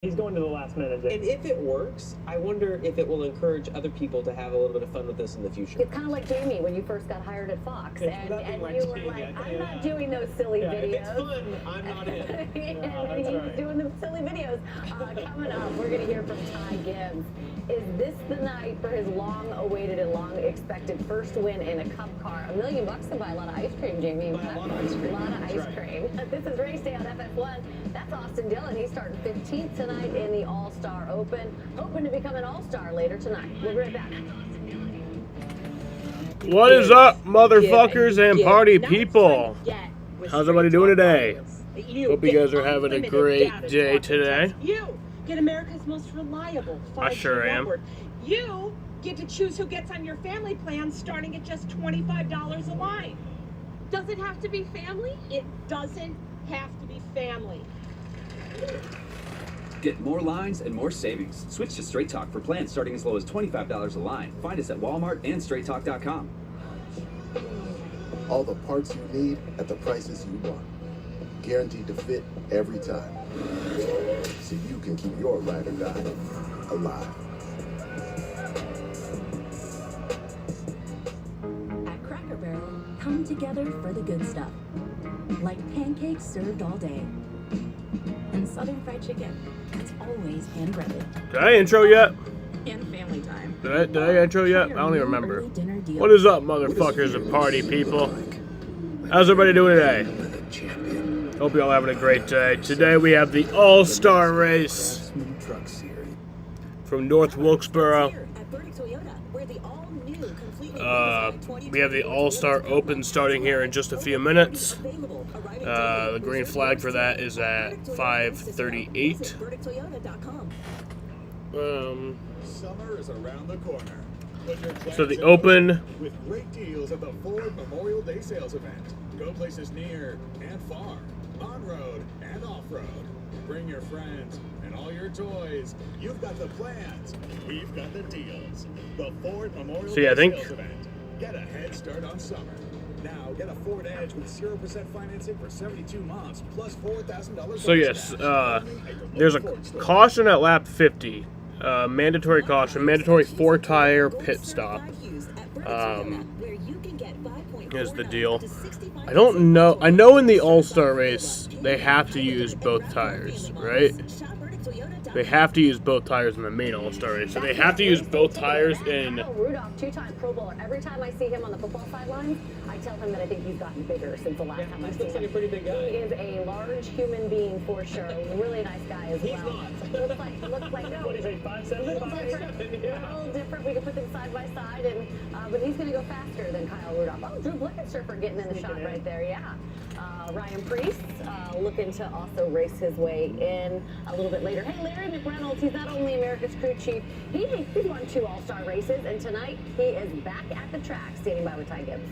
He's going to the last minute. And if it works, I wonder if it will encourage other people to have a little bit of fun with this in the future. It's kind of like Jamie when you first got hired at Fox, and you were like, I'm not doing those silly videos. If it's fun, I'm not in. And he was doing the silly videos. Coming up, we're going to hear from Ty Gibbs. Is this the night for his long-awaited and long-expected first win in a Cup car? $1 million to buy a lot of ice cream, Jamie. Buy a lot of ice cream. A lot of ice cream. This is Race Day on FS1. That's Austin Dillon. He's starting 15th tonight in the All-Star Open, hoping to become an All-Star later tonight. We'll be right back. What is up, motherfuckers and party people? How's everybody doing today? Hope you guys are having a great day today. You get America's most reliable 5G I sure am. network. You get to choose who gets on your family plan starting at just $25 a line. Does it have to be family? It doesn't have to be family. Get more lines and more savings. Switch to Straight Talk for plans starting as low as $25 a line. Find us at Walmart and StraightTalk.com. All the parts you need at the prices you want. Guaranteed to fit every time. So you can keep your ride or die alive. At Cracker Barrel, come together for the good stuff. Like pancakes served all day. And Southern fried chicken. That's always hand-breaded. Did I intro yet? And family time. Did I intro yet? I don't even remember. What is up, motherfuckers and party people? How's everybody doing today? Hope you all having a great day. Today we have the All-Star Race from North Wilkesboro. We have the All-Star Open starting here in just a few minutes. The green flag for that is at 5:38. Summer is around the corner. So the Open with great deals at the Ford Memorial Day sales event. Go places near and far, on road and off road. Bring your friends and all your toys. You've got the plans. We've got the deals. The Ford Memorial Day sales event. Get a head start on summer. Now get a Ford Edge with 0% financing for 72 months plus $4,000. So yes, there's a caution at lap 50. Mandatory caution, mandatory 4-tire pit stop. Is the deal. I don't know. I know in the All-Star race they have to use both tires, right? They have to use both tires in the main All-Star race. So they have to use both tires in... Kyle Rudolph, two-time Pro Bowler. Every time I see him on the football sidelines, I tell him that I think he's gotten bigger since the last time I see him. Like a pretty big guy. He is a large human being for sure. Really nice guy as well. Looks like no. What is he, 5'7"? A little different. We can put them side by side, and but he's going to go faster than Kyle Rudolph. Oh, Drew Blickenshaffer getting in the shot right there. Yeah. Ryan Priest looking to also race his way in a little bit later. Hey, Larry McReynolds, he's not only America's crew chief, he's won 2 All-Star races, and tonight he is back at the track, standing by with Ty Gibbs.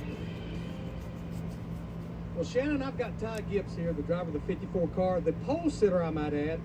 Well, Shannon, I've got Ty Gibbs here, the driver of the 54 car, the pole sitter, I might add.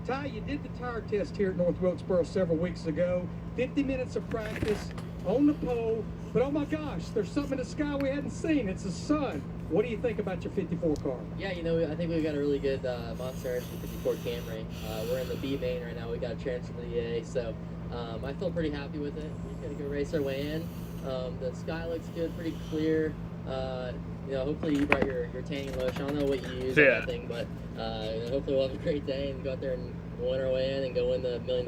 Ty, you did the tire test here at North Wilkesboro several weeks ago. 50 minutes of practice on the pole, but oh my gosh, there's something in the sky we hadn't seen. It's the sun. What do you think about your 54 car? Yeah, you know, I think we've got a really good Monster Energy 54 Camry. We're in the B main right now. We got a transfer to the A, so I feel pretty happy with it. We're gonna go race our way in. The sky looks good, pretty clear. You know, hopefully you brought your tanning lotion. I don't know what you use or anything, but hopefully we'll have a great day and go out there and win our way in and go win the $1 million.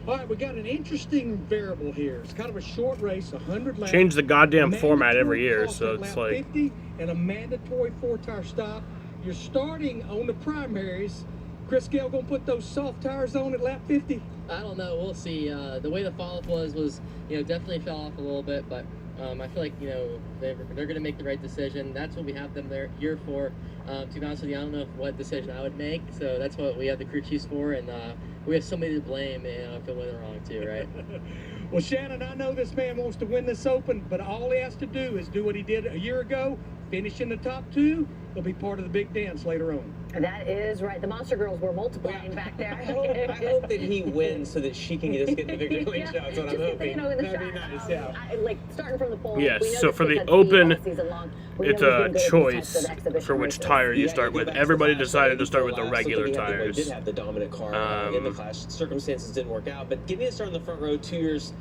All right, we got an interesting variable here. It's kind of a short race, 100 laps. Change the goddamn format every year, so it's like 50 and a mandatory 4-tire stop. You're starting on the primaries. Chris Gale gonna put those soft tires on at lap 50? I don't know. We'll see. The way the fall-off was, you know, definitely fell off a little bit, but I feel like, you know, they're going to make the right decision. That's what we have them there here for. To be honest with you, I don't know what decision I would make, so that's what we have the crew chiefs for, and we have somebody to blame, you know, if it went wrong too, right? Well, Shannon, I know this man wants to win this Open, but all he has to do is do what he did a year ago, finish in the top 2. He'll be part of the big dance later on. That is right. The Monster Girls were multiplying back there. I hope that he wins so that she can just get the victory lane shot. That's what I'm hoping. You know, in the That'd shot. be nice, yeah. Like starting from the pole. Yes, we know so this for kid the has Open, speed all season long. We it's know a he's been good at these choice types of exhibition for which races. tire you Yeah, start go with. back to Everybody the Clash, decided to maybe start for with the last, looked like regular he had tires. did have the dominant car in the Clash. Circumstances didn't work out, but getting a start in the front row 2 years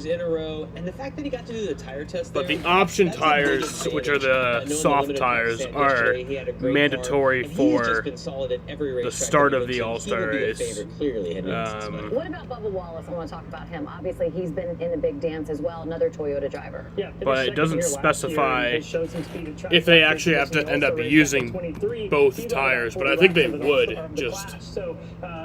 in a row, and the fact that he got to do the tire test But there, the option that's a tires, big which are advantage. the I know in soft limited tires, stand are yesterday, he had a great mandatory car, and he's for just been solid at every the racetrack start that of he's the been to. All-Star He will be a race. favorite, clearly, heading into this event. What about Bubba Wallace? I want to talk about him. Obviously, he's been in the big dance as well. Another Toyota driver. Yeah, But it doesn't specify if they actually have to end up using both tires, but I think they would, just so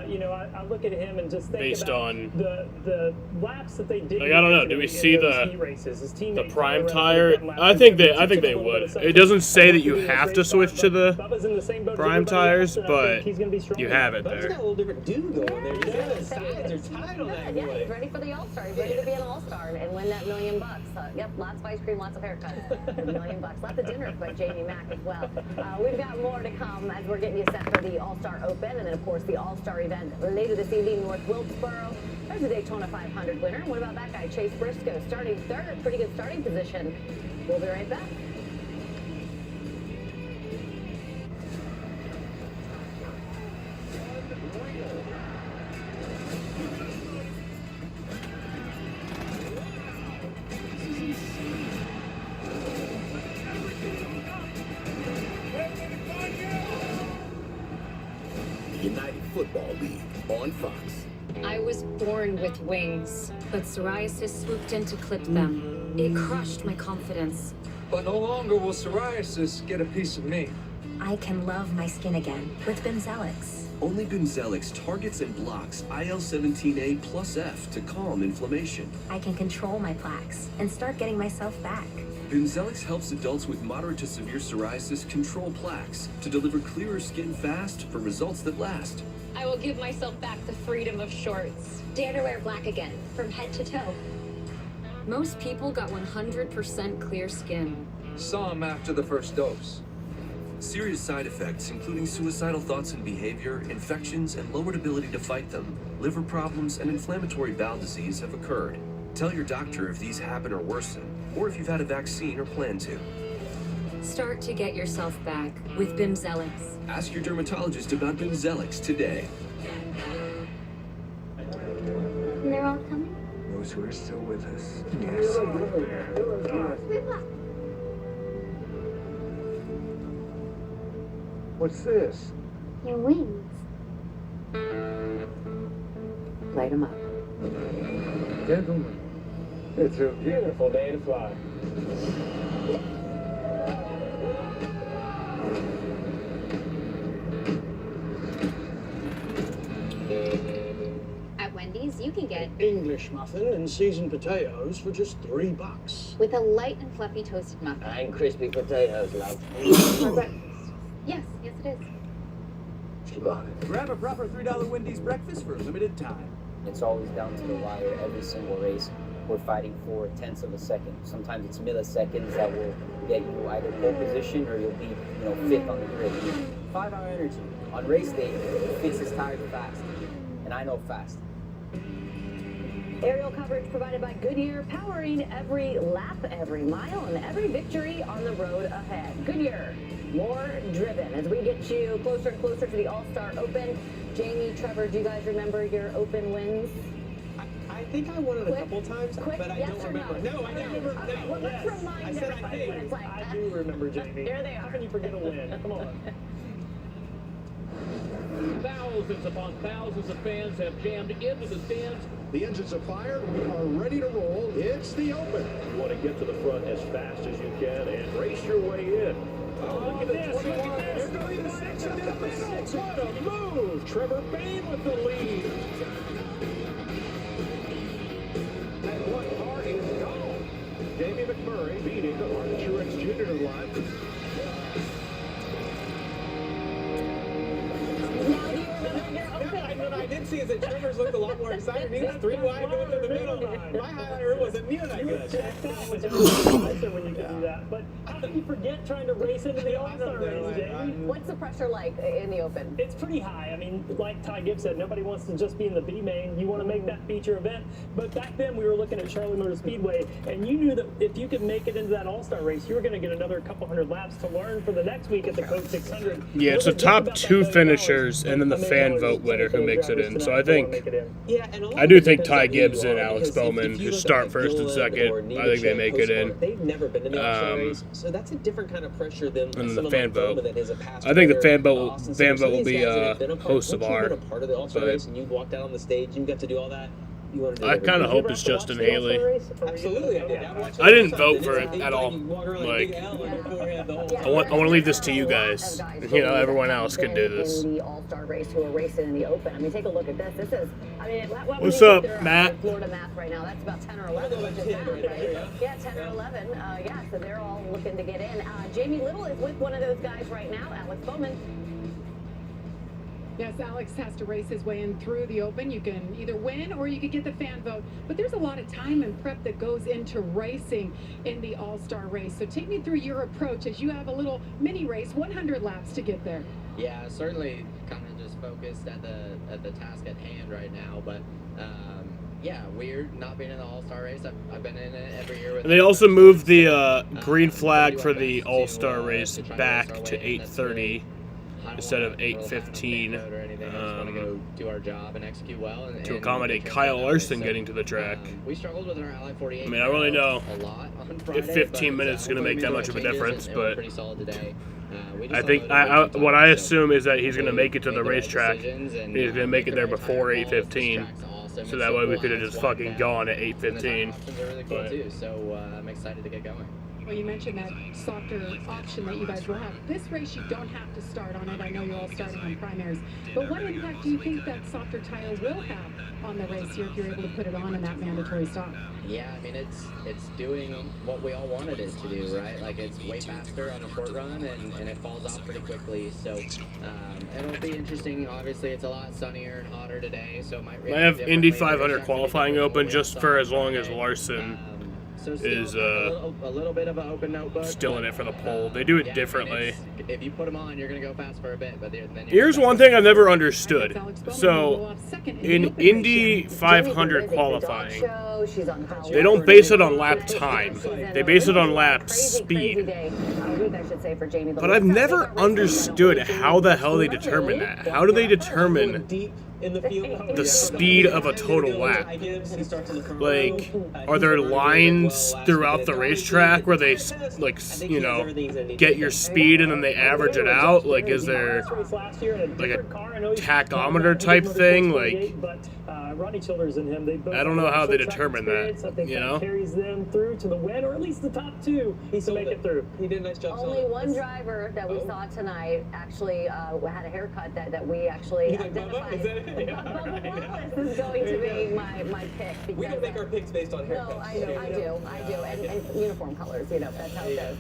you know, I look at him and just think based about on the laps that they did. like, I don't know. Do we see the prime tire? I think they would. It doesn't say that you have to switch to the prime tires, but you have it Bubba's there. got a little different dude going there. He's got his sides are tied on that Yeah, boy. he's ready for the All-Star. He's ready to be an All-Star and win that $1 million. Yep, lots of ice cream, lots of haircuts. $1 million. Lots of dinners by Jamie Mack as well. We've got more to come as we're getting you set for the All-Star Open, and then of course the All-Star event later this evening, North Wilkesboro. There's a Daytona 500 winner. What about that guy, Chase Briscoe, starting third? Pretty good starting position. We'll be right back. United Football League on Fox. I was born with wings, but psoriasis swooped in to clip them. It crushed my confidence. But no longer will psoriasis get a piece of me. I can love my skin again with Bimzelx. Only Bimzelx targets and blocks IL-17A plus F to calm inflammation. I can control my plaques and start getting myself back. Bimzelx helps adults with moderate to severe psoriasis control plaques to deliver clearer skin fast for results that last. I will give myself back the freedom of shorts. Dare to wear black again, from head to toe. Most people got 100% clear skin. Some after the first dose. Serious side effects, including suicidal thoughts and behavior, infections, and lowered ability to fight them, liver problems, and inflammatory bowel disease have occurred. Tell your doctor if these happen or worsen, or if you've had a vaccine or plan to. Start to get yourself back with Bimzelx. Ask your dermatologist about Bimzelx today. They're all coming? Those who are still with us. Yes. What's this? Your wings. Light them up. Gentlemen, it's a beautiful day to fly. At Wendy's, you can get English muffin and seasoned potatoes for just $3. with a light and fluffy toasted muffin. And crispy potatoes, love. For breakfast. Yes, it is. Grab a proper $3 Wendy's breakfast for a limited time. It's always down to the wire every single race. We're fighting for tenths of a second. Sometimes it's milliseconds that will get you either pole position or you'll be, fifth on the grid. 5 Hour Energy. On race day, it fixes tires fast. And I know fast. Aerial coverage provided by Goodyear, powering every lap, every mile, and every victory on the road ahead. Goodyear, more driven as we get you closer and closer to the All-Star Open. Jamie, Trevor, do you guys remember your Open wins? I think I won it a couple times, Quick, but I yes don't or remember. No? No, I don't remember. Okay, No, well, let's yes. remind I said I everybody what think. it's like. I do remember, Jamie. Here they are. How can you forget a win? Come on. Thousands upon thousands of fans have jammed into the stands. The engines are fired. We are ready to roll. It's the Open. You want to get to the front as fast as you can and race your way in. Oh, look at this. Look at this. They're going to 6 in the middle. What a move. Trevor Bayne with the lead. And one car is gone. Jamie McMurray beating Martin Truex Jr. to the line. Now do you remember your Open? I did see is that Trevor's looked a lot more excited. He was 3 wide going through the middle. My highlighter wasn't near that good. When you can do that. But how can you forget trying to race into the All-Star race, Jamie? What's the pressure like in the Open? It's pretty high. I mean, like Ty Gibbs said, nobody wants to just be in the B main. You want to make that feature event. But back then, we were looking at Charlotte Motor Speedway, and you knew that if you could make it into that All-Star race, you were going to get another couple hundred laps to learn for the next week at the Coke 600. Yeah, it's the top 2 finishers and then the fan vote winner who makes it in. So I do think Ty Gibbs and Alex Bowman, who start first and second, I think they make it in. They've never been in the All-Star race, so that's a different kind of pressure than And someone the fan like Bowman vote. that is a past I think the player. fan vote Austin will Cindric, be these guys that have been a part- host of once you've our. been a part of the All-Star race and you walked out on the stage and you got to do all that. You wanted to do I everything. kind of Did you hope ever it's have to Justin watch the Haley. All-Star race? Absolutely, I did. I watched it I didn't all the time. vote for it It's at all. you walk around Like, big L on your forehead the whole time. I want to leave this to you guys. You know, everyone else can do this. In the All-Star race who are racing in the Open. I mean, take a look at this. This is, I mean, what What's would you up, think they're Matt? at Florida math right now? That's about 10 or 11, which is math, right? Yeah, 10 or 11. Yeah, so they're all looking to get in. Jamie Little is with one of those guys right now, Alex Bowman. Yes, Alex has to race his way in through the Open. You can either win or you can get the fan vote. But there's a lot of time and prep that goes into racing in the All-Star race. So take me through your approach as you have a little mini race, 100 laps to get there. Yeah, certainly kind of just focused at the task at hand right now. But yeah, weird not being in the All-Star race. I've been in it every year. With And they also moved the green flag for the All-Star race back to 8:30 instead of 8:15 go do our job and execute well to accommodate Kyle Larson getting to the track. We struggled with our Ally 48. I mean, I really know a lot on Friday, if 15 but, minutes is going to make that much of a difference, and we're but pretty solid today. We just I think unloaded what I assume is that he's going to make it to the racetrack. He's going to make it there before 8:15, so that way we could have just fucking gone at 8:15. Options are really cool too, so I'm excited to get going. Well, you mentioned that softer option that you guys will have. This race, you don't have to start on it. I know you're all starting on primaries. But what impact do you think that softer tire will have on the race here if you're able to put it on in that mandatory stop? Yeah, I mean, it's doing what we all wanted it to do, right? Like, it's way faster on a short run, and it falls off pretty quickly. So it'll be interesting. Obviously, it's a lot sunnier and hotter today, so it might react I have differently. Indy 500 qualifying open just for as long as Larson So still is a little bit of an open notebook. still in it for the pole. They do it differently. If you put them on, you're going to go fast for a bit, but then Here's one thing I never understood. So, in Indy 500 qualifying, they don't base it on lap time. They base it on lap speed. But I've never understood how the hell they determine that. How do they determine the speed of a total lap? Like, are there lines throughout the racetrack where they, like, you know, get your speed and then they average it out? Like, is there like a tachometer type thing? Like, Ronnie Childers and him, they both I don't know how they have determine that, experience. I think you that know? carries them through to the win, or at least the top two to make it through. He did a nice job. Only one driver that we saw tonight actually had a haircut that we actually identified. Bubba Wallace is going to be my pick. We don't make our picks based on haircuts. No, I do. And uniform colors, you know, that's how it goes.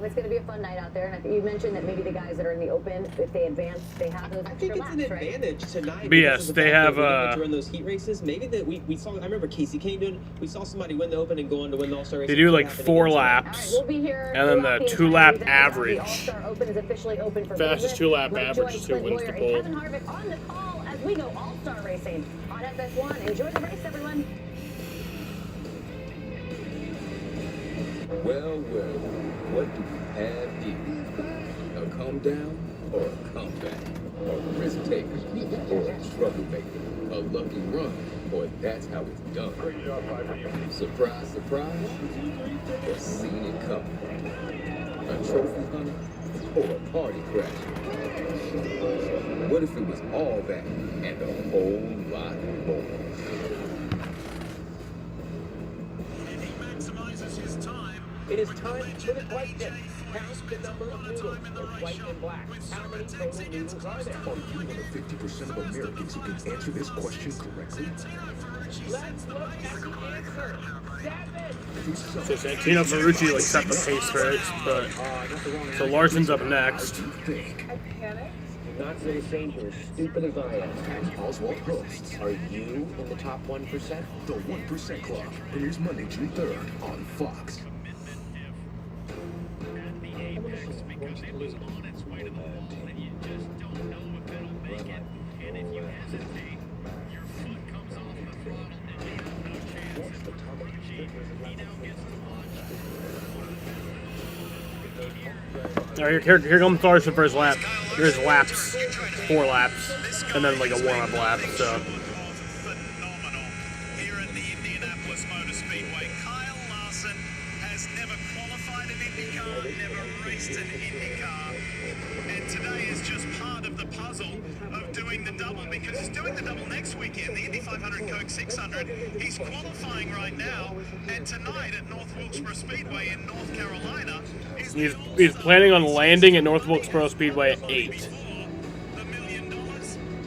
It's going to be a fun night out there. And I think you mentioned that maybe the guys that are in the Open, if they advance, they have those extra laps, right? Advantage tonight. But yes, they have, to run those heat races. Maybe that we saw. I remember Casey Kane doing. We saw somebody win the Open and go on to win the All-Star race. They do like 4 laps, We'll be here and then the 2-lap average. All-Star Open is officially open for Fastest business. 2-lap Mike average Joyce, is who Clint wins the Boyer, pole. and Kevin Harvick on the call as we go All-Star racing on FS1. Enjoy the race, everyone. Well, what do we have here? A come down or a comeback? A risk taker or a troublemaker? A lucky run, or that's how it's done. Surprise, surprise, or seen it coming? A trophy hunter or a party crasher? What if it was all that and a whole lot more? It is time for the question. Count the number of noodles in white and black. How many total noodles are there? Are you one of 50% of Americans who can answer this question correctly? Let's look at the answer. 7. So Santino Ferrucci like set the pace for it, but so Larson's up next. I panicked. not say the same to as stupid as I am. Oswald hosts. Are you in the top 1%? The 1% Club premieres Monday, June 3rd on Fox. All right, here comes Larson for his lap. Here's laps, 4 laps, and then like a warm-up lap. So. Doing the double because he's doing the double next weekend, the Indy 500 Coke 600. He's qualifying right now, and tonight at North Wilkesboro Speedway in North Carolina, He's planning on landing at North Wilkesboro Speedway at 8.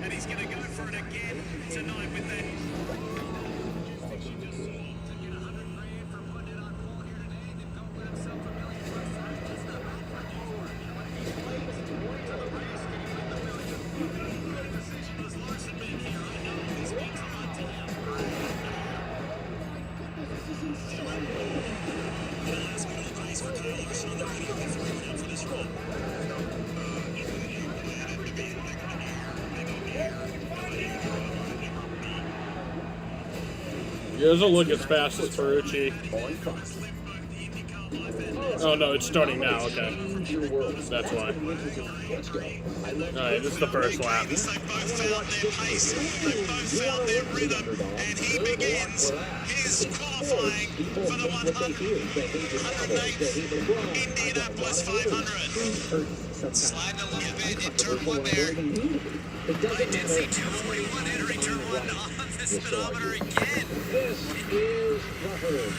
and he's going to go for it again tonight with that. He doesn't look as fast as Ferrucci. Oh no, it's starting now, okay. That's why. Alright, this is the first lap. They both found their rhythm, and he begins his qualifying for the 108 Indianapolis 500. Sliding a little bit in turn 1 there. I did see 241 entering turn 1 on the speedometer again. This is the herd.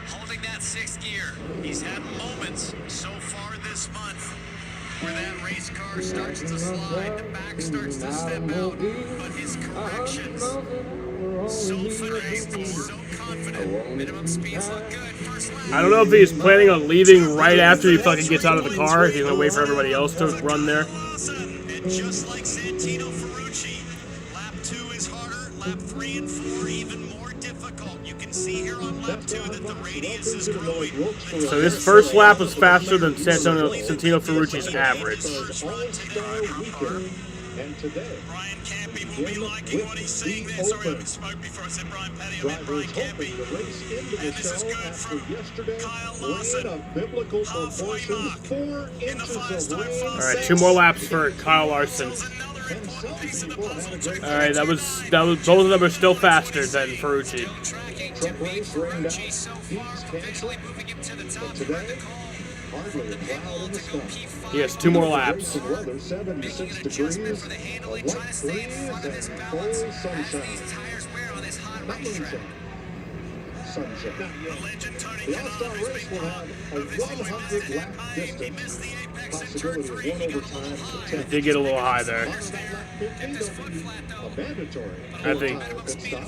Holding that 6th gear. He's had moments so far this month where that race car starts to slide, the back starts to step out, but his corrections, so finessed, so confident. Minimum speeds look good. First lap. I don't know if he's planning on leaving right after he fucking gets out of the car. If he's gonna wait for everybody else to run there. And just like Santino Ferrucci, lap 2 is harder, lap 3 and 4 even more difficult. You can see here on lap 2 that the radius is growing. So his first lap was faster than Santino Ferrucci's average. And today, Brian Campy will be liking what he's seeing there. Sorry, I spoke before I said Brian Petty. I meant Brian Campy. And this is good from Kyle Larson. biblical proportions, 4 inches of rain. All right, 2 more laps for Kyle Larson. All right, that was both of them are still faster than Ferrucci. Truck race rained out. He's canceled. But today, hardly a cloud in the sky. He has 2 more laps. Weather, 76 degrees, a light breeze, and full sunshine. Not moonshine. Sunshine. The All-Star race will have a 100-lap distance. Possibility of 1 overtime to 10. It did get a little high there. A mandatory I think. pit stop.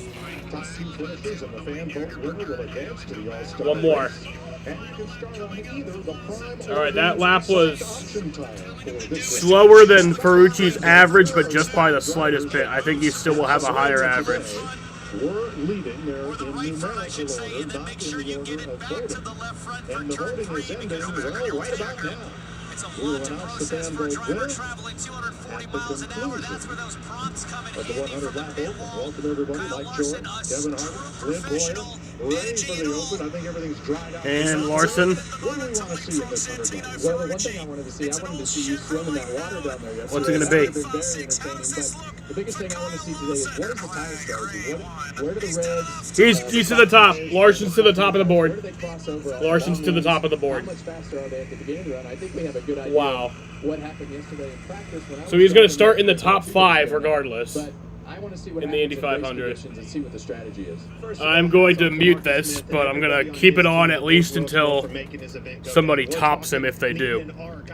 Top 2 finishers and the fan vote winner will advance to the All-Star 1 more. race. And you can start on either the prime All right, that lap was tire for this slower than Ferrucci's average, but just by the slightest bit. I think he still will have a higher average. We're leading there in numerical order, not in the order of voting. And the voting is ending, well, right about now. We will announce the fan vote winner at the conclusion of the 100-lap Open. Welcome everybody, Mike Jordan, Kevin Hart, Clint Boyer, ready for the Open. I think everything's dried out. And Larson. What do we want to see in this 100 laps? Well, the one thing I wanted to see you swim in that water down there yesterday. What's it going to be? It's been very entertaining, but the biggest thing I want to see today is what is the tire strategy? Where do the reds... He's to the top. Larson's to the top of the board. Where do they cross over? Larson's to the top of the board. How much faster are they at the beginning of the run? I think we have a good idea Wow. what happened yesterday in practice. So he's going to start in the top 5 regardless. But I want to see what in the Indy happens in race 500. conditions and see what the strategy is. I'm going to mute this, but I'm going to keep it on at least until somebody tops him if they do.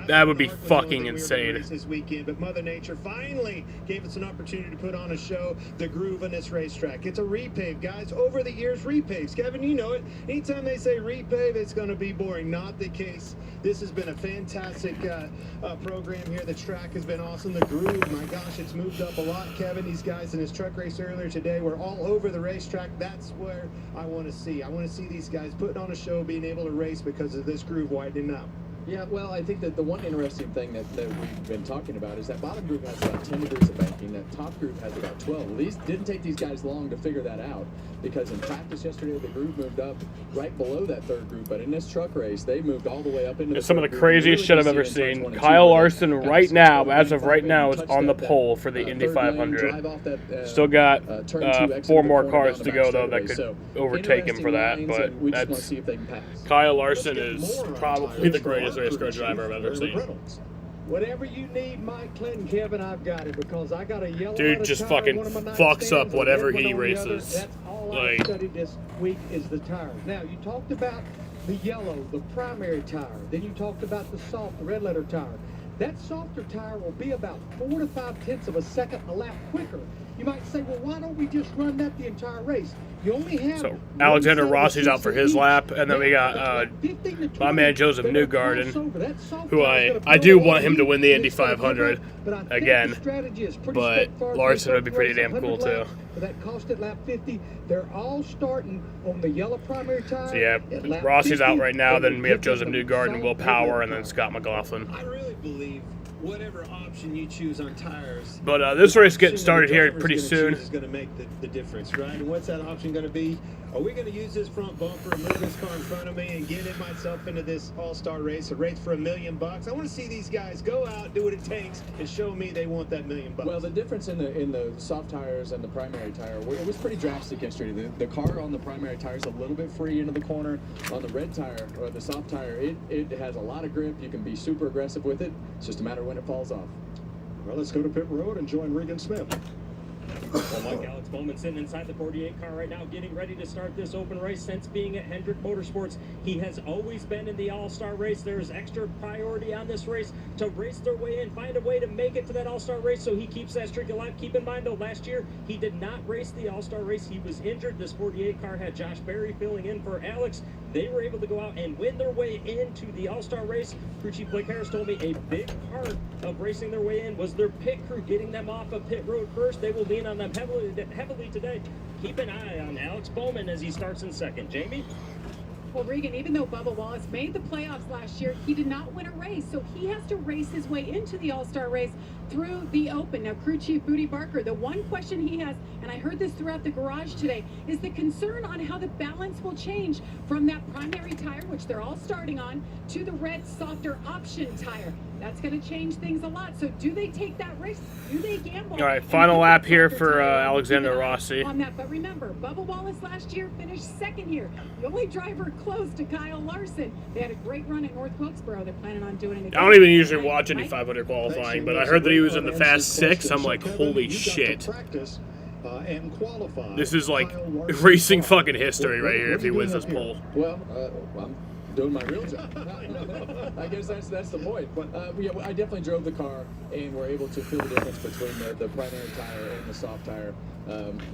That would be fucking insane. This weekend, but Mother Nature finally gave us an opportunity to put on a show, the groove on this racetrack. It's a repave, guys. Over the years, repaves. Kevin, you know it. Anytime they say repave, it's going to be boring. Not the case. This has been a fantastic program here. The track has been awesome. The groove, my gosh, it's moved up a lot. Kevin, these guys in his truck race earlier today were all over the racetrack. That's where I want to see. I want to see these guys putting on a show, being able to race because of this groove widening up. Yeah, well, I think that the one interesting thing that we've been talking about is that bottom group has about 10 degrees of banking, that top group has about 12. These didn't take these guys long to figure that out, because in practice yesterday, the group moved up right below that third group, but in this truck race, they moved all the way up into the It's some of the third group. craziest shit I've ever seen. Kyle Larson right now, as of right now, is on the pole for the Indy 500. Still got 4 more cars to go, though, that could overtake him for that, but that's... Kyle Larson is probably the greatest race car driver I've ever seen. Whatever you need, Mike Clinton, Kevin, I've got it, because I got a yellow. Dude just fucking fucks up whatever he races. That's all I studied this week is the tires. Now, you talked about the yellow, the primary tire. Then you talked about the soft, the red letter tire. That softer tire will be about 4 to 5 tenths of a second a lap quicker. You might say, well, why don't we just run that the entire race? You only have... So, Alexander Rossi's out for his lap, and then we got my man Joseph Newgarden, who I do want him to win the Indy 500 again, but Larson would be pretty damn cool, too. For that cost at lap 50, they're all starting on the yellow primary tire. So, yeah, Rossi's out right now, then we have Joseph Newgarden, Will Power, and then Scott McLaughlin. I really believe whatever option you choose on tires, but this race getting started here pretty soon. Is going to make the difference, right? And what's that option going to be? Are we going to use this front bumper and move this car in front of me and get in myself into this all-star race, a race for $1 million? I want to see these guys go out, do what it takes, and show me they want that $1 million. Well, the difference in the soft tires and the primary tire, it was pretty drastic yesterday. The car on the primary tire is a little bit free into the corner. On the red tire, or the soft tire, it has a lot of grip. You can be super aggressive with it. It's just a matter of when it falls off. Well, let's go to pit road and join Regan Smith. Well, Mike, Alex Bowman sitting inside the 48 car right now, getting ready to start this open race. Since being at Hendrick Motorsports, he has always been in the All-Star race. There's extra priority on this race to race their way in, find a way to make it to that All-Star race, so he keeps that streak alive. Keep in mind, though, last year he did not race the All-Star race. He was injured. This 48 car had Josh Berry filling in for Alex. They were able to go out and win their way into the All-Star race. Crew Chief Blake Harris told me a big part of racing their way in was their pit crew, getting them off of pit road first. They will lean on them heavily today. Keep an eye on Alex Bowman as he starts in second. Jamie? Well, Regan, even though Bubba Wallace made the playoffs last year, he did not win a race, so he has to race his way into the All-Star race through the open. Now, Crew Chief Booty Barker, the one question he has, and I heard this throughout the garage today, is the concern on how the balance will change from that primary tire, which they're all starting on, to the red, softer option tire. That's going to change things a lot. So do they take that risk? Do they gamble? All right, final lap here for Alexander Rossi. On that, but remember, Bubba Wallace last year finished second here. The only driver close to Kyle Larson. They had a great run at North Wilkesboro. They're planning on doing it again. I don't even usually watch any 500 qualifying, but I heard that he was in the Fast 6. I'm like, holy shit. This is like racing fucking history right here if he wins this pole. Well, I'm doing my real job. I guess that's the point. Yeah, I definitely drove the car and were able to feel the difference between the primary tire and the soft tire.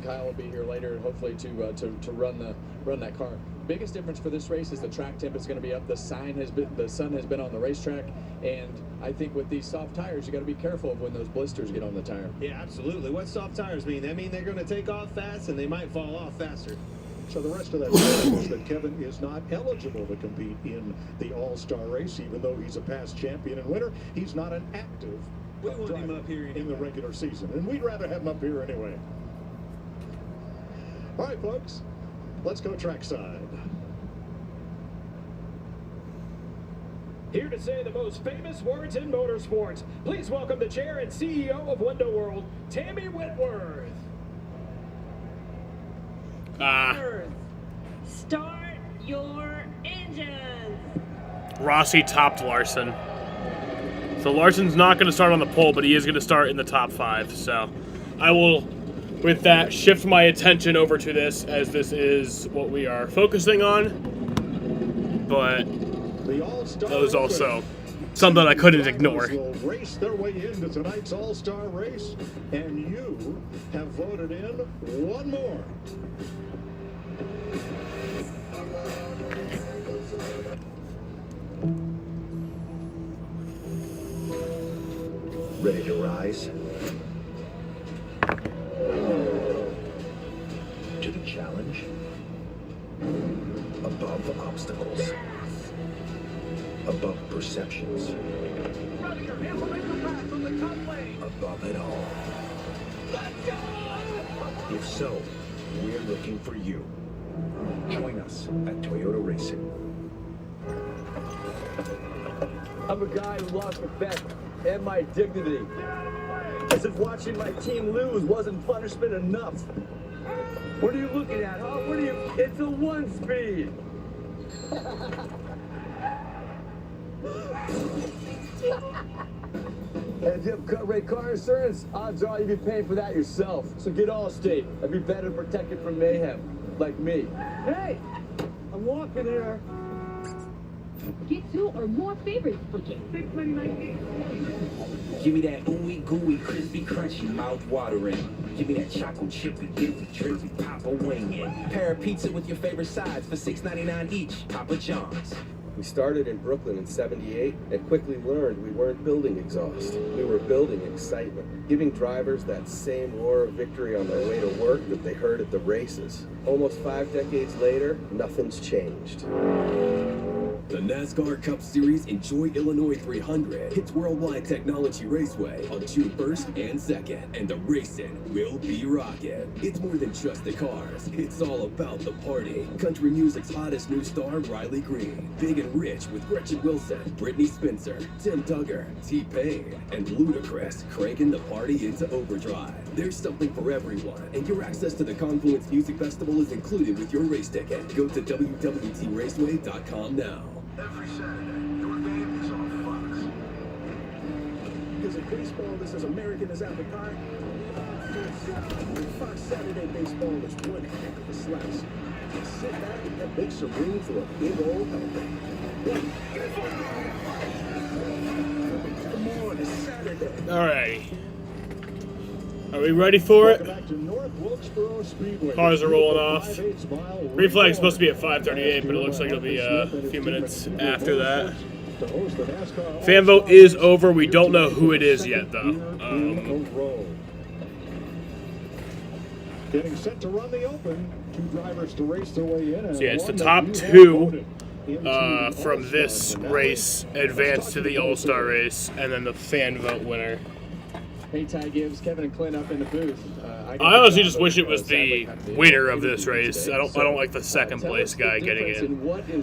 Kyle will be here later, hopefully to run that car. Biggest difference for this race is the track temp is going to be up. The sun has been on the racetrack, and I think with these soft tires, you got to be careful of when those blisters get on the tire. Yeah, absolutely. What soft tires mean? They mean they're going to take off fast and they might fall off faster. So the rest of that is that Kevin is not eligible to compete in the All-Star race, even though he's a past champion and winner. He's not an active driver up here in the regular season, and we'd rather have him up here anyway. All right, folks, let's go trackside. Here to say the most famous words in motorsports, please welcome the chair and CEO of Window World, Tammy Whitworth. Start your engines. Rossi topped Larson. So Larson's not going to start on the pole, but he is going to start in the top 5. So I will with that, shift my attention over to this, as this is what we are focusing on. But that was also something I couldn't ignore. Will race their way into tonight's All-Star race, and you have voted in one more. Ready to rise? To the challenge? Above obstacles. Above perceptions. Above it all. If so, we're looking for you. Join us at Toyota Racing. I'm a guy who lost a bet and my dignity. As if watching my team lose wasn't punishment enough. What are you looking at, huh? What are you? It's a 1-speed. And if you have cut rate car insurance, odds are you'd be paying for that yourself. So get Allstate. I'd be better protected from mayhem, like me. Hey, I'm walking here. Get 2 or more favorites for just $6.99. Give me that ooey gooey, crispy, crunchy, mouth watering. Give me that chocolate chip and give the trippy Papa wing in. Pair of pizza with your favorite sides for $6.99 each. Papa John's. We started in Brooklyn in '78 and quickly learned we weren't building exhaust. We were building excitement, giving drivers that same roar of victory on their way to work that they heard at the races. Almost 5 decades later, nothing's changed. The NASCAR Cup Series Enjoy Illinois 300 hits Worldwide Technology Raceway on June 1st and 2nd, and the racing will be rockin'. It's more than just the cars, it's all about the party. Country music's hottest new star, Riley Green, Big and Rich with Gretchen Wilson, Brittany Spencer, Tim Duggar, T-Pain, and Ludacris cranking the party into overdrive. There's something for everyone, and your access to the Confluence Music Festival is included with your race ticket. Go to WWTRaceway.com now. Every Saturday, your game is on Fox. Is it baseball that's as American as apple pie? Fox Saturday baseball is one heck of a slice. Sit back and make some room for a big old helping. Come on, it's Saturday. Alrighty. Are we ready for it? Cars are rolling off. Green flag's supposed to be at 5:38, but it looks like it'll be a few minutes after that. Fan vote is over. We don't know who it is yet, though. Getting set to run the open. 2 drivers to race their way in. So yeah, it's the top 2 from this race advance to the All-Star race, and then the fan vote winner. Hey, Ty Gibbs, Kevin and Clint up in the booth. I honestly just wish it was the winner of this race. I don't like the second place guy getting in.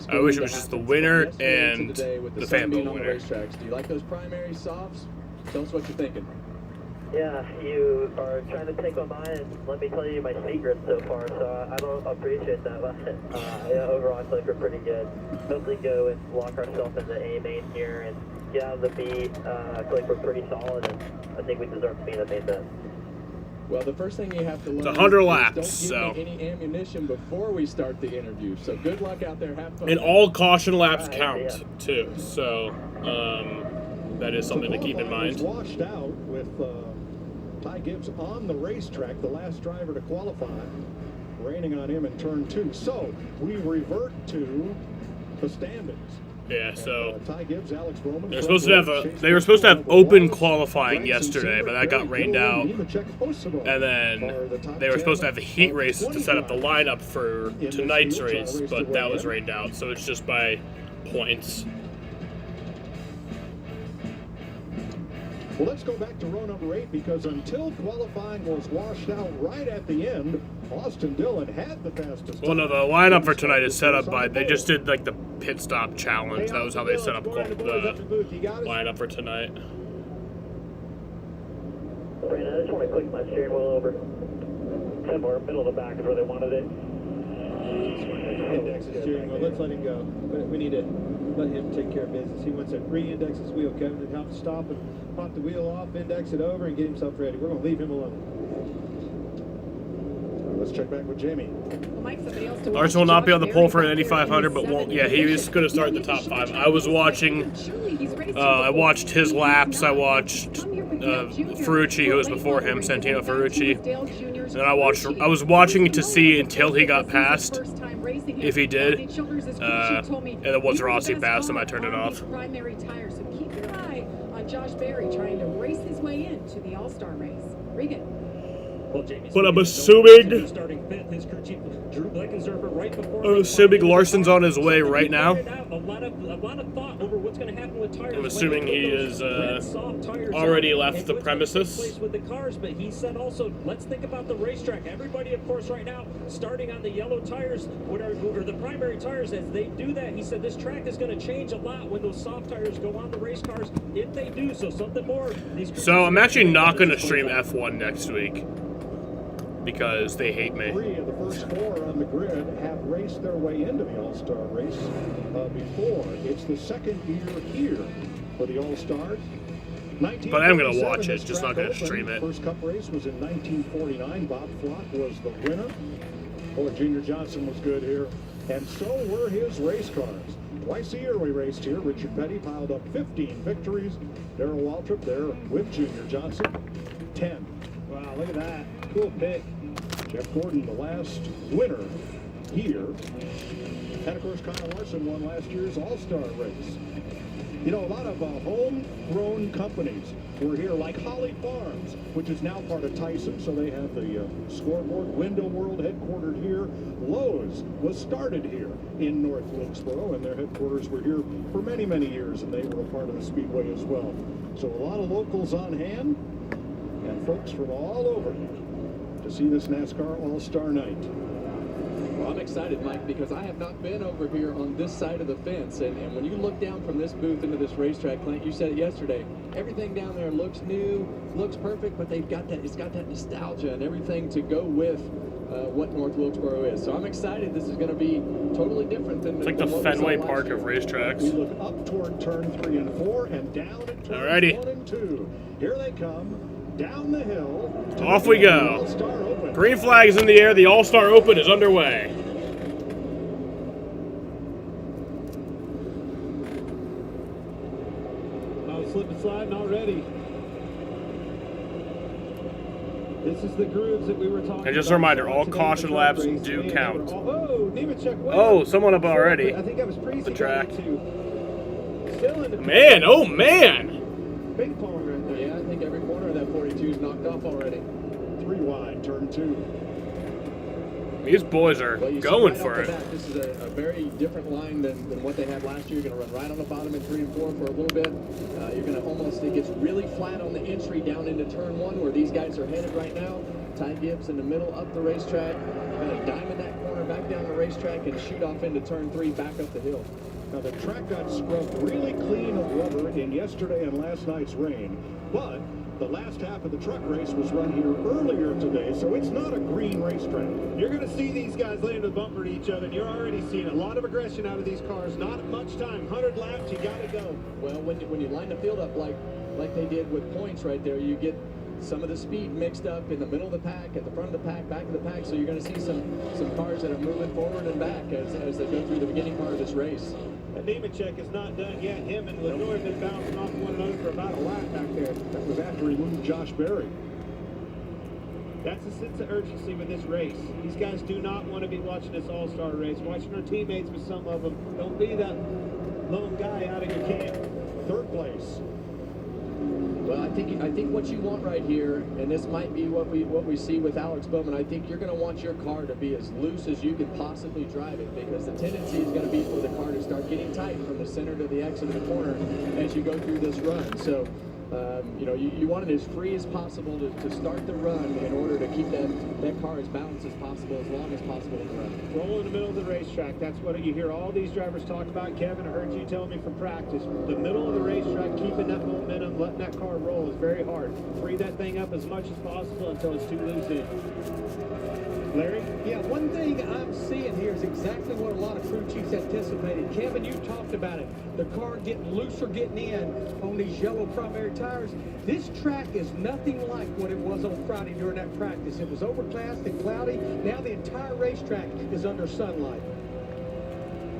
I wish it was just the winner and the fan vote winner. Do you like those primary softs? Tell us what you're thinking. Yeah, you are trying to take my mind, and let me tell you my secrets so far, so I don't appreciate that, but yeah, overall I feel like we're pretty good. Hopefully go and lock ourselves in the A main here and get out of the B. I feel like we're pretty solid, and I think we deserve to be in the main event. Well, the first thing you have to learn it's 100 laps, don't so give me any ammunition before we start the interview. So good luck out there. Have fun. and all caution laps count too. So that is something to keep in mind. Washed out with Ty Gibbs on the racetrack, the last driver to qualify, raining on him in turn 2. So we revert to the standings. Yeah, so Ty Gibbs, Alex Bowman, they were supposed to have open qualifying yesterday, but that got rained out. And then they were supposed to have the heat races to set up the lineup for tonight's race, but that was rained out. So it's just by points. Well, let's go back to row number 8, because until qualifying was washed out right at the end, Austin Dillon had the fastest. Well, no, the lineup for tonight is set up by, they just did like the pit stop challenge. That was how they set up the lineup for tonight. Brandon, I just want to click my steering wheel over. Somewhere middle of the back is where they wanted it. Index the steering wheel. Let's let him go. We need to let him take care of business. He wants to re-index his wheel, Kevin, to help stop and pop the wheel off, index it over, and get himself ready. We're going to leave him alone. Let's check back with Jamie. Well, Mike, somebody else to Larson will not be on the pole for an Indy 500, but won't. Yeah, he was going to start in the top 5. I was watching. I watched his laps. I watched Ferrucci, who was before him, Santino Ferrucci. And then I was watching to see until he got passed. If he did, and then once Rossi passed him, I turned it off. Primary tire, so keep your eye on Josh Berry trying to race his way into the All-Star race. Regan. Well, Jamie's But I'm assuming. starting fifth, his crew chief Drew Bleckensurfer right before. I'm assuming Larson's on his way right now. A lot of thought over what's going to happen with tires. I'm assuming he is already left the premises. With the cars, but he said also, let's think about the racetrack. Everybody, of course, right now starting on the yellow tires, or the primary tires. As they do that, he said this track is going to change a lot when those soft tires go on the race cars. If they do, so something more. So I'm actually not going to stream F1 next week because they hate me. 3 of the first 4 on the grid have raced their way into the All-Star race before. It's the second year here for the All-Stars. But I'm going to watch it, just not going to stream it. First Cup race was in 1949. Bob Flock was the winner. Boy, Junior Johnson was good here, and so were his race cars. Twice a year we raced here. Richard Petty piled up 15 victories. Darrell Waltrip there with Junior Johnson, 10. Wow, look at that. Cool pick. Jeff Gordon, the last winner here. And of course, Kyle Larson won last year's All-Star race. You know, a lot of homegrown companies were here, like Holly Farms, which is now part of Tyson. So they have the scoreboard. Window World headquartered here. Lowe's was started here in North Wilkesboro, and their headquarters were here for many, many years, and they were a part of the Speedway as well. So a lot of locals on hand, and folks from all over to see this NASCAR All-Star Night. Well, I'm excited, Mike, because I have not been over here on this side of the fence. And when you look down from this booth into this racetrack, Clint, you said it yesterday, everything down there looks new, looks perfect, but they've got that, it's got that nostalgia and everything to go with what North Wilkesboro is. So I'm excited. This is going to be totally different than It's like the Fenway Park of racetracks. We look up toward turn 3 and 4 and down at turns 1 and 2. Here they come. Down the hill. Off we go. Green flags in the air. The All-Star Open is underway. Oh, slip and sliding already. This is the grooves that we were talking about. And just a reminder, all caution laps do count. Oh, Nemechek went. Oh, someone up already. I think that was Priest. The track. Still in the Man, oh man. Big pong right there. Yeah, I think every corner of that 42 is knocked off already. 3 wide, turn 2. These boys are going for it. This is a very different line than what they had last year. You're going to run right on the bottom in 3 and 4 for a little bit. You're going to almost, it gets really flat on the entry down into turn 1 where these guys are headed right now. Ty Gibbs in the middle, up the racetrack, kind of diamond that corner back down the racetrack and shoot off into turn 3 back up the hill. Now the track got scrubbed really clean of rubber in yesterday and last night's rain, but the last half of the truck race was run here earlier today, so it's not a green racetrack. You're going to see these guys laying the bumper to each other, and you're already seeing a lot of aggression out of these cars. Not much time. 100 laps, you got to go. Well, when you line the field up like they did with points right there, you get some of the speed mixed up in the middle of the pack, at the front of the pack, back of the pack, so you're going to see some cars that are moving forward and back as they go through the beginning part of this race. And Nemechek is not done yet. Him and Lenoir have been bouncing off one another for about a lap back there. That was after he moved Josh Berry. That's a sense of urgency with this race. These guys do not want to be watching this all-star race, watching their teammates with some of them. Don't be that lone guy out of your camp. 3rd place. Well, I think what you want right here, and this might be what we see with Alex Bowman, I think you're going to want your car to be as loose as you can possibly drive it, because the tendency is going to be for the car to start getting tight from the center to the exit of the corner as you go through this run. So, you want it as free as possible to start the run in order to keep that car as balanced as possible, as long as possible in the run. Roll in the middle of the racetrack. That's what you hear all these drivers talk about. Kevin, I heard you tell me from practice. The middle of the racetrack, keeping that momentum, letting that car roll is very hard. Free that thing up as much as possible until it's too loose in. Larry? Yeah, one thing I'm seeing here is exactly what a lot of crew chiefs anticipated. Kevin, you talked about it. The car getting looser, getting in on these yellow primary tires. This track is nothing like what it was on Friday during that practice. It was overcast and cloudy. Now the entire racetrack is under sunlight.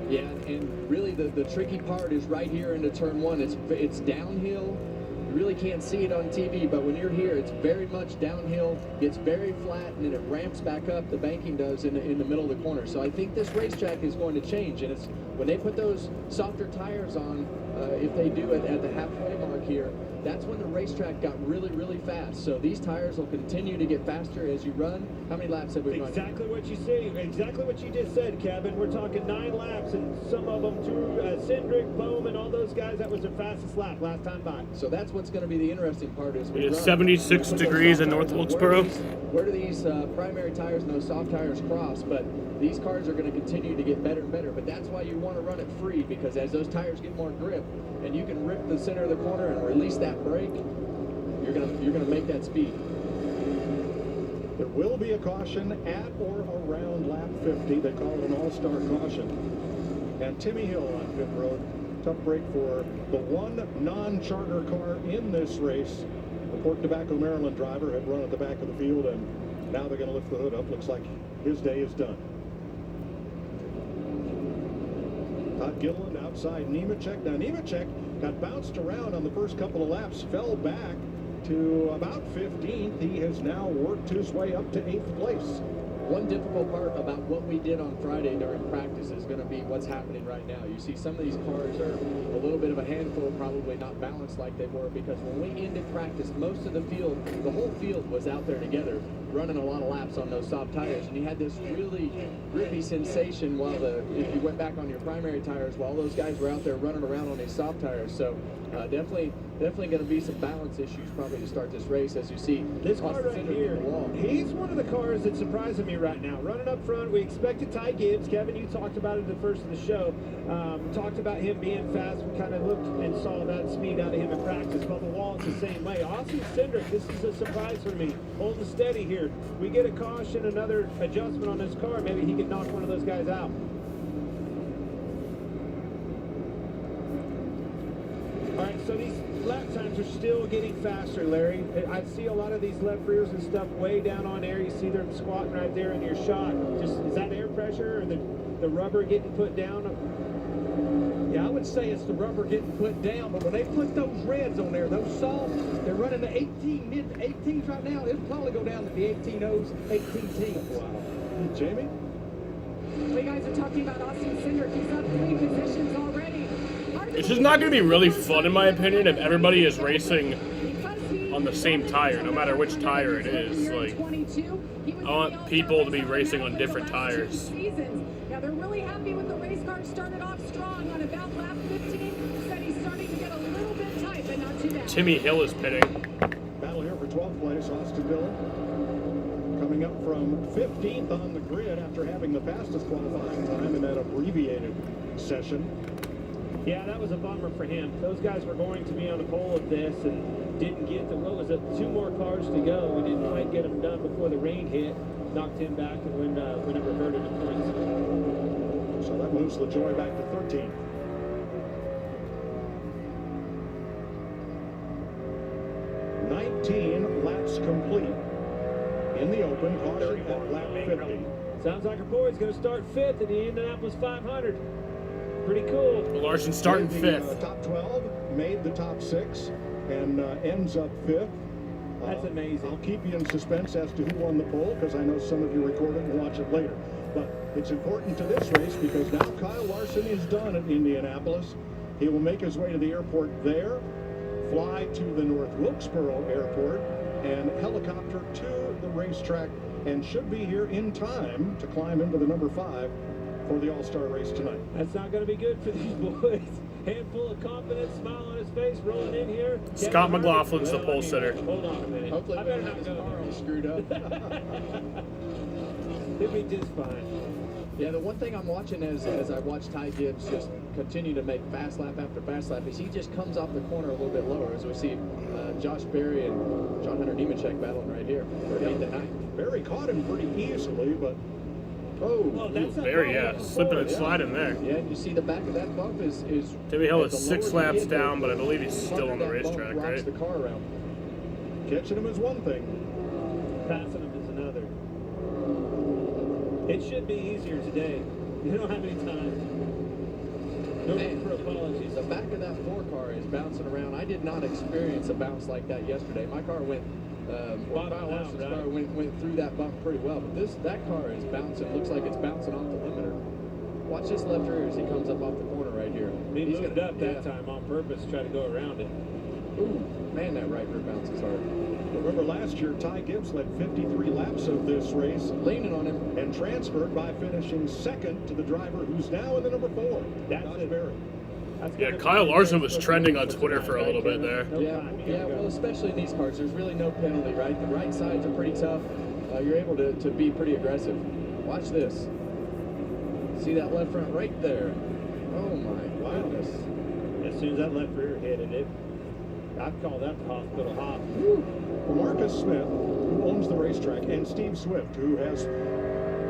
Yeah, and really the tricky part is right here into turn one. It's downhill. You really can't see it on TV, but when you're here, it's very much downhill. It's very flat, and then it ramps back up. The banking does in the middle of the corner. So I think this racetrack is going to change, and it's when they put those softer tires on, if they do it at the halfway mark here, that's when the racetrack got really, really fast. So these tires will continue to get faster as you run. How many laps have we run? Exactly what you see. Exactly what you just said, Kevin. We're talking 9 laps, and some of them through Cindric, Bowman, all those guys. That was their fastest lap last time by. So that's what's going to be the interesting part is It's 76 degrees in North Wilkesboro. Where do these primary tires and those soft tires cross? But these cars are going to continue to get better and better. But that's why you want to run it free, because as those tires get more grip and you can rip the center of the corner and release that brake, you're gonna make that speed. There will be a caution at or around lap 50. They call it an all-star caution. And Timmy Hill on pit road. Tough break for the one non-charter car in this race. The Port Tobacco, Maryland driver had run at the back of the field, and now they're going to lift the hood up. Looks like his day is done. Todd Gilliland outside Nemechek. Now Nemechek got bounced around on the first couple of laps, fell back to about 15th. He has now worked his way up to 8th place. One difficult part about what we did on Friday during practice is going to be what's happening right now. You see some of these cars are a little bit of a handful, probably not balanced like they were, because when we ended practice, most of the field, the whole field was out there together, running a lot of laps on those soft tires, and you had this really grippy sensation while if you went back on your primary tires while those guys were out there running around on these soft tires. So definitely going to be some balance issues probably to start this race, as you see This car right here, he's one of the cars that's surprising me right now. Running up front, we expected Ty Gibbs. Kevin, you talked about it at the first of the show. Talked about him being fast. We kind of looked and saw that speed out of him in practice. Bubba Wallace the same way. Austin Cindric, this is a surprise for me. Holding steady here. We get a caution, another adjustment on this car. Maybe he could knock one of those guys out. All right, so these lap times are still getting faster, Larry. I see a lot of these left rears and stuff way down on air. You see them squatting right there in your shot. Just is that air pressure or the rubber getting put down? Yeah, I would say it's the rubber getting put down, but when they put those reds on there, those soft, they're running the 18, mid-18s right now. It'll probably go down to the 18-0s, 18-teens. Wow. Jamie? We guys are talking about Austin Cindric. He's up 3 positions already. It's just not going to be really fun, in my opinion, if everybody is racing on the same tire, no matter which tire it is. Like, I want people to be racing on different tires. Now they're really happy with the race car. Started off strong on about lap 15. Said he's starting to get a little bit tight, but not too bad. Timmy Hill is pitting. Battle here for 12th place, Austin Dillon. Coming up from 15th on the grid after having the fastest qualifying time in that abbreviated session. Yeah, that was a bummer for him. Those guys were going to be on the pole of this and didn't get the, what was it, 2 more cars to go. We didn't quite get them done before the rain hit. Knocked him back and when it reverted to points. So that moves LaJoie back to 13. Laps complete in the open. Caution at lap 50. Sounds like our boy's going to start 5th in the Indianapolis 500. Pretty cool. Larson starting 5th. Top 12 made the top 6 and ends up 5th. That's amazing. I'll keep you in suspense as to who won the pole because I know some of you record it and watch it later. But it's important to this race because now Kyle Larson is done at Indianapolis. He will make his way to the airport there, fly to the North Wilkesboro airport, and helicopter to the racetrack, and should be here in time to climb into the number 5 for the All-Star race tonight. That's not going to be good for these boys. Handful of confidence, smile on his face, rolling in here. Scott McLaughlin's the pole sitter. Hold on a minute. Hopefully I better not go. Tomorrow screwed up. He'll be just fine. Yeah, the one thing I'm watching as I watch Ty Gibbs just continue to make fast lap after fast lap is he just comes off the corner a little bit lower, as we see Josh Berry and John Hunter Nemechek battling right here for 8th and 9th. Barry caught him pretty easily, but That's Barry, yeah, slipping and sliding there. Yeah, you see the back of that bump is Timmy Hill is the 6 lower you laps get, down, but I believe he's the still harder on the that bump racetrack, rocks right? the car around. Catching him is one thing. Passing him is another. It should be easier today. You don't have any time. No need for apologies. The back of that 4 car is bouncing around. I did not experience a bounce like that yesterday. My car went, Kyle Larson's car went through that bump pretty well, but that car is bouncing. Looks like it's bouncing off the limiter. Watch this left rear as he comes up off the corner right here. He moved up that time on purpose to try to go around it. Ooh, man, that right rear bounces hard. Remember last year, Ty Gibbs led 53 laps of this race. Leaning on him. And transferred by finishing second to the driver who's now in the number 4. That's Barry. Yeah, Kyle Larson was trending on Twitter for a little bit there. Yeah, well, especially in these cars, there's really no penalty, right? The right sides are pretty tough. You're able to be pretty aggressive. Watch this. See that left front right there? Oh my goodness. As soon as that left rear hit it, I'd call that the hospital hop. Well, Marcus Smith, who owns the racetrack, and Steve Swift, who has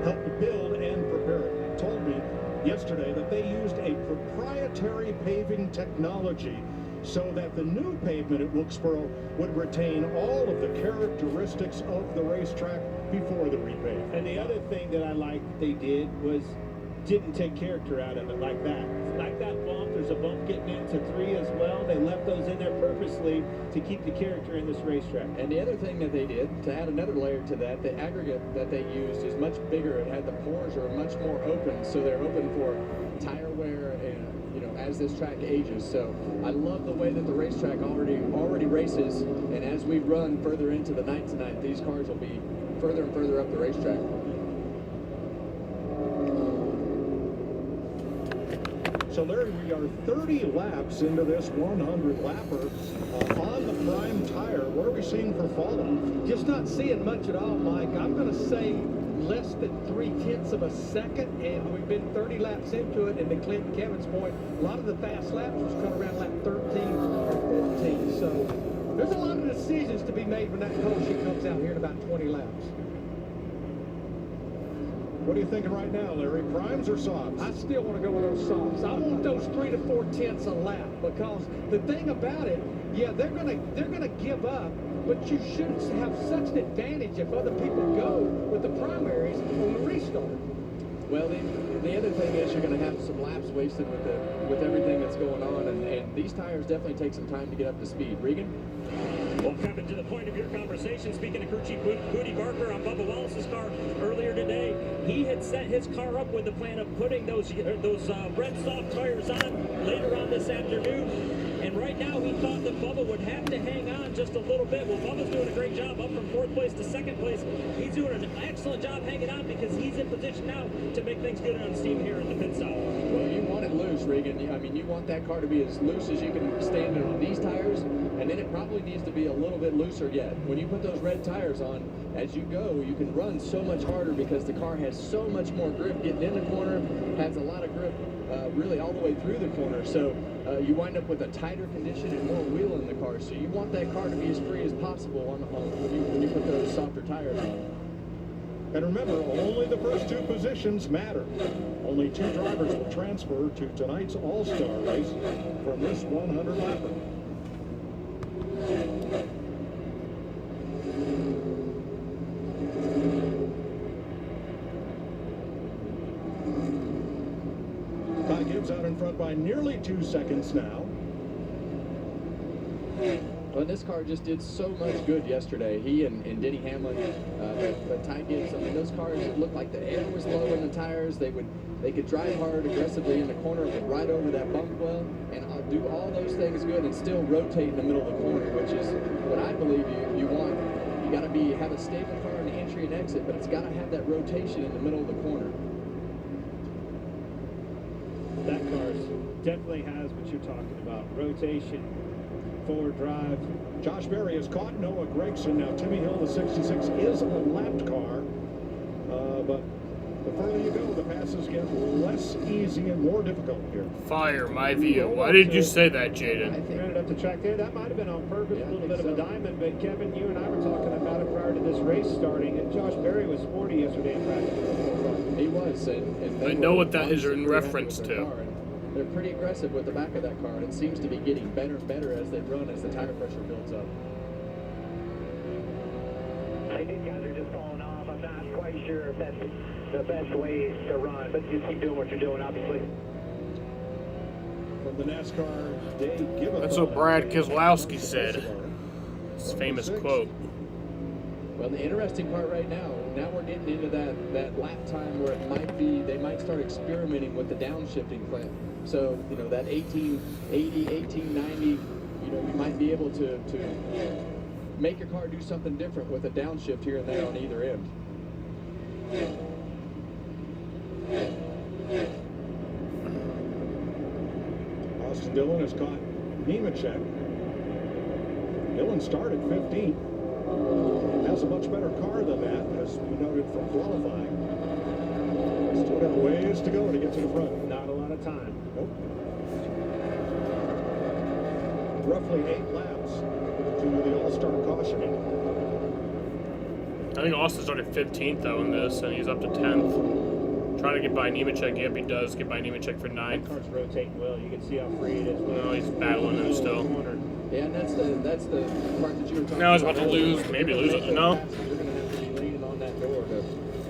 helped build and prepare it, told me yesterday that they used a proprietary paving technology so that the new pavement at Wilkesboro would retain all of the characteristics of the racetrack before the repave. And the other thing that I liked they did was didn't take character out of it like that. Like that bump, there's a bump getting into 3 as well. They left those in there purposely to keep the character in this racetrack. And the other thing that they did, to add another layer to that, the aggregate that they used is much bigger. It had the pores are much more open, so they're open for tire wear and, as this track ages. So I love the way that the racetrack already races, and as we run further into the night tonight, these cars will be further and further up the racetrack. So Larry, we are 30 laps into this 100-lapper on the prime tire. What are we seeing for fallout? Just not seeing much at all, Mike. I'm going to say less than 0.3 of a second, and we've been 30 laps into it. And to Clint Kevin's point, a lot of the fast laps was cut around lap 13 or 14. So there's a lot of decisions to be made when that call sheet comes out here in about 20 laps. What are you thinking right now, Larry? Primes or softs? I still want to go with those softs. I want those 3 to 4 a lap, because the thing about it, yeah, they're gonna give up, but you shouldn't have such an advantage if other people go with the primaries on the restart. Well, the other thing is you're going to have some laps wasted with everything that's going on, and these tires definitely take some time to get up to speed. Regan? Well, coming to the point of your conversation, speaking of crew chief Booty Barker on Bubba Wallace's car earlier today, he had set his car up with the plan of putting those red soft tires on later on this afternoon. And right now, he thought that Bubba would have to hang on just a little bit. Well, Bubba's doing a great job up from 4th place to 2nd place. He's doing an excellent job hanging on because he's in position now to make things good on steam here in the pit stop. Well, you want it loose, Regan. I mean, you want that car to be as loose as you can stand it on these tires, and then it probably needs to be a little bit looser yet. When you put those red tires on, as you go, you can run so much harder because the car has so much more grip getting in the corner, has a lot of grip really all the way through the corner. So you wind up with a tighter condition and more wheel in the car. So you want that car to be as free as possible when you put those softer tires on. And remember, only the first 2 positions matter. Only 2 drivers will transfer to tonight's All-Star race from this 100-lapper. Ty Gibbs out in front by nearly 2 seconds now. Well, this car just did so much good yesterday. He and Denny Hamlin, but Ty Gibbs, I mean, those cars, it looked like the air was low in the tires. They could drive hard aggressively in the corner, but right over that bump well, and do all those things good and still rotate in the middle of the corner, which is what I believe you want. You got to have a stable car in the entry and exit, but it's got to have that rotation in the middle of the corner. That car definitely has what you're talking about. Rotation, forward drive. Josh Berry has caught Noah Gragson. Now, Timmy Hill, the 66, is a lapped car, but The further you go, the passes get less easy and more difficult here. Fire my view. Why did you say that, Jaden? Ended up the track there. That might have been on purpose, a little bit of a diamond. But Kevin, you and I were talking about it prior to this race starting, and Josh Berry was sporty yesterday in practice. He was, and I know what that is in reference to. They're pretty aggressive with the back of that car, and it seems to be getting better and better as they run, as the tire pressure builds up. Hey, these guys are just falling off. I'm not quite sure if that's the best way to run, but just keep doing what you're doing, obviously. From the NASCAR day, give That's what Brad Keselowski said. His famous quote. Well, the interesting part right now we're getting into that lap time where it might be, they might start experimenting with the downshifting plan. So, you know, that 1880, 1890, you know, you might be able to make your car do something different with a downshift here and there on either end. Austin Dillon has caught Nemechek. Dillon started 15th. Has a much better car than that, as we noted from qualifying. Still got a ways to go to get to the front. Not a lot of time. Nope. Roughly 8 laps to the All-Star cautioning. I think Austin started 15th though in this, and he's up to 10th. Trying to get by Nemechek. Yep, he does get by Nemechek for 9th. That car's rotating well. You can see how free it is. No, he's battling him still. Yeah, and that's the part that you were talking about. Now he's about to lose, maybe lose it. No. You're going to have to be leaning on that door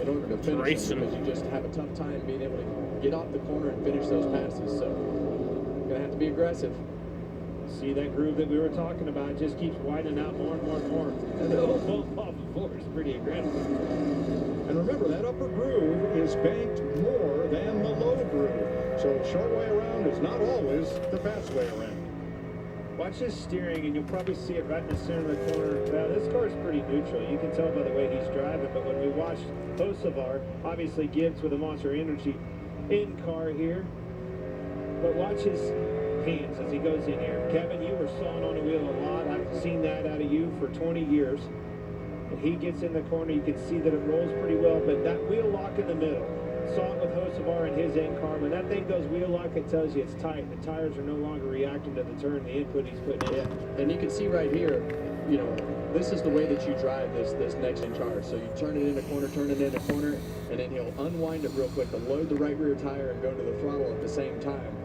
in order to finish Racing. them, because you just have a tough time being able to get off the corner and finish those passes. So you're going to have to be aggressive. See that groove that we were talking about? It just keeps widening out more and more and more. And the whole off the floor is pretty aggressive. And remember, that upper groove is banked more than the low groove. So the short way around is not always the fast way around. Watch his steering, and you'll probably see it right in the center of the corner. Now, this car is pretty neutral. You can tell by the way he's driving. But when we watched Hocevar, obviously Gibbs with a Monster Energy in car here. But watch his hands as he goes in here. Kevin, you were sawing on the wheel a lot. I've seen that out of you for 20 years. And he gets in the corner. You can see that it rolls pretty well. But that wheel lock in the middle, saw it with Hocevar in his end car. When that thing goes wheel lock, it tells you it's tight. The tires are no longer reacting to the turn, the input he's putting in. And you can see right here, you know, this is the way that you drive this next in charge. So you turn it in a corner, and then he'll unwind it real quick to load the right rear tire and go to the throttle at the same time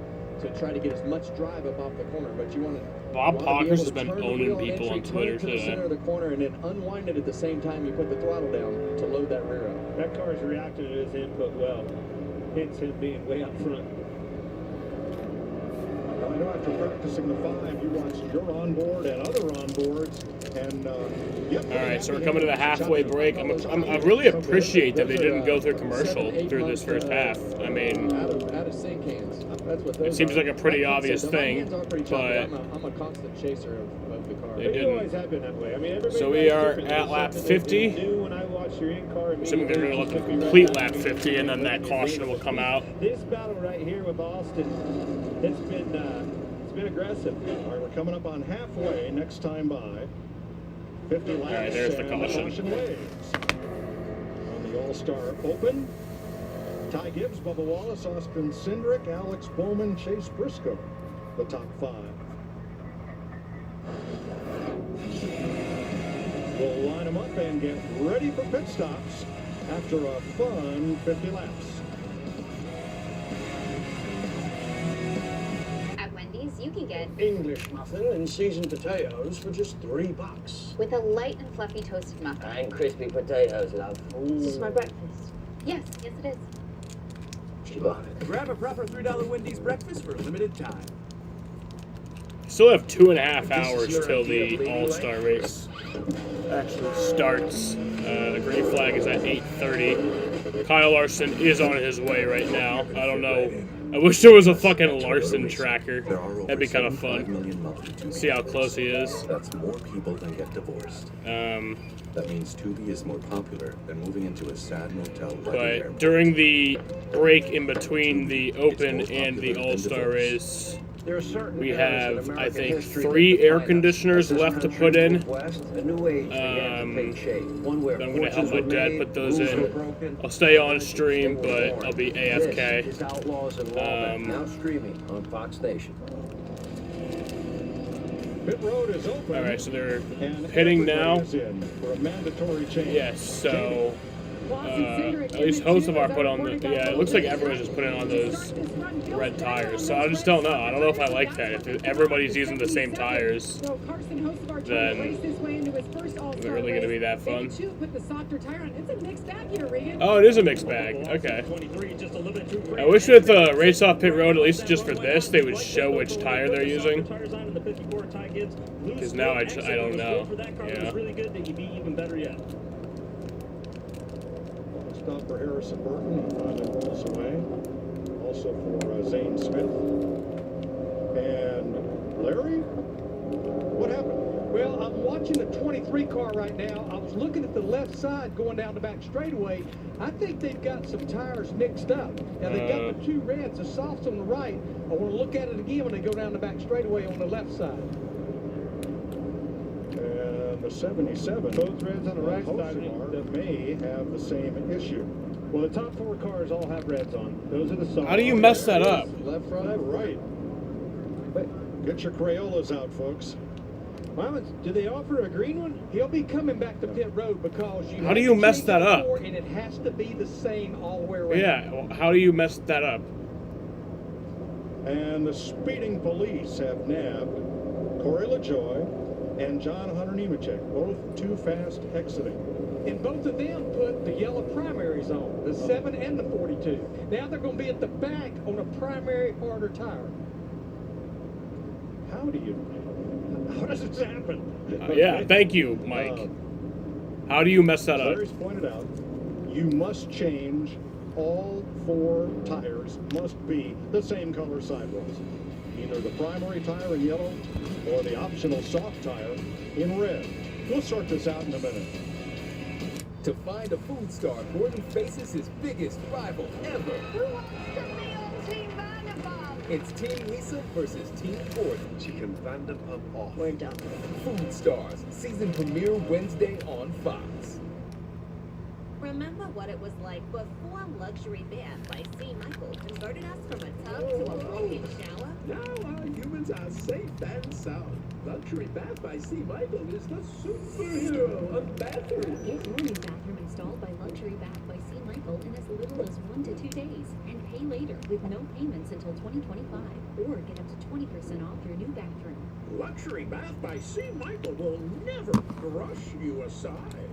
to try to get as much drive up off the corner. But you want to Bob Pockers has been owning people on Twitter to the center of the corner and then unwind it at the same time you put the throttle down to load that rear up. That car's reacting to his input well. Hence him being way up front. Now, I know after practicing the 5, you watched your onboard and other onboards, and all right, so we're coming to the halfway break. I really appreciate that they didn't go through commercial through this first half. I mean, out of sync hands. That's what it seems like a pretty obvious thing, but I'm a constant chaser of the car. They didn't. Always have been that way. I mean, So we are at lap 50. When I watch your in-car, Assuming they're going to let them complete lap 50, and then that caution will come out. This battle right here with Austin, it's been aggressive. All right, we're coming up on halfway next time by. 50 laps. All right, there's the caution. Waves. On the All-Star Open, Ty Gibbs, Bubba Wallace, Austin Cindric, Alex Bowman, Chase Briscoe, the top 5. We'll line them up and get ready for pit stops after a fun 50 laps. At Wendy's, you can get English muffin and seasoned potatoes for just $3. with a light and fluffy toasted muffin. And crispy potatoes, love. This is my breakfast. Yes, it is. She bought it. Grab a proper $3 Wendy's breakfast for a limited time. Still have 2.5 hours till the All-Star race actually starts. The green flag is at 8:30. Kyle Larson is on his way right now. I don't know. I wish there was a fucking Larson tracker. That'd be kind of fun. See how close he is. That's more people than get divorced. That means Tubi is more popular than moving into a sad motel. But during the break in between the Open and the All-Star race, There are certain We areas in have, I American think, history 3 that air define us. conditioners This left to country put in. moved west, a new age began to take shape. One where I'm gonna help fortunes my were dad made, put those rules were in. broken, I'll stay on and stream, they were but born. I'll be This AFK. is Outlaws and Lawmen, now streaming on Fox Nation. Pit road is open. All right, so they're and pitting now. everybody is in for a mandatory change. Yes, so at least hosts of our put on the, yeah, it looks like everyone's just putting on those red tires. So I just don't know. I don't know if I like that. If everybody's using the same tires, then is it really going to be that fun? Put the softer tire on. It's a mixed bag here, Regan. Oh, it is a mixed bag. Okay. I wish with the Race Off Pit Road, at least just for this, they would show which tire they're using. Because now I don't know. Yeah. Stop for Harrison Burton, who finally rolls away. Also for Zane Smith. And Larry, what happened? Well, I'm watching the 23 car right now. I was looking at the left side going down the back straightaway. I think they've got some tires mixed up. Now, they've got the 2 reds, the softs on the right. I want to look at it again when they go down the back straightaway on the left side. And the 77. Both reds on the right side that may have the same issue. Well, the top 4 cars all have reds on. Those are the soft. How do you mess that up? Left, right. Get your Crayolas out, folks. Well, do they offer a green one? He'll be coming back to pit road because you. How do you mess that up? And it has to be the same all the way around. Yeah, well, how do you mess that up? And the speeding police have nabbed Corey LaJoy and John Hunter Nemechek, both too fast exiting. And both of them put the yellow primaries on, the 7 and the 42. Now they're going to be at the back on a primary harder tire. How does this happen? Yeah, thank you, Mike. How do you mess that up? Larry's pointed out, you must change all 4 tires, must be the same color sidewalls. Either the primary tire in yellow or the optional soft tire in red. We'll sort this out in a minute. To find a food star, Gordon faces his biggest rival ever. Who wants to be on Team Vanderpump? It's Team Lisa versus Team Gordon. Chicken Vanderpump off. We're done. Food Stars, season premiere Wednesday on Fox. Remember what it was like before Luxury Bath by C. Michael converted us from a tub to a walk-in shower? Now our humans are safe and sound. Luxury Bath by C. Michael is the superhero of bathrooms. Get your new bathroom installed by Luxury Bath by C. Michael in as little as 1 to 2 days and pay later with no payments until 2025 or get up to 20% off your new bathroom. Luxury Bath by C. Michael will never brush you aside.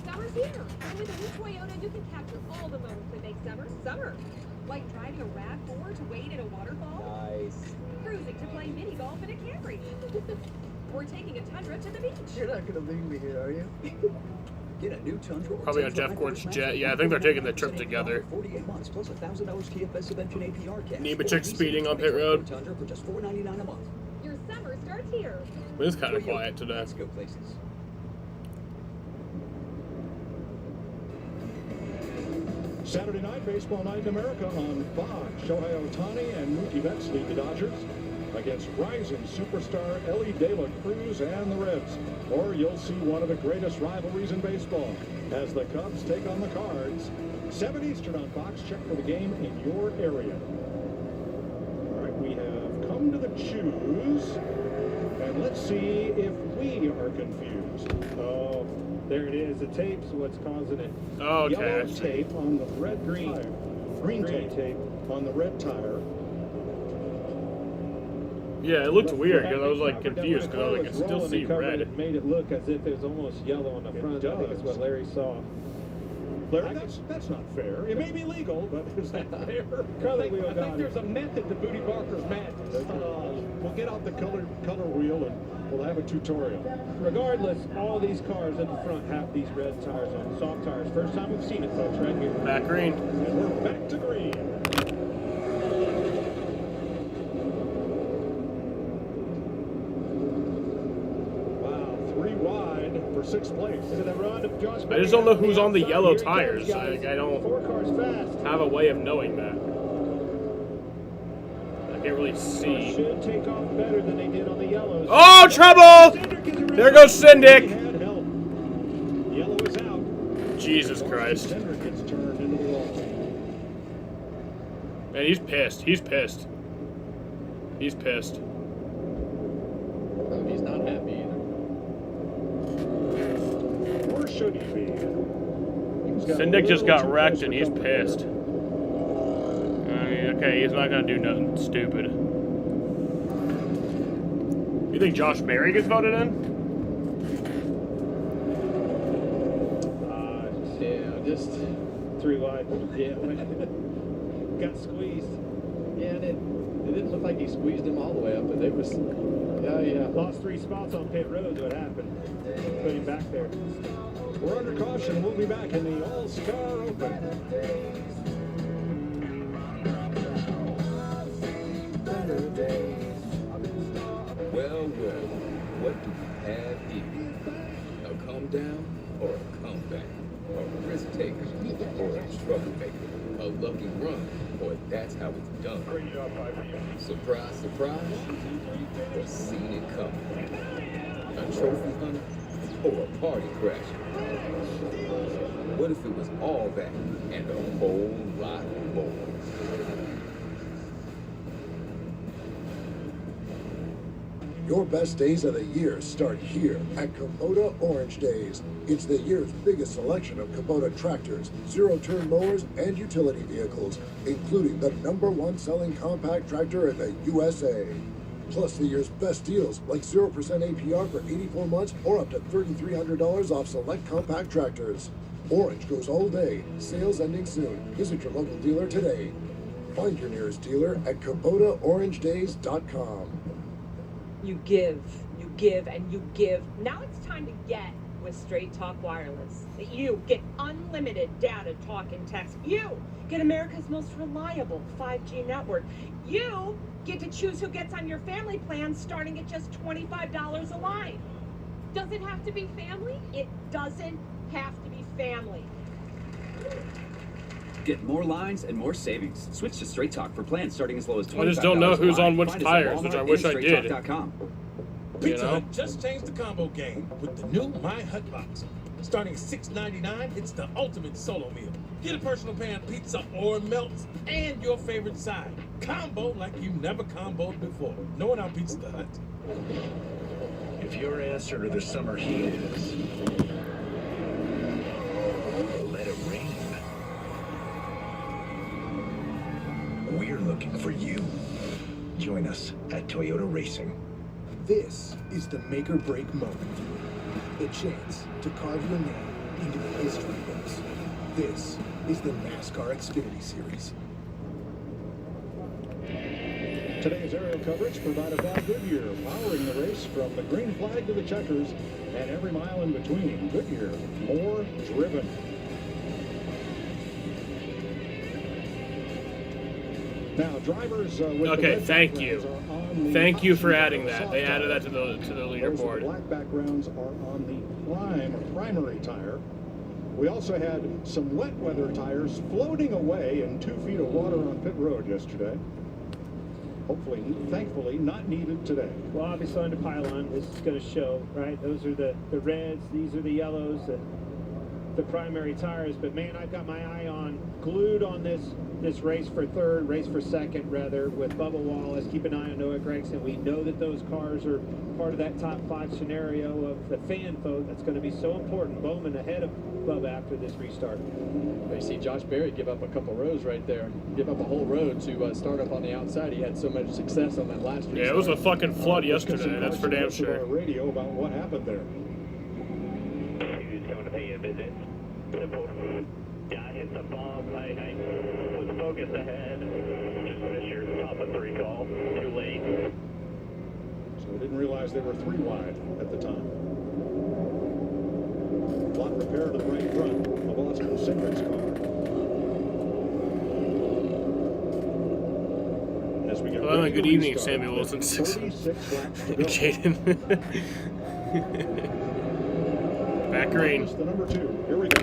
Summer's here, and with a new Toyota, you can capture all the moments that make summer summer. Like driving a RAV4 to wade in a waterfall. Nice. Cruising to play mini golf in a Camry. Or taking a Tundra to the beach. You're not gonna leave me here, are you? Get a new Tundra. Probably on Jeff Gord's jet. Yeah, I think they're taking the trip together. 48 months plus $1,000 TFS subvention APR cash. Nemechek speeding on pit road. Tundra for just $4.99 a month. Your summer starts here. It's kind of quiet today. Let's go places. Saturday night, baseball night in America on Fox. Shohei Ohtani and Mookie Betts lead the Dodgers against rising superstar Ellie De La Cruz and the Reds. Or you'll see one of the greatest rivalries in baseball as the Cubs take on the Cards. 7 Eastern on Fox. Check for the game in your area. All right, we have come to the choose. And let's see if we are confused. Oh, there it is. The tape's what's causing it. Okay. Yellow tape on the red tire. Green tape on the red tire. Yeah, it looked weird because I was like confused because I was like, I still see red. It made it look as if it was almost yellow on the front. I think that's what Larry saw. Larry, that's not fair. It may be legal, but is that fair? I think there's a method to Booty Barker's madness. We'll get out the color wheel and we'll have a tutorial. Regardless, all these cars in the front have these red tires on, soft tires. First time we've seen it, folks, right here. Back green. And we're back to green. Wow, 3 wide for 6th place. I just don't know who's on the yellow tires. I don't have a way of knowing that. Can't really see. Should take off better than they did on the yellows. Oh, trouble! There goes Syndic. Yellow is out. Jesus Christ. Cindric gets turned into the wall. Man, he's pissed. He's pissed. He's pissed. He's not happy either. Or should he be? Syndic just got wrecked and he's pissed. I mean, okay, he's not gonna do nothing stupid. You think Josh Berry gets voted in? Yeah, just 3 wide. Yeah, got squeezed. Yeah, and it didn't look like he squeezed him all the way up, but it was. Yeah. Lost 3 spots on pit road. What happened? Put him back there. We're under caution. We'll be back in the All-Star Open. Well, what do we have here? A come down or a comeback? A risk taker or a troublemaker? A lucky run, or that's how it's done? Surprise, surprise, or seen it coming? A trophy hunter or a party crasher? What if it was all that and a whole lot more? Your best days of the year start here at Kubota Orange Days. It's the year's biggest selection of Kubota tractors, zero-turn mowers, and utility vehicles, including the #1 selling compact tractor in the USA. Plus the year's best deals, like 0% APR for 84 months or up to $3,300 off select compact tractors. Orange goes all day. Sales ending soon. Visit your local dealer today. Find your nearest dealer at KubotaOrangeDays.com. You give, and you give. Now it's time to get with Straight Talk Wireless. You get unlimited data, talk, and text. You get America's most reliable 5G network. You get to choose who gets on your family plan, starting at just $25 a line. Does it have to be family? It doesn't have to be family. Get more lines and more savings. Switch to Straight Talk for plans starting as low as $25. I just don't know who's on which Find us at tires, which I Walmart wish and I did. straighttalk.com. Pizza Hut just changed the combo game with the new My Hut Box. Starting at $6.99, it's the ultimate solo meal. Get a personal pan pizza or melts and your favorite side. Combo like you've never comboed before. No one out Pizza Hut. If your answer to the summer heat is let it rain, we're looking for you. Join us at Toyota Racing. This is the make or break moment. The chance to carve your name into the history books. This is the NASCAR Xfinity Series. Today's aerial coverage provided by Goodyear, powering the race from the green flag to the checkers and every mile in between. Goodyear, more driven. Now, drivers with Okay, the thank you. Thank you for adding that. They added that to the Those with the leaderboard. black backgrounds are on the primary tire. We also had some wet weather tires floating away in 2 feet of water on pit road yesterday. Hopefully, thankfully, not needed today. Well, obviously on the pylon, this is going to show, right? Those are the reds, these are the yellows, the primary tires. But man, I've got my eye glued on this race for third, race for second, rather, with Bubba Wallace. Keep an eye on Noah Gragson. We know that those cars are part of that top 5 scenario of the fan vote. That's going to be so important. Bowman ahead of Bubba after this restart. You see Josh Berry give up a couple rows right there. Give up a whole row to start up on the outside. He had so much success on that last restart. Yeah, it was a fucking flood yesterday. That's for damn sure. Radio about what happened there. Who's coming to pay you a visit? Simple. Guy hit the bomb. I was focused ahead. Just missed your top of 3 call. Too late. So we didn't realize they were 3 wide at the time. Lot repair to the right front of Austin Cindric's car. As we get Well, ready good to evening, restart, Samuel Wilson. 36 laps to go. Jaden. Back green. The number 2. Here we go.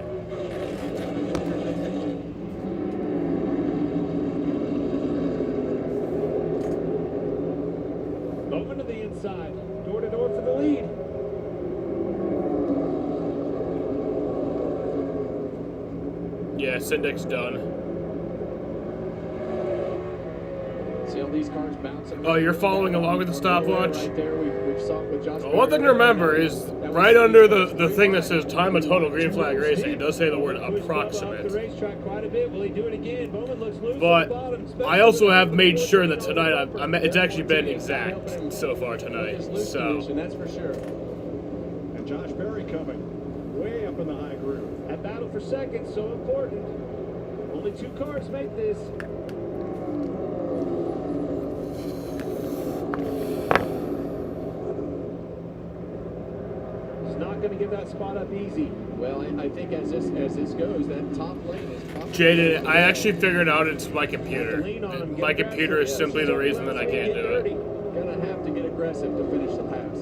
inside. Door to door for the lead. Yeah, Syndic's done. See all these cars bouncing. Oh, you're following along with the stopwatch? Right there, we've saw it with Josh Well, one thing to remember is right under the thing that says time of total green flag racing, it does say the word approximate. But I also have made sure that tonight it's actually been exact so far tonight. So that's for sure. And Josh Berry coming way up in the high groove. That battle for second, so important. Only 2 cars make this. He's not going to give that spot up easy. Well, I think as this goes, that top lane is probably... Jaden, I actually figured out it's my computer. My computer is simply the reason that I can't do it. Gonna have to get aggressive to finish the pass.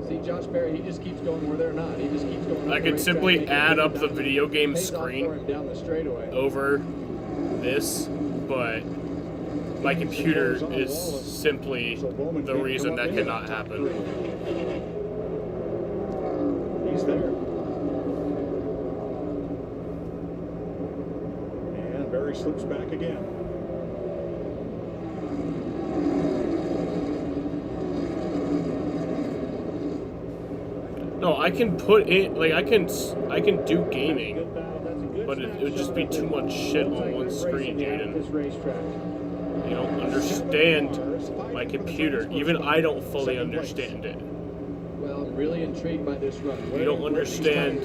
See, Josh Berry, he just keeps going where they're not. He just keeps going. I could simply add up the video game screen down the straightaway over this, but my computer is simply the reason that cannot happen. He's there. And Berry slips back again. No, I can put it like I can do gaming, but it would just be too much shit on one screen, Jaden. You don't understand my computer. Even I don't fully understand it. Well, I'm really intrigued by this run. You don't understand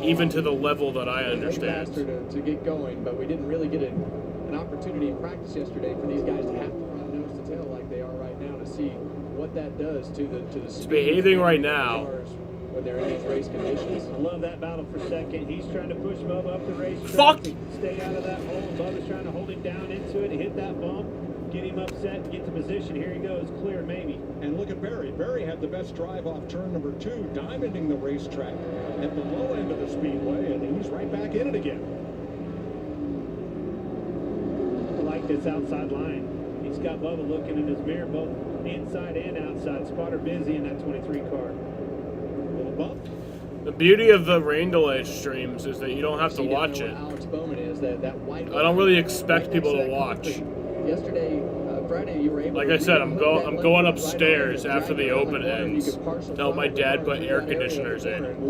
even to the level that I understand. To get going, but we didn't really get an opportunity in practice yesterday for these guys to have to run nose to tail like they are right now to see what that does to the It's behaving right now. When they're in these race conditions. I love that battle for second. He's trying to push Bubba up the racetrack. Fuck! Stay out of that hole. Bubba's trying to hold him down into it, hit that bump, get him upset, get to position. Here he goes, clear maybe. And look at Berry. Berry had the best drive off turn number 2, diamonding the racetrack at the low end of the speedway, and he's right back in it again. I like this outside line. He's got Bubba looking in his mirror, both inside and outside. Spotter busy in that 23 car. The beauty of the rain delay streams is that you don't have to watch it. Alex Bowman is that white. I don't really expect people to watch. Yesterday, Friday, you were able. Like I said, I'm going upstairs after the open ends to help my dad put air conditioners in. I'm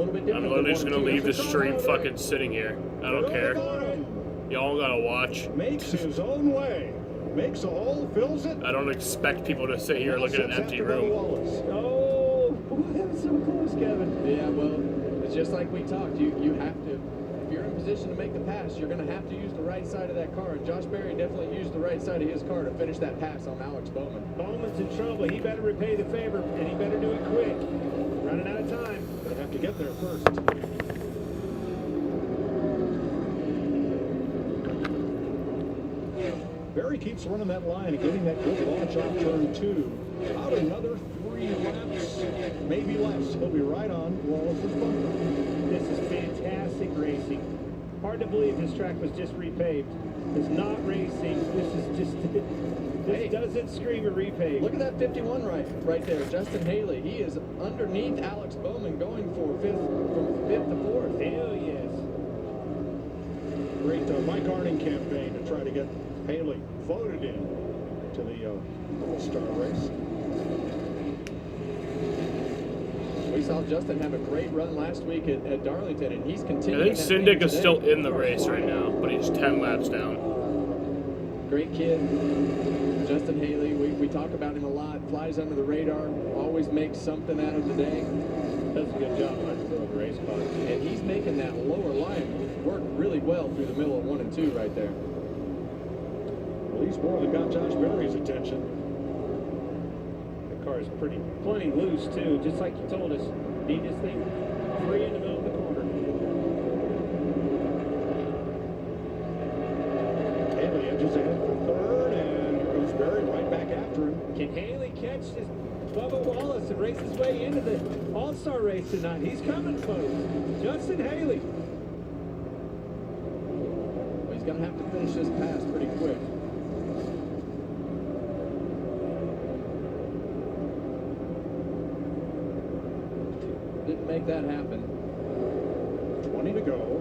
literally just gonna leave the stream fucking sitting here. I don't care. Y'all gotta watch. Makes his own way. Makes a hole, fills it. I don't expect people to sit here looking at an empty room. Oh, that was so close, Kevin. Yeah, well, it's just like we talked. You have to, if you're in position to make the pass, you're going to have to use the right side of that car. And Josh Berry definitely used the right side of his car to finish that pass on Alex Bowman. Bowman's in trouble. He better repay the favor, and he better do it quick. Running out of time. They have to get there first. Berry keeps running that line and getting that good launch off turn 2. About another 3 laps, maybe less. He'll be right on Wallace's bumper. This is fantastic racing. Hard to believe this track was just repaved. It's not racing. This is just... This doesn't scream a repave. Look at that 51 right there. Justin Haley. He is underneath Alex Bowman going for from 5th to 4th. Hell yes. Great Mike Arning campaign to try to get Haley voted in to the All-Star race. We saw Justin have a great run last week at Darlington, and he's continuing. I think Syndic is still in the race right now, but he's 10 laps down. Great kid, Justin Haley. We talk about him a lot. Flies under the radar. Always makes something out of the day. Does a good job on the race car. And he's making that lower line work really well through the middle of 1 and 2 right there. At least more than got Josh Berry's attention. The car is plenty loose too, just like you told us. Need this thing free in the middle of the corner. Haley edges ahead for 3rd, and here goes Berry right back after him. Can Haley catch this Bubba Wallace and race his way into the All-Star race tonight? He's coming, folks. Justin Haley. Well, he's going to have to finish this pass pretty quick. make that happen. 20 to go.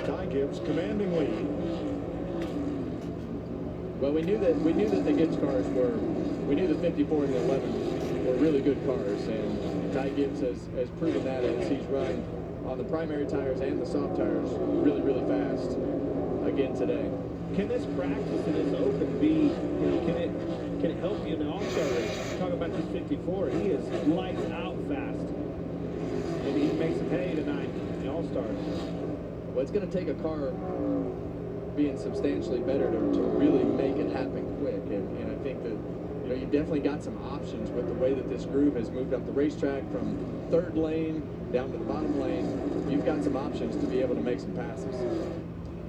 Ty Gibbs commanding lead. Well, we knew that the Gibbs cars we knew the 54 and the 11 were really good cars, and Ty Gibbs has proven that as he's run on the primary tires and the soft tires really, really fast again today. Can this practice and this open be, can it help you in the All-Star race? Talk about this 54. He is lights out fast. Maybe he makes a pay tonight in the All-Stars. Well, it's going to take a car being substantially better to really make it happen quick, and I think that you definitely got some options with the way that this group has moved up the racetrack from third lane down to the bottom lane. You've got some options to be able to make some passes.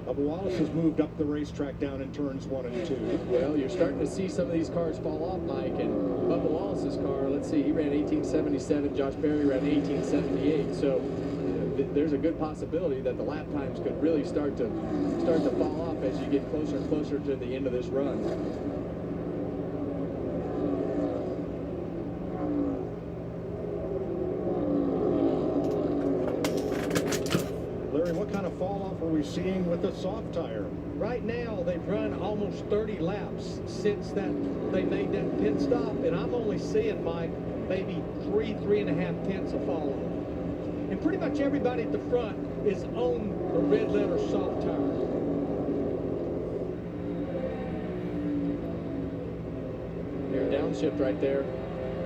Bubba Wallace has moved up the racetrack down in turns 1 and 2. Well, you're starting to see some of these cars fall off, Mike, and Bubba Wallace's car, let's see, he ran 1877, Josh Berry ran 1878, so there's a good possibility that the lap times could really start to fall off as you get closer and closer to the end of this run. Larry, what kind of fall off are we seeing with the soft tire? Right now, they've run almost 30 laps since that they made that pit stop, and I'm only seeing, Mike, maybe 3.5 tenths of fall off. And pretty much everybody at the front is on the red letter soft tire. Here, downshift right there,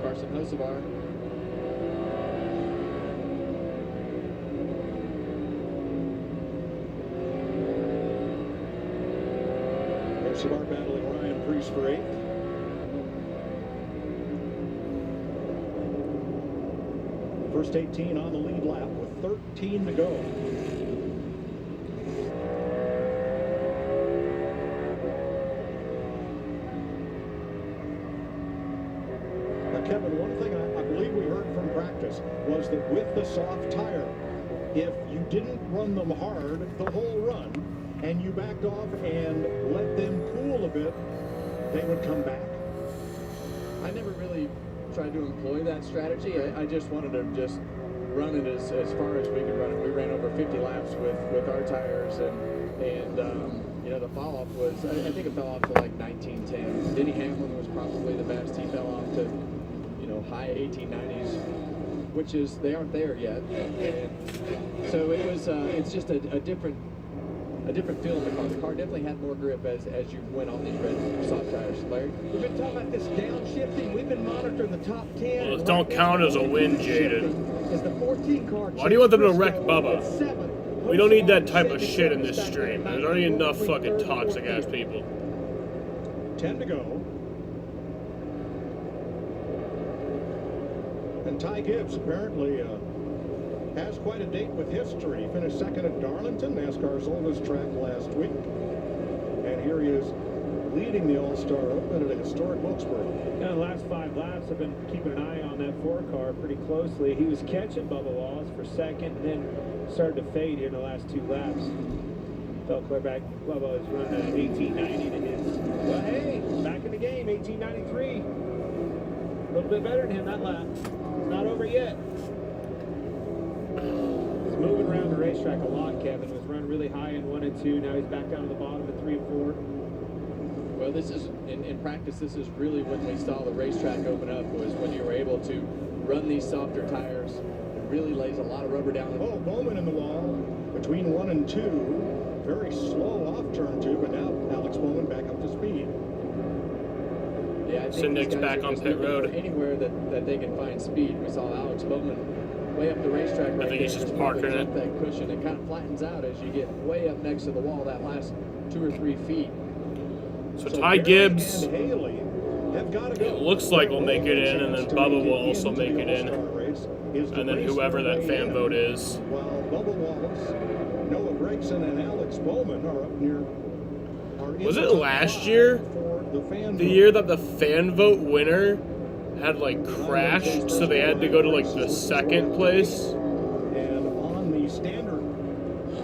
Carson Hocevar. Hocevar battling Ryan Preece for 8th. First 18 on the lead lap with 13 to go. Now, Kevin, one thing I believe we heard from practice was that with the soft tire, if you didn't run them hard the whole run and you backed off and let them cool a bit, they would come back. I never really tried to employ that strategy. I just wanted to just run it as far as we could run it. We ran over 50 laps with our tires, and the fall off was, I think it fell off to like 1910. Denny Hamlin was probably the best. He fell off to high 1890s, which is, they aren't there yet, and so it was it's just a different feel in the car. The car definitely had more grip as you went on these red soft tires. Larry? We've been talking about this downshifting. We've been monitoring the top 10. Well, don't count as a win, Jaden. Is the 14 car. Why do you want them to wreck Bubba? We don't need that type of shit in this stream. There's already enough fucking toxic ass people. 10 to go. And Ty Gibbs apparently has quite a date with history. Finished second at Darlington, NASCAR's oldest track last week. And here he is leading the All-Star Open at a historic Wilkesboro. Now, the last 5 laps, I've been keeping an eye on that 4 car pretty closely. He was catching Bubba Wallace for second and then started to fade here in the last 2 laps. Fell clear back. Bubba is running at 1890 to his. Well, hey, back in the game, 1893. A little bit better than him that lap. It's not over yet. He's moving around the racetrack a lot, Kevin. Was running really high in 1 and 2. Now he's back down to the bottom at 3 and 4. Well, this is, in practice, this is really when we saw the racetrack open up, was when you were able to run these softer tires. It really lays a lot of rubber down. Oh, Bowman in the wall between 1 and 2. Very slow off turn 2, but now Alex Bowman back up to speed. Yeah, I think Syndics back on pit road. Anywhere that they can find speed. We saw Alex Bowman way up the racetrack right I think he's just parking it. That cushion, it kind of flattens out as you get way up next to the wall that last 2 or 3 feet. So Ty Gibbs, it looks like we'll make it in, and then Bubba will also make it in. And then whoever that fan vote is. While Bubba Wallace, Noah Gregson, and Alex Bowman are up near. Was it last year? The year that the fan vote winner had like crashed, so they had to go to like the 2nd place? And on the standard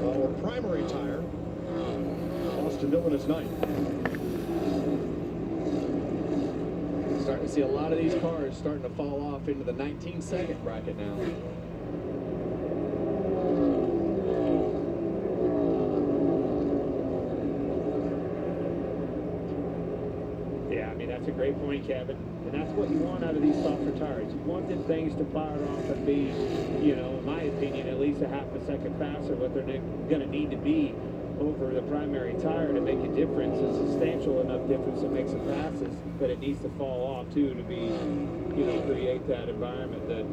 or primary tire, Austin Dillon is 9th. Starting starting to see a lot of these cars starting to fall off into the 19-second bracket now. Yeah, I mean, that's a great point, Kevin. And that's what you want out of these softer tires. You want them things to fire off and be, you know, in my opinion, at least a half a second faster what they're going to need to be over the primary tire to make a difference, a substantial enough difference that makes it passes, but it needs to fall off too to be, you know, create that environment that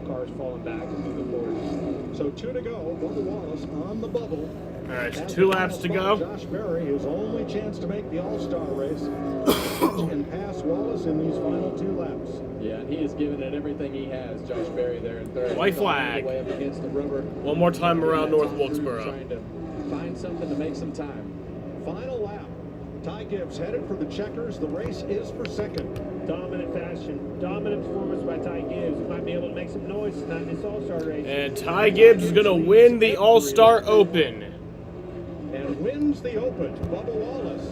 cars falling back and moving forward. So 2 to go. Bubba Wallace on the bubble. All right, so 2 laps to go. Josh Berry, his only chance to make the All-Star race, and pass Wallace in these final 2 laps. Yeah, and he is giving it everything he has, Josh Berry there in third. White flag. Way up against the rubber. One more time around North Wilkesboro. Trying to find something to make some time. Final lap. Ty Gibbs headed for the checkers. The race is for second. Dominant fashion, dominant performance by Ty Gibbs. Might be able to make some noise tonight in this All-Star race. And Ty Gibbs is going to win the All-Star Open. And wins the Open. Bubba Wallace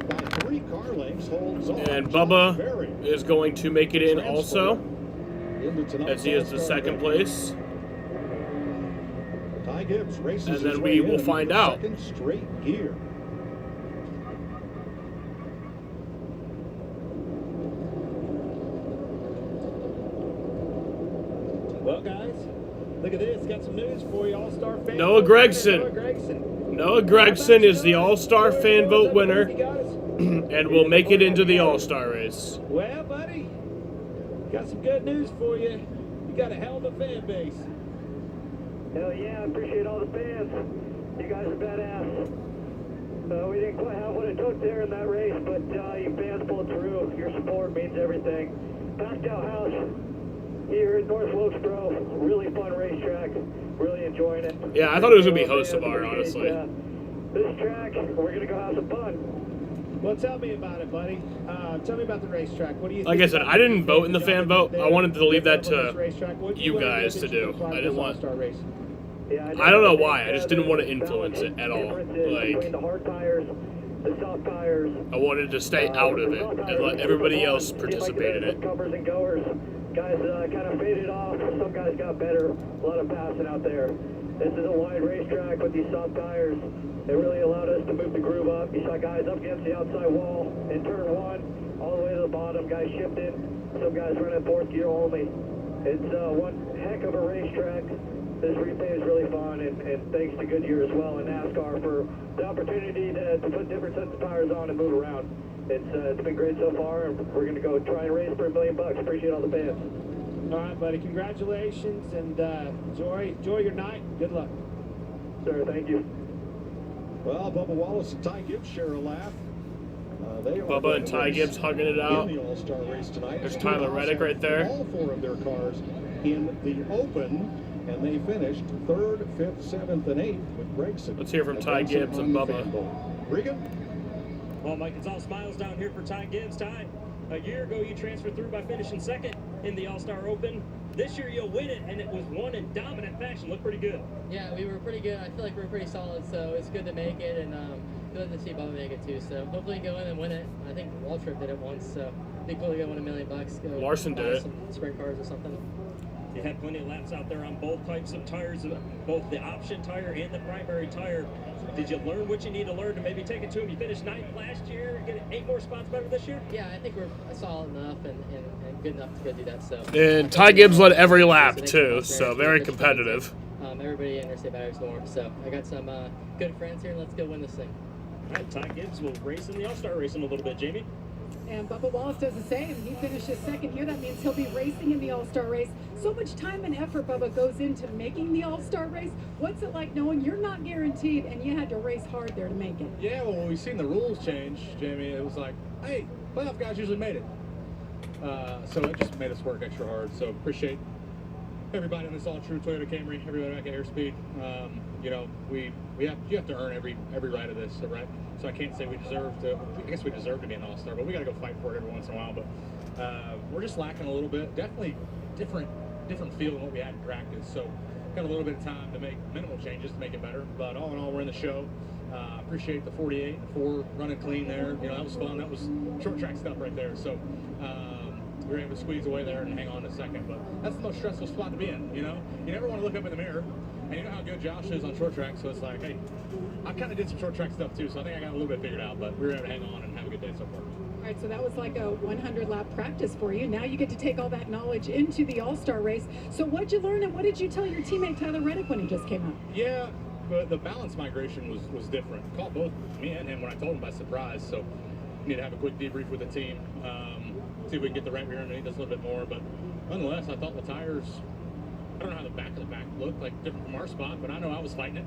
by 3 car lengths holds on. And Bubba is going to make it in also, as he is the second place. Ty Gibbs races and then his we way will in find for out. second straight year. Well, guys, look at this. Got some news for you. All-Star fan. Noah Gregson. Noah Gregson. Noah Gregson is the All-Star fan vote winner and will make it into the All-Star race. Well, buddy, got some good news for you. You got a hell of a fan base. Hell yeah, I appreciate all the fans. You guys are badass. We didn't quite have what it took there in that race, but you fans pulled through. Your support means everything. Packed out house here in North Wilkesboro. Really fun racetrack. Really enjoying it. Yeah, I thought it was going to be Hocevar, honestly. This track, we're going to go have some fun. Well, tell me about it, buddy. Tell me about the racetrack. What do you think? Like I said, I didn't vote in the fan vote. I wanted to leave that to What you guys to do. I didn't want. Yeah, I don't know why. I just didn't want to influence it at all. Between Like, the hard tires, the soft tires. I wanted to stay out of it and let everybody else participate in it. Covers and goers. Guys kind of faded off. Some guys got better. A lot of passing out there. This is a wide racetrack with these soft tires. It really allowed us to move the groove up. You saw guys up against the outside wall in turn 1, all the way to the bottom. Guys shifted. Some guys running 4th gear only. It's one heck of a racetrack. This replay is really fun, and thanks to Goodyear as well and NASCAR for the opportunity to put different sets of tires on and move around. It's been great so far, and we're going to go try and race for $1 million. Appreciate all the fans. All right, buddy. Congratulations, and enjoy your night. Good luck. Sir, thank you. Well, Bubba Wallace and Ty Gibbs share a laugh. They are Bubba and Ty Gibbs hugging it out. in the All-Star race tonight. There's Tyler Reddick right there. All 4 of their cars in the Open, and they finished 3rd, 5th, 7th, and 8th with Gregson. Let's hear from Ty Gibbs and Bubba. Regan? Well, Mike, it's all smiles down here for Ty Gibbs. Ty, a year ago you transferred through by finishing 2nd in the All-Star Open. This year you'll win it, and it was won in dominant fashion. Looked pretty good. Yeah, we were pretty good. I feel like we're pretty solid, so it's good to make it, and good to see Bubba make it too. So hopefully go in and win it. I think Waltrip did it once, so it'd be cool to go win $1 million. Go Larson did it. Some sprint cars or something. You had plenty of laps out there on both types of tires, both the option tire and the primary tire. Did you learn what you need to learn to maybe take it to him? You finished 9th last year, get 8 more spots better this year? Yeah, I think we're solid enough and good enough to go do that. So. And Ty Gibbs led every lap too, so very competitive. Everybody in Interstate Batteries Norm. So I got some good friends here, and let's go win this thing. All right, Ty Gibbs will race in the All-Star race in a little bit. Jamie? And Bubba Wallace does the same. He finishes 2nd here. That means he'll be racing in the All-Star race. So much time and effort, Bubba, goes into making the All-Star race. What's it like knowing you're not guaranteed and you had to race hard there to make it? Yeah, well, when we've seen the rules change, Jamie, it was like, hey, playoff guys usually made it. So it just made us work extra hard. So appreciate everybody on this all-true Toyota Camry, everybody back at Airspeed. You know, you have to earn every right of this, right? So I can't say we deserve to. I guess we deserve to be an all-star, but we got to go fight for it every once in a while. But we're just lacking a little bit. Definitely different feel than what we had in practice. So got a little bit of time to make minimal changes to make it better. But all in all, we're in the show. Appreciate the 48 and 4 running clean there. You know, that was fun. That was short track stuff right there. So we were able to squeeze away there and hang on a second. But that's the most stressful spot to be in, you know? You never want to look up in the mirror, and you know how good Josh is on short track, so it's like, hey, I kind of did some short track stuff too, so I think I got a little bit figured out, but we were able to hang on and have a good day so far. All right, so that was like a 100 lap practice for you. Now you get to take all that knowledge into the All-Star race. So what did you learn, and what did you tell your teammate Tyler Reddick when he just came up? Yeah, but the balance migration was different. Caught both me and him when I told him by surprise, so need to have a quick debrief with the team, see if we can get the right rear underneath us a little bit more. But nonetheless, I thought the tires, I don't know how the back of the pack looked, like different from our spot, but I know I was fighting it.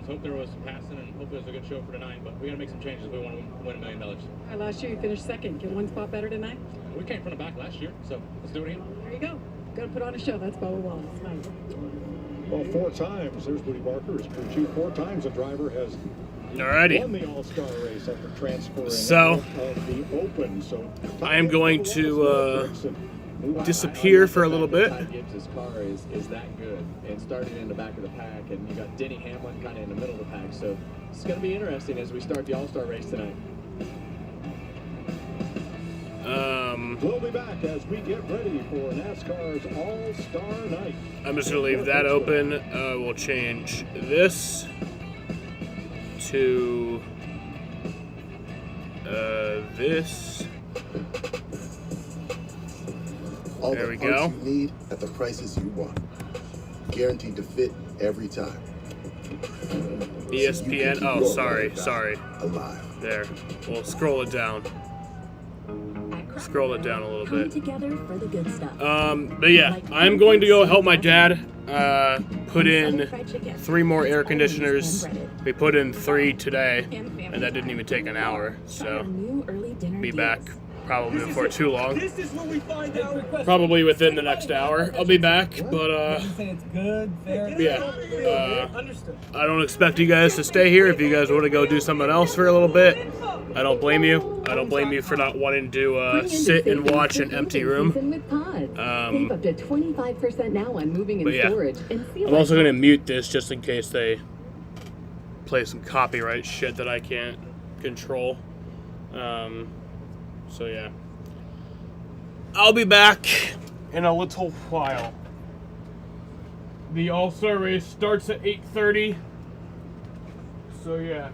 So hope there was some passing, and hopefully it was a good show for tonight. But we got to make some changes if we want to win $1 million. All right, last year you finished second. Get one spot better tonight? We came from the back last year, so let's do it again. There you go. Got to put on a show. That's Bubba Wallace. Nice. Well, 4 times. There's Woody Barker. His crew chief. 4 times a driver has won the All-Star race after transferring So, of the Open. So I am going to disappear for a little bit. Ty Gibbs' car is that good, and starting in the back of the pack, and you got Denny Hamlin kind of in the middle of the pack. So it's going to be interesting as we start the All-Star race tonight. We'll be back as we get ready for NASCAR's All-Star Night. I'm just going to leave that open. We'll change this to this. All There the we parts go. you need at the prices you want. Guaranteed to fit every time. ESPN. Oh, sorry. Alive. There. We'll scroll it down. Scroll it down a little Come bit. together for the good stuff. But yeah, I'm going to go help my dad put in 3 more air conditioners. We put in 3 today, and that didn't even take an hour. So be back probably before too long. This is where we find out. Probably within the next hour, I'll be back. But Say it's good, fair. yeah, Understood. I don't expect you guys to stay here. If you guys want to go do something else for a little bit, I don't blame you. I don't blame you for not wanting to sit and watch an empty room. Save up to 25% now on moving and But yeah, storage. And see I'm also going to mute this just in case they play some copyright shit that I can't control. So yeah, I'll be back in a little while. The All-Star race starts at 8:30. So yeah.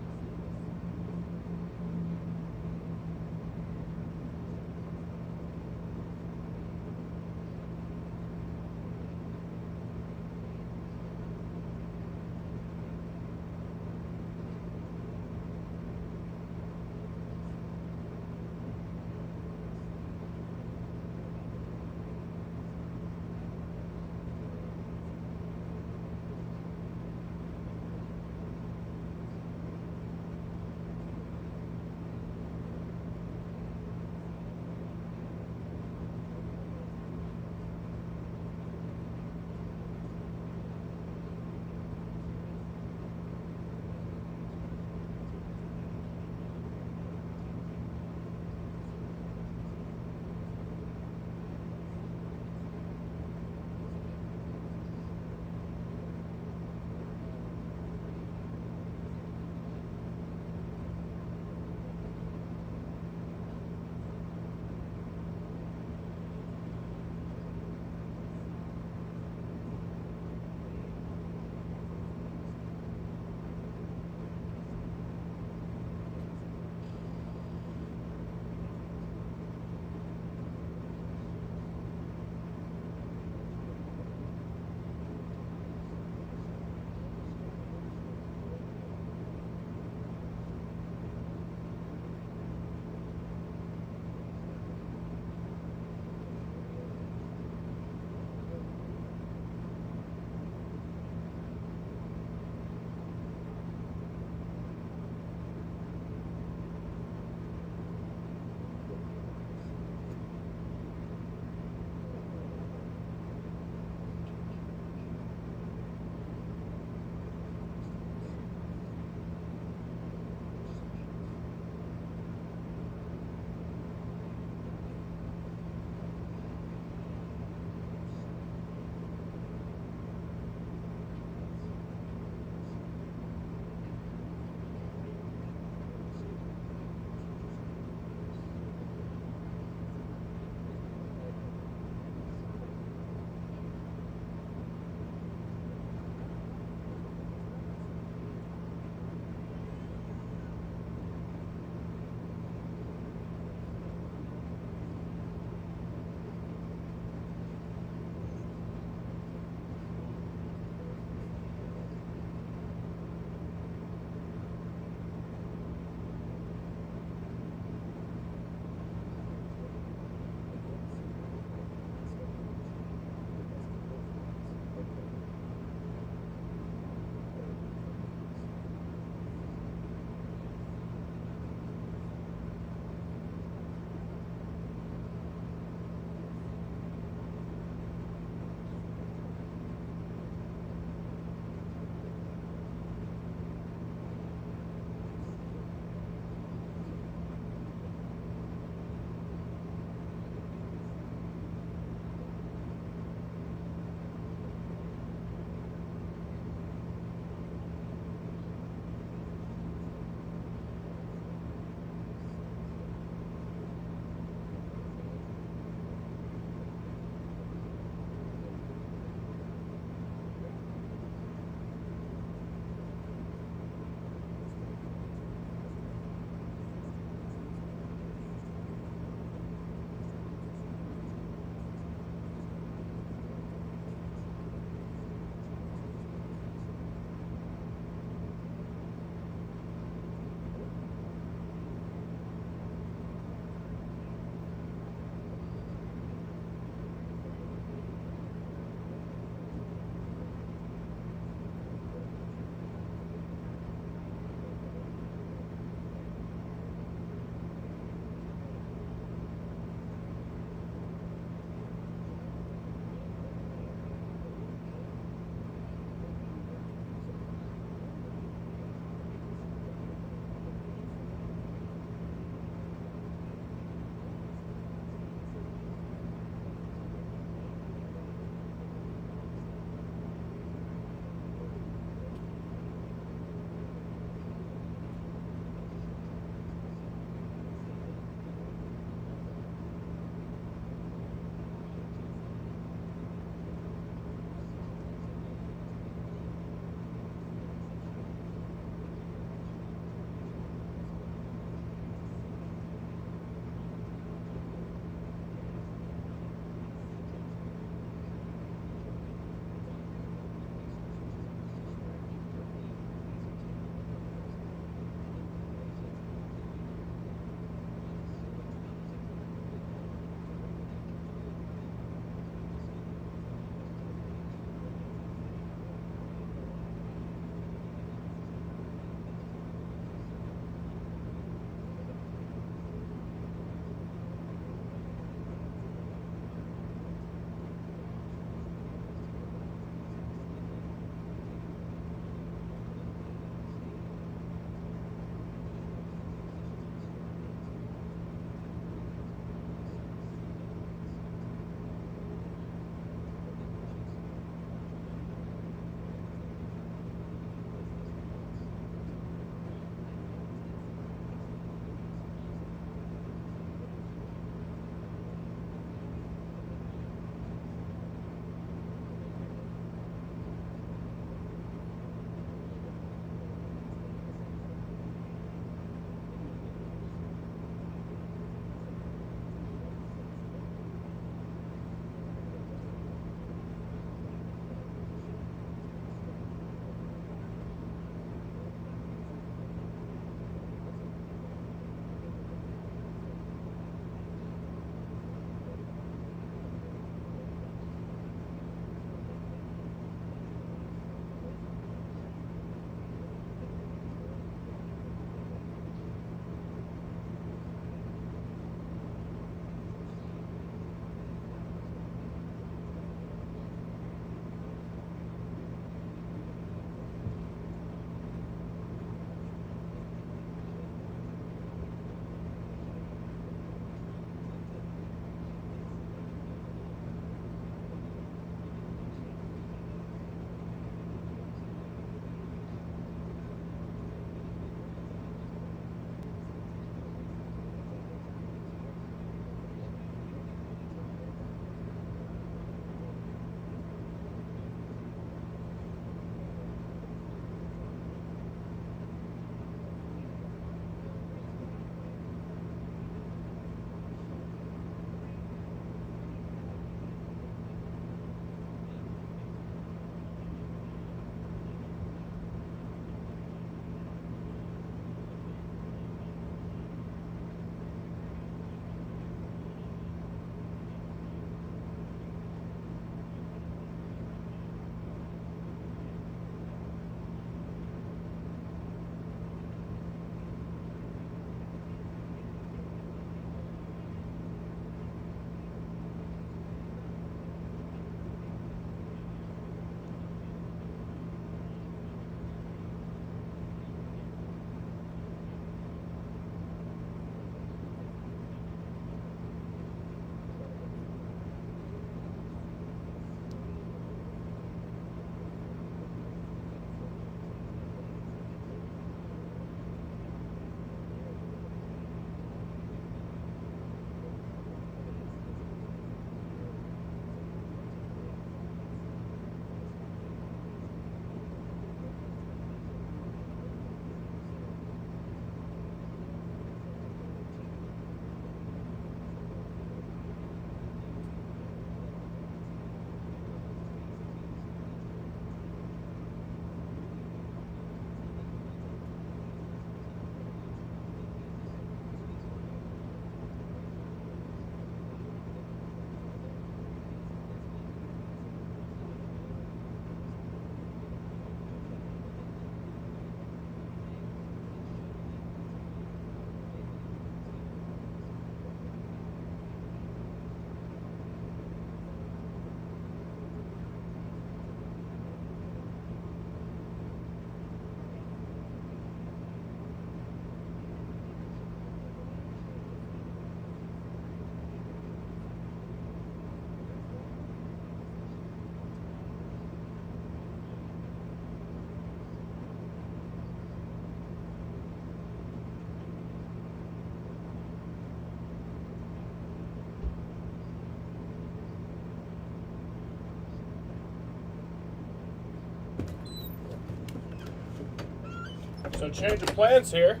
So change of plans here.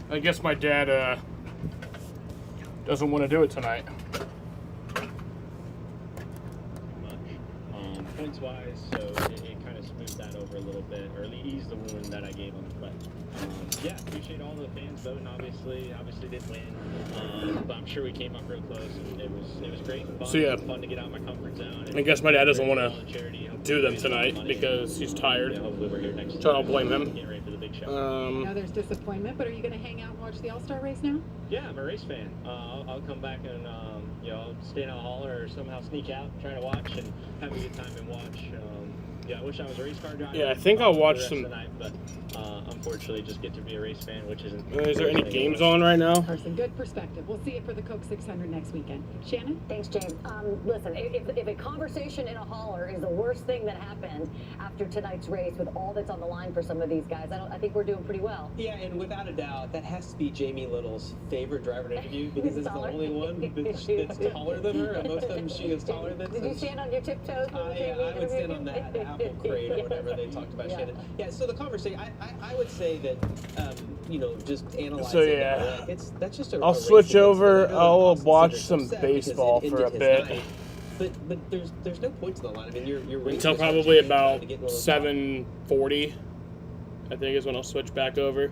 I guess my dad doesn't want to do it tonight. Points-wise, so it kind of smoothed that over a little bit, or eased the wound that I gave him. But yeah, appreciate all the fans voting. Obviously didn't win, but I'm sure we came up real close, and it was great and fun. So yeah, fun to get out of my comfort zone. I guess my dad doesn't want to do them tonight because he's tired. Hopefully we're here next So I don't blame him. Get ready for the big show. Now there's disappointment, but are you going to hang out and watch the All-Star race now? Yeah, I'm a race fan. I'll come back and stay in a hauler or somehow sneak out, try to watch and have a good time and watch. Yeah, I wish I was a race car driver. Yeah, I think I'll watch some. Tonight, but unfortunately, just get to be a race fan, which isn't. Is there any games on right now? Carson, good perspective. We'll see it for the Coke 600 next weekend. Shannon? Thanks, James. Listen, if a conversation in a hauler is the worst thing that happened after tonight's race with all that's on the line for some of these guys, I think we're doing pretty well. Yeah, and without a doubt, that has to be Jamie Little's favorite driver to interview because it's the only one that's taller than her, and most of them she is taller than. Did you stand on your tiptoes? I would stand on that apple crate or whatever they talked about, Shannon. Yeah, so the conversation, I would say that, just analyzing So yeah, that's just I'll switch over. I'll watch some baseball for a bit. But there's no points on the line. I mean, you're Until probably about 7:40, I think is when I'll switch back over.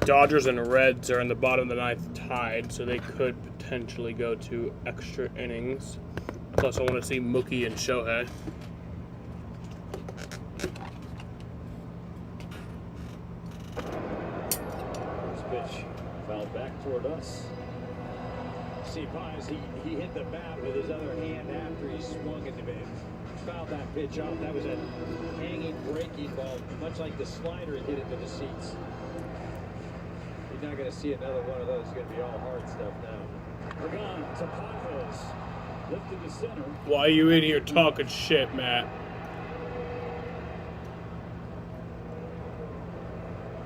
Dodgers and Reds are in the bottom of the ninth tied, so they could potentially go to extra innings. Plus, I want to see Mookie and Shohei. This pitch fouled back toward us. See, Pies, he hit the bat with his other hand after he swung at the bat. Fouled that pitch off. That was a hanging, breaking ball, much like the slider he hit into the seats. You're not going to see another one of those. It's going to be all hard stuff now. We're gone to Pajos. Lifted to center. Why are you in here talking shit, Matt?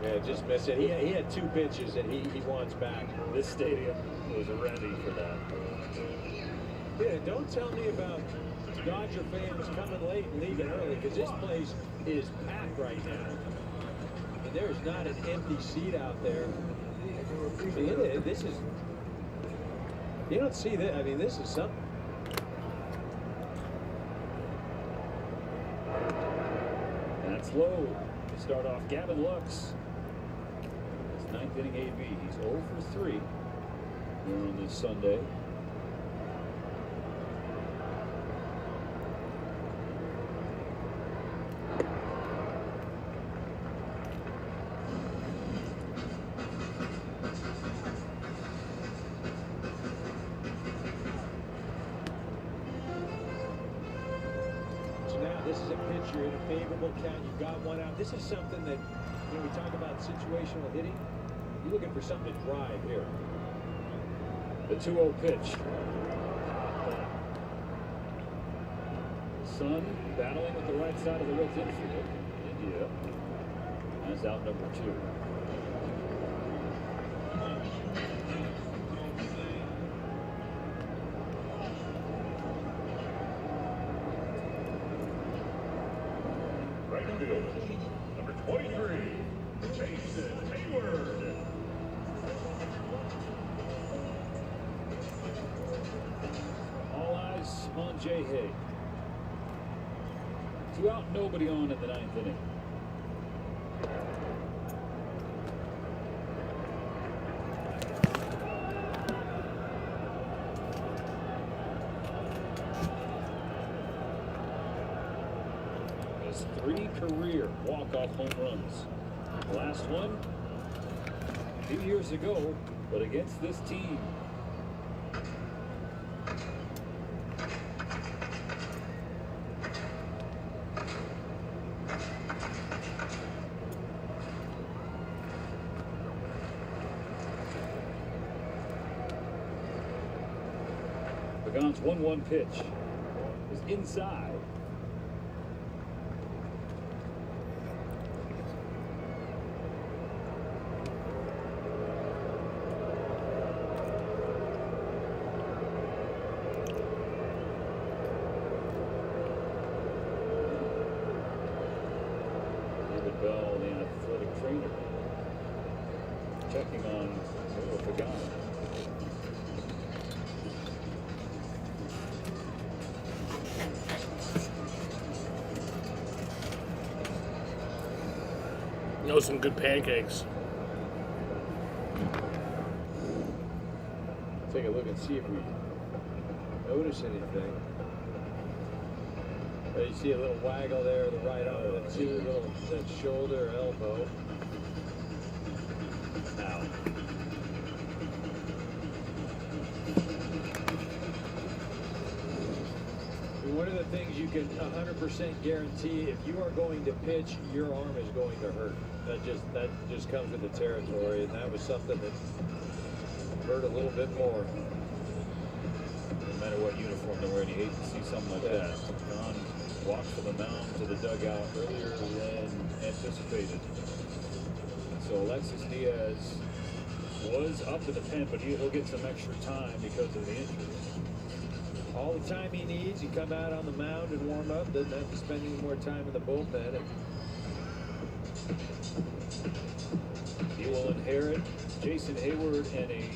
Yeah, just missed it. He had two pitches that he wants back. This stadium was ready for that. Yeah, don't tell me about Dodger fans coming late and leaving early, because this place is packed right now. And there's not an empty seat out there. This is, you don't see that. I mean, this is something. That's low to start off. Gavin Lux. His ninth inning AB. He's 0 for 3 here on this Sunday. You're in a favorable count. You've got one out. This is something that, we talk about situational hitting. You're looking for something to drive here. The 2-0 pitch. Sun battling with the right side of the Reds infield. India. That's out number 2. Number 23, Jason Hayward. All eyes on Jay Hay. 2 out, nobody on in the 9th inning. His 3 career walk-off home runs. Last one a few years ago, but against this team. Pagan's 1-1 pitch is inside. David Bell, the athletic trainer, checking on Pagan. You know, some good pancakes. Take a look and see if we notice anything. You see a little waggle there, the right arm, and see a little that shoulder, elbow. Now. One of the things you can 100% guarantee, if you are going to pitch, your arm is going to hurt. That just comes with the territory, and that was something that hurt a little bit more. No matter what uniform they're wearing, you hate to see something like that. Pagan walks from the mound to the dugout earlier than anticipated. So Alexis Diaz was up to the pen, but he'll get some extra time because of the injury. All the time he needs, he come out on the mound and warm up, doesn't have to spend any more time in the bullpen. He will inherit Jason Hayward and a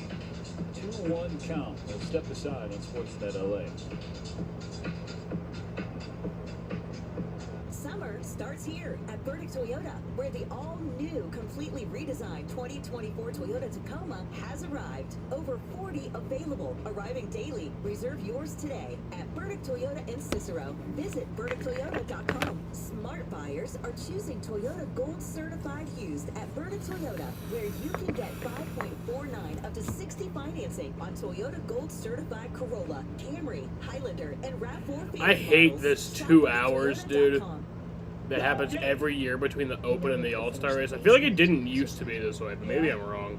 2-1 count. We'll step aside on Sportsnet LA. Summer starts here at Burdick Toyota, where the all-new, completely redesigned 2024 Toyota Tacoma has arrived. Over 40 available, arriving daily. Reserve yours today at Burdick Toyota in Cicero. Visit BurdickToyota.com. Smart buyers are choosing Toyota Gold Certified used at Burdick Toyota, where you can get 5.49 up to 60 financing on Toyota Gold Certified Corolla, Camry, Highlander, and RAV4. I hate this 2 hours, dude. That happens every year between the Open and the All-Star race. I feel like it didn't used to be this way, but maybe I'm wrong.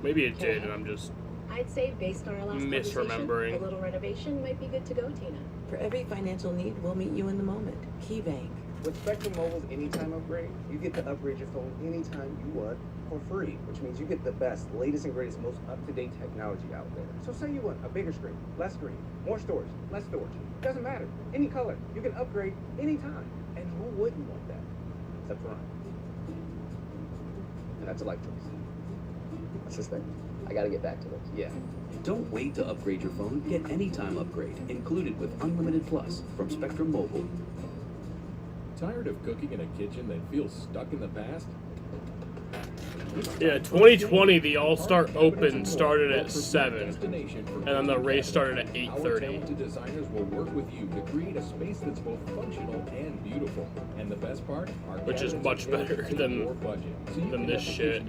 Maybe it did, and I'm just I'd say based on our last misremembering. conversation, a little renovation might be good to go, Tina. For every financial need, we'll meet you in the moment. KeyBank. With Spectrum Mobile's Anytime Upgrade, you get to upgrade your phone anytime you want for free, which means you get the best, latest and greatest, most up-to-date technology out there. So say you want a bigger screen, less screen, more storage, less storage. Doesn't matter. Any color. You can upgrade anytime. And who wouldn't want that? Except for Ryan. And that's a life choice. What's this thing? I gotta get back to this. Yeah. Don't wait to upgrade your phone. Get Anytime Upgrade, included with Unlimited Plus from Spectrum Mobile. Tired of cooking in a kitchen that feels stuck in the past? Yeah, 2020, the All-Star Open started at 7, and then the race started at 8:30. Our talented designers will work with you to create a space that's both functional and beautiful. And the best part, Which is much better than this shit.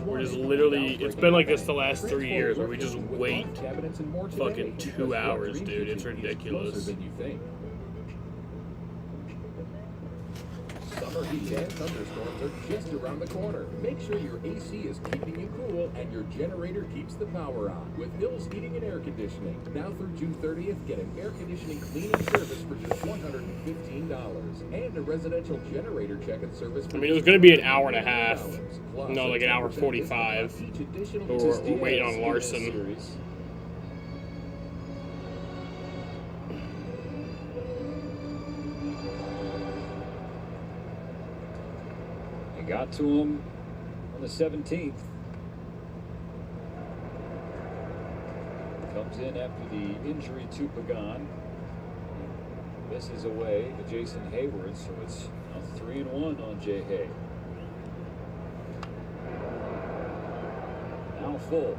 We're just literally, it's been like this the last 3 years, where we just wait fucking 2 hours, dude. It's ridiculous. Summer heat and thunderstorms are just around the corner. Make sure your AC is keeping you cool and your generator keeps the power on. With Hills Heating and Air Conditioning. Now through June 30th, get an air conditioning cleaning service for just $115. And a residential generator check and service for I mean, it was going to be an hour and a half. No, like an hour 45. But we're waiting on Larson. Got to him on the 17th. Comes in after the injury to Pagan. Misses away to Jason Hayward, so it's now 3-1 on Jay Hay. Now full.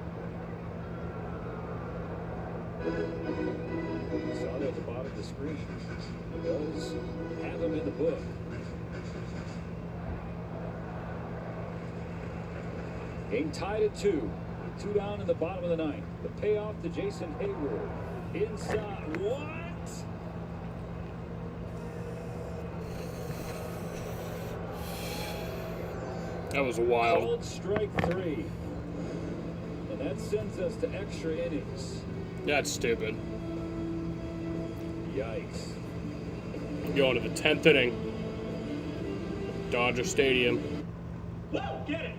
Saw it at the bottom of the screen. Does have him in the book. Game tied at 2. 2 down in the bottom of the 9th. The payoff to Jason Hayward. Inside. What? That was wild. Called strike 3. And that sends us to extra innings. That's stupid. Yikes. Going to the 10th inning. Dodger Stadium. Get it!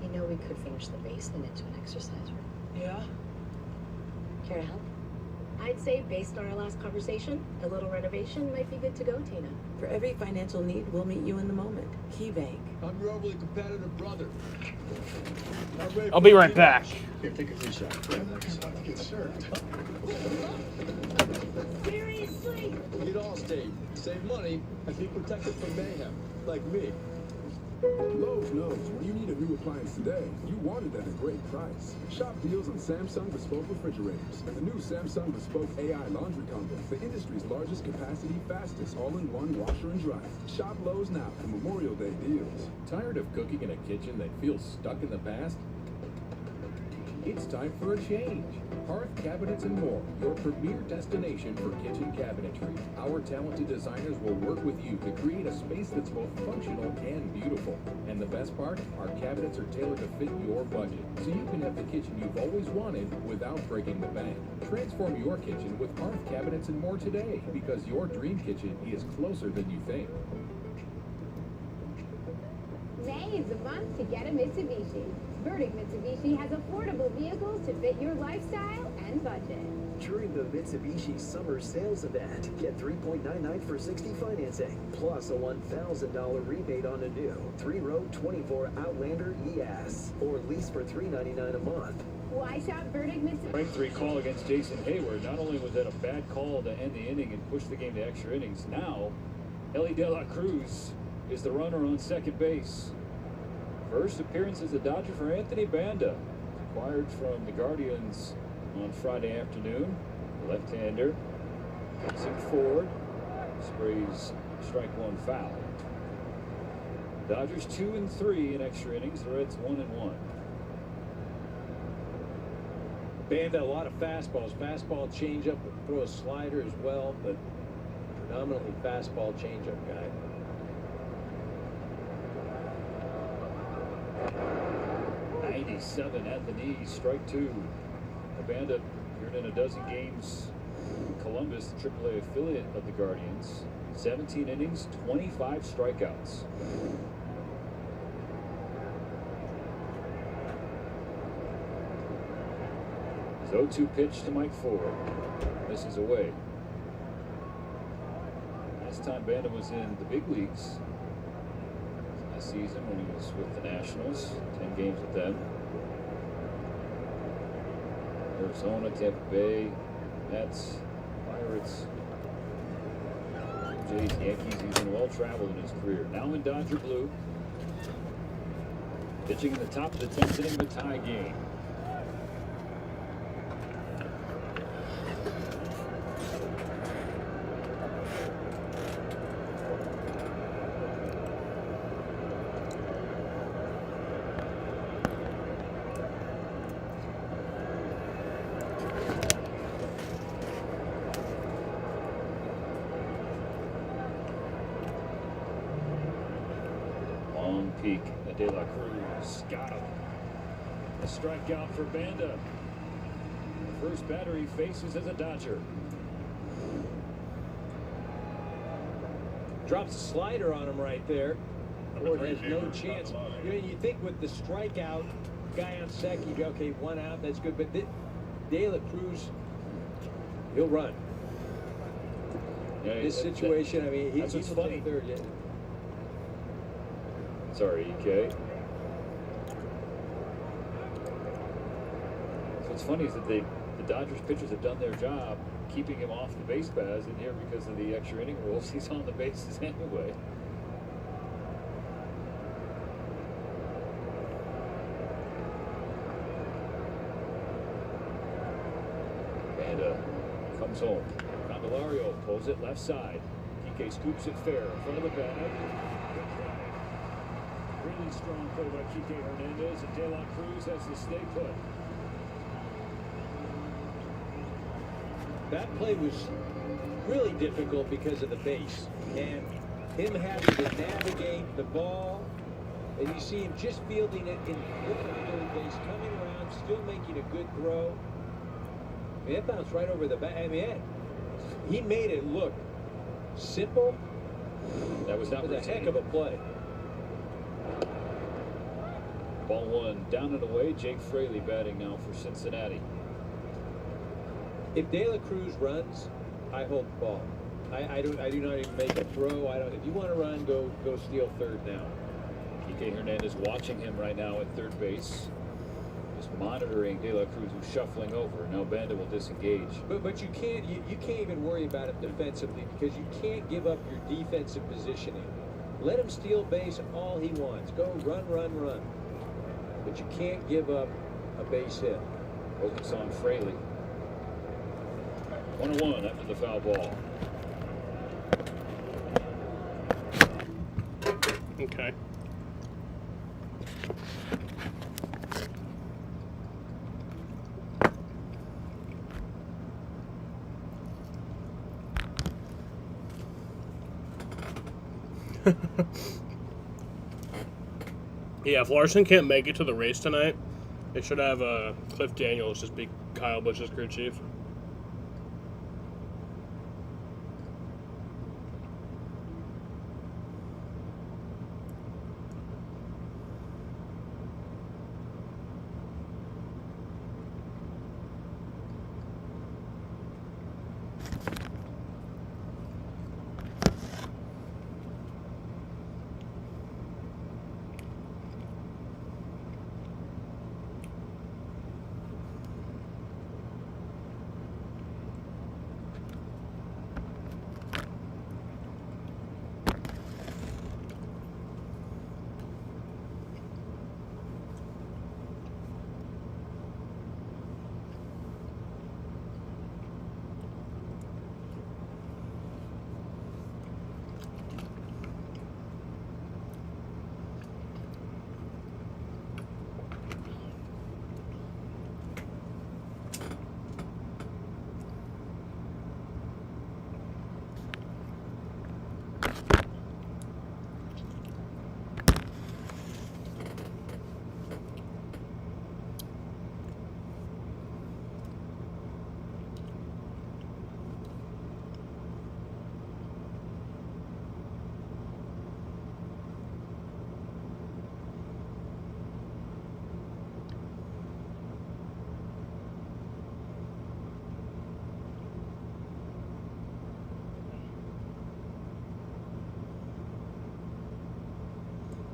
You know we could finish the basement into an exercise room. Yeah? Care to help? I'd say, based on our last conversation, a little renovation might be good to go, Tina. For every financial need, we'll meet you in the moment. KeyBank. I'm your overly competitive brother. I'll be right back. Here, take a free shot. Get served. Seriously? Need Allstate. Save money and be protected from mayhem, like me. Lowe's knows when you need a new appliance today, you want it at a great price. Shop deals on Samsung Bespoke refrigerators and the new Samsung Bespoke AI laundry combo, the industry's largest capacity, fastest all-in-one washer and dryer. Shop Lowe's now for Memorial Day deals. Tired of cooking in a kitchen that feels stuck in the past? It's time for a change. Hearth Cabinets and More, your premier destination for kitchen cabinetry. Our talented designers will work with you to create a space that's both functional and beautiful. And the best part, our cabinets are tailored to fit your budget, so you can have the kitchen you've always wanted without breaking the bank. Transform your kitchen with Hearth Cabinets and More today, because your dream kitchen is closer than you think. May is the month to get a Mitsubishi. Verdict Mitsubishi has affordable vehicles to fit your lifestyle and budget. During the Mitsubishi Summer Sales Event, get 3.99 for 60 financing, plus a $1,000 rebate on a new 3-row 24 Outlander ES, or lease for $399 a month. Why shop Verdict Mitsubishi? Strike 3 call against Jason Hayward. Not only was that a bad call to end the inning and push the game to extra innings, now Ellie De La Cruz is the runner on second base. First appearance as a Dodger for Anthony Banda, acquired from the Guardians on Friday afternoon. Left-hander, facing forward, sprays strike one foul. Dodgers 2-3 in extra innings. The Reds 1-1. Banda, a lot of fastballs. Fastball, changeup, throw a slider as well, but predominantly fastball, changeup guy. 97 at the knees, strike two. Banda appeared in a dozen games in Columbus, the AAA affiliate of the Guardians. 17 innings, 25 strikeouts. His 0-2 pitch to Mike Ford. Misses away. Last time Banda was in the big leagues last season when he was with the Nationals, 10 games with them. Arizona, Tampa Bay, Mets, Pirates, Jays, Yankees. He's been well traveled in his career. Now in Dodger blue. Pitching in the top of the 10th inning of a tie game. Peak at De La Cruz. Got him. A strikeout for Banda. The first batter he faces as a Dodger. Drops a slider on him right there. Ford has no chance. You know, you think with the strikeout, guy on second, you go, okay, one out, that's good. But De La Cruz, he'll run. Yeah, this situation, I mean, he's funny. Third. Yeah. Sorry, EK. So what's funny is that the Dodgers pitchers have done their job keeping him off the base paths, and here because of the extra inning rules, he's on the bases anyway. And comes home. Candelario pulls it left side. PK scoops it fair in front of the bag. Really strong play by Kike Hernandez, and De La Cruz has to stay put. That play was really difficult because of the base and him having to navigate the ball. And you see him just fielding it in front of third base, coming around, still making a good throw. I mean, that bounced right over the back. I mean, he made it look simple. That was a heck of a play. Ball one down and away. Jake Fraley batting now for Cincinnati. If De La Cruz runs, I hold the ball. I do not even make a throw. I don't. If you want to run, go steal third now. Kike Hernandez watching him right now at third base. Just monitoring De La Cruz, who's shuffling over. Now Banda will disengage. But you can't even worry about him defensively because you can't give up your defensive positioning. Let him steal base all he wants. Go run. But you can't give up a base hit. Focus on Fraley. 1-1 after the foul ball. Okay. Yeah, if Larson can't make it to the race tonight, they should have Cliff Daniels just be Kyle Busch's crew chief.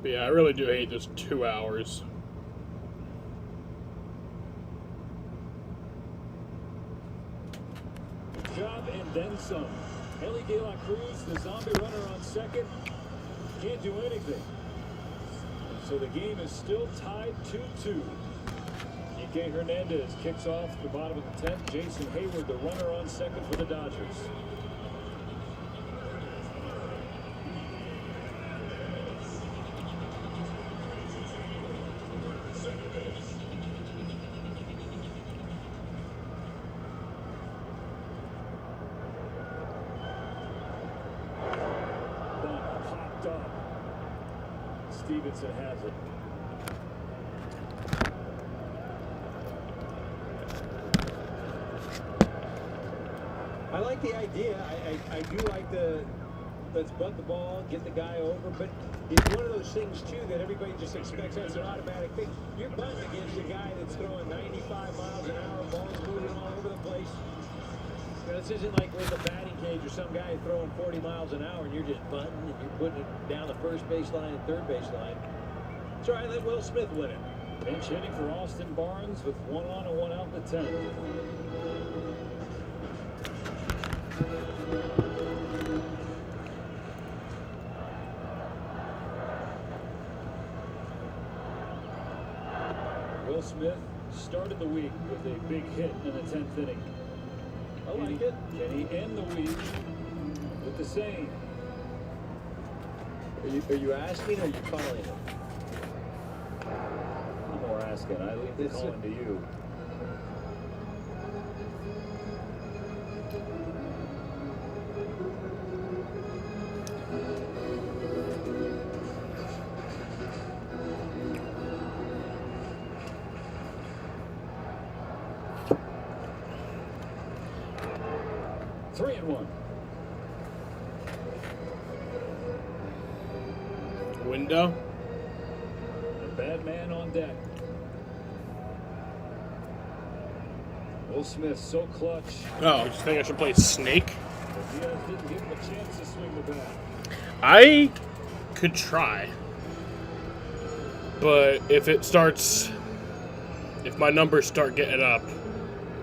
But yeah, I really do hate this 2 hours. Job and then some. Ellie De La Cruz, the zombie runner on second, can't do anything. So the game is still tied 2-2. Kike Hernandez kicks off the bottom of the 10th. Jason Hayward, the runner on second for the Dodgers. Popped up. Stevenson has it. I like the idea. I do like the let's bunt the ball, get the guy over, but it's one of those things too that everybody just expects that's an automatic thing. You're bunting against a guy that's throwing 95 miles an hour, balls moving all over the place. You know, this isn't like we're in the batting cage or some guy throwing 40 miles an hour and you're just bunting and you're putting it down the first baseline and third baseline. It's all right, let Will Smith win it. Pinch hitting for Austin Barnes with 1 on and 1 out in the 10th. Will Smith started the week with a big hit in the 10th inning. I like it. Can he end the week with the same? Are you asking or are you calling it? I'm more asking. I leave the calling to you. 3-1. Window. The bad man on deck. Will Smith so clutch. Oh, you think I should play Snake? But Diaz didn't give him a chance to swing the bat. I could try. But if my numbers start getting up,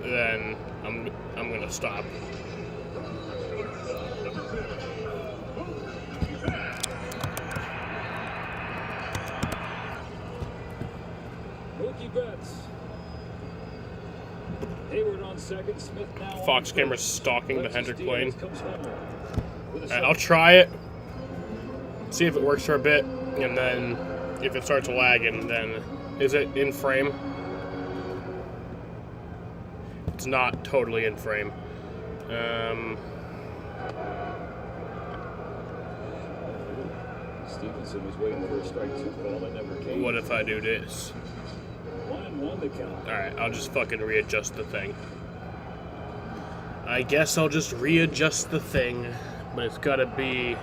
then I'm gonna stop. Mookie Betts. Hayward on second. Smith now Fox on camera's first. stalking the Alexis Hendrick Diaz plane. comes home with a Alright, I'll try it. See if it works for a bit, and then if it starts lagging, then is it in frame? It's not totally in frame. Stevenson was waiting for a strike 2 call that never came. What if I do this? 1-1 the count. Alright, I'll just fucking readjust the thing. I guess I'll just readjust the thing, but it's gotta be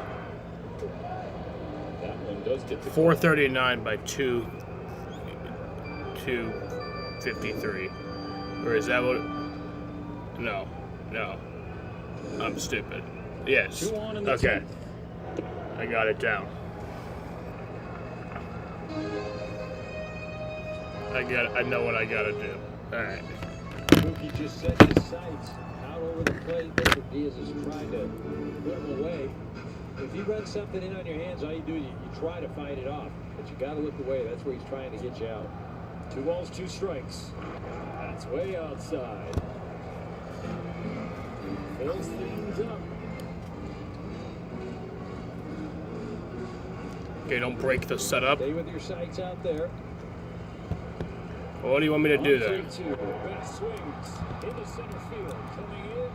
That one does get the 439 by 253. Or is that what? No. I'm stupid. Yes. 2 on in the Okay. 10th. I got it down. I know what I gotta do. Alright. Mookie just set his sights out over the plate. Mr. Diaz is trying to put him away. If you run something in on your hands, all you do is you try to fight it off. But you got to look away. That's where he's trying to get you out. 2 balls, 2 strikes. That's way outside. Fills things up. Okay, don't break the setup. Stay with your sights out there. Well, what do you want me to do then? 3-2. Bat swings into center field. Coming in.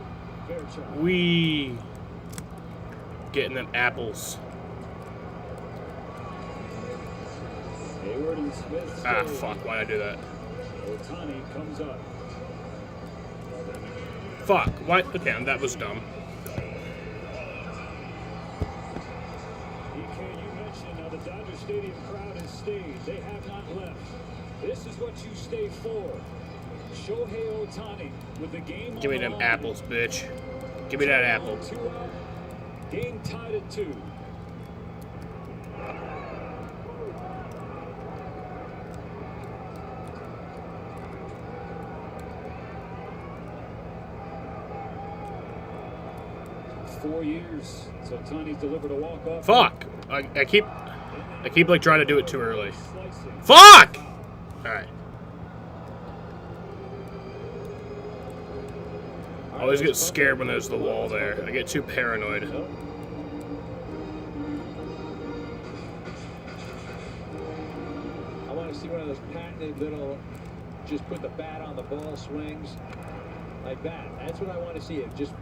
Fairchild. We getting them apples. Hayward and Smith. Ah, stay. fuck! Why'd I do that? Ohtani comes up. Fuck! Why? Okay, that was dumb. EK, you mentioned how the Dodger Stadium crowd has stayed. They have not left. This is what you stay for. Shohei Ohtani with the game. Give me on the them line. apples, bitch. Give me that apple. 2 out. Game tied at 2. Four years. So Ohtani's delivered a walk-off. Fuck! I keep like trying to do it too early. Fuck! Alright. I always get scared when there's the wall there. I get too paranoid. I want to see one of those patented little, just put the bat on the ball swings like that. That's what I want to see. It just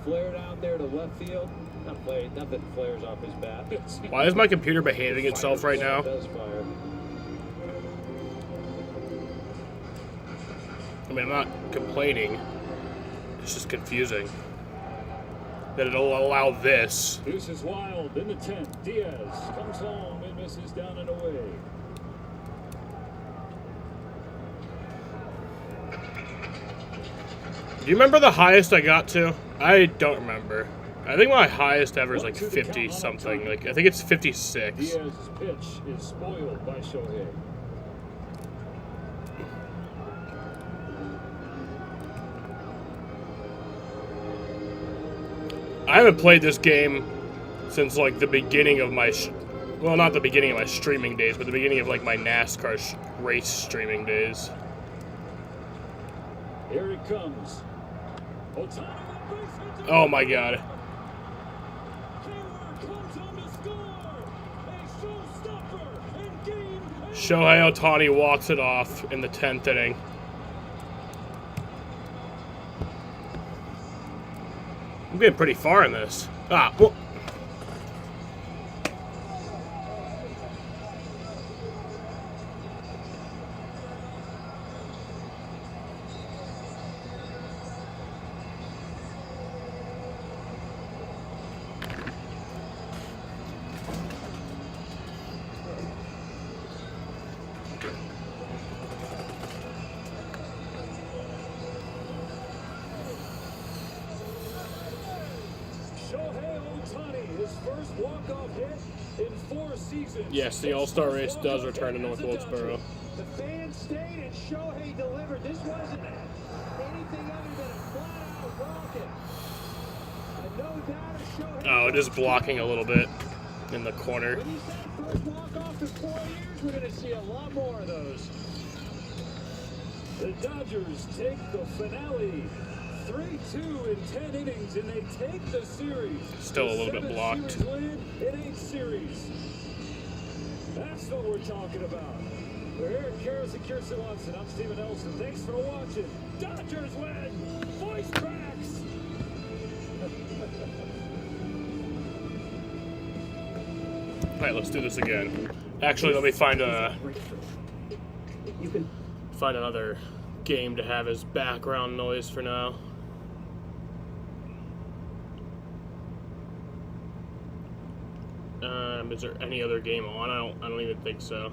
flared out there to left field. Not played. Nothing flares off his bat. Why is my computer behaving itself right now? It does fire. I mean, I'm not complaining. It's just confusing. That it'll allow this. Deuce is wild in the 10th. Diaz comes home and misses down and away. Do you remember the highest I got to? I don't remember. I think my highest ever is like 50 something. Like I think it's 56. Diaz's pitch is spoiled by Shohei. I haven't played this game since like the beginning of my, well, not the beginning of my streaming days, but the beginning of like my NASCAR race streaming days. Here it comes. Ohtani. Oh my god. Shohei Ohtani walks it off in the 10th inning. I'm getting pretty far in this. Ah, well. walk-off hit in 4 seasons. Yes, the All-Star race does return to North Wilkesboro. The fans stayed and Shohei delivered. This wasn't anything other than a flat-out rocket. And no doubt Shohei... Oh, it is blocking a little bit in the corner. When he said first walk-off in 4 years, we're going to see a lot more of those. The Dodgers take the finale. 3-2 in 10 innings, and they take the series. Still a little bit blocked. Series lead in 8 series. That's what we're talking about. For Eric Karras and Kirsten Watson, I'm Steven Nelson. Thanks for watching. Dodgers win. Voice cracks. All right, let's do this again. Actually, let me find another game to have as background noise for now. Is there any other game on? I don't even think so.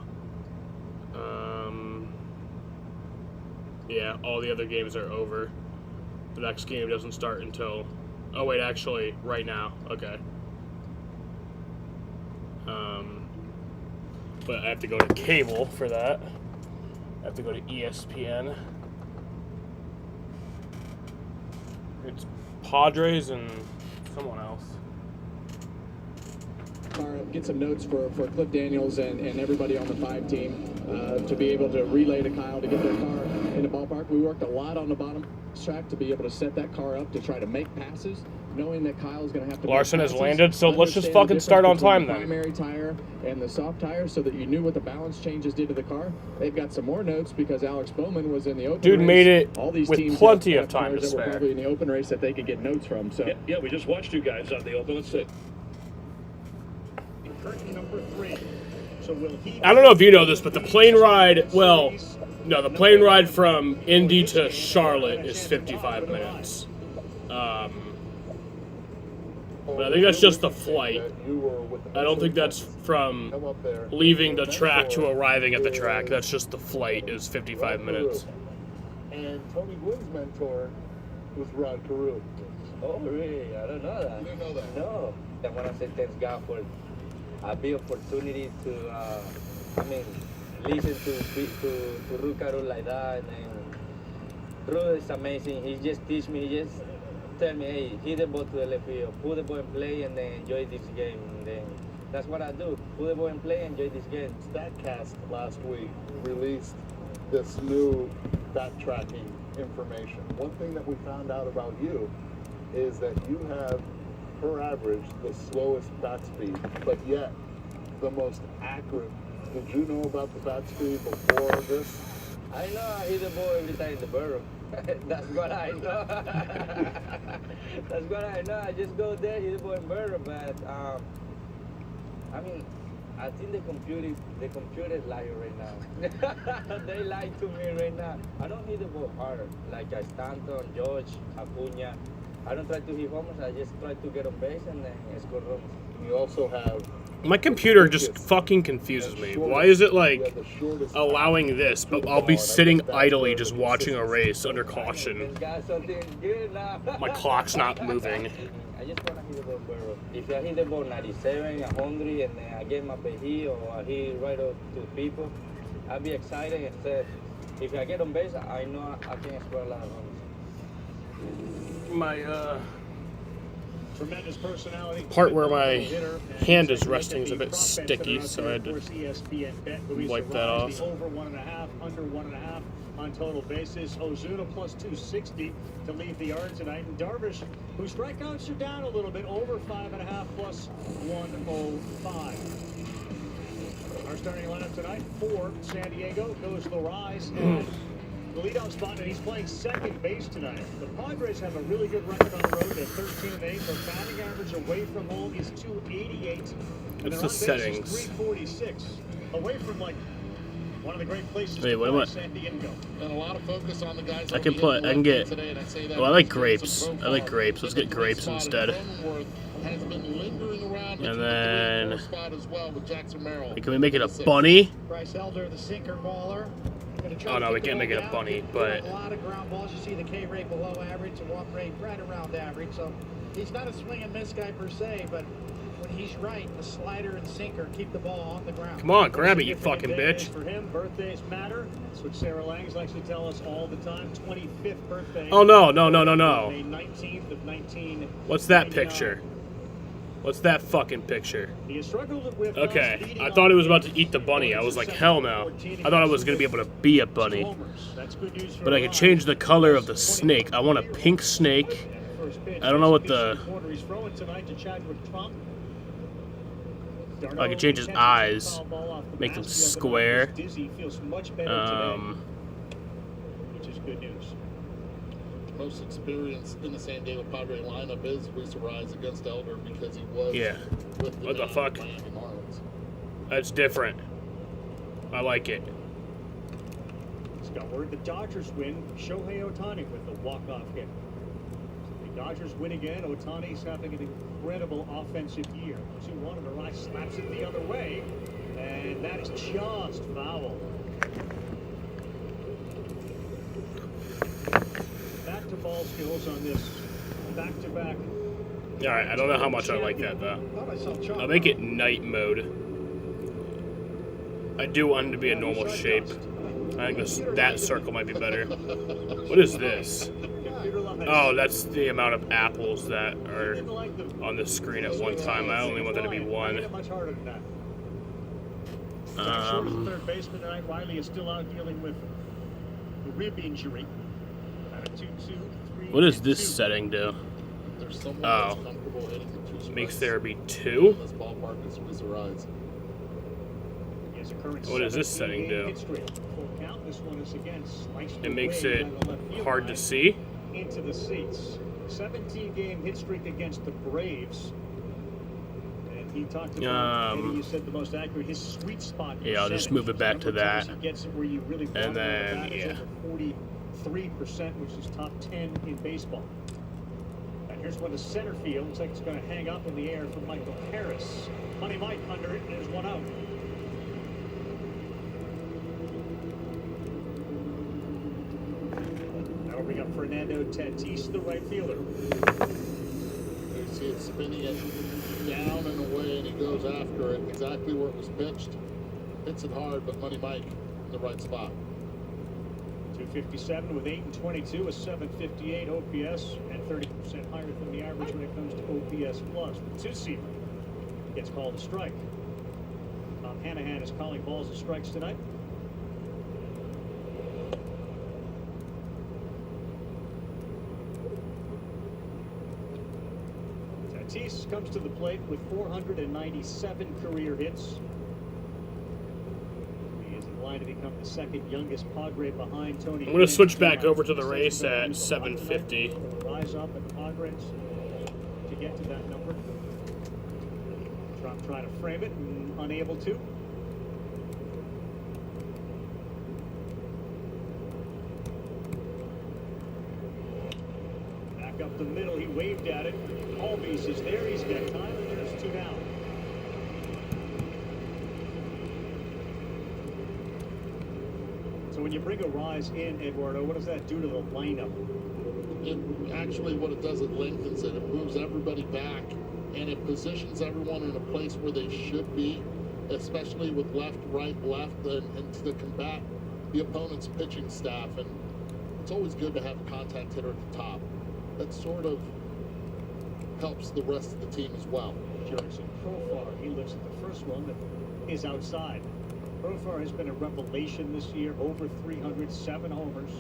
Yeah, all the other games are over. The next game doesn't start until... Oh wait, actually, right now. Okay. But I have to go to cable for that. I have to go to ESPN. It's Padres and someone else. Get some notes for Cliff Daniels and everybody on the 5 team to be able to relay to Kyle to get their car in the ballpark. We worked a lot on the bottom track to be able to set that car up to try to make passes, knowing that Kyle's going to have to. Larson has landed, so let's just fucking start on time then. The primary tire and the soft tire, so that you knew what the balance changes did to the car. They've got some more notes because Alex Bowman was in the open race. Dude made it all these with teams plenty have of time to cars that were spare. probably in the open race that they could get notes from. So yeah, we just watched 2 guys out in the open. Let's see. Number 3. So will he... I don't know if you know this, but the plane ride, well, no, the plane ride from Indy to Charlotte is 55 minutes. But I think that's just the flight. I don't think that's from leaving the track to arriving at the track. That's just the flight is 55 minutes. And Tony Gwynn's mentor was Rod Carew. Oh, really? I don't know that. You didn't know that? No. I want to say thanks God for a big opportunity to, listen to Rukaru like that. And then Ru is amazing. He just teach me, he just tell me, hey, hit the ball to the left field, put the ball and play, and then enjoy this game. And then that's what I do. Put the ball and play, enjoy this game. StatCast last week released this new backtracking information. One thing that we found out about you is that you have, per average, the slowest bat speed, but yet the most accurate. Did you know about the bat speed before this? I know I hit the ball every time in the burrow. That's what I know. That's what I know. I just go there, hit the ball in burrow. But I think the computer is lying right now. They lie to me right now. I don't hit the ball hard like Stanton, George, Acuna. I don't try to hit homers. I just try to get on base and then score runs. You also have... My computer just fucking confuses me. Why is it, like, allowing this, but I'll be sitting idly just watching a race under caution. My clock's not moving. I just want to hit the ball barrel. If I hit the ball 97, 100, and then I get my hit or I hit right up to people, I'll be excited. Instead, if I get on base, I know I can score a lot of runs. My Tremendous personality. part where my hand is resting is a bit sticky, so I had to wipe that off. Over 1.5, under 1.5 on total bases. Ozuna plus 260 to leave the yard tonight. And Darvish, whose strikeouts are down a little bit, over 5.5 plus 105. Our starting lineup tonight for San Diego goes Lorais and the leadoff spot, and he's playing second base tonight. The Padres have a really good record on the road. They're 13-8. Their batting average away from home is .288. And What's their the on base settings? is .346. Away from like one of the great places Wait, to what am play, I- San Diego. And a lot of focus on the guys I can put, I can get, oh, I like grapes. I like grapes. Let's get grapes instead. has been lingering around And the then, 3-4 spot as well with Jackson Merrill. can we make it a bunny? Bryce Elder, the sinker baller. Oh no, we can't make it a bunny, but A lot of ground balls. You see the K rate below average, the walk rate right around average. So He's not a swing and miss guy per se, but when he's right, the slider and sinker keep the ball on the ground. Come on, grab it, you fucking bitch. For him, birthdays matter. That's what Sarah Langs likes to tell us all the time. 25th birthday. Oh, no. May 19th of 19. What's that picture? What's that fucking picture? He has struggled with Okay, I thought he was about to eat the bunny. I was like, hell no. I thought I was going to be able to be a bunny. But I could change the color of the snake. I want a pink snake. I don't know what the... I could change his eyes. Make them square. Which is good news. Most experience in the San Diego Padre lineup is Luis Arraez against Elder because he was with What the fuck? Miami Marlins. That's different. I like it. It's got word the Dodgers win. Shohei Ohtani with the walk-off hit. The Dodgers win again. Ohtani's having an incredible offensive year. 2-1, and Arraez slaps it the other way. And that is just foul. Back to ball skills on this back-to-back. Alright, I don't know how much I like that, though. I'll make it night mode. I do want him to be a normal shape. I think that circle might be better. What is this? Oh, that's the amount of apples that are on the screen at one time. I only want there to be one. Third baseman tonight. Riley is still out dealing with a rib injury. At a 2-2-3. What does this setting do? Oh, makes therapy 2. What does this setting do? It makes it hard to see. Into the seats. 17-game hit streak against the Braves. And he talked about, maybe you said the most accurate, his sweet spot. Yeah, I'll just move it back to that. He gets it where you really want and then, yeah. 43%, which is top 10 in baseball. And here's one to center field. Looks like it's going to hang up in the air for Michael Harris. Money Mike under it, and there's one out. That'll bring up Fernando Tatis, the right fielder. You see it spinning it down and away, and he goes after it exactly where it was pitched. Hits it hard, but Money Mike in the right spot. 257 with 8 and 22, a 758 OPS, and 30% higher than the average when it comes to OPS plus. The two-seamer gets called a strike. Tom Hanahan is calling balls and strikes tonight. Tatis comes to the plate with 497 career hits. He is in line to become the second youngest Padre behind Tony. I'm going to switch back over to the race at 7:50. Rise up at Padres to get to that number. Trump trying to frame it and unable to. Back up the middle, he waved at it. Albies is there, he's got time, and there's 2 down. So when you bring Arraez in, Eduardo, what does that do to the lineup? Actually, what it does, it lengthens it. It moves everybody back, and it positions everyone in a place where they should be, especially with left, right, left, and to combat the opponent's pitching staff. And it's always good to have a contact hitter at the top. That sort of helps the rest of the team as well. Jurickson Profar, he lives at the first one that is outside. Profar has been a revelation this year, over 307 homers.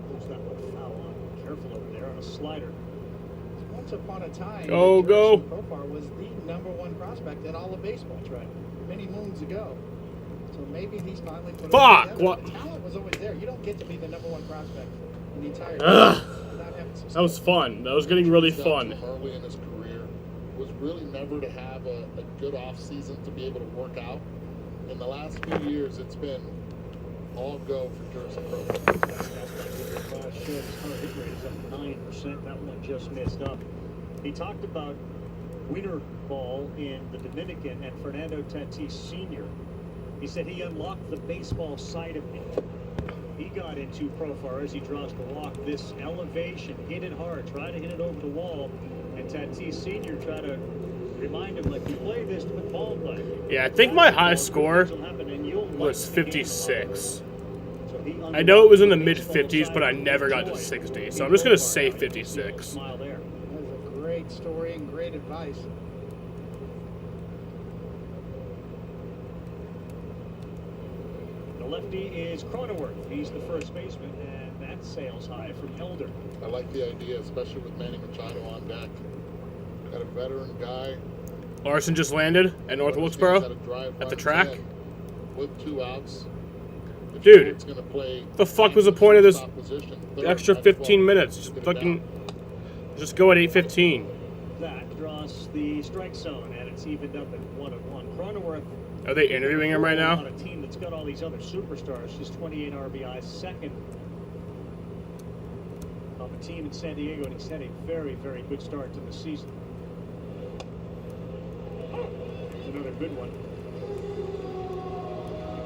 There's that one foul on. Careful over there on a slider. Once upon a time, Go. Profar was the #1 prospect in all of baseball. That's right. Many moons ago. So maybe he's finally put Fuck! it together. What? The talent was always there. You don't get to be the #1 prospect in the entire Ugh. without having some. That was fun. That was getting really fun. Early in his career was really never to have a good off season to be able to work out. In the last few years, it's been all go for Jurickson Profar. His hit rate is up 9%. That one just missed up. He talked about winter ball in the Dominican and Fernando Tatis Sr. He said he unlocked the baseball side of me. He got into Profar as he draws the walk. This elevation, hit it hard, try to hit it over the wall. And Tatis Sr. try to remind him, like, you play this with ball play. Yeah, I think my high score was 56. I know it was in the mid-50s, but I never got to 60, so I'm just going to say 56. Smile there. That was a great story and great advice. The lefty is Cronenworth. He's the first baseman, and that sails high from Elder. I like the idea, especially with Manny Machado on deck. Got a veteran guy. Larson just landed at North Wilkesboro at the track. With 2 outs. Dude, It's gonna play the fuck was the point of this position. extra 15 minutes? Just fucking, just go at 8:15. That draws the strike zone, and it's evened up at 1-1. Cronenworth. Are they interviewing him right now? On a team that's got all these other superstars, just 28 RBIs, second of a team in San Diego, and he's had a very, very good start to the season. Another good one.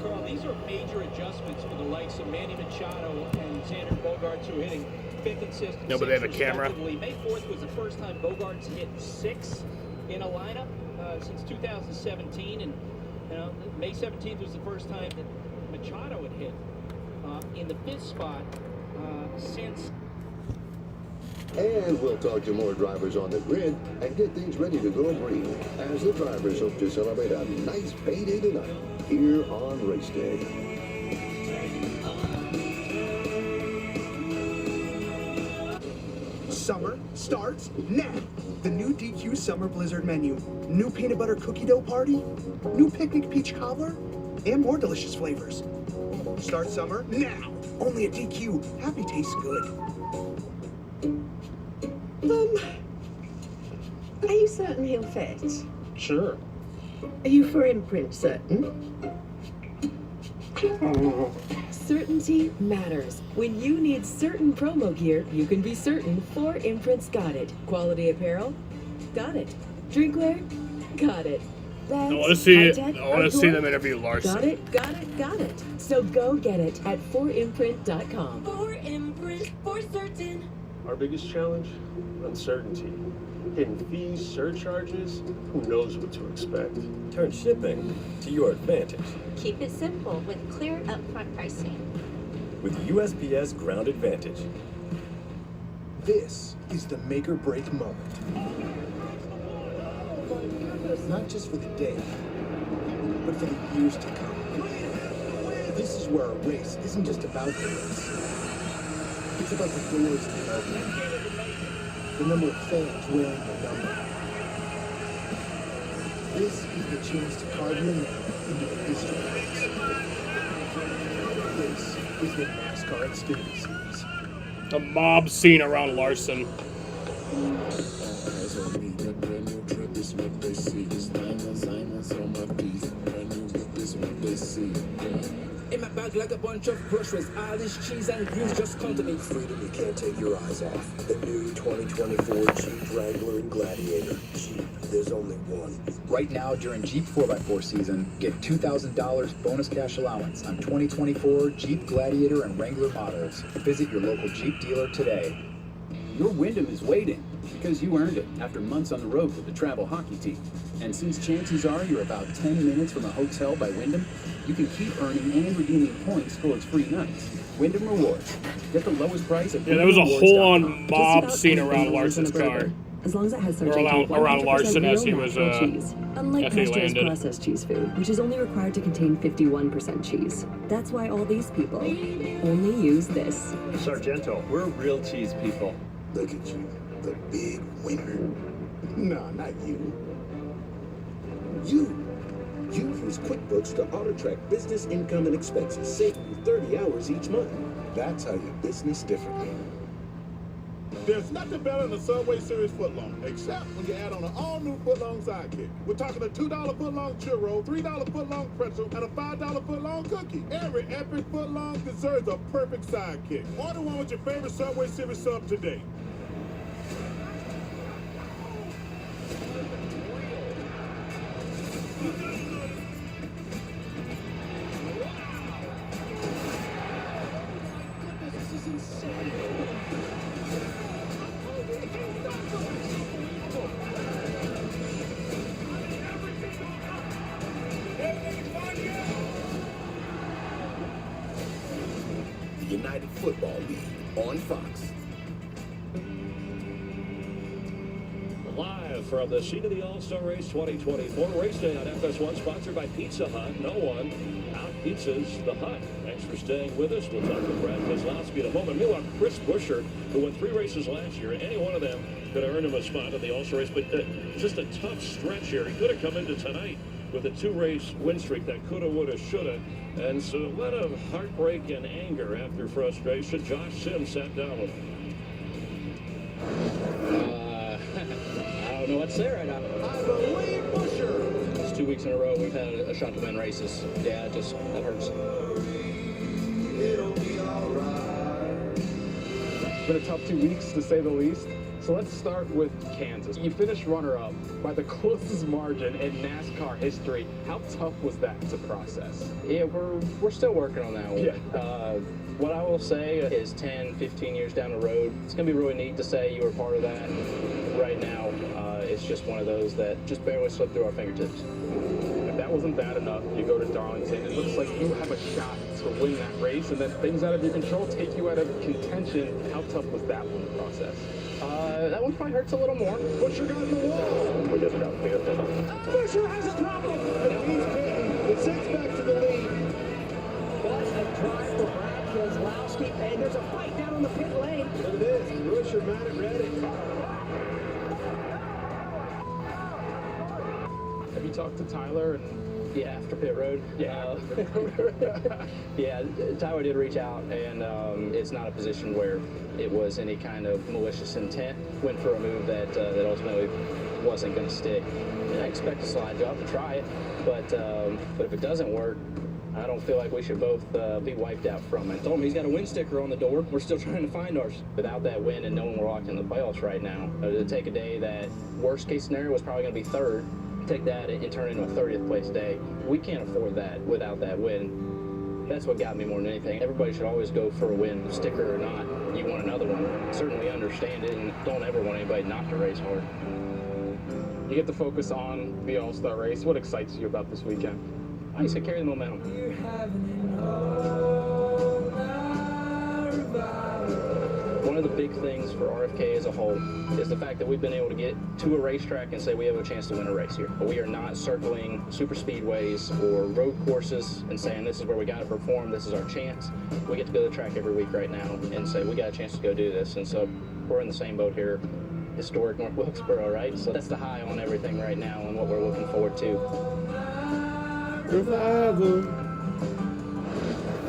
Carl, these are major adjustments for the likes of Manny Machado and Xander Bogaerts, who are hitting 5th and 6th. No, but they have a camera. May 4th was the first time Bogaerts hit 6 in a lineup since 2017, and May 17th was the first time that Machado had hit in the 5th spot since. And we'll talk to more drivers on the grid and get things ready to go green as the drivers hope to celebrate a nice payday tonight here on race day. Summer starts now. The new DQ Summer Blizzard menu. New peanut butter cookie dough party, new picnic peach cobbler, and more delicious flavors. Start summer now. Only at DQ. Happy tastes good. Are you certain he'll fit? Sure. Are you for imprint certain? Certainty matters. When you need certain promo gear, you can be certain 4 Imprints got it. Quality apparel? Got it. Drinkware? Got it. I want to see it. I want to see them interview Larson. Got it, got it, got it. So go get it at 4imprint.com. 4imprint, for certain. Our biggest challenge? Uncertainty. Hidden fees, surcharges, who knows what to expect. Turn shipping to your advantage Keep it simple with clear upfront pricing. with USPS Ground Advantage. This is the make or break moment. Not just for the day, but for the years to come. This is where a race isn't just about the race. It's about the doors that open, the number of fans wearing the number. This is the chance to carve your name into the history books. This is the NASCAR Xfinity Series. The mob scene around Larson. In my bag like a bunch of groceries, all this cheese and greens just come to me. Freedom you can't take your eyes off. The new 2024 Jeep Wrangler and Gladiator. Jeep, there's only one. Right now, during Jeep 4x4 season, get $2,000 bonus cash allowance on 2024 Jeep Gladiator and Wrangler models. Visit your local Jeep dealer today. Your Wyndham is waiting because you earned it after months on the road with the travel hockey team. And since chances are you're about 10 minutes from a hotel by Wyndham, you can keep earning and redeeming points towards free nights. Wyndham Rewards. Get the lowest price at Yeah, there was a WyndhamRewards.com. whole-on mob scene around Larson's car. As long as it has Or subject to around 100% Larson as he real was, natural cheese. Unlike as he pasteurized landed. processed cheese food, which is only required to contain 51% cheese. That's why all these people only use this. Sargento, we're real cheese people. Look at you, the big winner. Nah, not you. You use QuickBooks to auto-track business income and expenses, saving you 30 hours each month. That's how you business differently. There's nothing better than a Subway Series footlong, except when you add on an all-new footlong sidekick. We're talking a $2 footlong churro, $3 footlong pretzel, and a $5 footlong cookie. Every epic footlong deserves a perfect sidekick. Order one with your favorite Subway Series sub today. Football League on Fox. Live from the scene of the All-Star Race 2024 race day on FS1, sponsored by Pizza Hut. No one out-pizzas the Hut. Thanks for staying with us. We'll talk to Brad Keselowski in a moment. Meanwhile, Chris Buescher, who won 3 races last year, any one of them could have earned him a spot in the All-Star race, but just a tough stretch here. He could have come into tonight with a 2-race win streak that coulda, woulda, shoulda. And so a lot of heartbreak and anger after frustration. Josh Sims sat down with him. I don't know what to say right now. I believe Buescher. It's 2 weeks in a row we've had a shot to win races. Yeah, that hurts. It's been a tough 2 weeks, to say the least. So let's start with Kansas. You finished runner-up by the closest margin in NASCAR history. How tough was that to process? Yeah, we're still working on that one. Yeah. What I will say is 10, 15 years down the road, it's going to be really neat to say you were part of that. Right now, it's just one of those that just barely slipped through our fingertips. If that wasn't bad enough, you go to Darlington. It looks like you have a shot to win that race, and then things out of your control take you out of contention. How tough was that one to process? That one probably hurts a little more. Buescher got in the wall. We just got to Buescher has a problem. And he's pitting. It sets back to the lead. What a drive for Brad Keselowski. And there's a fight down on the pit lane. Look at this. Buescher mad at Reddick. Have you talked to Tyler? Yeah, after pit road. Yeah. Yeah, Tyler did reach out, and it's not a position where it was any kind of malicious intent. Went for a move that ultimately wasn't going to stick. And I expect a slide job to try it, but if it doesn't work, I don't feel like we should both be wiped out from it. I told him he's got a win sticker on the door. We're still trying to find ours. Without that win and knowing we're locked in the playoffs right now, to take a day that worst case scenario was probably going to be third, take that and turn it into a 30th place day. We can't afford that without that win. That's what got me more than anything. Everybody should always go for a win, sticker or not. You want another one. Certainly understand it and don't ever want anybody not to race hard. You get to focus on the All-Star race. What excites you about this weekend? I used to carry the momentum. One of the big things for RFK as a whole is the fact that we've been able to get to a racetrack and say we have a chance to win a race here. But we are not circling super speedways or road courses and saying this is where we got to perform, this is our chance. We get to go to the track every week right now and say we got a chance to go do this. And so we're in the same boat here, historic North Wilkesboro, right? So that's the high on everything right now and what we're looking forward to. Revival.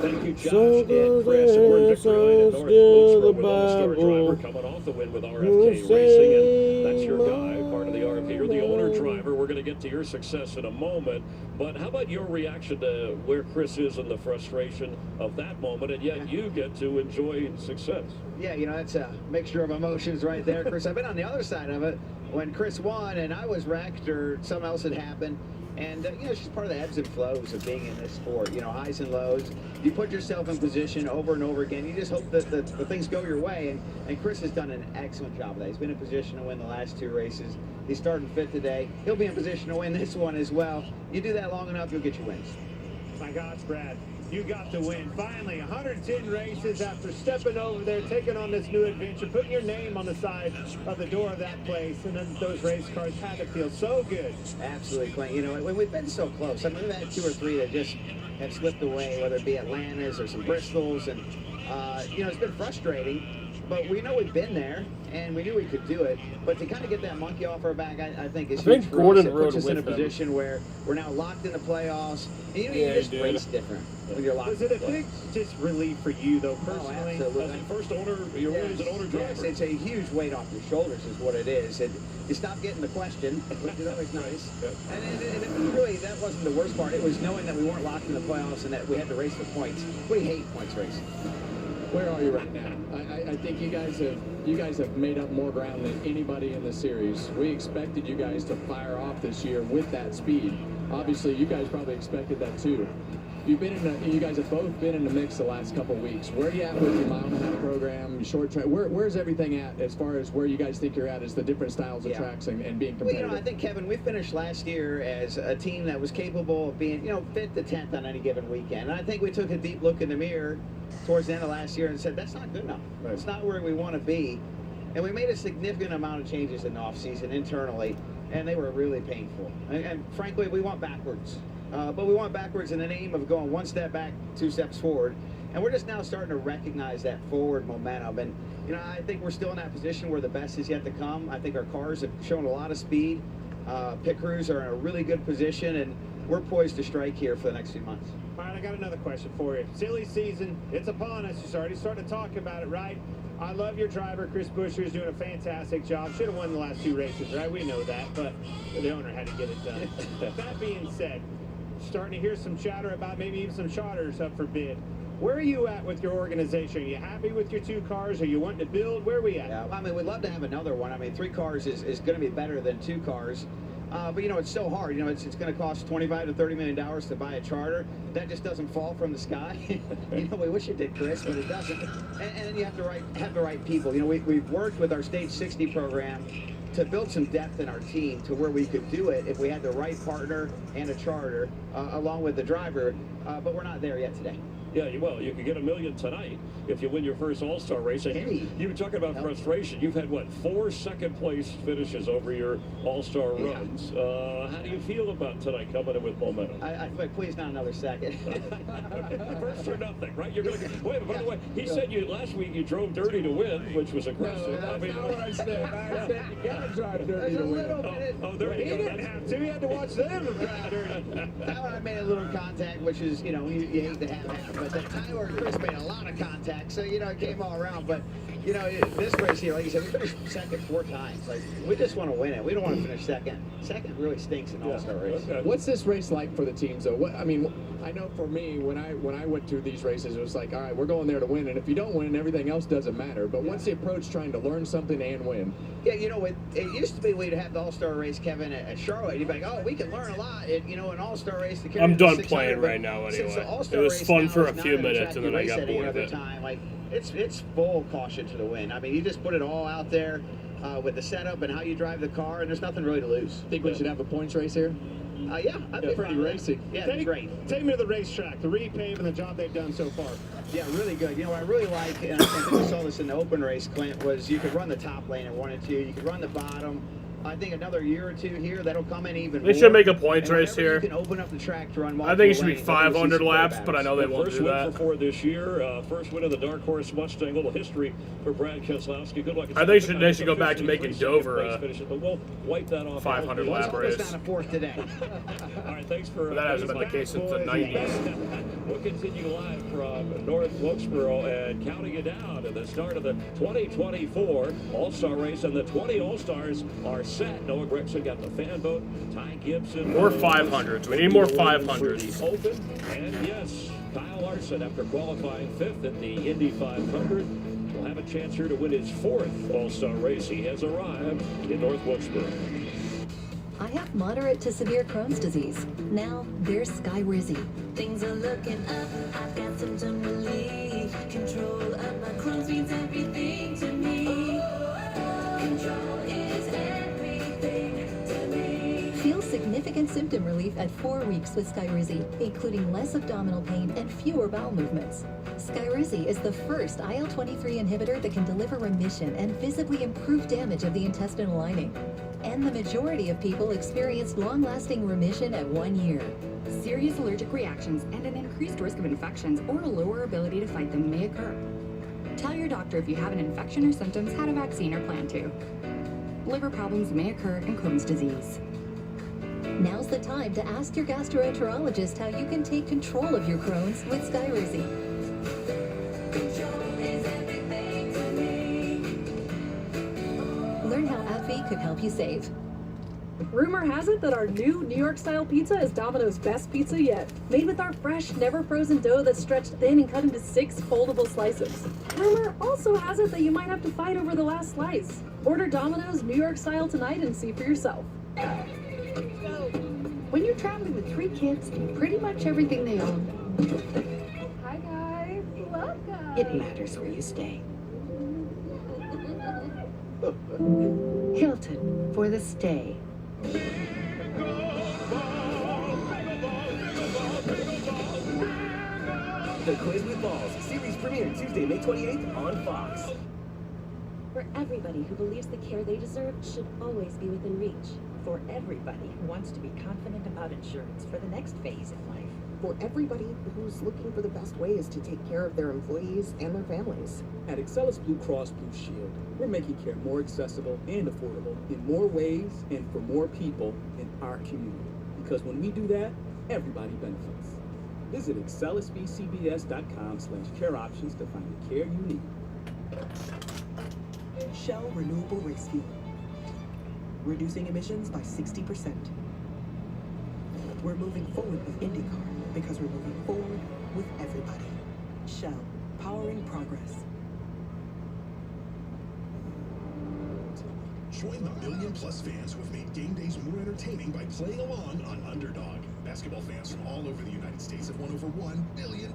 Thank you, Josh So and good Chris. We're in victory lane at North still Wilkesboro the with All-Star Bible. driver coming off the win with RFK Racing, and that's your guy, part of the RFK. You're the owner driver. We're going to get to your success in a moment, but how about your reaction to where Chris is and the frustration of that moment, and yet you get to enjoy success? Yeah, you know, that's a mixture of emotions right there, Chris. I've been on the other side of it when Chris won and I was wrecked or something else had happened. And, you know, it's just part of the ebbs and flows of being in this sport, you know, highs and lows. You put yourself in position over and over again. You just hope that the things go your way. And Chris has done an excellent job of that. He's been in position to win the last 2 races. He's starting 5th today. He'll be in position to win this one as well. You do that long enough, you'll get your wins. My gosh, Brad. You got the win. Finally, 110 races after stepping over there, taking on this new adventure, putting your name on the side of the door of that place, and then those race cars had to feel so good. Absolutely, Clint. You know, when we've been so close, I mean, we've had 2 or 3 that just have slipped away, whether it be Atlantas or some Bristols, and, you know, it's been frustrating. But we know we've been there, and we knew we could do it. But to kind of get that monkey off our back, I think is huge for us. It puts us in a position where we're now locked in the playoffs. And you know, you just race different when you're locked. Was it a big just relief for you, though, personally? Oh, absolutely. As the first owner, you're really as an owner driver. Yes, it's a huge weight off your shoulders is what it is. You stop getting the question, which is always nice. And it really, that wasn't the worst part. It was knowing that we weren't locked in the playoffs and that we had to race for points. We hate points racing. Where are you right now? I think you guys have made up more ground than anybody in the series. We expected you guys to fire off this year with that speed. Obviously, you guys probably expected that too. You guys have both been in the mix the last couple weeks. Where are you at with your mile and a half program, short track? Where's everything at as far as where you guys think you're at as the different styles of tracks and being competitive? Well, I think, Kevin, we finished last year as a team that was capable of being, 5th to 10th on any given weekend. And I think we took a deep look in the mirror towards the end of last year and said, that's not good enough. Right. It's not where we want to be. And we made a significant amount of changes in the offseason internally, and they were really painful. And frankly, we went backwards. But we went backwards in the name of going one step back, 2 steps forward. And we're just now starting to recognize that forward momentum. And, I think we're still in that position where the best is yet to come. I think our cars have shown a lot of speed. Pit crews are in a really good position, and we're poised to strike here for the next few months. All right, I got another question for you. Silly season, it's upon us. You're already starting to talk about it, right? I love your driver. Chris Buescher is doing a fantastic job. Should have won the last 2 races, right? We know that, but the owner had to get it done. That being said, starting to hear some chatter about maybe even some charters up for bid. Where are you at with your organization? Are you happy with your 2 cars? Are you wanting to build? Where are we at? Yeah, I mean, we'd love to have another one. I mean, 3 cars is going to be better than 2 cars. But, it's so hard. It's going to cost $25 to $30 million to buy a charter. That just doesn't fall from the sky. We wish it did, Chris, but it doesn't. And then you have the right people. We've worked with our Stage 60 program to build some depth in our team to where we could do it if we had the right partner and a charter along with the driver, but we're not there yet today. Yeah, well, you could get $1 million tonight if you win your first All-Star race. And you were talking about frustration. You've had, 4 second-place finishes over your All-Star runs. How do you feel about tonight coming in with momentum? I please not another second. First or nothing, right? You're going to wait. By the way, he said last week you drove dirty to win, which was aggressive. No, that's not what I said. I said you gotta drive dirty to win. There you he go. didn't have to. He had to watch them drive dirty. That one I made a little contact, which is, you hate to have. But the time where Chris made a lot of contact, so it came all around. But this race here, like you said, we finished second 4 times. Like, we just want to win it. We don't want to finish second. Second really stinks in an All-Star race. Okay. What's this race like for the teams, though? I know for me, when I went to these races, it was like, all right, we're going there to win, and if you don't win, everything else doesn't matter. But what's the approach trying to learn something and win? Yeah, it used to be we'd have the All-Star race, Kevin, at Charlotte. You'd be like, oh, we can learn a lot. An All-Star race. I'm done playing right now anyway. It was fun for a few minutes, and then I got bored of it. Like, it's full caution to the wind. I mean, you just put it all out there with the setup and how you drive the car, and there's nothing really to lose. Think we should have a points race here? Yeah, I'd be pretty racy. Yeah, that'd be great. Take me to the racetrack, the repave, and the job they've done so far. Yeah, really good. What I really like, and I think we saw this in the open race, Clint, was you could run the top lane at 1 and 2. You could run the bottom. I think another year or 2 here, that'll come in even more. They should make a points race here. You can open up the track to run. I think it should be 500 laps, but I know they won't do that. First win for Ford this year. First win of the Dark Horse Mustang. A little history for Brad Keselowski. Good luck. I think they should go back to making Dover but we'll wipe that off. 500 lap race. Down to 4th today. All right, thanks for. But that hasn't been the case since the 90s. We'll continue live from North Wilkesboro and counting you down to the start of the 2024 All-Star race, and the 20 All-Stars are set. Noah Gragson got the fan vote. Ty Gibson. More 500s. We need more 500s. Open. And yes, Kyle Larson, after qualifying 5th at the Indy 500, will have a chance here to win his 4th All-Star race. He has arrived in North Wilkesboro. I have moderate to severe Crohn's disease. Now there's Skyrizi. Things are looking up. I've got symptom relief. Control of my Crohn's means everything to me. Control is everything to me. Feel significant symptom relief at 4 weeks with Skyrizi, including less abdominal pain and fewer bowel movements. Skyrizi is the first IL-23 inhibitor that can deliver remission and visibly improve damage of the intestinal lining. And the majority of people experienced long-lasting remission at 1 year. Serious allergic reactions and an increased risk of infections or a lower ability to fight them may occur. Tell your doctor if you have an infection or symptoms, had a vaccine, or plan to. Liver problems may occur in Crohn's disease. Now's the time to ask your gastroenterologist how you can take control of your Crohn's with Skyrizi. Learn how AbbVie could help you save. Rumor has it that our new New York-style pizza is Domino's best pizza yet. Made with our fresh, never-frozen dough that's stretched thin and cut into 6 foldable slices. Rumor also has it that you might have to fight over the last slice. Order Domino's New York-style tonight and see for yourself. When you're traveling with 3 kids and pretty much everything they own, Hi guys, welcome. It matters where you stay. Hilton for the stay. The Quiz with Balls, series premiere Tuesday, May 28th on Fox. For everybody who believes the care they deserve should always be within reach. For everybody who wants to be confident about insurance for the next phase in life. For everybody who's looking for the best ways to take care of their employees and their families. At Excellus Blue Cross Blue Shield, we're making care more accessible and affordable in more ways and for more people in our community. Because when we do that, everybody benefits. Visit excellusbcbs.com/care options to find the care you need. Shell Renewable Race Fuel. Reducing emissions by 60%. We're moving forward with IndyCar because we're moving forward with everybody. Shell, powering progress. Join the million-plus fans who have made game days more entertaining by playing along on Underdog. Basketball fans from all over the United States have won over $1 billion.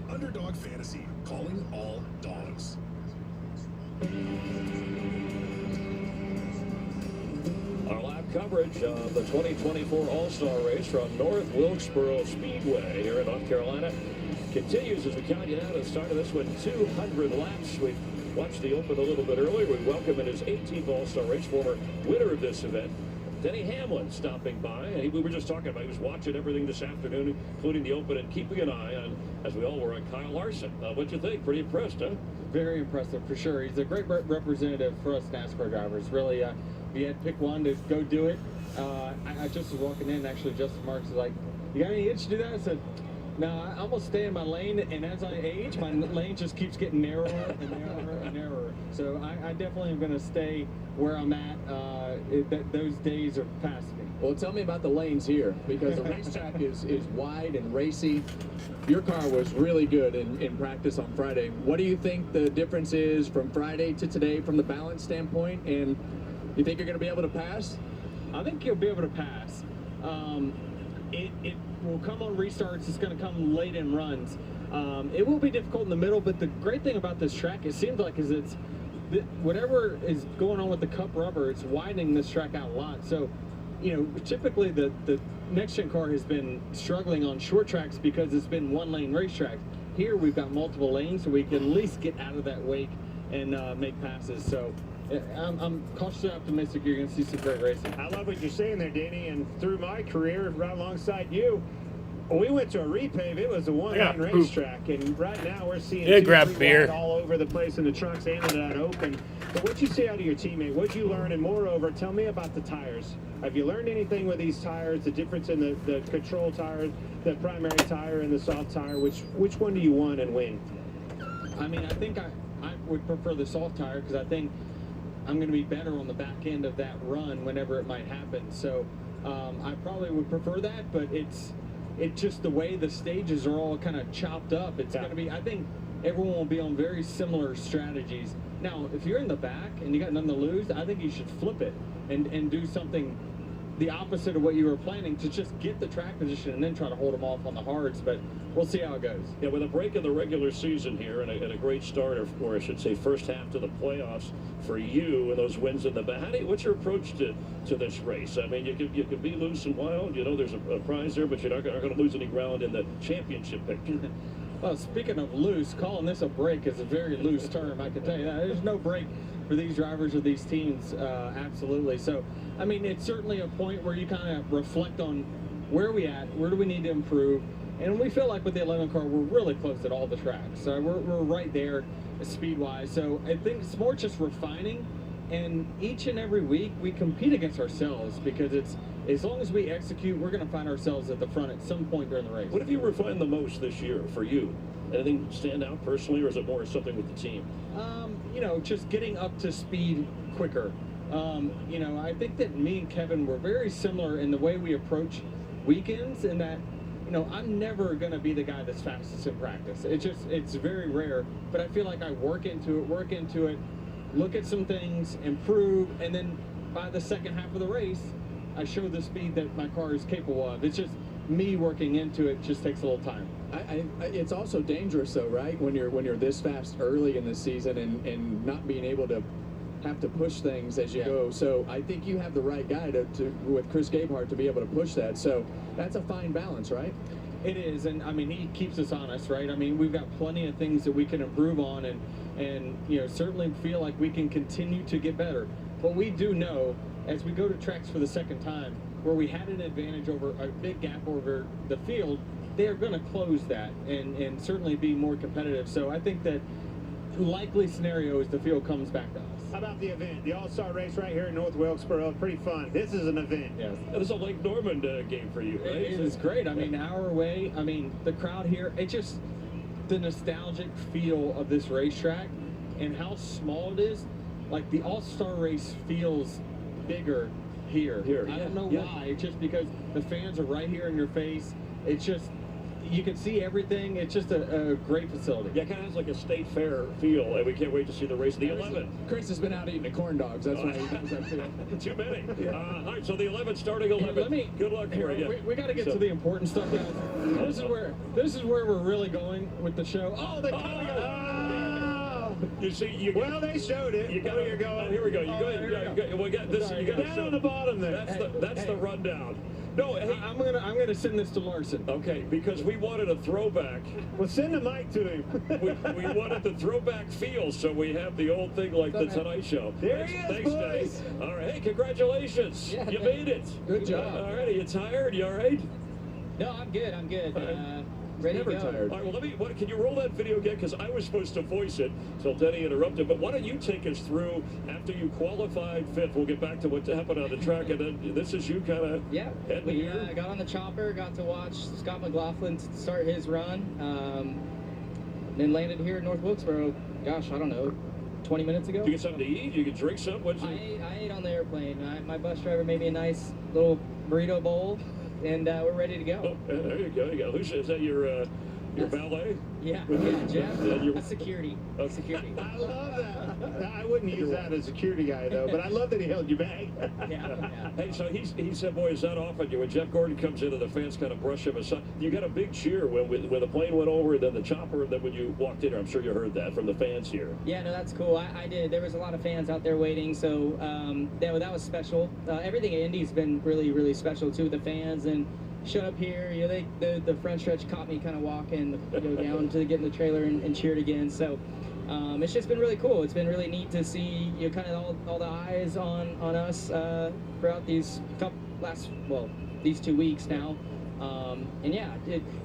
Underdog Fantasy, calling all dogs. Our live coverage of the 2024 All-Star Race from North Wilkesboro Speedway here in North Carolina continues as we count you down to the start of this one. 200 laps. We've watched the Open a little bit earlier. We welcome in his 18th All-Star Race, former winner of this event, Denny Hamlin, stopping by. And we were just talking about, he was watching everything this afternoon, including the Open, and keeping an eye on, as we all were, on Kyle Larson. What'd you think? Pretty impressed, huh? Very impressive, for sure. He's a great representative for us NASCAR drivers. Really, if you had to pick one to go do it, I just was walking in, actually, Justin Marks was like, you got any itch to do that? I said, no, I'm gonna stay in my lane, and as I age, my lane just keeps getting narrower and narrower and narrower. So I definitely am gonna stay where I'm at. Those days are past me. Well, tell me about the lanes here, because the racetrack is wide and racy. Your car was really good in practice on Friday. What do you think the difference is from Friday to today from the balance standpoint? And you think you're going to be able to pass? I think you'll be able to pass. It will come on restarts. It's going to come late in runs. It will be difficult in the middle, but the great thing about this track, it seems like, is whatever is going on with the cup rubber, it's widening this track out a lot. So, you know, typically the next-gen car has been struggling on short tracks because it's been one-lane racetrack. Here we've got multiple lanes, so we can at least get out of that wake and make passes. So I'm cautiously optimistic you're going to see some great racing. I love what you're saying there, Danny. And through my career, right alongside you, when we went to a repave, it was a one-lane racetrack. And right now we're seeing grab beer all over the place in the trucks and in that open. But what'd you see out of your teammate? What'd you learn? And moreover, tell me about the tires. Have you learned anything with these tires? The difference in the control tire, the primary tire, and the soft tire? Which one do you want and when? I mean, I think I would prefer the soft tire because I think I'm going to be better on the back end of that run whenever it might happen. So I probably would prefer that, but it's just the way the stages are all kind of chopped up. It's going to be, I think everyone will be on very similar strategies. Now, if you're in the back and you got nothing to lose, I think you should flip it and do something the opposite of what you were planning, to just get the track position and then try to hold them off on the hards, but we'll see how it goes. Yeah, with a break in the regular season here and a great start, or I should say first half to the playoffs for you and those wins in the back, what's your approach to this race? I mean, you can be loose and wild, you know there's a prize there, but you're not going to lose any ground in the championship picture. Well, speaking of loose, calling this a break is a very loose term, I can tell you that. There's no break for these drivers or these teams, absolutely. So, I mean, it's certainly a point where you kind of reflect on where are we at, where do we need to improve, and we feel like with the 11 car, we're really close at all the tracks. So we're right there speed-wise. So I think it's more just refining, and each and every week we compete against ourselves because it's, as long as we execute, we're going to find ourselves at the front at some point during the race. What have you refined the most this year for you? Anything stand out personally, or is it more something with the team? You know, just getting up to speed quicker. You know, I think that me and Kevin were very similar in the way we approach weekends, in that, you know, I'm never going to be the guy that's fastest in practice. It's very rare, but I feel like I work into it, look at some things, improve, and then by the second half of the race, I show the speed that my car is capable of. It's just me working into it just takes a little time. It's also dangerous, though, right? When you're this fast early in the season and not being able to have to push things as you go. So I think you have the right guy to with Chris Gabehart to be able to push that. So that's a fine balance, right? It is, and I mean, he keeps us honest, right? I mean, we've got plenty of things that we can improve on, and you know, certainly feel like we can continue to get better. But we do know, as we go to tracks for the second time, where we had an advantage over a big gap over the field, they are going to close that and certainly be more competitive. So I think that likely scenario is the field comes back to us. How about the event? The All-Star race right here in North Wilkesboro. Pretty fun. This is an event. Yes. This is a Lake Norman game for you, right? It is great. I mean, hour away. I mean, the crowd here, it just, the nostalgic feel of this racetrack and how small it is, like the All-Star race feels bigger here. I don't know why. It's just because the fans are right here in your face. It's just, you can see everything. It's just a great facility. Yeah, it kind of has like a state fair feel, and we can't wait to see the race of the 11. Chris has been out eating the corn dogs. That's why he knows that feel. Too many. All right, so the 11 starting 11. Good luck for you. We got to get to the important stuff now. This is where we're really going with the show. Oh, they coming up. You see, well, they showed it. You got where you're going. Oh, here we go. You go ahead. We got this. You got down the bottom there. That's the rundown. No, hey, I'm gonna send this to Larson. Okay, because we wanted a throwback. Well, send the mic to him. we wanted the throwback feel, so we have the old thing like the Tonight Show. There he is, Thanks, boys. Dave. All right, hey, congratulations. Yeah, you made it. Good job. All right, are you tired? You all right? No, I'm good. I'm good. Ready Never to go. tired. All right, well, can you roll that video again? Because I was supposed to voice it until Denny interrupted. But why don't you take us through after you qualified fifth? We'll get back to what happened on the track, and then this is you kind of heading here. We got on the chopper, got to watch Scott McLaughlin start his run, then landed here in North Wilkesboro. Gosh, I don't know, 20 minutes ago. You get something to eat? You can drink something? I ate on the airplane. My bus driver made me a nice little burrito bowl, and we're ready to go. Oh, there you go. Is that your valet? Yeah, Jeff. That's security. Security. I love that. I wouldn't use that as a security guy, though, but I love that he held you back. Hey, so he said, boy, is that often when Jeff Gordon comes in and the fans kind of brush him aside? You got a big cheer when the plane went over, then the chopper, and then when you walked in here. I'm sure you heard that from the fans here. Yeah, no, that's cool. I did. There was a lot of fans out there waiting, so that was special. Everything at Indy's been really, really special, too, with the fans. And showed up here, you know, the front stretch caught me kind of walking, down to get in the trailer and cheered again. So it's just been really cool. It's been really neat to see kind of all the eyes on us throughout these these 2 weeks now. And yeah,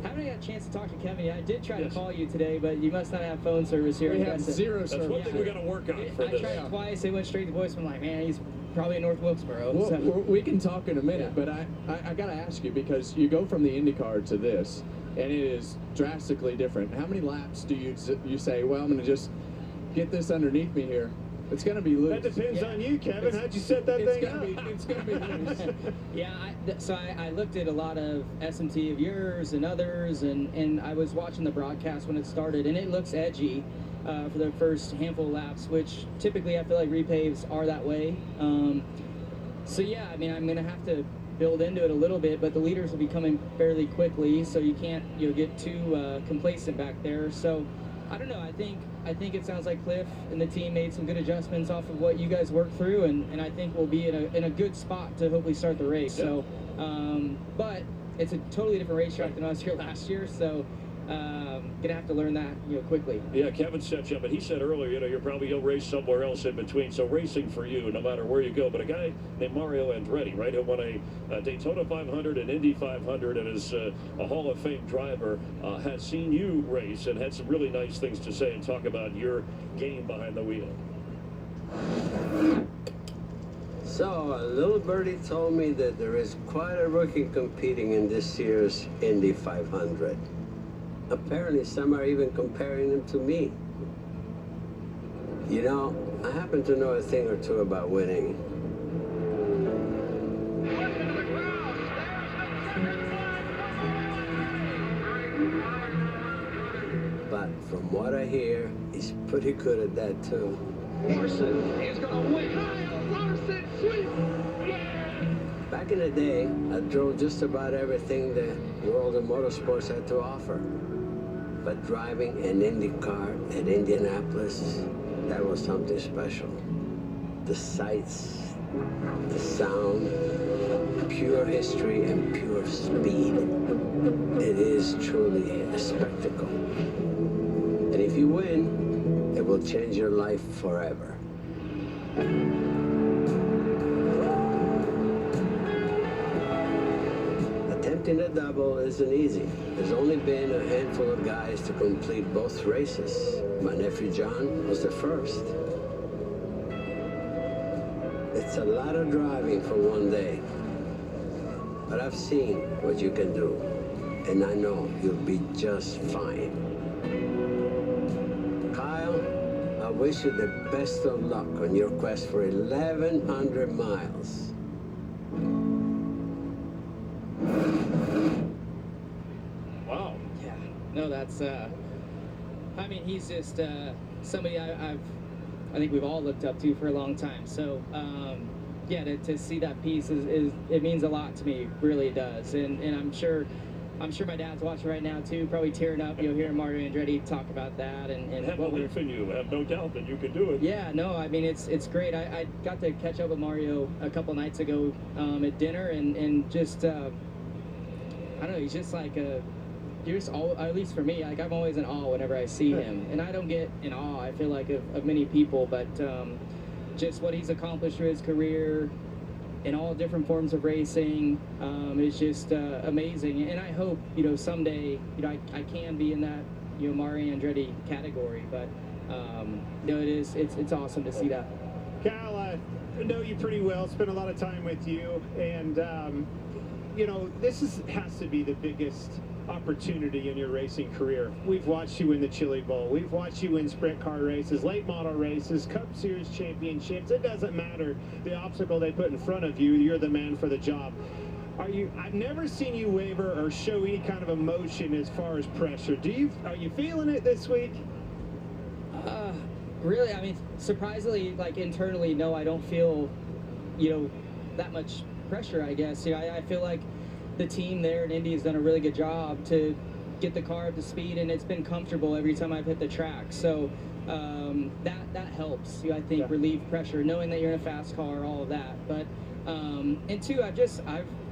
haven't got a chance to talk to Kevin yet. I did try to call you today, but you must not have phone service here. We have zero service. That's one thing we got to work on for this. I tried twice. It went straight to voicemail. I'm like, man, he's probably in North Wilkesboro. Well, so. we can talk in a minute, but I got to ask you, because you go from the IndyCar to this, and it is drastically different. How many laps do you say, well, I'm going to just get this underneath me here? It's going to be loose. That depends on you, Kevin. How'd you set that thing up? It's going to be loose. Yeah, so I looked at a lot of SMT of yours and others, and I was watching the broadcast when it started, and it looks edgy for the first handful of laps, which typically I feel like repaves are that way. So yeah, I mean, I'm going to have to build into it a little bit, but the leaders will be coming fairly quickly, so you can't get too complacent back there. So I don't know. I think it sounds like Cliff and the team made some good adjustments off of what you guys worked through, and I think we'll be in a good spot to hopefully start the race. So, but it's a totally different racetrack than I was here last year, so gonna have to learn that quickly. Yeah, Kevin set you up, but he said earlier, you'll race somewhere else in between. So racing for you, no matter where you go. But a guy named Mario Andretti, right, who won a Daytona 500 and Indy 500, and is a Hall of Fame driver, has seen you race and had some really nice things to say and talk about your game behind the wheel. So, a little birdie told me that there is quite a rookie competing in this year's Indy 500. Apparently, some are even comparing him to me. You know, I happen to know a thing or two about winning. But from what I hear, he's pretty good at that, too. Larson is going to win. Larson sweep. Back in the day, I drove just about everything the world of motorsports had to offer. But driving an Indy car at Indianapolis, that was something special. The sights, the sound, pure history and pure speed. It is truly a spectacle. And if you win, it will change your life forever. Attempting a double isn't easy. There's only been a handful of guys to complete both races. My nephew John was the first. It's a lot of driving for one day. But I've seen what you can do, and I know you'll be just fine. Kyle, I wish you the best of luck on your quest for 1,100 miles. Wow. Yeah. No, that's. I mean, he's just somebody I think we've all looked up to for a long time. So, yeah, to see that piece is it means a lot to me. Really does. And I'm sure my dad's watching right now too, probably tearing up. You'll hear Mario Andretti talk about that and have belief in you. Have no doubt that you can do it. Yeah, no, I mean it's great. I got to catch up with Mario a couple nights ago at dinner and just I don't know. He's just like you're just all, at least for me, like I'm always in awe whenever I see him, and I don't get in awe, I feel like, of many people, but just what he's accomplished through his career in all different forms of racing is just amazing. And I hope, someday, I can be in that, Mario Andretti category, but it's awesome to see that. Cal, I know you pretty well, spent a lot of time with you, and this has to be the biggest opportunity in your racing career. We've watched you win the Chili Bowl. We've watched you win sprint car races, late model races, Cup Series championships. It doesn't matter the obstacle they put in front of you. You're the man for the job. I've never seen you waver or show any kind of emotion as far as pressure. Are you feeling it this week? Really, I mean, surprisingly, like internally, no, I don't feel, that much pressure, I guess. I feel like the team there in Indy has done a really good job to get the car up to speed, and it's been comfortable every time I've hit the track. So that helps you, I think, relieve pressure, knowing that you're in a fast car, all of that. But and two, I've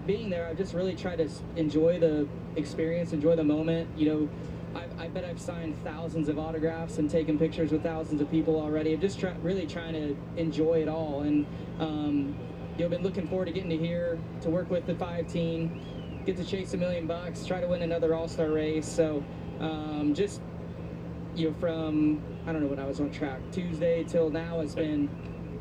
being there, I've just really tried to enjoy the experience, enjoy the moment. I bet I've signed thousands of autographs and taken pictures with thousands of people already. I'm just really trying to enjoy it all, and been looking forward to getting to here to work with the 5 team, get to chase $1 million, try to win another All-Star race. So just from I don't know when I was on track, Tuesday till now, it's been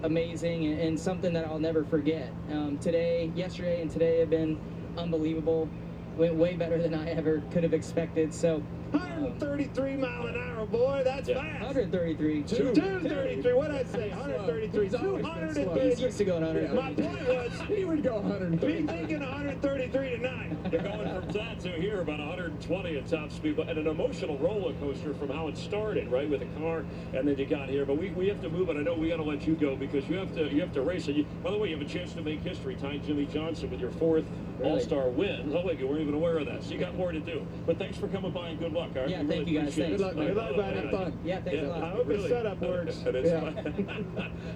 amazing and something that I'll never forget. Yesterday and today have been unbelievable. Went way better than I ever could have expected. So 133 mile an hour, boy, that's fast. 133. 233. What did I say? 133. 233. He's used to going 100. My point was, he would go 133. Be thinking 133 tonight. You're going from that to here, about 120 at top speed, but an emotional roller coaster from how it started, right, with the car, and then you got here. But we have to move it. I know we got to let you go because you have to race it. By the way, you have a chance to make history, tying Jimmy Johnson with your 4th All-Star win. Oh wait, you weren't even aware of that. So you got more to do. But thanks for coming by and good luck. All right? Yeah, thank you guys. Thanks. Good luck, buddy. Have fun. Yeah, thanks a lot. I hope the setup works.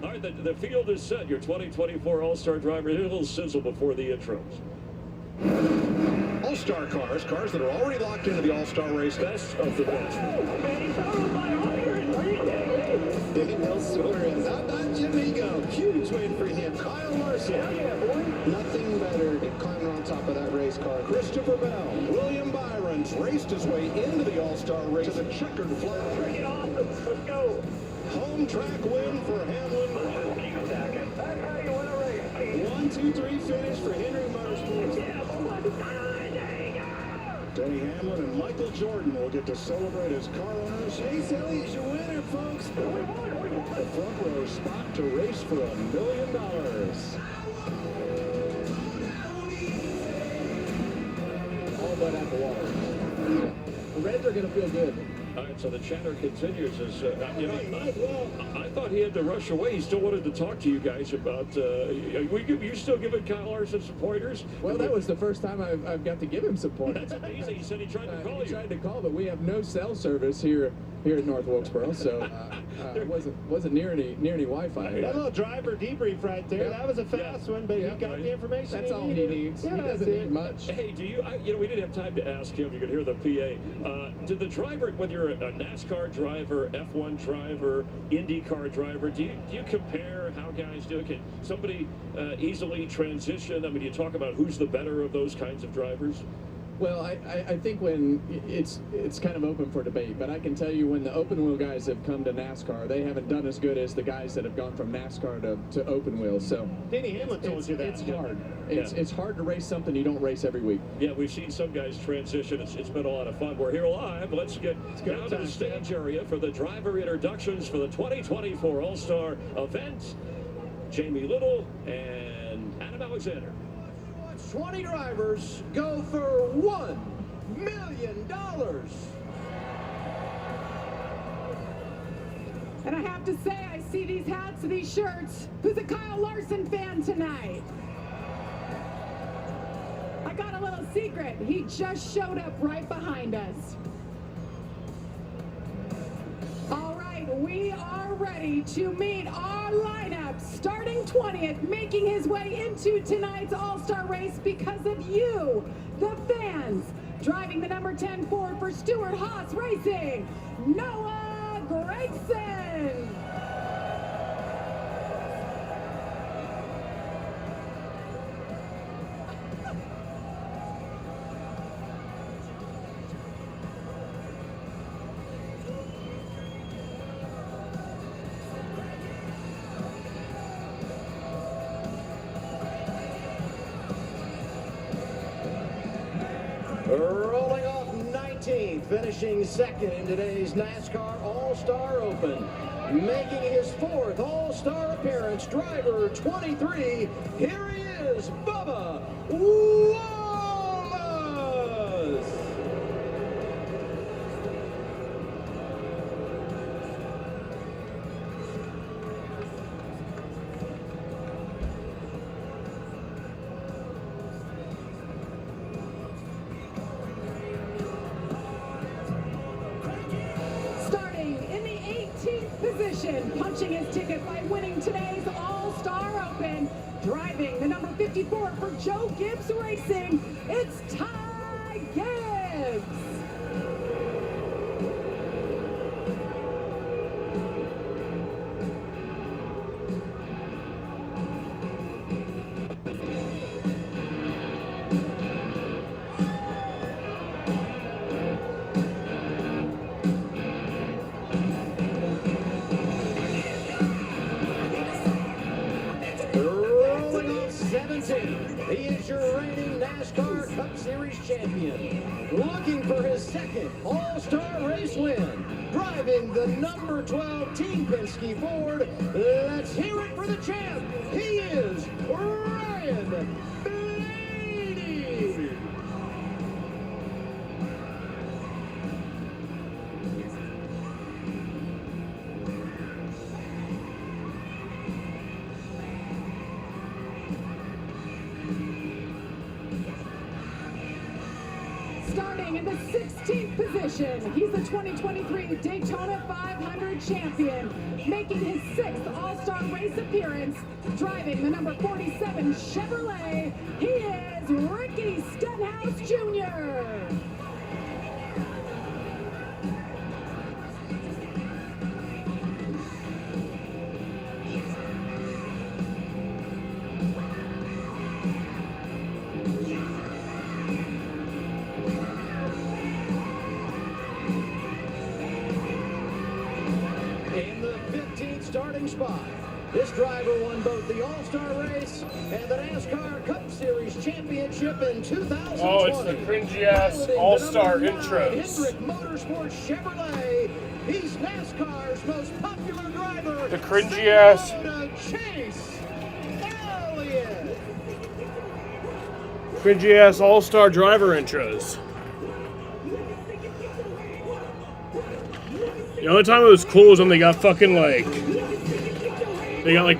All right, the field is set. Your 2024 All-Star driver. A little sizzle before the intros. All-Star cars that are already locked into the All-Star race. Best of the best. Daniel Suarez, not Jimmy Go. Huge win for him. Kyle Larson. Nothing better than climbing on top of that race car. Christopher Bell, William Byron's raced his way into the All-Star race to the checkered flag. Bring it on. Let's go. Home track win for Hamlin. That's how you win a race. 1, 2, 3 finish for Henry Motorsports. Denny Hamlin and Michael Jordan will get to celebrate as car owners. Chase Elliott's your winner, folks. The front row spot to race for $1 million. All but at the water. The Reds are going to feel good. All right, so the chatter continues. As I thought he had to rush away. He still wanted to talk to you guys about. You still giving Kyle Larson some pointers? Well, that was the first time I've got to give him some pointers. That's amazing. He said he tried to call you. He tried to call, but we have no cell service here at North Wilkesboro, so wasn't near any Wi-Fi. That little driver debrief right there. That was a fast one, but he got the information. That's all he needs. Yeah, he doesn't need much. Hey, do you? We didn't have time to ask him. You could hear the PA. Did the driver, whether you're a NASCAR driver, F1 driver, IndyCar driver, do you compare how guys do it? Can somebody easily transition? I mean, you talk about who's the better of those kinds of drivers. Well, I think when it's kind of open for debate, but I can tell you when the open wheel guys have come to NASCAR, they haven't done as good as the guys that have gone from NASCAR to open wheel. So Denny Hamlin told you that. It's hard. It's hard to race something you don't race every week. Yeah, we've seen some guys transition. It's been a lot of fun. We're here live. Let's get down to the stage area for the driver introductions for the 2024 All-Star event. Jamie Little and Adam Alexander. 20 drivers go for $1 million. And I have to say, I see these hats and these shirts. Who's a Kyle Larson fan tonight? I got a little secret. He just showed up right behind us. All right, we are ready to meet our lineup. Starting 20th, making his way into tonight's All-Star race because of you, the fans. Driving the number 10 Ford for Stewart Haas Racing, Noah Gragson. Rolling off 19th, finishing second in today's NASCAR All-Star Open. Making his fourth All-Star appearance, driver 23, here he is, Bubba Wallace! Punching his ticket by winning today's All-Star Open, driving the number 54 for Joe Gibbs Racing, it's Ty Gibbs. He is your reigning NASCAR Cup Series champion, looking for his second All-Star race win, driving the number 12 Team Penske Ford. Let's hear it for the champ. He is Ryan Blaney. Starting in the 16th position, he's the 2023 Daytona 500 champion, making his sixth All-Star race appearance, driving the number 47 Chevrolet. He is Ricky Stenhouse Jr. Starting spot. This driver won both the All-Star race and the NASCAR Cup Series championship in 2020. Oh, it's the cringy-ass All-Star intros. Hendrick Motorsports Chevrolet. He's NASCAR's most popular driver. The cringy-ass. Chase Elliott. Cringy-ass All-Star driver intros. The only time it was cool was when they got fucking like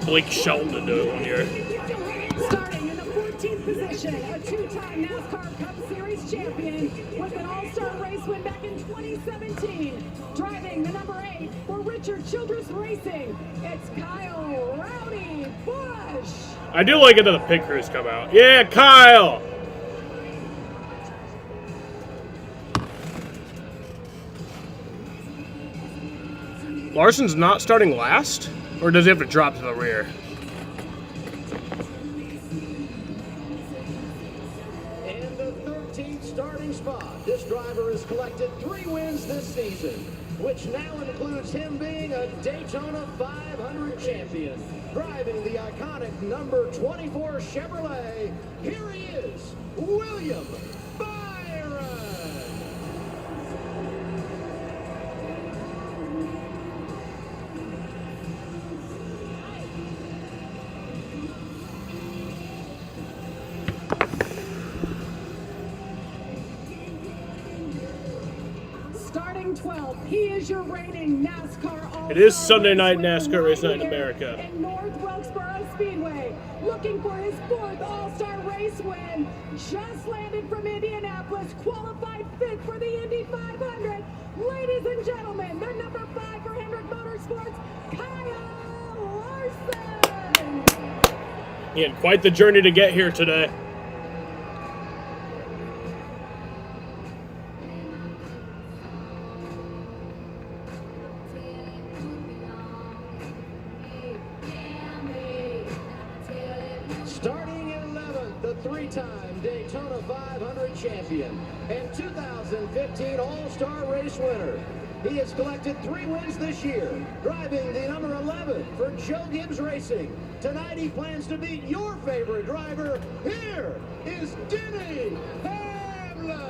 Blake Shelton to do it one year. Starting in the 14th position, a two-time NASCAR Cup Series champion with an all-star race win back in 2017. Driving the number 8 for Richard Childress Racing, it's Kyle Rowdy Busch. I do like it that the pit crews come out. Yeah, Kyle! Larson's not starting last? Or does he have to drop to the rear? In the 13th starting spot, this driver has collected 3 wins this season, which now includes him being a Daytona 500 champion. Driving the iconic number 24 Chevrolet, here he is, William Byron. Starting 12th, he is your reigning NASCAR All-Star. It is Sunday night NASCAR Race Night in America. In North Wilkesboro Speedway, looking for his 4th All-Star race win. Just landed from Indianapolis, qualified 5th for the Indy 500. Ladies and gentlemen, the number 5 for Hendrick Motorsports, Kyle Larson. He had quite the journey to get here today. Starting in 11th, the 3-time Daytona 500 champion and 2015 All-Star Race winner. He has collected 3 wins this year, driving the number 11 for Joe Gibbs Racing. Tonight he plans to beat your favorite driver. Here is Denny Hamlin.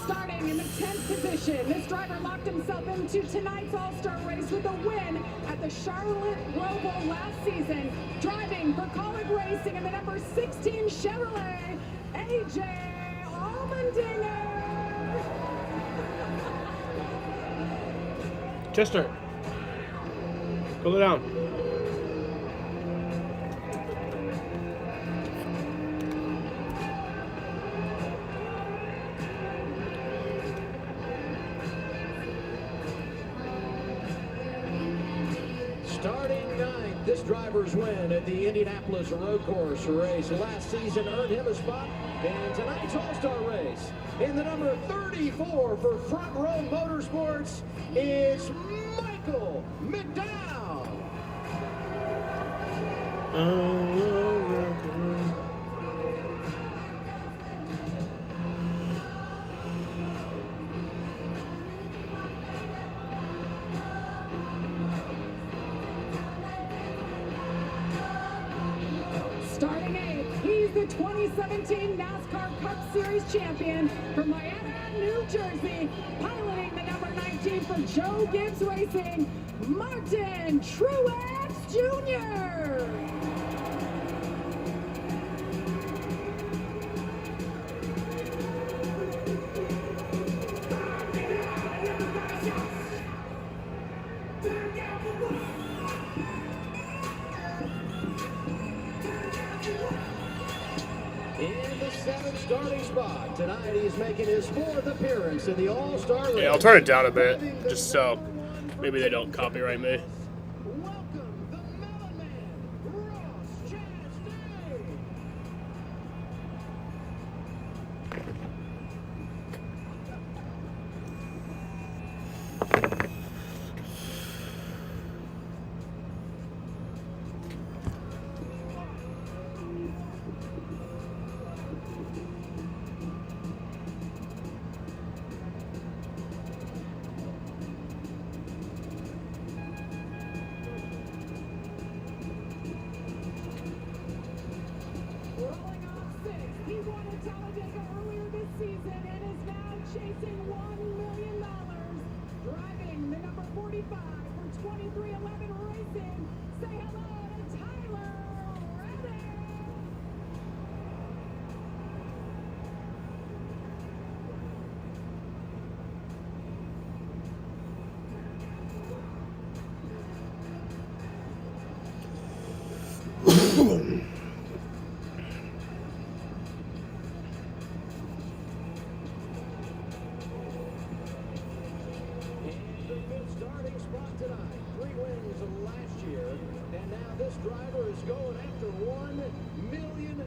Starting in the 10th position, this driver locked himself into tonight's All-Star race with a win at the Charlotte Roval last season. Driving for Colleague Racing in the number 16 Chevrolet, AJ Allmendinger. Chester, cool it down. Starting 9th, this driver's win at the Indianapolis Road Course race last season earned him a spot in tonight's All-Star race. In the number 34 for Front Row Motorsports, it's Michael McDowell. Starting 8th, he's the 2017 NASCAR Cup Series champion from Miami, New Jersey, piloting the number 19 for Joe Gibbs Racing, Martin Truex Jr. In the 7th starting spot, tonight he's making his 4th appearance in the All-Star race. Yeah, I'll turn it down a bit, just so maybe they don't copyright me. going after $1 million.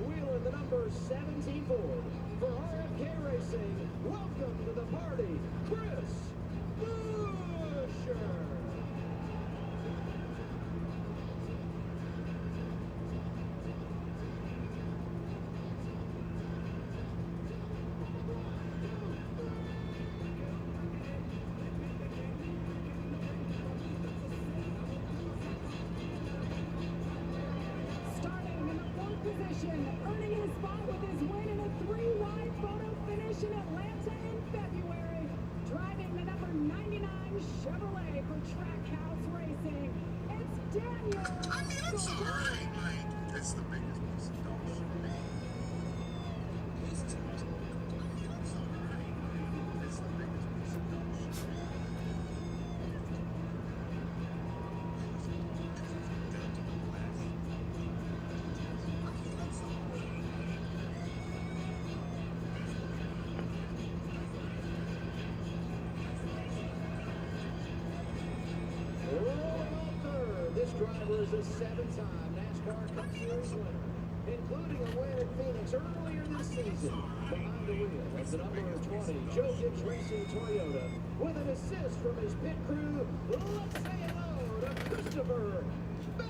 Wheeling the number 17 Ford. For RFK Racing, welcome to the party, Chris Buescher. Earning his spot with his win in a 3-wide photo finish in Atlanta in February. Driving the number 99 Chevrolet for Trackhouse Racing, it's Daniel Suarez. That's the biggest piece of dog shit. It's the biggest piece of dog shit. This driver is a 7-time NASCAR Cup Series winner, including a win at Phoenix earlier this season. Behind the wheel of the number 20 Joe Gibbs Racing Toyota, with an assist from his pit crew. Let's say hello to Christopher Bell.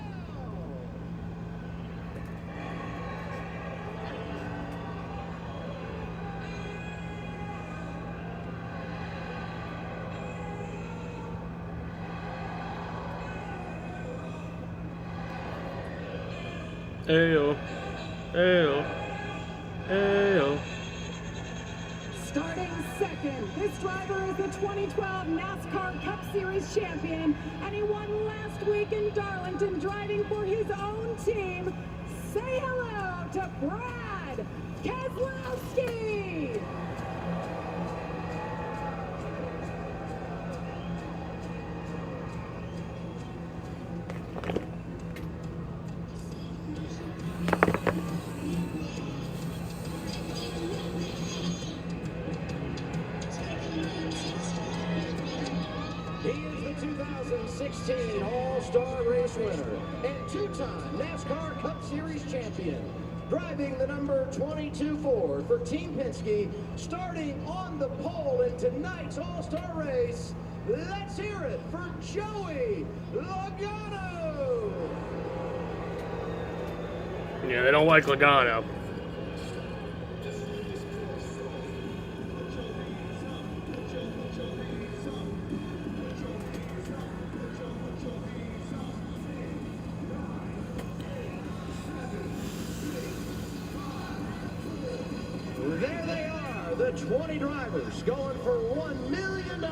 Ayo. Ayo. Ayo. Starting second, this driver is the 2012 NASCAR Cup Series champion, and he won last week in Darlington driving for his own team. Say hello to Brad Keselowski. He is the 2016 All-Star Race winner and 2-time NASCAR Cup Series champion. Driving the number 22 Ford for Team Penske, starting on the pole in tonight's All-Star Race. Let's hear it for Joey Logano. Yeah, they don't like Logano. There they are, the 20 drivers going for $1 million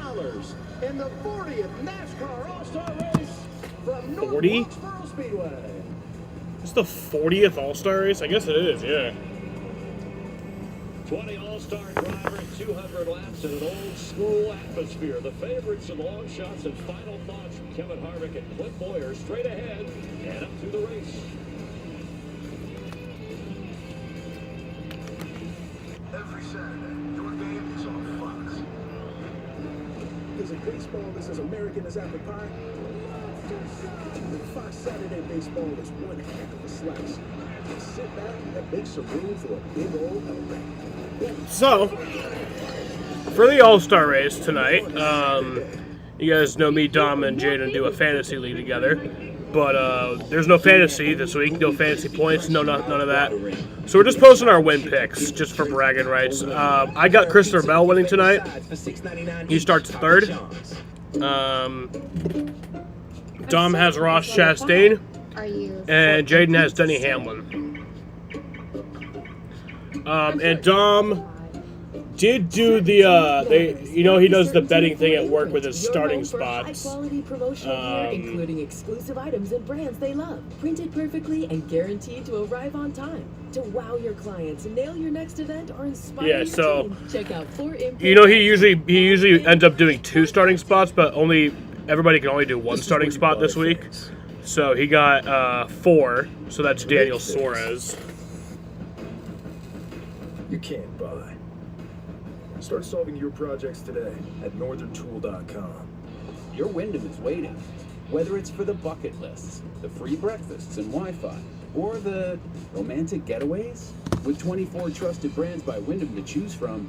in the 40th NASCAR All-Star Race from North 40? Wilkesboro Speedway. It's the 40th All-Star race? I guess it is, yeah. 20 All-Star drivers, 200 laps in an old-school atmosphere. The favorites and long shots and final thoughts from Kevin Harvick and Clint Boyer straight ahead and up through the race. Every Saturday, your game is on Fox. Because in baseball, this is American as apple pie. The Fox Saturday baseball is one heck of a slice. Sit back and make some room for a big old outback. So, for the All-Star race tonight, you guys know me, Dom, and Jaden do a fantasy league together. But there's no fantasy this week, no fantasy points, none of that. So we're just posting our win picks, just for bragging rights. I got Christopher Bell winning tonight. He starts third. Dom has Ross Chastain. And Jaden has Denny Hamlin. And Dom did do the, he does the betting thing at work with his starting spots. High-quality promotional gear, including exclusive items and brands they love, printed perfectly and guaranteed to arrive on time. To wow your clients, nail your next event, or inspire your team, check out 4Import. He usually ends up doing 2 starting spots, but everybody can only do 1 starting spot this week. So he got 4. So that's Daniel Suarez. You can't buy. Start solving your projects today at northerntool.com. Your Wyndham is waiting. Whether it's for the bucket lists, the free breakfasts and Wi-Fi, or the romantic getaways, with 24 trusted brands by Wyndham to choose from,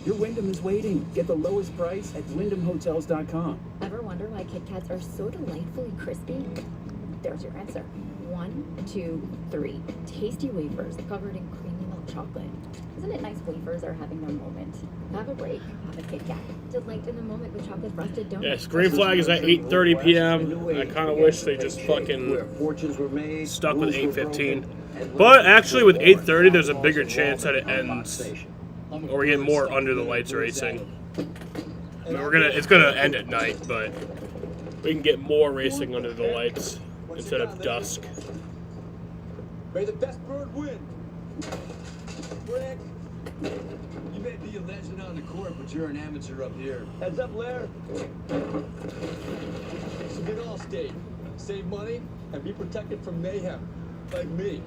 your Wyndham is waiting. Get the lowest price at WyndhamHotels.com. Ever wonder why Kit Kats are so delightfully crispy? There's your answer. 1, 2, 3. Tasty wafers covered in creamy milk chocolate. Isn't it nice wafers are having their moment? Have a break, have a Kit Kat. Delight in the moment with chocolate frosted donuts. Yes, green flag is at 8:30 p.m. I kind of wish they just fucking stuck with 8:15. But actually, with 8:30, there's a bigger chance that it ends, or we get more under the lights racing. I mean, it's gonna end at night, but we can get more racing under the lights instead of dusk. May the best bird win. Rick, you may be a legend on the court, but you're an amateur up here. Heads up, Lair. So get Allstate. Save money and be protected from mayhem, like me.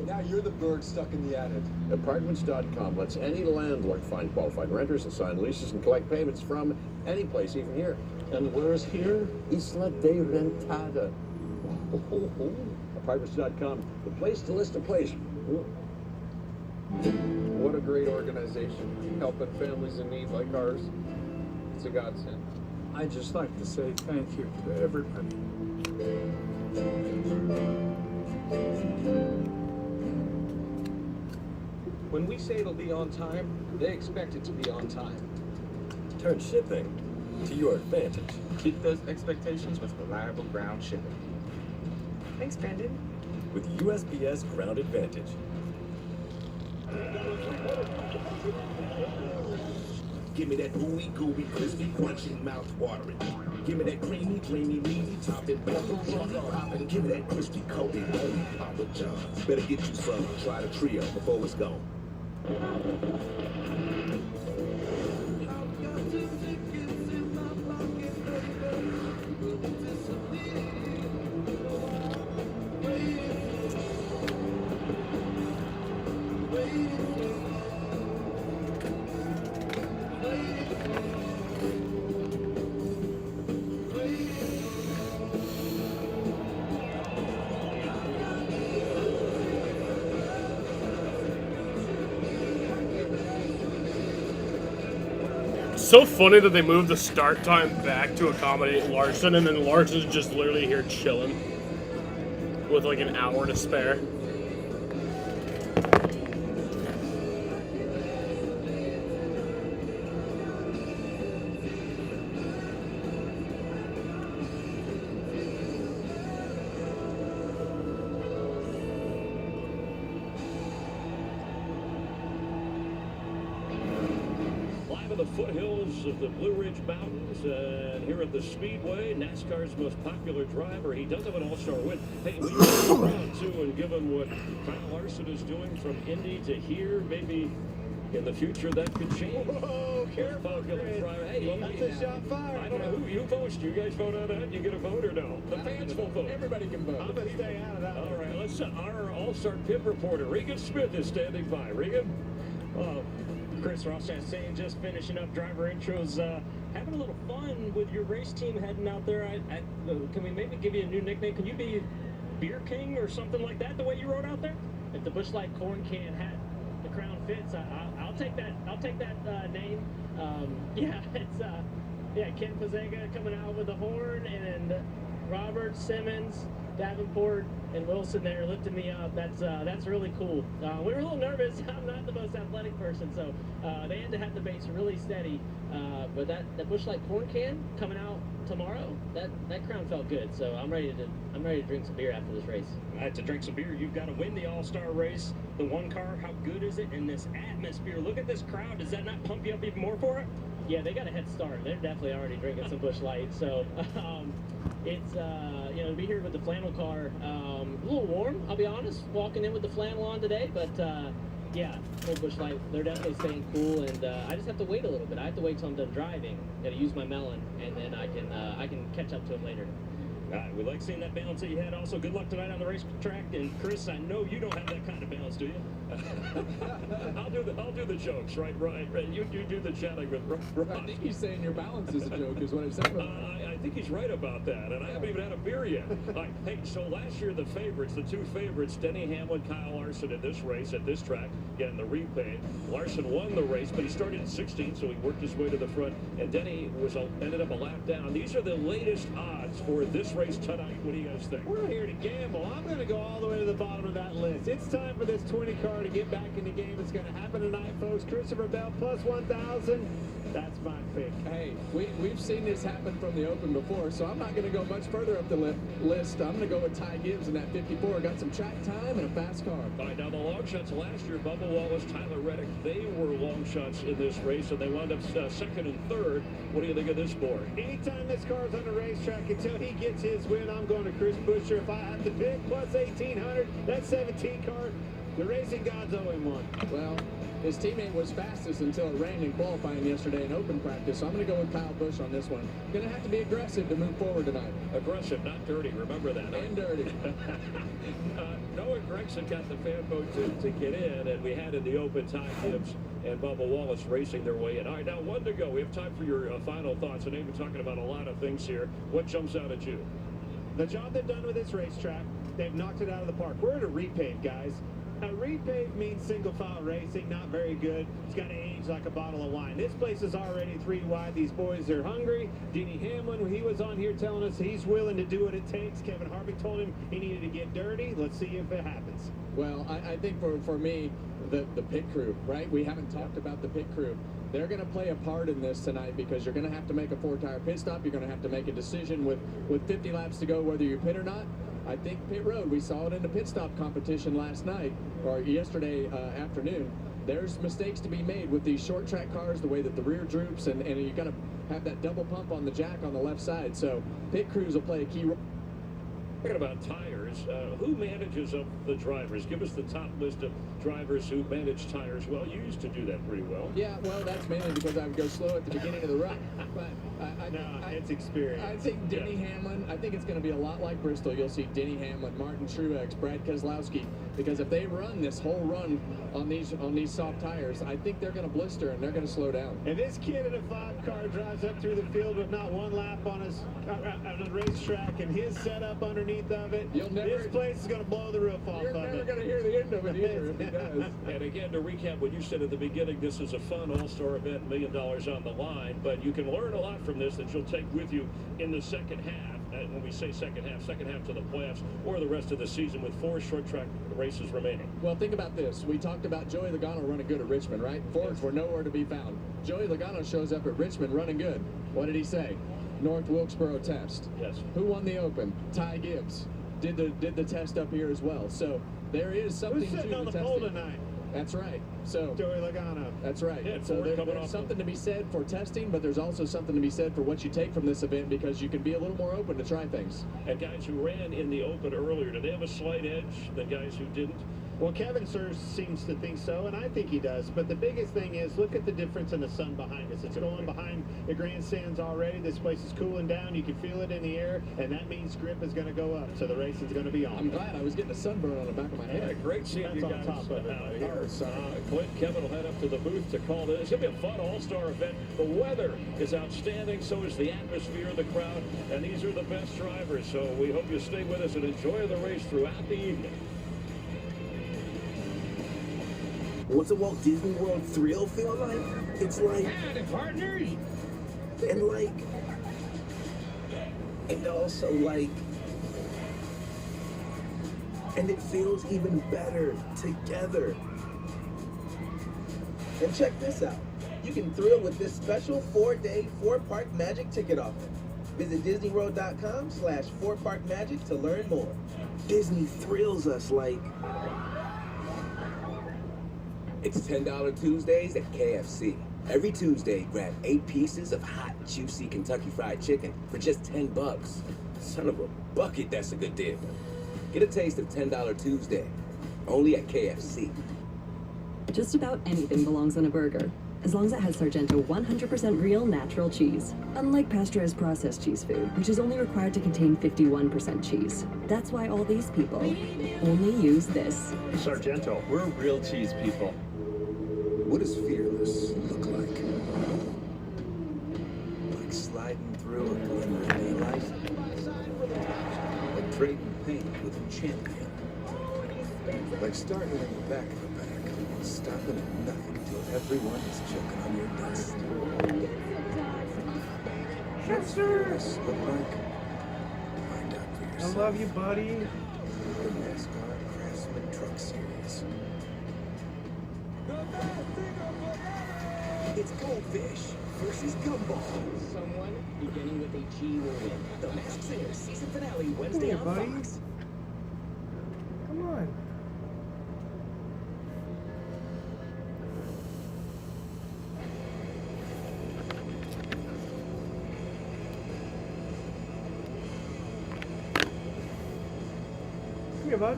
Now you're the bird stuck in the attic. Apartments.com lets any landlord find qualified renters, assign leases, and collect payments from any place, even here. And where's here? Isla de Rentada. Apartments.com, the place to list a place. What a great organization, helping families in need like ours. It's a godsend. I'd just like to say thank you to everybody. When we say it'll be on time, they expect it to be on time. Turn shipping to your advantage. Keep those expectations with reliable ground shipping. Thanks, Brandon. With USPS Ground Advantage. Give me that ooey gooey, crispy, crunchy, mouth watering. Give me that creamy, dreamy, meaty, topping, popping. Give me that crispy, coated, holy Papa John's. Better get you some. Try the trio before it's gone. So funny that they moved the start time back to accommodate Larson, and then Larson's just literally here chilling with like an hour to spare. The foothills of the Blue Ridge Mountains, and here at the Speedway, NASCAR's most popular driver. He does have an all-star win. Hey, we are proud too, and given what Kyle Larson is doing from Indy to here, maybe in the future that could change. Whoa, careful, popular Chris. driver. Hey, That's a shot fired. I don't know who you vote. You guys vote on that? You get a vote or no? The fans will vote. Everybody can vote. I'm gonna stay out of that. All right, let's. Our all-star pit reporter Regan Smith is standing by. Regan. Chris Ross saying, just finishing up driver intros, having a little fun with your race team heading out there. Can we maybe give you a new nickname? Can you be Beer King or something like that, the way you rode out there? If the Busch Light corn can hat, the crown fits, I'll take that. I'll take that name. It's Ken Pazega coming out with the horn, and Robert Simmons, Davenport, and Wilson there lifting me up. That's really cool. We were a little nervous. I'm not the most athletic person, so they had to have the base really steady. But that Busch Light corn can coming out tomorrow, that crown felt good. So I'm ready to drink some beer after this race. To drink some beer, you've got to win the All-Star race. The one car, how good is it? And this atmosphere, look at this crowd. Does that not pump you up even more for it? Yeah, they got a head start. They're definitely already drinking some Busch Light. So it's to be here with the flannel car, a little warm, I'll be honest, walking in with the flannel on today, but old Busch Light, they're definitely staying cool, and I just have to wait a little bit. I have to wait till I'm done driving. Got to use my melon, and then I can catch up to them later. We like seeing that balance that you had. Also, good luck tonight on the racetrack. And Chris, I know you don't have that kind of balance, do you? I'll do the jokes, right? You do the chatting with Rob. I think he's saying your balance is a joke, is what it sounds like. I think he's right about that, and I haven't even had a beer yet. Hey, so last year the two favorites, Denny Hamlin, Kyle Larson in this race at this track, getting the repaid. Larson won the race, but he started at 16, so he worked his way to the front, and Denny ended up a lap down. These are the latest odds for this race tonight. What do you guys think? We're here to gamble. I'm going to go all the way to the bottom of that list. It's time for this 20 car to get back in the game. It's going to happen tonight, folks. Christopher Bell plus 1,000. That's my pick. Hey, we've seen this happen from the Open before, so I'm not going to go much further up the list. I'm going to go with Ty Gibbs in that 54. Got some track time and a fast car. All right, now the long shots last year, Bubba Wallace, Tyler Reddick, they were long shots in this race, and they wound up second and third. What do you think of this board? Anytime this car's on the racetrack, until he gets his win, I'm going to Chris Buescher. If I have to pick, plus 1,800, that 17 car, the racing gods owe him one. Well, his teammate was fastest until it rained in qualifying yesterday in open practice, so I'm going to go with Kyle Busch on this one. Going to have to be aggressive to move forward tonight. Aggressive, not dirty. Remember that. And dirty. Noah Gregson got the fan vote to get in, and we had in the Open Ty Gibbs and Bubba Wallace racing their way in. All right, now one to go. We have time for your final thoughts, and they've been talking about a lot of things here. What jumps out at you? The job they've done with this racetrack, they've knocked it out of the park. We're at a repave, guys. A repave means single file racing, not very good. It's got to age like a bottle of wine. This place is already 3 wide. These boys are hungry. Denny Hamlin, he was on here telling us he's willing to do what it takes. Kevin Harvick told him he needed to get dirty. Let's see if it happens. Well, I think for me, the pit crew, right? We haven't talked about the pit crew. They're going to play a part in this tonight because you're going to have to make a 4-tire pit stop. You're going to have to make a decision with 50 laps to go whether you pit or not. I think pit road, we saw it in the pit stop competition last night or yesterday afternoon. There's mistakes to be made with these short track cars, the way that the rear droops, and you got to have that double pump on the jack on the left side. So pit crews will play a key role. Talking about tires, who manages up the drivers? Give us the top list of drivers who manage tires well. You used to do that pretty well. Yeah, well, that's mainly because I would go slow at the beginning of the run. But it's experience. I think Denny Hamlin, I think it's going to be a lot like Bristol. You'll see Denny Hamlin, Martin Truex, Brad Keselowski, because if they run this whole run on these soft tires, I think they're going to blister and they're going to slow down. And this kid in a 5-car drives up through the field with not one lap on the racetrack, and his setup underneath of it, this place is going to blow the roof off of it. You're never going to hear the end of it either if he does. And again, to recap what you said at the beginning, this is a fun all-star event, $1 million on the line, but you can learn a lot from this that you'll take with you in the second half. And when we say second half to the playoffs or the rest of the season with 4 short track races remaining. Well, think about this. We talked about Joey Logano running good at Richmond, right? Fords were nowhere to be found. Joey Logano shows up at Richmond running good. What did he say? North Wilkesboro test. Yes. Who won the Open? Ty Gibbs. Did the test up here as well. So there is something Who's sitting on the pole tonight? That's right. So Joey Logano. That's right. Yeah, so there's something to be said for testing, but there's also something to be said for what you take from this event because you can be a little more open to try things. And guys who ran in the Open earlier, do they have a slight edge than guys who didn't? Well, Kevin Sears seems to think so, and I think he does. But the biggest thing is, look at the difference in the sun behind us. It's going behind the grandstands already. This place is cooling down. You can feel it in the air, and that means grip is going to go up. So the racing's going to be on. I'm glad I was getting a sunburn on the back of my head. Yeah, great seeing you guys on top of it out right here. Clint, Kevin will head up to the booth to call this. It's going to be a fun all-star event. The weather is outstanding. So is the atmosphere, the crowd, and these are the best drivers. So we hope you stay with us and enjoy the race throughout the evening. What's a Walt Disney World thrill feel like? It's like... Howdy, partners! And like... And also like... And it feels even better together. And check this out. You can thrill with this special 4-day 4-Park Magic ticket offer. Visit DisneyWorld.com/4ParkMagic to learn more. Disney thrills us like... It's $10 Tuesdays at KFC. Every Tuesday, grab 8 pieces of hot, juicy Kentucky Fried Chicken for just $10. Son of a bucket, that's a good deal. Get a taste of $10 Tuesday, only at KFC. Just about anything belongs on a burger. as long as it has Sargento 100% real natural cheese. Unlike pasteurized processed cheese food, which is only required to contain 51% cheese. That's why all these people only use this. Sargento, we're real cheese people. What does fearless look like? Like sliding through a glimmer of daylight? Like trading paint with a champion? Like starting in the back of the pack, stopping at nothing till everyone is choking on your dust? What's fearless look like? Find out for I yourself. love you, buddy. The NASCAR Craftsman Truck Series. It's Goldfish versus Gumball. Someone beginning with a G will win. The Masked Singer season finale Wednesday Here, on buddy. Fox. Come on. Come here, bud.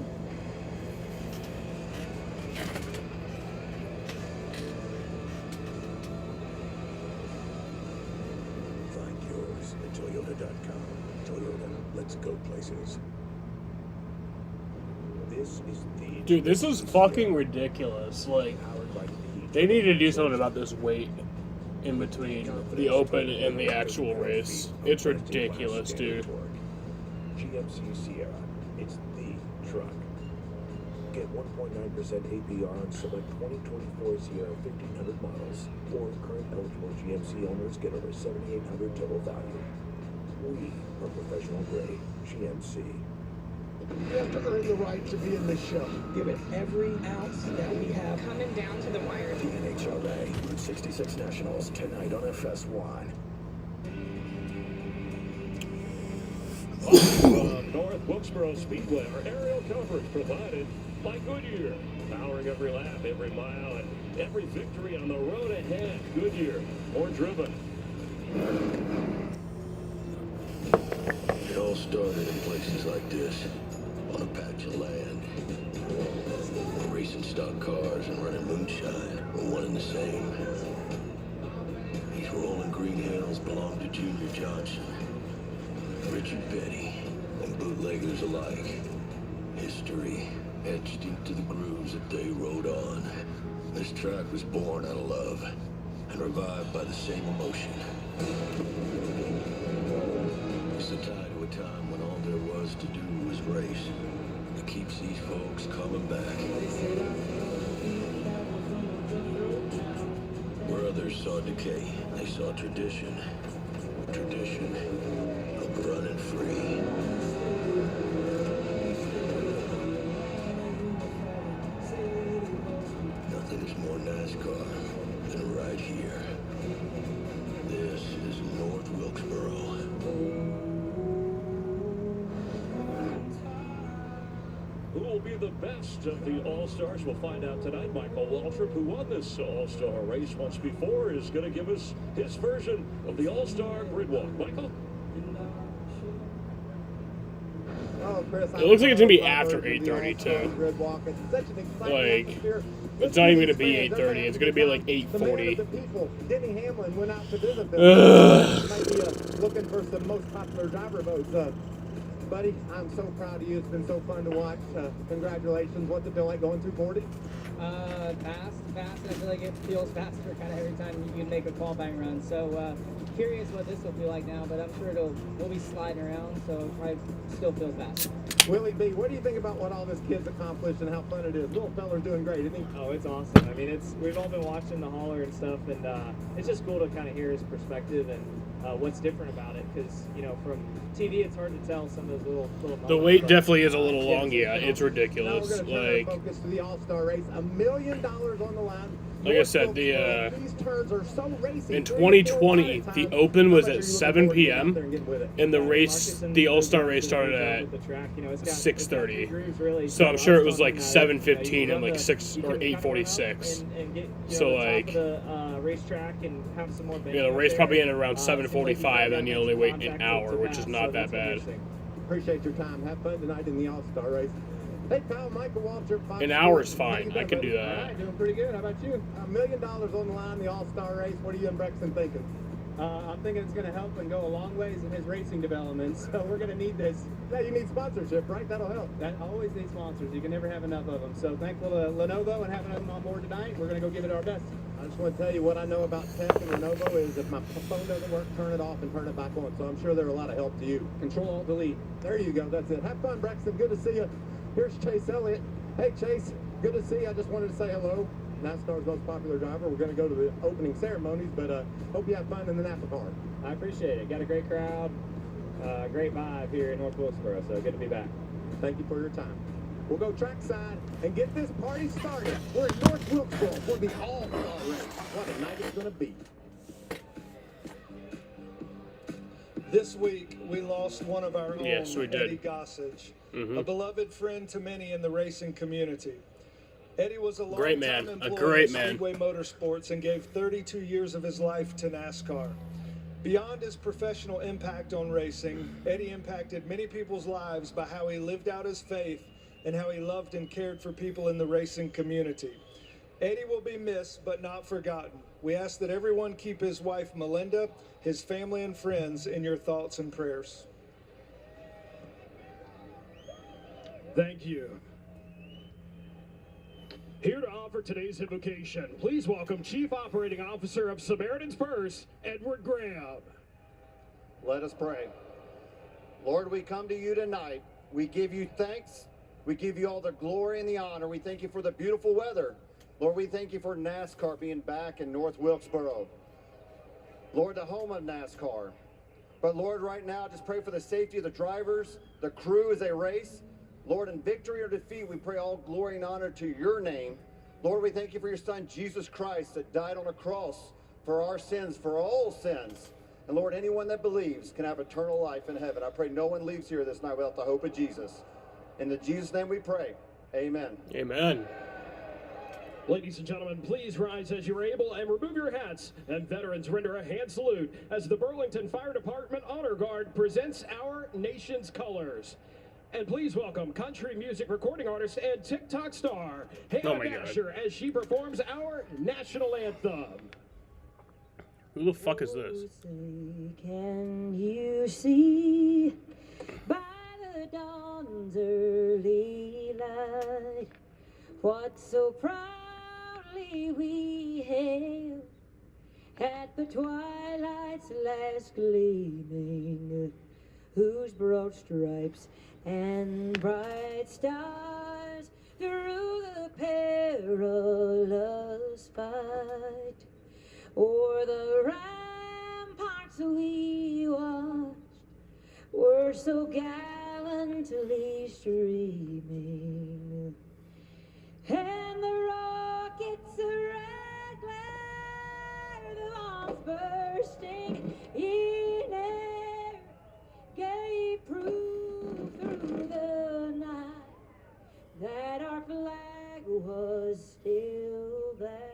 Find yours at Toyota.com. Toyota, let's go places. This is the Dude, this is fucking ridiculous. Like, they need to do something about this wait in between the open and the actual race. It's ridiculous, dude. GMC Sierra. It's the truck. Get 1.9% APR on select 2024 Sierra 1500 models, or current eligible GMC owners get over $7,800 total value. We are professional grade GMC. You have to earn the right to be in this show. Give it every ounce that we have. Coming down to the wire. The NHRA, Route 66 Nationals, tonight on FS1. North Wilkesboro Speedway, our aerial coverage provided by Goodyear. Powering every lap, every mile, and every victory on the road ahead. Goodyear, more driven. It all started in places like this, on a patch of land. Racing stock cars and running moonshine were one and the same. These rolling green hills belonged to Junior Johnson, Richard Petty, and bootleggers alike. History etched into the grooves that they rode on. This track was born out of love and revived by the same emotion. It's the tie to a time when all there was to do was race. It keeps these folks coming back. Where others saw decay, they saw tradition. Tradition of running free. Nothing is more NASCAR than right here. This is North Wilkesboro. Who will be the best of the All-Stars? We'll find out tonight. Michael Waltrip, who won this All-Star race once before, is going to give us his version of the All-Star Grid Walk. Michael? Oh, Chris, It looks like it's gonna be after 8:30 too. Like, it's not even gonna be 8:30. It's gonna be like 8:40. Denny Hamlin went out to visit them. Ugh. Might be looking for some most popular driver votes. Buddy, I'm so proud of you. It's been so fun to watch. Congratulations. What's it been like going through 40? Fast. I feel like it feels faster kind of every time you can make a qualifying run. So curious what this will be like now, but I'm sure we'll be sliding around, so it probably still feels fast. Willie B, what do you think about what all this kid's accomplished and how fun it is? Little fella's doing great, isn't he? Oh, it's awesome. I mean, we've all been watching the hauler and stuff, and it's just cool to kind of hear his perspective and what's different about it. Because from TV, it's hard to tell some of those little. The wait definitely is a little long. Yeah, it's ridiculous. Now we're gonna turn Like, our focus to the All-Star race. $1 million on the line. like I said, These turns are so racy. in 2020, the Open was at 7 p.m. and the race, the All-Star race, started at 6:30. So I'm sure it was like 7:15 and like 6 or 8:46. So like, the racetrack and have some more. yeah, the race probably ended around 7:45, and you only wait an hour, which is not that bad. Appreciate your time. Have fun tonight in the All-Star race. Hey, pal, Michael Waltrip. An hour's fine. I can do that. All right, doing pretty good. How about you? $1 million on the line, the All-Star race. What are you and Brexton thinking? I'm thinking it's going to help and go a long ways in his racing development, so we're going to need this. Yeah, you need sponsorship, right? That'll help. That always needs sponsors. You can never have enough of them. So thankful to Lenovo and having them on board tonight. We're going to go give it our best. I just want to tell you what I know about tech and Lenovo is if my phone doesn't work, turn it off and turn it back on. So I'm sure they're a lot of help to you. Control-Alt-Delete. There you go. That's it. Have fun, Braxton. Good to see you. Here's Chase Elliott. Hey, Chase. Good to see you. I just wanted to say hello. NASCAR's most popular driver. We're going to go to the opening ceremonies, but hope you have fun in the Napa car. I appreciate it. Got a great crowd, great vibe here in North Wilkesboro, so good to be back. Thank you for your time. We'll go trackside and get this party started. We're in North Wilkesboro for the All-Star race. What a night it's going to be. This week, we lost one of our own, Yes, we did. Eddie Gossage, Mhm. a beloved friend to many in the racing community. Eddie was a Great long-time man, a employee great of man. Speedway Motorsports and gave 32 years of his life to NASCAR. Beyond his professional impact on racing, Eddie impacted many people's lives by how he lived out his faith and how he loved and cared for people in the racing community. Eddie will be missed, but not forgotten. We ask that everyone keep his wife, Melinda, his family and friends in your thoughts and prayers. Thank you. Here to offer today's invocation, please welcome Chief Operating Officer of Samaritan's Purse, Edward Graham. Let us pray. Lord, we come to you tonight. We give you thanks. We give you all the glory and the honor. We thank you for the beautiful weather. Lord, we thank you for NASCAR being back in North Wilkesboro. Lord, the home of NASCAR. But Lord, right now, just pray for the safety of the drivers, the crew as they race. Lord, in victory or defeat, we pray all glory and honor to your name. Lord, we thank you for your son, Jesus Christ, that died on a cross for our sins, for all sins. And Lord, anyone that believes can have eternal life in heaven. I pray no one leaves here this night without the hope of Jesus. In the Jesus' name we pray. Amen. Amen. Ladies and gentlemen, please rise as you're able and remove your hats. And veterans, render a hand salute as the Burlington Fire Department Honor Guard presents our nation's colors. And please welcome country music recording artist and TikTok star, Hannah Oh my God. Dasher, as she performs our national anthem. Who the fuck is this? Can you see by the dawn's early light what so proudly we hailed at the twilight's last gleaming, whose broad stripes and bright stars through the perilous fight o'er the ramparts we watched were so gallantly streaming, and the rockets' red glare, the bombs bursting in air, gave proof through the night that our flag was still there.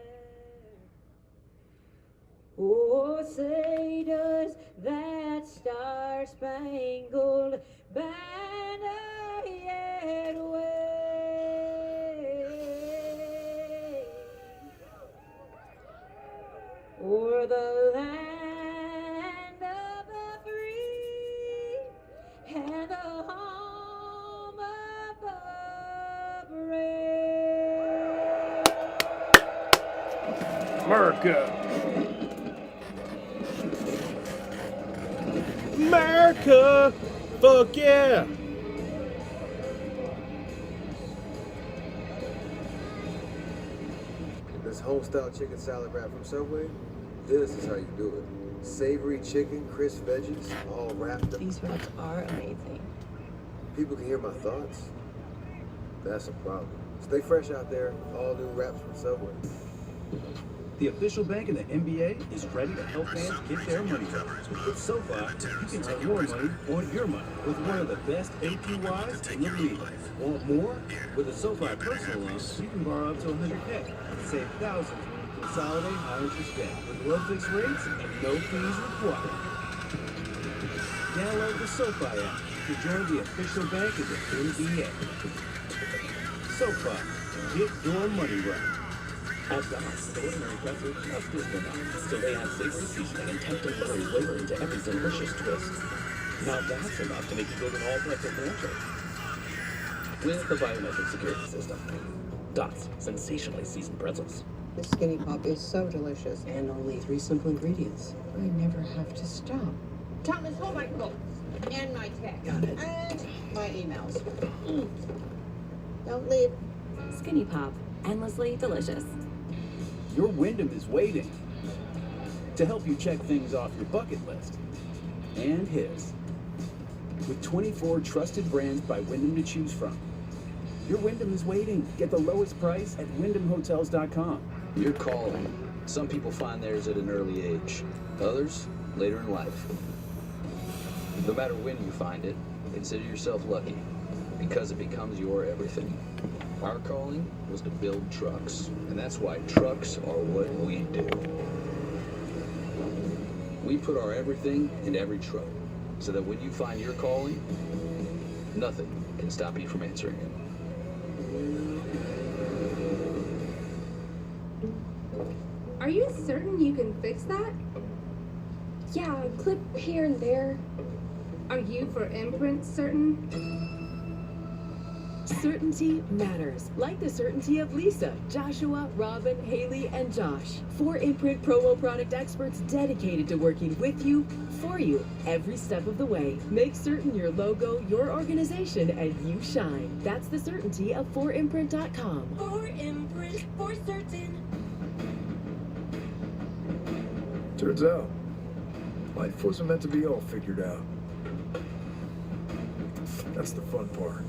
Oh, say does that star-spangled banner yet wave o'er the land of the free and the home of the brave? America. America. Fuck yeah. This homestyle chicken salad wrap from Subway, this is how you do it. Savory chicken, crisp veggies, all wrapped up. These wraps are amazing. People can hear my thoughts. That's a problem. Stay fresh out there. All new wraps from Subway. The official bank of the NBA is ready to help fans get their money back. With SoFi, you can take more money on your money with one of the best APYs in the league. Want more? With a SoFi personal loan, you can borrow up to $100K and save thousands when you consolidate high interest debt with low fixed rates and no fees required. Download the SoFi app to join the official bank of the NBA. SoFi. Get your money right. At Dots, the ordinary pretzel just isn't enough. So they add savory seasoning and tempting buttery flavor into every delicious twist. Now that's enough to make you build an all-pretzel franchise. With the biometric security system. Dots, sensationally seasoned pretzels. The Skinny Pop is so delicious. And only 3 simple ingredients. I never have to stop. Thomas, hold my coat. And my text. Got it. And my emails. Don't leave. Skinny Pop, endlessly delicious. Your Wyndham is waiting to help you check things off your bucket list. And his. With 24 trusted brands by Wyndham to choose from. Your Wyndham is waiting. Get the lowest price at WyndhamHotels.com. Your calling. Some people find theirs at an early age. Others, later in life. No matter when you find it, consider yourself lucky, because it becomes your everything. Our calling was to build trucks, and that's why trucks are what we do. We put our everything in every truck, so that when you find your calling, nothing can stop you from answering it. Are you certain you can fix that? Yeah, a clip here and there. Are you for imprint certain? Certainty matters, like the certainty of Lisa, Joshua, Robin, Haley, and Josh. 4imprint promo product experts dedicated to working with you, for you, every step of the way. Make certain your logo, your organization, and you shine. That's the certainty of 4imprint.com. 4imprint, for certain. Turns out, life wasn't meant to be all figured out. That's the fun part.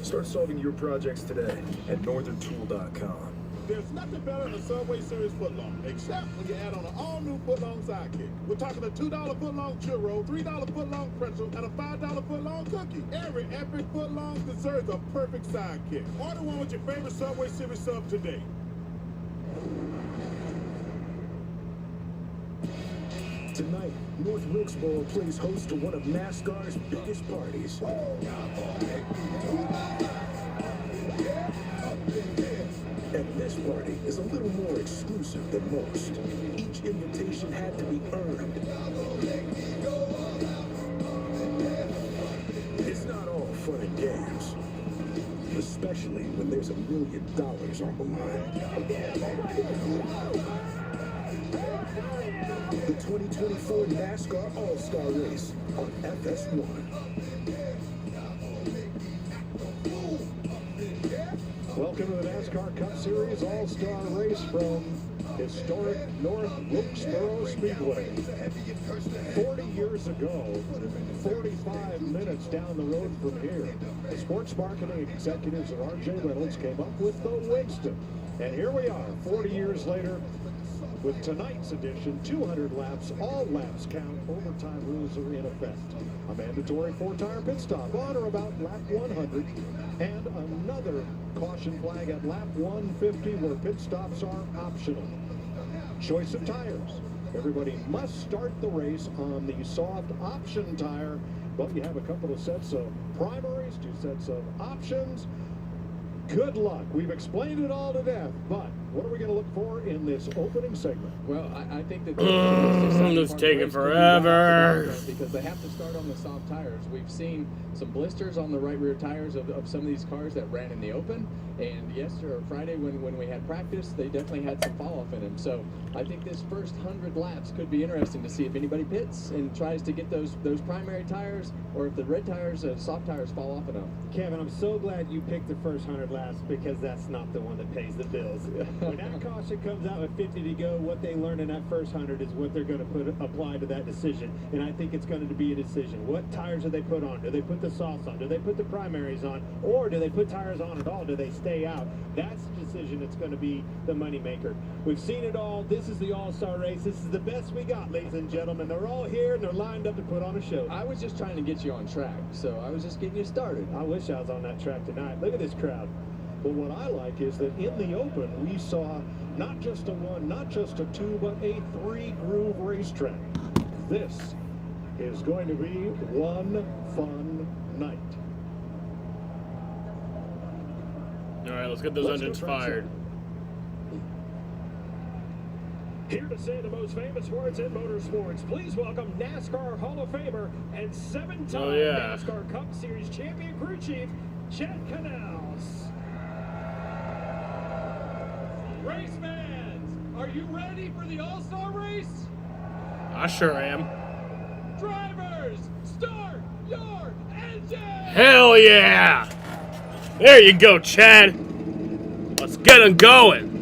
Start solving your projects today at northerntool.com. There's nothing better than a Subway Series footlong, except when you add on an all-new footlong sidekick. We're talking a $2 footlong churro, $3 footlong pretzel, and a $5 footlong cookie. Every epic footlong deserves a perfect sidekick. Order one with your favorite Subway Series sub today. Tonight, North Wilkesboro plays host to one of NASCAR's biggest parties. And this party is a little more exclusive than most. Each invitation had to be earned. It's not all fun and games, especially when there's $1 million on the line. The 2024 NASCAR All-Star Race on FS1. Welcome to the NASCAR Cup Series All-Star Race from historic North Wilkesboro Speedway. 40 years ago, 45 minutes down the road from here, the sports marketing executives of R.J. Reynolds came up with the Winston. And here we are, 40 years later, with tonight's edition, 200 laps, all laps count, overtime rules are in effect. A mandatory 4-tire pit stop on or about lap 100, and another caution flag at lap 150 where pit stops are optional. Choice of tires. Everybody must start the race on the soft option tire, but you have a couple of sets of primaries, 2 sets of options. Good luck. We've explained it all to death, but what are we going to look for in this opening segment? Well, I think that it's taking forever because they have to start on the soft tires. We've seen some blisters on the right rear tires of some of these cars that ran in the open, and yesterday or Friday when we had practice, they definitely had some fall off in them. So I think this first 100 laps could be interesting to see if anybody pits and tries to get those primary tires, or if the red tires, soft tires fall off enough. Kevin, I'm so glad you picked the first 100 laps because that's not the one that pays the bills. When that caution comes out with 50 to go, what they learn in that first 100 is what they're going to apply to that decision. And I think it's going to be a decision. What tires do they put on? Do they put the softs on? Do they put the primaries on? Or do they put tires on at all? Do they stay out? That's the decision that's going to be the moneymaker. We've seen it all. This is the All-Star Race. This is the best we got, ladies and gentlemen. They're all here and they're lined up to put on a show. I was just trying to get you on track, so I was just getting you started. I wish I was on that track tonight. Look at this crowd. But what I like is that in the open, we saw not just a 1, not just a 2, but a 3-groove racetrack. This is going to be one fun night. right, let's get those engines fired. Here to say the most famous words in motorsports, please welcome NASCAR Hall of Famer and 7-time NASCAR Cup Series champion crew chief, Chad Canals. Race fans, are you ready for the All-Star race? I sure am. Drivers, start your engine! Hell yeah! There you go, Chad. Let's get them going.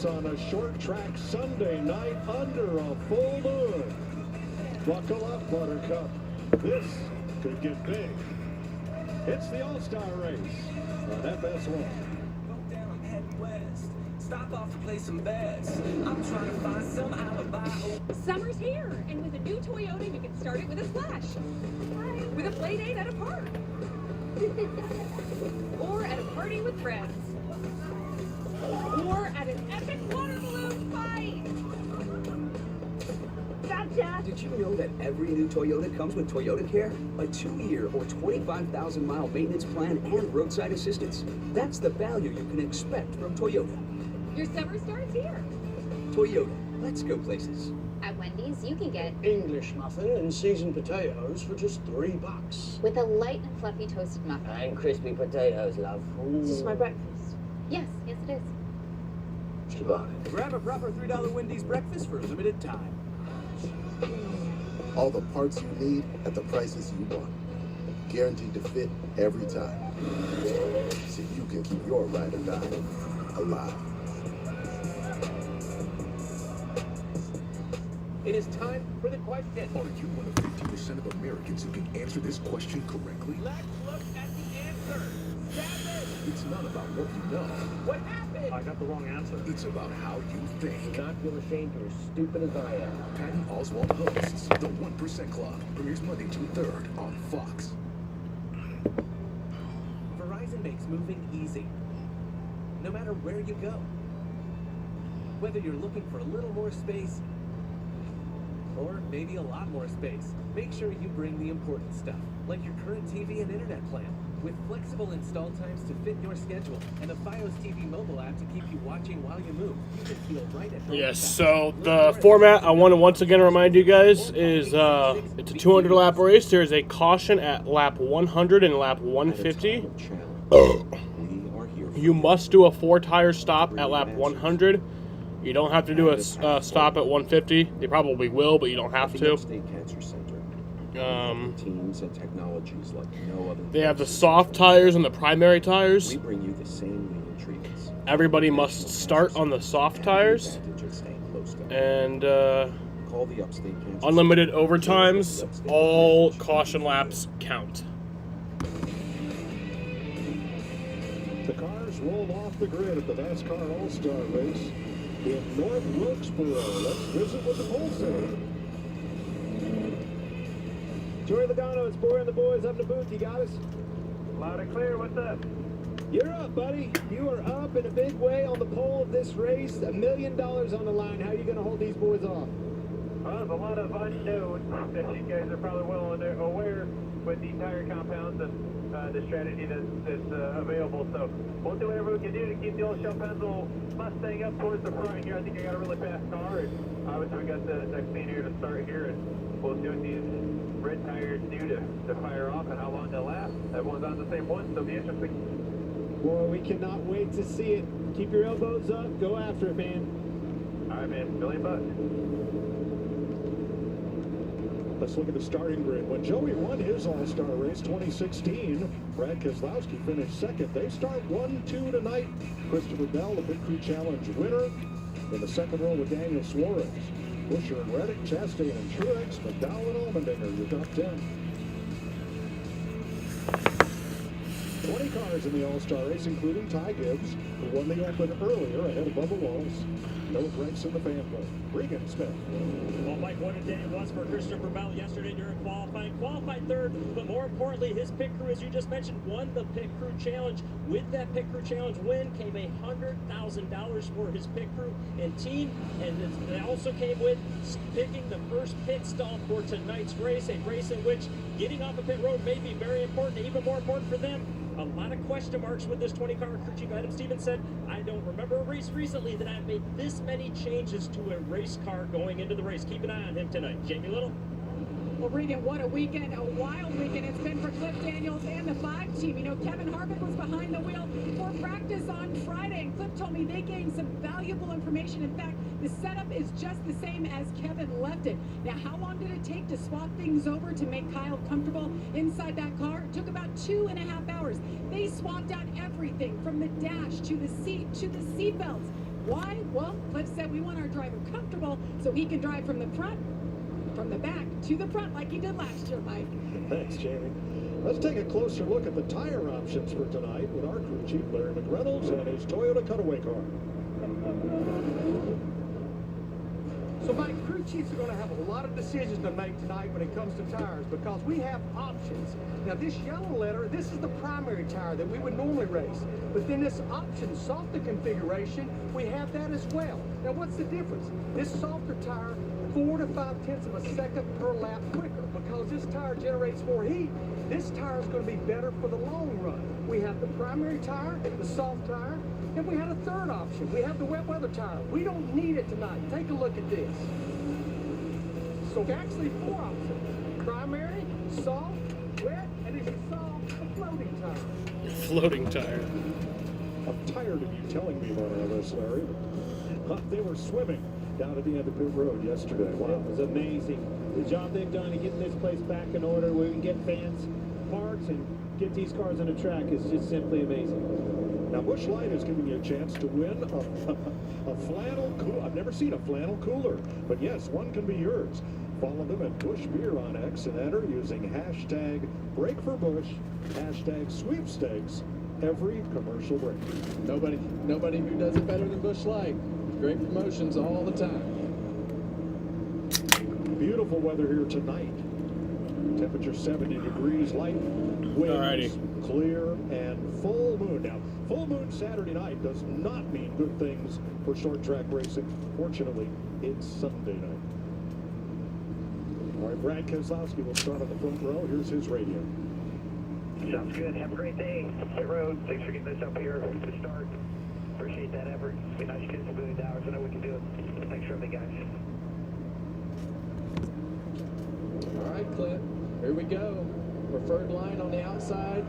On a short track Sunday night under a full moon. Buckle up, Buttercup. This could get big. It's the All-Star Race on FS1. Stop off to play some bets. I'm trying to find some alibi. Summer's here, and with a new Toyota, you can start it with a splash. With a play date at a park. Or at a party with friends. Or at an epic water balloon fight! Gotcha! Did you know that every new Toyota comes with Toyota Care? A 2-year or 25,000-mile maintenance plan and roadside assistance. That's the value you can expect from Toyota. Your summer starts here. Toyota, let's go places. At Wendy's, you can get English muffin and seasoned potatoes for just $3. with a light and fluffy toasted muffin. And crispy potatoes, love. This is my breakfast. Yes, yes it is. Grab a proper $3 Wendy's breakfast for a limited time. All the parts you need at the prices you want. Guaranteed to fit every time. So you can keep your ride or die alive. It is time for the question. Are you one of 50% of Americans who can answer this question correctly? Let's look at the answer. 7. It's not about what you know. What happened? I got the wrong answer. It's about how you think. Not feel ashamed you're as stupid as I am. Patty Oswalt hosts The 1% Club. Premieres Monday, June 3rd on Fox. Verizon makes moving easy. No matter where you go. Whether you're looking for a little more space or maybe a lot more space, make sure you bring the important stuff, like your current TV and internet plan. With flexible install times to fit your schedule and a Fios TV mobile app to keep you watching while you move, you can feel right at home. Yes, so the format I want to once again remind you guys is it's a 200 lap race. There's a caution at lap 100 and lap 150. You must do a 4-tire stop at lap 100. You don't have to do a stop at 150. They probably will, but you don't have to. Teams and technologies like no other. They have the soft tires and the primary tires. We bring you the same leading treatments. Everybody must start on the soft tires. And Call the Upstate Cancer unlimited overtimes. All caution laps count. The cars roll off the grid at the NASCAR All-Star Race in North Wilkesboro. Let's visit with the pole sitter. Joey Logano, it's Boy and the boys up in the booth. You got us? Loud and clear. What's up? You're up, buddy. You are up in a big way on the pole of this race. $1 million on the line. How are you going to hold these boys off? Well, there's a lot of unknowns that you guys are probably well aware with the tire compounds and the strategy that's available. So we'll do whatever we can do to keep the old Shelpenzel Mustang up towards the front here. I think I got a really fast car, and obviously we got the next scene here to start here, and we'll see what these red tires do to fire off and how long they'll last. Everyone's on the same one, so it'll be interesting. Boy, we cannot wait to see it. Keep your elbows up. Go after it, man. All right, man. $1 million. Let's look at the starting grid. When Joey won his All-Star Race 2016, Brad Keselowski finished second. They start 1-2 tonight. Christopher Bell, the Pit Crew Challenge winner. In the second row with Daniel Suarez. Busher and Reddick, Chastain and Truex, McDowell and Allmendinger, your top 10. 20 cars in the All-Star race, including Ty Gibbs, who won the Open earlier ahead of Bubba Wallace. No Rex in the fan vote. Regan Smith. Well, Mike, what a day it was for Christopher Bell yesterday during qualifying. Qualified third, but more importantly, his pit crew, as you just mentioned, won the pit crew challenge. With that pit crew challenge win came $100,000 for his pit crew and team, and it also came with picking the first pit stall for tonight's race, a race in which getting off the pit road may be very important, even more important for them. A lot of question marks with this 20-car crew chief. Adam Stevens said, I don't remember a race recently that I've made this many changes to a race car going into the race. Keep an eye on him tonight. Jamie Little. Well, Regan, what a weekend, a wild weekend it's been for Cliff Daniels and the 5 team. You know, Kevin Harvick was behind the wheel for practice on Friday, and Cliff told me they gained some valuable information. In fact, the setup is just the same as Kevin left it. Now, how long did it take to swap things over to make Kyle comfortable inside that car? It took about 2.5 hours. They swapped out everything from the dash to the seat to the seat belts. Why? Well, Cliff said we want our driver comfortable so he can drive from the front, from the back to the front like he did last year, Mike. Thanks, Jamie. Let's take a closer look at the tire options for tonight with our crew chief, Larry McReynolds, and his Toyota Cutaway car. So my crew chiefs are going to have a lot of decisions to make tonight when it comes to tires because we have options. Now this yellow letter, this is the primary tire that we would normally race. But then this option softer configuration, we have that as well. Now what's the difference? This softer tire, 4 to 5/10 of a second per lap quicker because this tire generates more heat. This tire is going to be better for the long run. We have the primary tire, the soft tire, and we had a third option. We have the wet weather tire. We don't need it tonight. Take a look at this. So actually 4 options. Primary, soft, wet, and as you saw, a floating tire. Floating tire. I'm tired of you telling me about all this, Larry. They were swimming down at the end of pit road yesterday. Wow. It was amazing. The job they've done to get this place back in order where we can get fans parked and get these cars on the track is just simply amazing. Now, Busch Light is giving you a chance to win a flannel cooler. I've never seen a flannel cooler, but yes, one can be yours. Follow them at Busch Beer on X and enter using hashtag #BreakForBusch, hashtag sweepstakes, every commercial break. Nobody who does it better than Busch Light. Great promotions all the time. Beautiful weather here tonight. Temperature 70 degrees, light winds, clear, and full moon. Now, full moon Saturday night does not mean good things for short track racing. Fortunately, it's Sunday night. All right, Brad Keselowski will start on the front row. Here's his radio. Sounds good. Have a great day. Pit road. Thanks for getting this up here to start. Appreciate that effort. It'd be nice to get some good hours. I know we can do it. Thanks for everything, guys. All right, Clint. Here we go. Preferred line on the outside.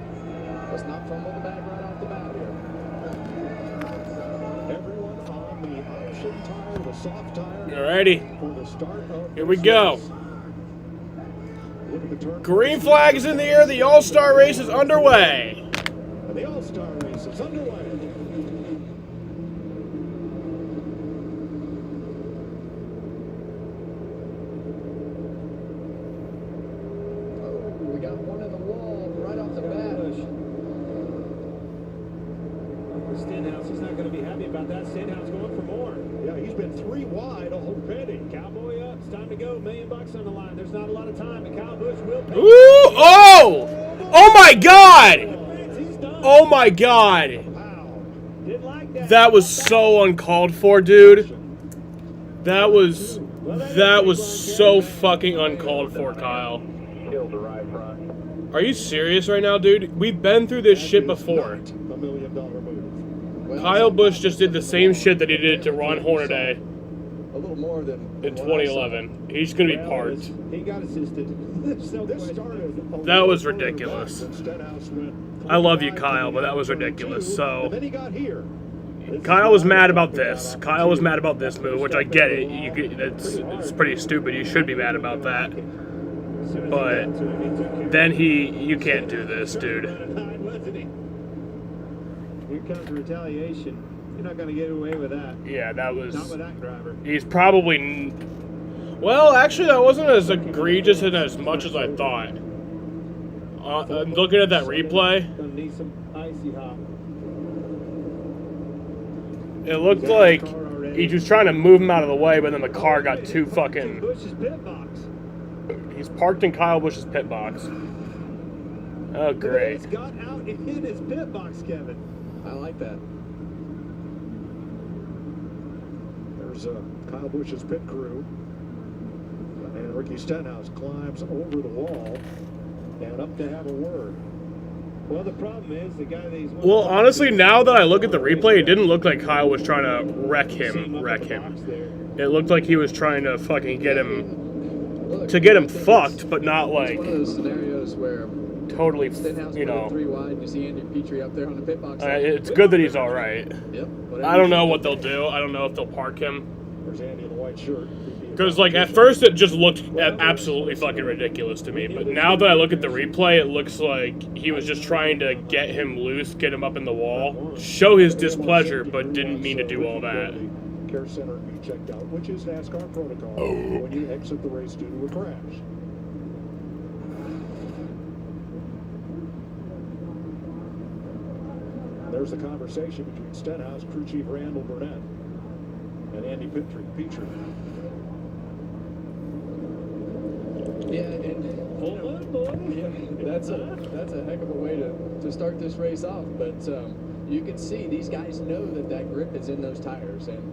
Let's not fumble the bag right off the bat here. Everyone on the option tire, the soft tire. Alrighty. For the start of here we go. Look at the turn. Green flag is in the air. The All-Star race is underway. And the All-Star race is underway. Stenhouse, he's not going to be happy about that. Stenhouse going for more. Yeah, he's been 3 wide already. Cowboy up. It's time to go. $1 million on the line. There's not a lot of time, and Kyle Busch will pay. Ooh! Oh! Oh my God! Oh my God! Didn't like that. That was so uncalled for, dude. That was so fucking uncalled for, Kyle. Killed the right front. Are you serious right now, dude? We've been through this shit before. $1 million move. Kyle Busch just did the same shit that he did to Ron Hornaday A little more than in 2011. He's gonna be parked. He got assisted. That was ridiculous. I love you, Kyle, but that was ridiculous. So Kyle was mad about this. Kyle was mad about this move, which I get it. It's pretty stupid. You should be mad about that. But then you can't do this, dude. Here comes the retaliation. You're not going to get away with that. Yeah, that was... Not with that driver. He's probably... Well, actually, that wasn't as egregious and as much as I thought. I'm looking at that replay. Gonna need some icy hot. It looked like he was trying to move him out of the way, but then the car got too fucking... Bush's pit box. He's parked in Kyle Busch's pit box. Oh, great. He's got out and hit his pit box, Kevin. I like that. There's Kyle Busch's pit crew. And Ricky Stenhouse climbs over the wall and up to have a word. Well, the problem is the guy that he's... Well, honestly, now that I look at the replay, it didn't look like Kyle was trying to wreck him. It looked like he was trying to fucking get him... to get him fucked, but not like... It's one of those scenarios where... totally, Stenhouse you know... 3 wide, and you see Andy Petrie up there on the pit box. It's good that he's alright. Yep. I don't know what they'll do. I don't know if they'll park him. There's Andy in the white shirt. Because, like, at first it just looked absolutely fucking ridiculous to me. But now that I look at the replay, it looks like he was just trying to get him loose, get him up in the wall, show his displeasure, but didn't mean to do all that. Care center be checked out, which is NASCAR protocol when you exit the race due to a crash. There's the conversation between Stenhouse, crew chief Randall Burnett, and Andy Petrie. Yeah, and that's a heck of a way to start this race off. But you can see these guys know that grip is in those tires, and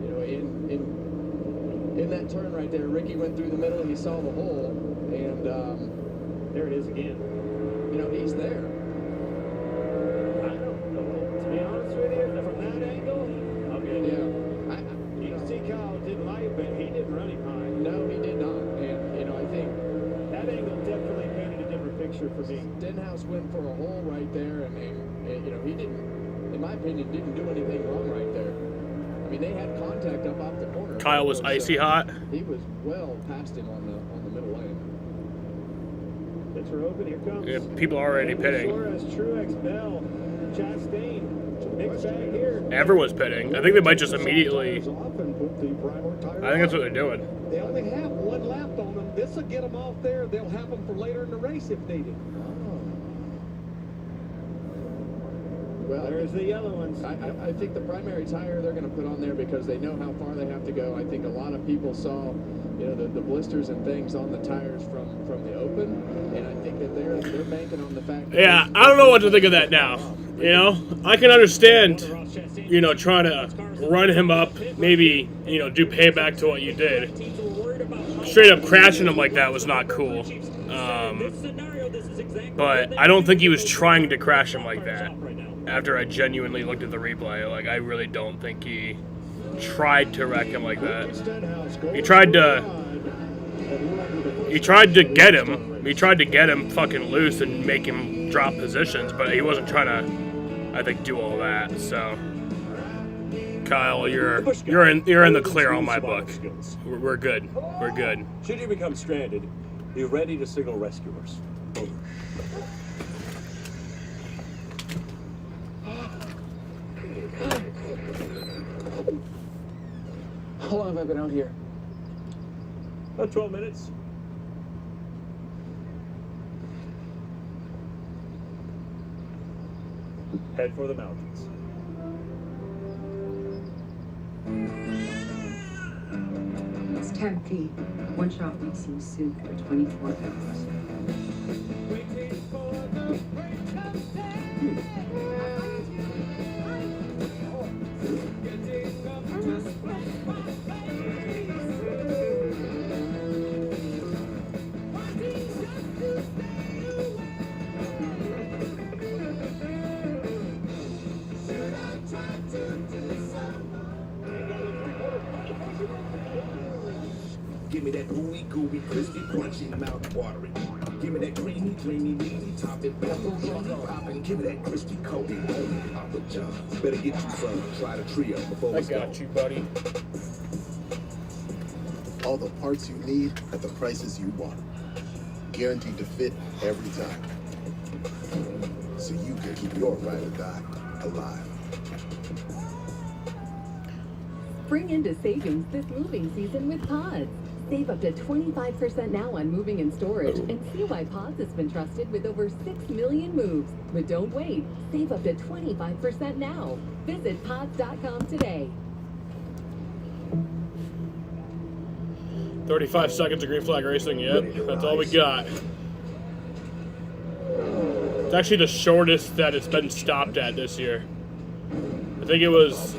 you know, in that turn right there, Ricky went through the middle and he saw the hole, and there it is again. You know, he's there. I don't know. To be honest with you, from that angle, okay. Yeah. You can see Kyle didn't like it, but he didn't run him high. No, he did not. And you know, I think that angle definitely painted a different picture for me. Stenhouse went for a hole right there, and you know, he didn't, in my opinion, didn't do anything wrong right there. I mean, they had contact up off the corner. Kyle was icy hot. He was well past him on the middle lane. Pits are open. Here comes. Yeah, people are already pitting. Suarez, Truex, Bell, Chastain. Mixed bag here. Everyone's pitting. I think they might just immediately. I think that's what they're doing. They only have one lap on them. This will get them off there. They'll have them for later in the race if needed. Well, there's the yellow ones. I think the primary tire they're going to put on there because they know how far they have to go. I think a lot of people saw, you know, the blisters and things on the tires from the open, and I think that they're banking on the fact. Yeah, I don't know what to think of that now. You know, I can understand, you know, trying to run him up, maybe, you know, do payback to what you did. Straight up crashing him like that was not cool. But I don't think he was trying to crash him like that. After I genuinely looked at the replay, like, I really don't think he tried to wreck him like that. He tried to get him. He tried to get him fucking loose and make him drop positions, but he wasn't trying to, I think, do all that. So, Kyle, you're in the clear on my book. We're good. We're good. Should you become stranded, be ready to signal rescuers. Over. How long have I been out here? About 12 minutes. Head for the mountains. It's 10 feet. One shot makes you suit for 24 hours. Give me that gooey, gooey, crispy, crunchy, mouth-watering. Give me that creamy, dreamy, meaty, top it, bubble, popping. Give me that crispy, Kobe, holy Papa John's. Better get you some. Try the trio before it's I got you, buddy. All the parts you need at the prices you want. Guaranteed to fit every time. So you can keep your ride or die alive. Spring into savings this moving season with Pods. Save up to 25% now on moving and storage, and see why Pods has been trusted with over 6 million moves. But don't wait. Save up to 25% now. Visit pods.com today. 35 seconds of green flag racing. Yep, that's all we got. It's actually the shortest that it's been stopped at this year. I think it was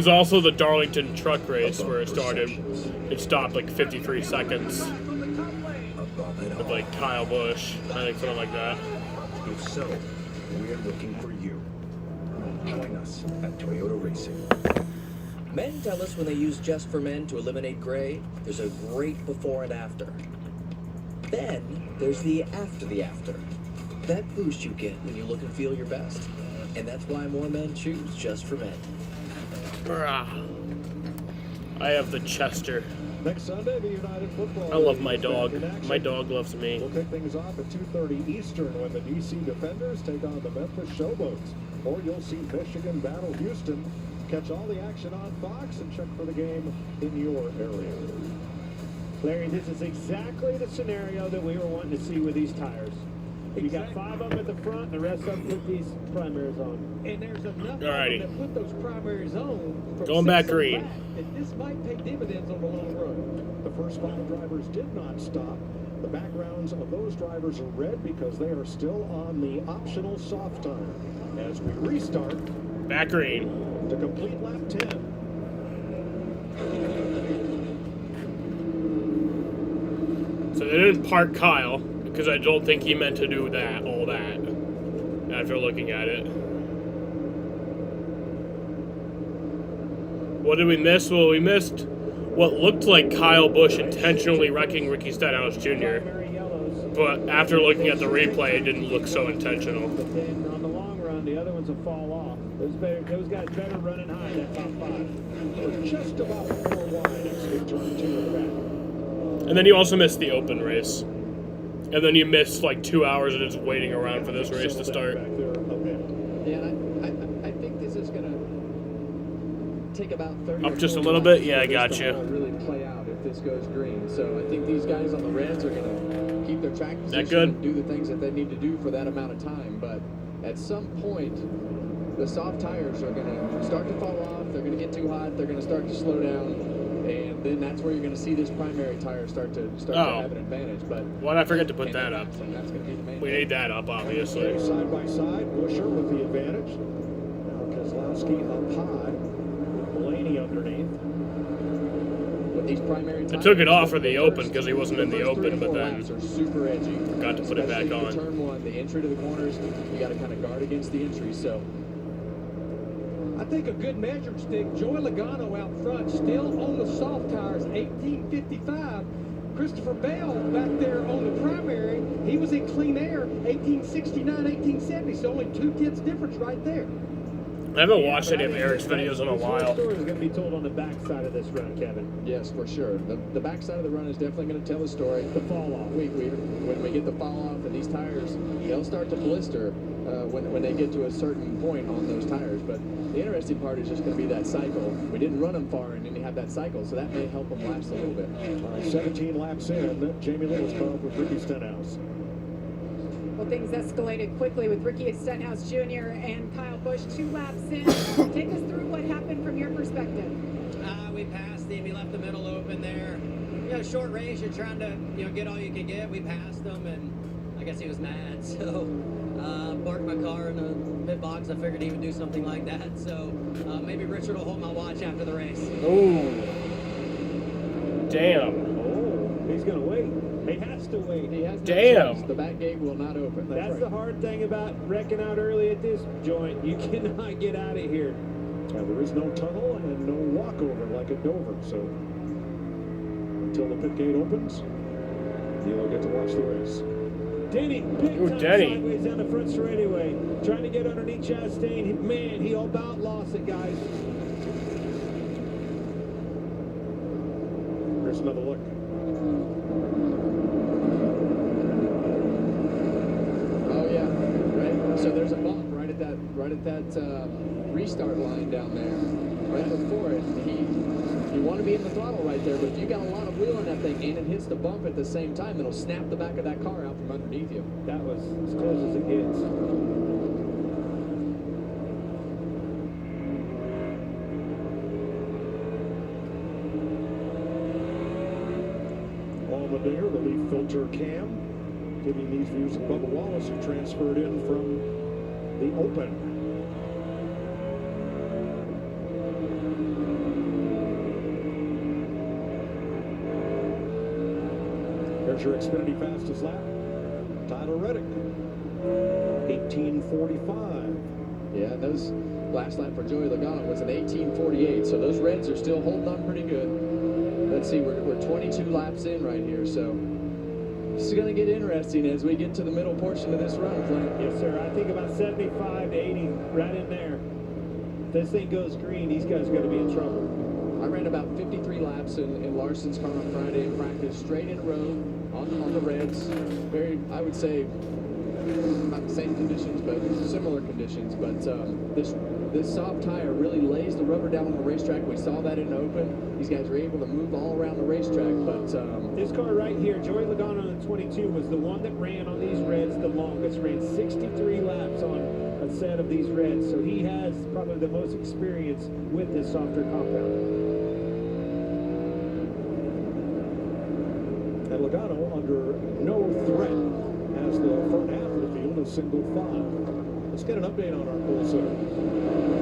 also the Darlington truck race where it started. It stopped like 53 seconds with like Kyle Busch. I think something like that. If so, we're looking for you. Join us at Toyota Racing. Men tell us when they use Just for Men to eliminate gray, there's a great before and after. Then there's the after. That boost you get when you look and feel your best. And that's why more men choose Just for Men. I have the Chester. Next Sunday, the United Football I love my League is dog. back in action. My dog loves me. We'll kick things off at 2:30 Eastern when the DC Defenders take on the Memphis Showboats. Or you'll see Michigan battle Houston. Catch all the action on Fox and check for the game in your area. Larry, this is exactly the scenario that we were wanting to see with these tires. You got 5 of them at the front, the rest of them put these primaries on. And there's enough Alrighty. of them that put those primaries on from Going back 6 on green. back that this might pay dividends on the long run. The first 5 drivers did not stop. The backgrounds of those drivers are red because they are still on the optional soft tire. As we restart, back green to complete lap 10. So they didn't park Kyle because I don't think he meant to do that, all that, after looking at it. What did we miss? Well, we missed what looked like Kyle Busch intentionally wrecking Ricky Stenhouse Jr. But after looking at the replay, it didn't look so intentional. But then on the long run, the other ones will fall off. Those guys better running high in that top 5. Just about 4 wide as we turn 2 in the back. And then you also missed the open race. And then you missed like 2 hours of just waiting around for this race to start. Yeah, and I think this is going to take about 30 Up or just a 40 little laps bit? Yeah, I for this got to you. all really play out if this goes green. So I think these guys on the reds are going to keep their track position good? and do the things that they need to do for that amount of time. But at some point, the soft tires are going to start to fall off. They're going to get too hot. They're going to start to slow down. And then that's where you're going to see this primary tire start to have an advantage. But why'd I forget to put that up? That's going to be the main We need that up, obviously. Side by side, Buscher with the advantage. Now Keselowski up high, with Blaney underneath. With these primary I tires, took it off for the open because he wasn't in the first 3 open, to 4 but then laps are super edgy. forgot to put it back Especially on. Turn 1, the entry to the corners, you got to kind of guard against the entry. So I think a good measuring stick, Joey Logano out front, still on the soft tires, 1855. Christopher Bell back there on the primary, he was in clean air, 1869, 1870, so only 2 tenths difference right there. I haven't watched any of Eric's videos in a The while. story is going to be told on the backside of this run, Kevin. yes, for sure. The backside of the run is definitely going to tell a story. The fall off. When we get the fall off and these tires, they'll start to blister when they get to a certain point on those tires. But the interesting part is just going to be that cycle. We didn't run them far and then you have that cycle, so that may help them last a little bit. 17 laps in, Jamie Little's come up with Ricky Stenhouse. Well, things escalated quickly with Ricky Stenhouse Jr. and Kyle Busch 2 laps in. Take us through what happened from your perspective. We passed him. He left the middle open there. Short race. You're trying to, get all you can get. We passed him, and I guess he was mad. So, parked my car in the pit box. I figured he would do something like that. So, maybe Richard will hold my watch after the race. Ooh. Damn. Oh, he's going to wait. He has to wait. He has no Damn. choice. The back gate will not open. That's the hard thing about wrecking out early at this joint. You cannot get out of here. There is no tunnel and no walkover like at Dover, so until the pit gate opens, you'll get to watch the race. Denny, big Ooh, time Denny. sideways down the front straightaway. Trying to get underneath Chastain. Man, he about lost it, guys. Here's another look. Oh yeah, right. So there's a bump right at that restart line down there. right before it. You want to be in the throttle right there, but if you got a lot of wheel in that thing and it hits the bump at the same time, it'll snap the back of that car out from underneath you. That was as close as it gets. Allmendinger, the leaf filter cam, giving these views of Bubba Wallace, who transferred in from the Open. There's your Xfinity fastest lap. Tyler Reddick, 18:45. Yeah, and those last lap for Joey Logano was an 18:48, so those Reds are still holding on pretty good. Let's see, we're 22 laps in right here, so this is going to get interesting as we get to the middle portion of this run, Clint. Yes, sir. I think about 75 to 80, right in there. If this thing goes green, these guys are going to be in trouble. I ran about 53 laps in Larson's car on Friday in practice, straight in a row on the Reds. Very, I would say, not the same conditions, but similar conditions. But this soft tire really lays the rubber down on the racetrack. We saw that in the Open. These guys are able to move all around the racetrack. But this car right here, Joey Logano in the 22, was the one that ran on these Reds the longest. Ran 63 laps on a set of these Reds, so he has probably the most experience with this softer compound. And Logano under no threat as the front half of the field is single file. Let's get an update on our pole sitter.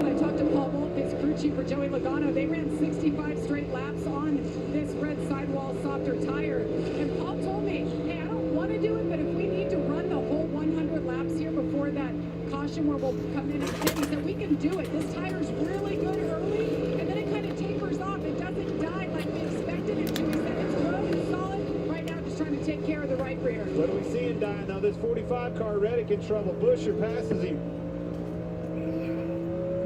I talked to Paul Wolf, his crew chief for Joey Logano. They ran 65 straight laps on this red sidewall softer tire. And Paul told me, hey, I don't want to do it, but if we need to run the whole 100 laps here before that caution where we'll come in and pit, he said we can do it. This tire's really good early, and then it kind of tapers off. It doesn't die like we expected it to. He said it's good and solid. Right now, just trying to take care of the right rear. What do we see in dying now? This 45 car, Reddick in trouble. Buscher passes him.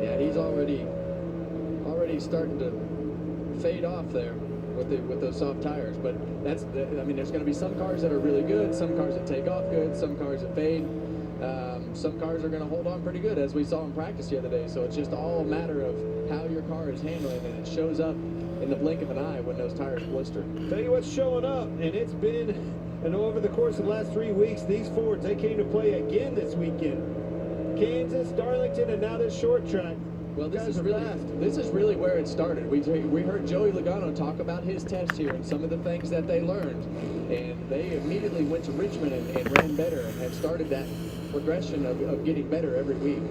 yeah, he's already starting to fade off there with those soft tires. But I mean, there's going to be some cars that are really good, some cars that take off good, some cars that fade. Some cars are going to hold on pretty good, as we saw in practice the other day. So it's just all a matter of how your car is handling, and it shows up in the blink of an eye when those tires blister. Tell you what's showing up, and it's been, and over the course of the last 3 weeks, these Fords, they came to play again this weekend. Kansas, Darlington, and now this short track. Well, this is really where it started. We heard Joey Logano talk about his test here and some of the things that they learned, and they immediately went to Richmond and ran better and have started that progression of getting better every week.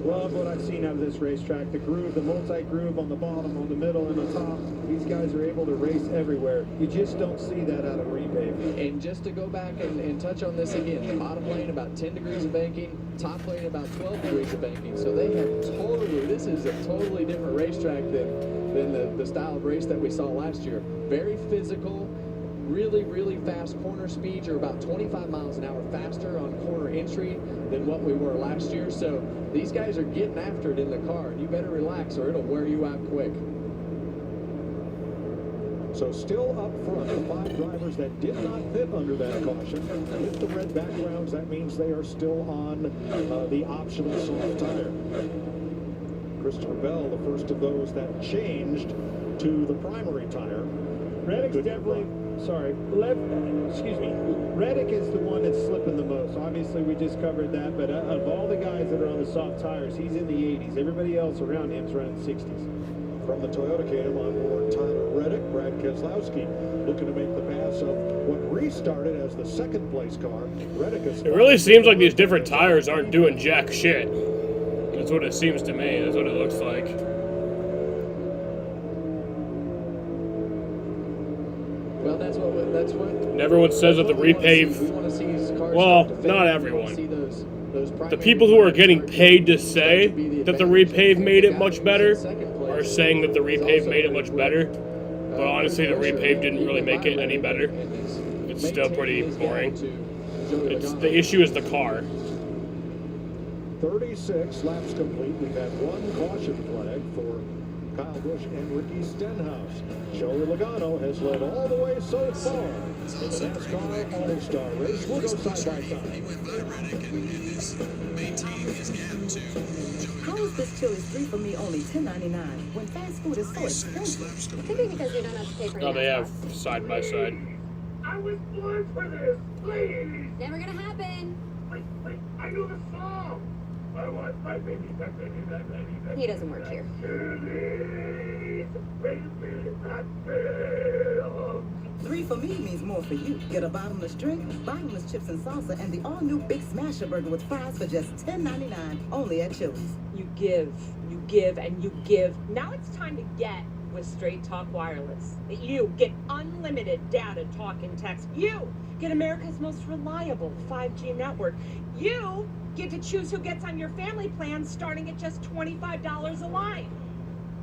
Love what I've seen out of this racetrack. The groove, the multi-groove on the bottom, on the middle, and on top. These guys are able to race everywhere. You just don't see that out of repave. And just to go back and touch on this again, the bottom lane about 10 degrees of banking, top lane about 12 degrees of banking. So they have this is a totally different racetrack than the style of race that we saw last year. Very physical, really, really fast corner speeds. You're about 25 miles an hour faster on corner entry than what we were last year. So these guys are getting after it in the car, and you better relax or it'll wear you out quick. So still up front, the 5 drivers that did not pit under that caution. With the red backgrounds, that means they are still on the optional soft tire. Christopher Bell, the first of those that changed to the primary tire. Reddick's definitely, Reddick is the one that's slipping the most. Obviously, we just covered that, but of all the guys that are on the soft tires, he's in the 80s. Everybody else around him's running 60s. From the Toyota cam on board Tyler Reddick, Brad Keselowski looking to make the pass of what restarted as the second place car. Reddick is. It really seems like these different tires aren't doing jack shit. That's what it seems to me. That's what it looks like. Well, that's what. And everyone says that the repave. We want to see these cars. Well, not everyone. The people who are getting paid to say that the repave made it much better are saying that the repave made it much better. But honestly, the repave didn't really make it any better. It's still pretty boring. The issue is the car. 36 laps complete. We've had one caution flag for Kyle Busch and Ricky Stenhouse. Joey Logano has led all the way so far in the NASCAR All-Star Race. We'll go side by side. How is this Chili's 3 for me only $10.99 when fast food is so expensive? It could be because you don't have to pay for Oh, they have gas. side by side. I was born for this, please. Never gonna happen. Wait, I know the song. I want my baby back, baby back, baby back. He doesn't work here. Chili's, baby back, baby. 3 for me means more for you. Get a bottomless drink, bottomless chips and salsa, and the all-new Big Smasher Burger with fries for just $10.99 only at Chili's. You give, and you give. Now it's time to get with Straight Talk Wireless. You get unlimited data, talk, and text. You get America's most reliable 5G network. You get to choose who gets on your family plan starting at just $25 a line.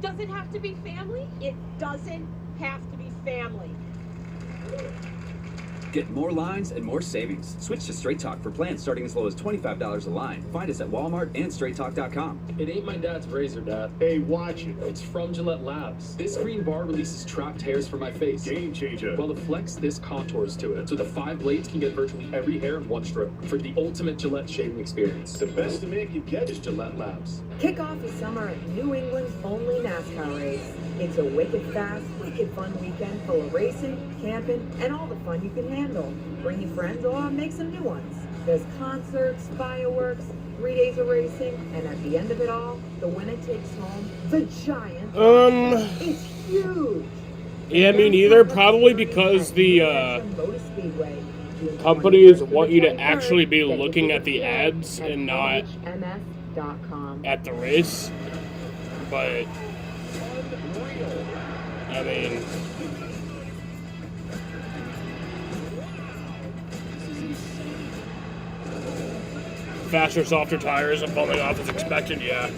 Does it have to be family? It doesn't have to be family. Get more lines and more savings. Switch to Straight Talk for plans starting as low as $25 a line. Find us at Walmart and StraightTalk.com. It ain't my dad's razor, Dad. Hey, watch it. It's from Gillette Labs. This green bar releases trapped hairs from my face. Game changer. While the Flex, this contours to it. So the 5 blades can get virtually every hair in one stroke for the ultimate Gillette shaving experience. The best a man can get is Gillette Labs. Kick off the summer at New England's only NASCAR race. It's a wicked fast, wicked fun weekend full of racing, camping, and all the fun you can handle. Bring your friends or make some new ones. There's concerts, fireworks, 3 days of racing, and at the end of it all, the winner takes home the giant. It's huge. Yeah, me neither. Probably because the companies want you to actually be looking at the ads and not at the race. But I mean, faster, softer tires and falling off as expected, yeah.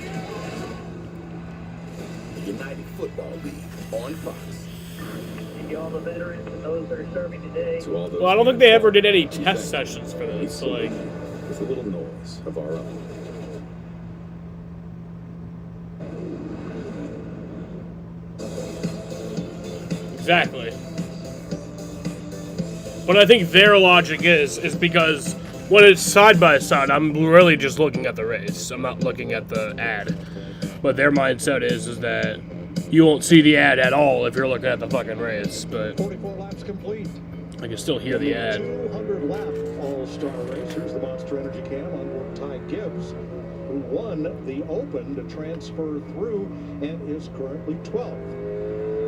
The United Football League on Fox. All the veterans and those that are serving today. To all those Well, I don't think they ever did any test sessions for this. So like, with a little noise of our own. exactly. But I think their logic is because when it's side by side, I'm really just looking at the race. I'm not looking at the ad. But their mindset is that you won't see the ad at all if you're looking at the fucking race. But 44 laps complete. I can still hear the ad. 200 lap All-Star race. Here's the Monster Energy Cam on board Ty Gibbs, who won the Open to transfer through and is currently 12th.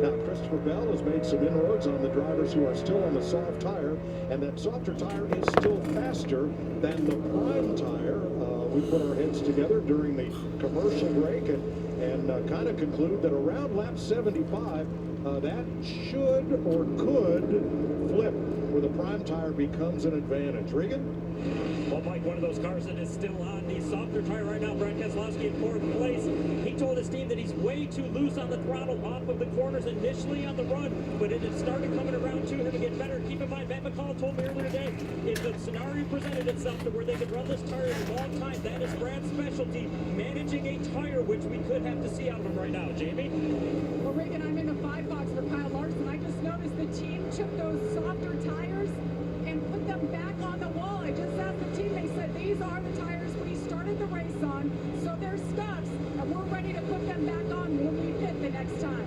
Now, Christopher Bell has made some inroads on the drivers who are still on the soft tire, and that softer tire is still faster than the prime tire. We put our heads together during the commercial break and kind of conclude that around lap 75, that should or could flip where the prime tire becomes an advantage. Regan? Well, Mike, one of those cars that is still on the softer tire right now. Brad Keselowski in 4th place. He told his team that he's way too loose on the throttle off of the corners initially on the run, but it had started coming around to him to get better. Keep in mind, Matt McCall told me earlier today, if the scenario presented itself to where they could run this tire a long time, that is Brad's specialty, managing a tire, which we could have to see out of him right now. Jamie? Well, Reagan, I'm in the 5 box for Kyle Larson. I just noticed the team took those softer tires and put them back on the wall. I just asked the team, they said these are the tires we started the race on, so they're stuffs, and we're ready to put them back on when we pit the next time.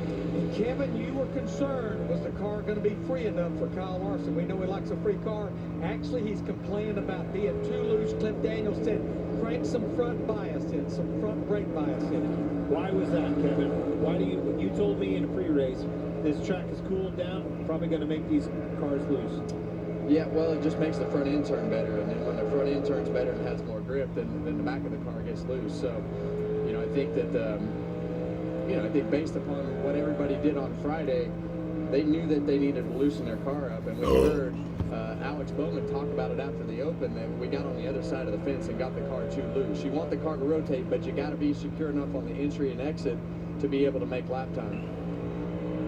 Kevin, you were concerned, was the car going to be free enough for Kyle Larson? We know he likes a free car. Actually, he's complained about being too loose. Cliff Daniels said, crank some front bias in, some front brake bias in it. Why was that, Kevin? Why do you told me in a pre-race, this track is cooled down, probably going to make these cars loose. Yeah, well, it just makes the front end turn better, and then when the front end turns better and has more grip, then the back of the car gets loose. So, I think that, I think based upon what everybody did on Friday, they knew that they needed to loosen their car up, and we heard Alex Bowman talk about it after the Open, that we got on the other side of the fence and got the car too loose. You want the car to rotate, but you got to be secure enough on the entry and exit to be able to make lap time.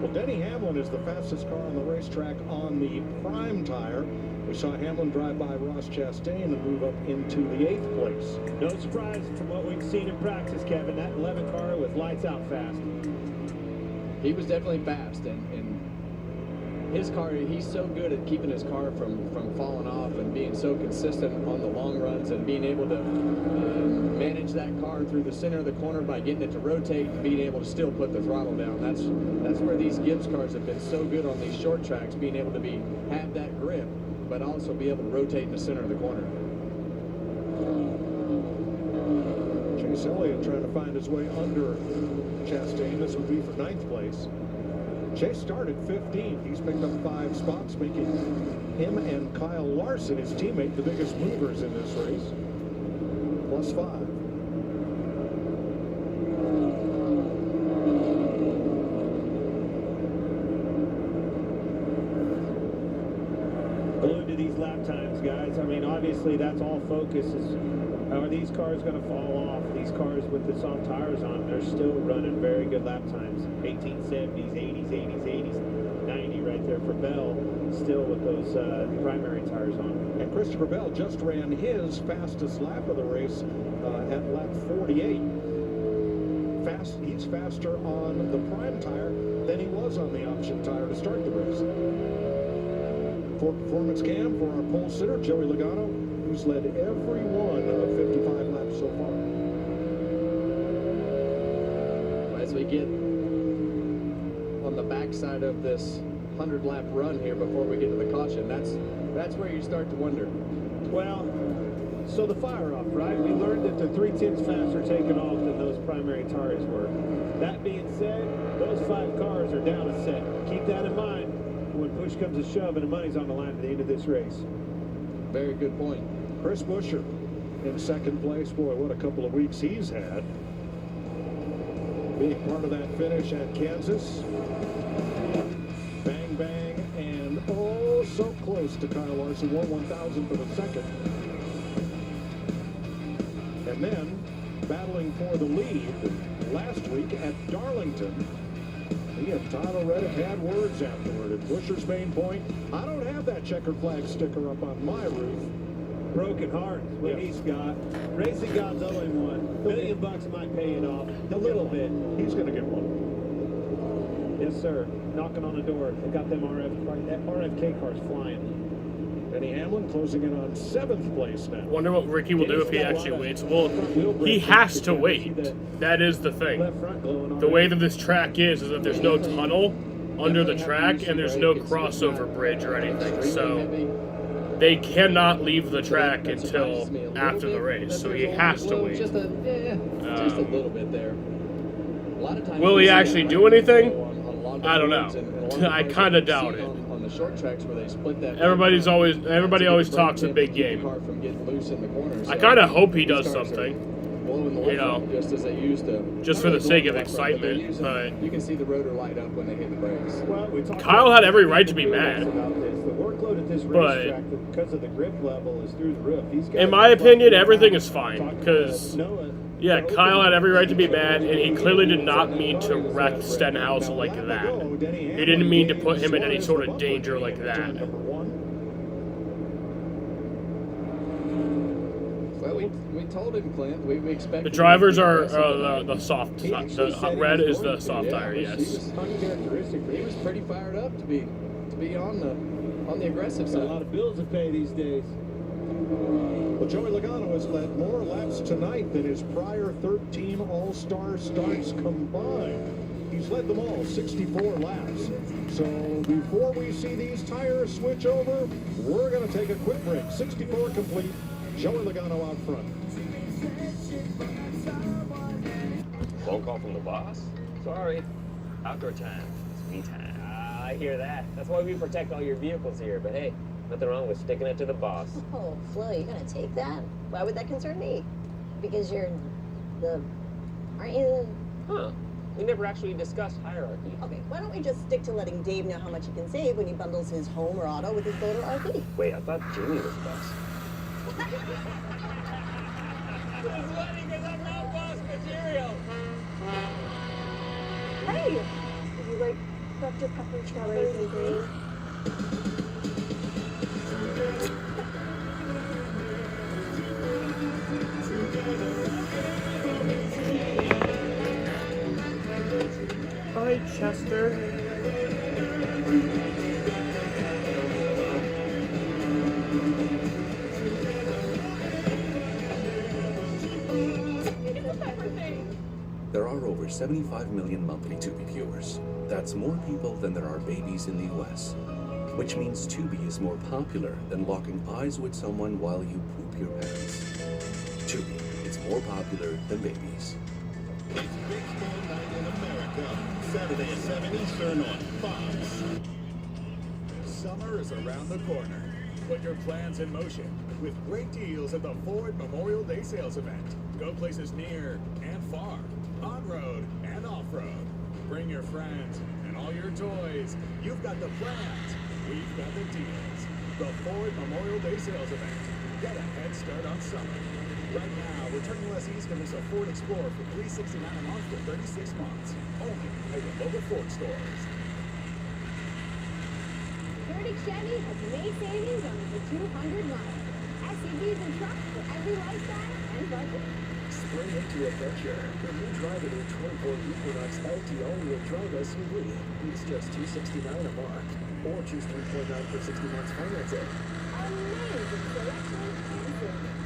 Well, Denny Hamlin is the fastest car on the racetrack on the prime tire. We saw Hamlin drive by Ross Chastain and move up into the 8th place. No surprise from what we've seen in practice, Kevin. That 11 car was lights out fast. he was definitely fast, and his car, he's so good at keeping his car from falling off and being so consistent on the long runs and being able to manage that car through the center of the corner by getting it to rotate and being able to still put the throttle down. That's where these Gibbs cars have been so good on these short tracks, being able to have that grip, but also be able to rotate in the center of the corner. Chase Elliott trying to find his way under Chastain. This would be for 9th place. Chase started 15. He's picked up 5 spots, making him and Kyle Larson, his teammate, the biggest movers in this race. Plus 5. Glued to these lap times, guys. I mean, obviously that's all focus is, are these cars going to fall off? These cars with the soft tires on, they're still running very good lap times. 1870s, 80s, 80s, 80s, 90 right there for Bell, still with those primary tires on. And Christopher Bell just ran his fastest lap of the race at lap 48. He's faster on the prime tire than he was on the option tire to start the race. For Performance Cam, for our pole sitter, Joey Logano, who's led every one of 55 laps so far. As we get on the backside of this 100-lap run here before we get to the caution, that's where you start to wonder. Well, so the fire off, right? We learned that the 3/10 flaps are taking off than those primary tires were. That being said, those 5 cars are down a set. Keep that in mind when push comes to shove and the money's on the line at the end of this race. Very good point. Chris Buescher in 2nd place. Boy, what a couple of weeks he's had. Being part of that finish at Kansas. Bang, bang, and oh, so close to Kyle Larson. 1/1000 for the second. And then, battling for the lead last week at Darlington, he and Tyler Reddick had words afterward. At Buescher's main point, I don't have that checkered flag sticker up on my roof. Broken heart, what he's got. Racing God's owing him one. $1 million might pay it off. A little bit. He's going to get one. Yes, sir. Knocking on the door. They got them RFK cars flying. Denny Hamlin closing in on 7th place now. Wonder what Ricky will do if he actually waits. Well, he has to wait. That is the thing. The way that this track is that there's no tunnel under the track and there's no crossover bridge or anything. So they cannot leave the track until after the race. So he has to wait. Just a little bit there. A lot of times Will he actually do anything? I don't know. I kind of doubt it. On the short tracks where they split that. Everybody always talks a big game. I kind of hope he does something. You know, just as they used to. Just for the sake of excitement, but you can see the rotor light up when they hit the brakes. Kyle had every right to be mad. The workload at this racetrack because of the grip level is through the roof. In my opinion, everything is fine because. Yeah, Kyle had every right to be mad, and he clearly did not mean to wreck Stenhouse like that. He didn't mean to put him in any sort of danger like that. Well, we told him, Clint. We expected. The drivers are the soft. The red is the soft tire. Yes. He was pretty fired up to be on the aggressive side. A lot of bills to pay these days. Well, Joey Logano has led more laps tonight than his prior 13 All-Star starts combined. He's led them all 64 laps. So before we see these tires switch over, we're going to take a quick break. 64 complete. Joey Logano out front. Phone call from the boss? Sorry. Outdoor time. It's me time. I hear that. That's why we protect all your vehicles here. But hey, nothing wrong with sticking it to the boss. Oh, Flo, you're gonna take that? Why would that concern me? Because you're aren't you Huh. We never actually discussed hierarchy. Okay, why don't we just stick to letting Dave know how much he can save when he bundles his home or auto with his boat or RV? Wait, I thought Jamie was boss. Hey! Would you like Dr. Pepper strawberries and green? right, Chester. There are over 75 million monthly Tubi viewers. That's more people than there are babies in the US. Which means Tubi is more popular than locking eyes with someone while you poop your pants. Tubi, it's more popular than babies. Baseball night in America, Saturday at 7 Eastern on Fox. Summer is around the corner. Put your plans in motion with great deals at the Ford Memorial Day sales event. Go places near and far, on-road and off-road. Bring your friends and all your toys. You've got the plans. We've got the deals. The Ford Memorial Day sales event. Get a head start on summer. Right now, returning lessees can lease a Ford Explorer for $369 a month for 36 months. Only at your local Ford stores. Burdick Chevy has made savings on over 200 models. SUVs and trucks for every lifestyle and budget. Spring into adventure. The new Drive-In 24 Equinox LT all-wheel drive SUV. It's just $269 a month. Or choose 3.9 for 60 months financing. Amazing selection and savings.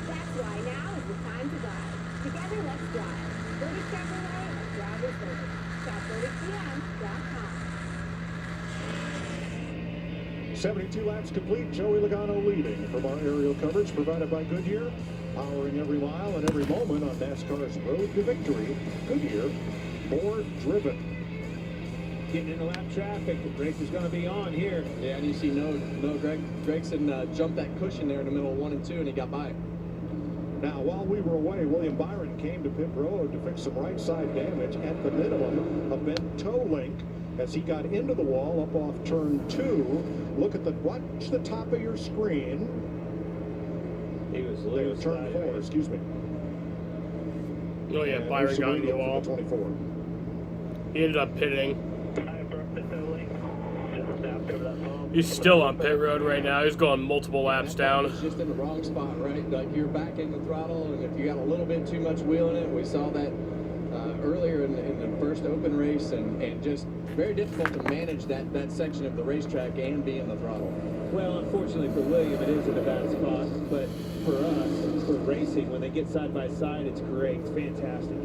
That's why now is the time to buy. Together, let's drive. Burdick Chevrolet and Drive with Burdick. Shop BurdickGM.com. 72 laps complete. Joey Logano leading from our aerial coverage provided by Goodyear. Powering every mile and every moment on NASCAR's road to victory. Goodyear, more driven. Getting into lap traffic. The race is going to be on here. Yeah, and you see Gregson jumped that cushion there in the middle of 1 and 2, and he got by. Now, while we were away, William Byron came to pit road to fix some right side damage, at the minimum, a bent toe link as he got into the wall up off turn 2. Watch the top of your screen. He was there, loose. turn 4, excuse me. Oh yeah, Byron got into the wall. 24. He ended up pitting. He's still on pit road right now. He's going multiple laps down. He's just in the wrong spot, right? Like you're back in the throttle, and if you got a little bit too much wheel in it, we saw that earlier in the first open race, and just very difficult to manage that section of the racetrack and be in the throttle. Well, unfortunately for William, it is in a bad spot, but for us, for racing, when they get side by side, it's great. It's fantastic.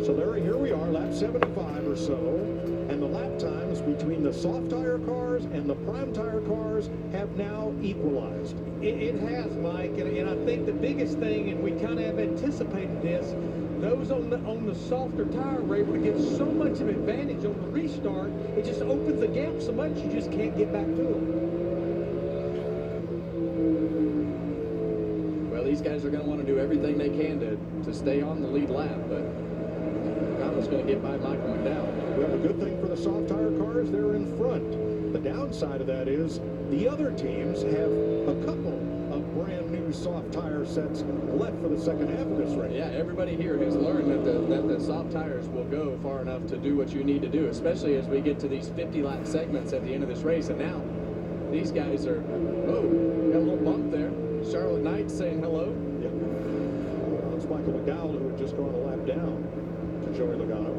So here we are, lap 75 or so, and the lap times between the soft tire cars and the prime tire cars have now equalized. It has, Mike, and I think the biggest thing, and we kind of have anticipated this, those on the softer tire were able to get so much of advantage on the restart. It just opens the gap so much you just can't get back to them. Well, these guys are going to want to do everything they can to stay on the lead lap, but Connor's going to get by Michael McDowell. Well, the good thing for the soft tire cars, they're in front. The downside of that is the other teams have a couple of brand new soft tire sets left for the second half of this race. Yeah, everybody here has learned that the soft tires will go far enough to do what you need to do, especially as we get to these 50-lap segments at the end of this race. And now these guys are, got a little bump there. Charlotte Knight saying hello. Yeah. Well, it's Michael McDowell who had just gone a lap down to Joey Logano.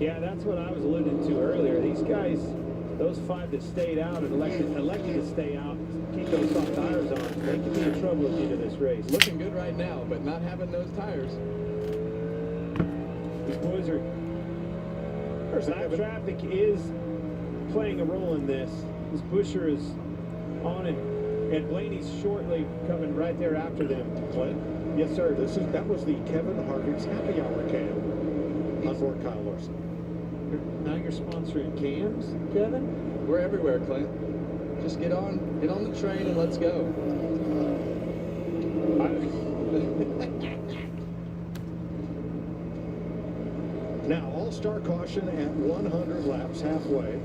Yeah, that's what I was alluding to earlier. These guys, those 5 that stayed out and elected to stay out, keep those soft tires on, they could be in trouble at the end of this race. Looking good right now, but not having those tires. These boys are... Lap traffic is playing a role in this. This Buescher is on it, and Blaney's shortly coming right there after them. Clint? Yes, sir. That was the Kevin Harvick's happy hour cam on board Kyle Larson. Now you're sponsoring cams, Kevin? We're everywhere, Clint. Just get on the train and let's go. Now, all-star caution at 100 laps halfway.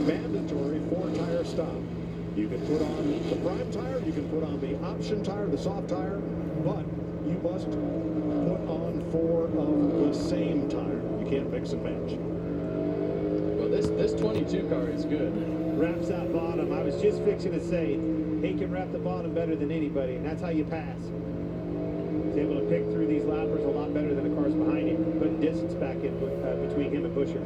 Mandatory 4-tire stop. You can put on the prime tire, you can put on the option tire, the soft tire, but you must put on 4 of the same tire. You can't mix and match. Well, this 22 car is good. Wraps that bottom. I was just fixing to say, he can wrap the bottom better than anybody, and that's how you pass. able to pick through these lappers a lot better than the cars behind him, putting distance back in between him and Buescher.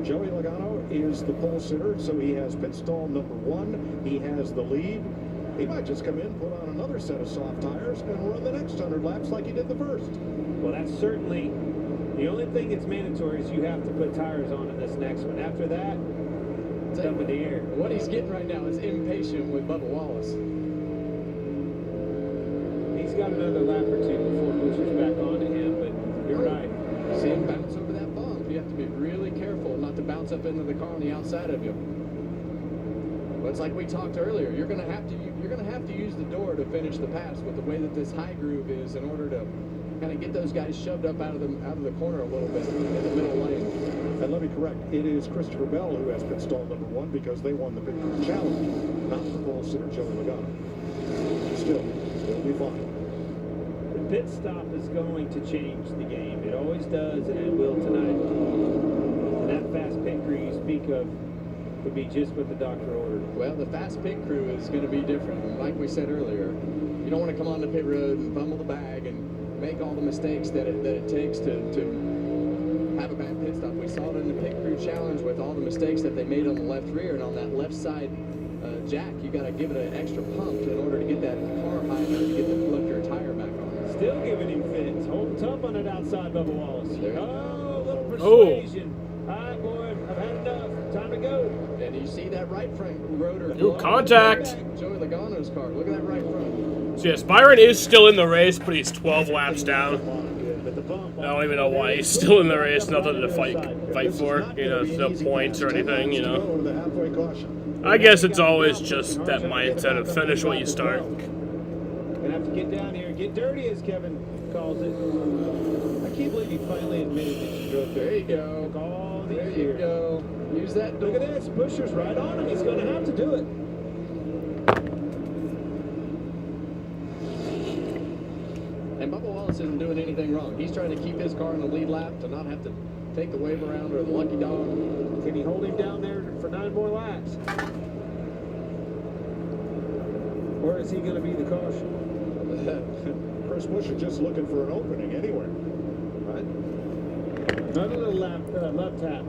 Joey Logano is the pole sitter, so he has pit stall number 1. He has the lead. He might just come in, put on another set of soft tires, and run the next 100 laps like he did the first. Well, that's certainly the only thing that's mandatory is you have to put tires on in this next one. After that, it's up in the air. What he's getting right now is impatient with Bubba Wallace. He's got another lap or two before Buescher's back onto him, but you're right. See him bounce over that bump. You have to be really careful not to bounce up into the car on the outside of you. But it's like we talked earlier. You're gonna have to use the door to finish the pass with the way that this high groove is in order to kind of get those guys shoved up out of the corner a little bit in the middle lane. And let me correct, it is Christopher Bell who has pit stall number 1 because they won the pit crew challenge, not the pole sitter Joey Logano. Still be fine. The pit stop is going to change the game. It always does, and it will tonight. And that fast pit crew you speak of would be just what the doctor ordered. Well, the fast pit crew is going to be different. And like we said earlier, you don't want to come onto pit road and fumble the bag and make all the mistakes that it takes to have a bad pit stop. We saw it in the pit crew challenge with all the mistakes that they made on the left rear and on that left side jack. You got to give it an extra pump in order to get that car high enough to get the lift your tire back on. Still giving him fits. Holding tough on it outside, Bubba Wallace. There you go. Little persuasion. All right, boy, I've had enough. Time to go. And you see that right front rotor. Ooh, contact. Joey Logano's car. Look at that right front. So yes, Byron is still in the race, but he's 12 laps down. I don't even know why he's still in the race. Nothing to fight for. You know, no points or anything. You know. I guess it's always just that mindset of finish what you start. Gonna have to get down here and get dirty, as Kevin calls it. I can't believe he finally admitted that he drove there. You go. All these there you years. go. Use that door. Look at this. Buescher's right on him. He's going to have to do it. And Bubba Wallace isn't doing anything wrong. He's trying to keep his car in the lead lap to not have to take the wave around or the lucky dog. Can he hold him down there for 9 more laps? Or is he going to be the caution? Chris Buescher just looking for an opening anywhere. Right? Another little left tap.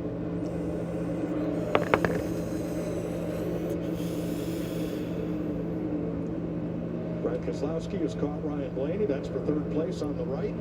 Brad Keselowski has caught Ryan Blaney. That's for 3rd place on the right.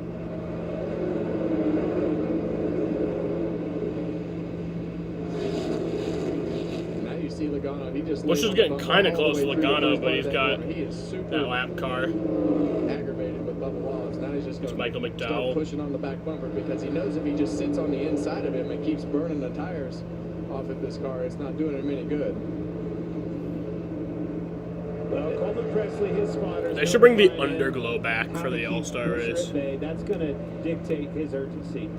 Now you see Logano. He just. Buescher's getting kind of close to Logano, but he's got he is super that lap car. Aggravated with Bubba Wallace. Now he's just going to start pushing on the back bumper because he knows if he just sits on the inside of him and keeps burning the tires off of this car, it's not doing him any good. Well, Coleman Presley, his spotters. They should bring the underglow back for the All-Star race. That's going to dictate his urgency.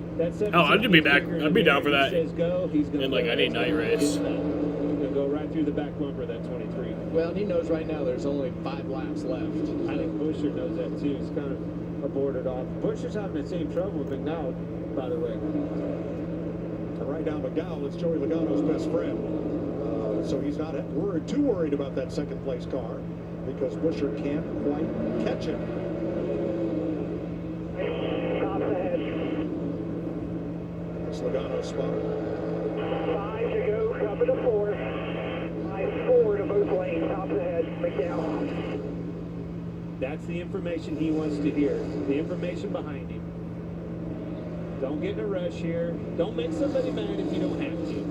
Oh, I'd be back. I'd be down for that. He says go, he's going in like any night race. He's going to go right through the back bumper of that 23. Well, he knows right now there's only 5 laps left. I think Buescher knows that too. He's kind of aborted off. Buescher's having the same trouble with McDowell, by the way. And right now, McDowell is Joey Logano's best friend. So he's not too worried about that 2nd place car because Buescher can't quite catch him. Top ahead. That's Logano's spot. 5 to go, cover the 4th. 4 to both lanes, top ahead, McDowell. That's the information he wants to hear. The information behind him. Don't get in a rush here. Don't make somebody mad if you don't have to.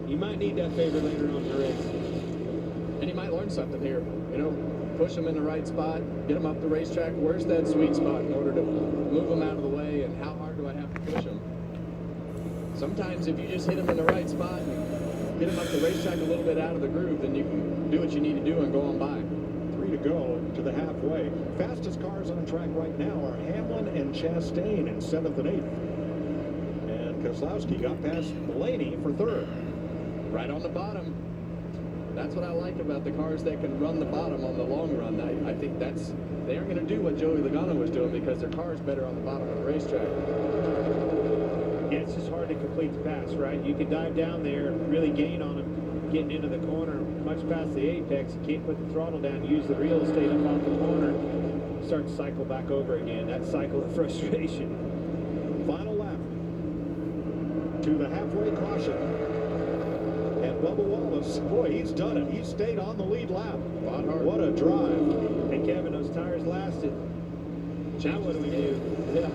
You might need that favor later on in the race. And you might learn something here. You know, push them in the right spot, get them up the racetrack. Where's that sweet spot in order to move them out of the way, and how hard do I have to push them? Sometimes if you just hit them in the right spot and get them up the racetrack a little bit out of the groove, then you can do what you need to do and go on by. 3 to go to the halfway. Fastest cars on track right now are Hamlin and Chastain in 7th and 8th. And Keselowski got past Blaney for 3rd. Right on the bottom. That's what I like about the cars that can run the bottom on the long run. I think they aren't going to do what Joey Logano was doing because their car is better on the bottom of the racetrack. Yeah, it's just hard to complete the pass, right? You can dive down there, really gain on him getting into the corner much past the apex. You can't put the throttle down, use the real estate up off the corner, start to cycle back over again. That cycle of frustration. Final lap to the halfway caution. And Bubba Wallace, boy, he's done it. He stayed on the lead lap. What a drive. And Kevin, those tires lasted. Now what do we do? Yeah.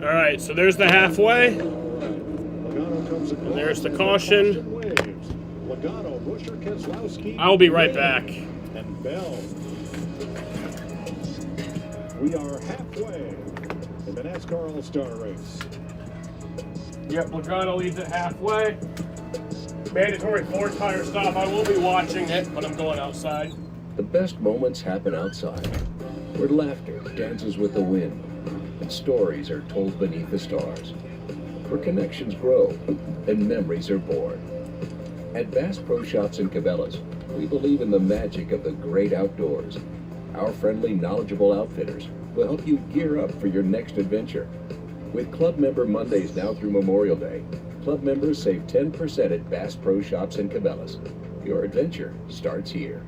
All right, so there's the halfway. Logano comes across. And there's the caution. Logano, Buscher, Keselowski. I'll be right back. And Bell. We are halfway in the NASCAR All-Star Race. Yep, Logano leads it halfway. Mandatory 4-tire stop. I will be watching it, but I'm going outside. The best moments happen outside, where laughter dances with the wind, and stories are told beneath the stars, where connections grow and memories are born. At Bass Pro Shops in Cabela's, we believe in the magic of the great outdoors. Our friendly, knowledgeable outfitters will help you gear up for your next adventure. With Club Member Mondays now through Memorial Day, Club members save 10% at Bass Pro Shops in Cabela's. Your adventure starts here.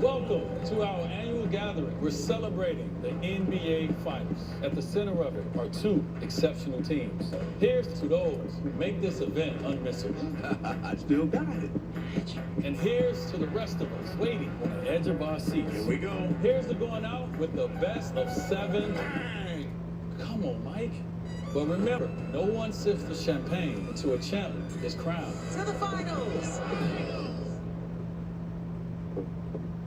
Welcome to our annual gathering. We're celebrating the NBA Finals. At the center of it are two exceptional teams. Here's to those who make this event unmissable. I still got it. And here's to the rest of us waiting on the edge of our seats. Here we go. Here's to going out with the best of 7. Come on, Mike. But remember, no one sips the champagne until a champ is crowned. To the finals!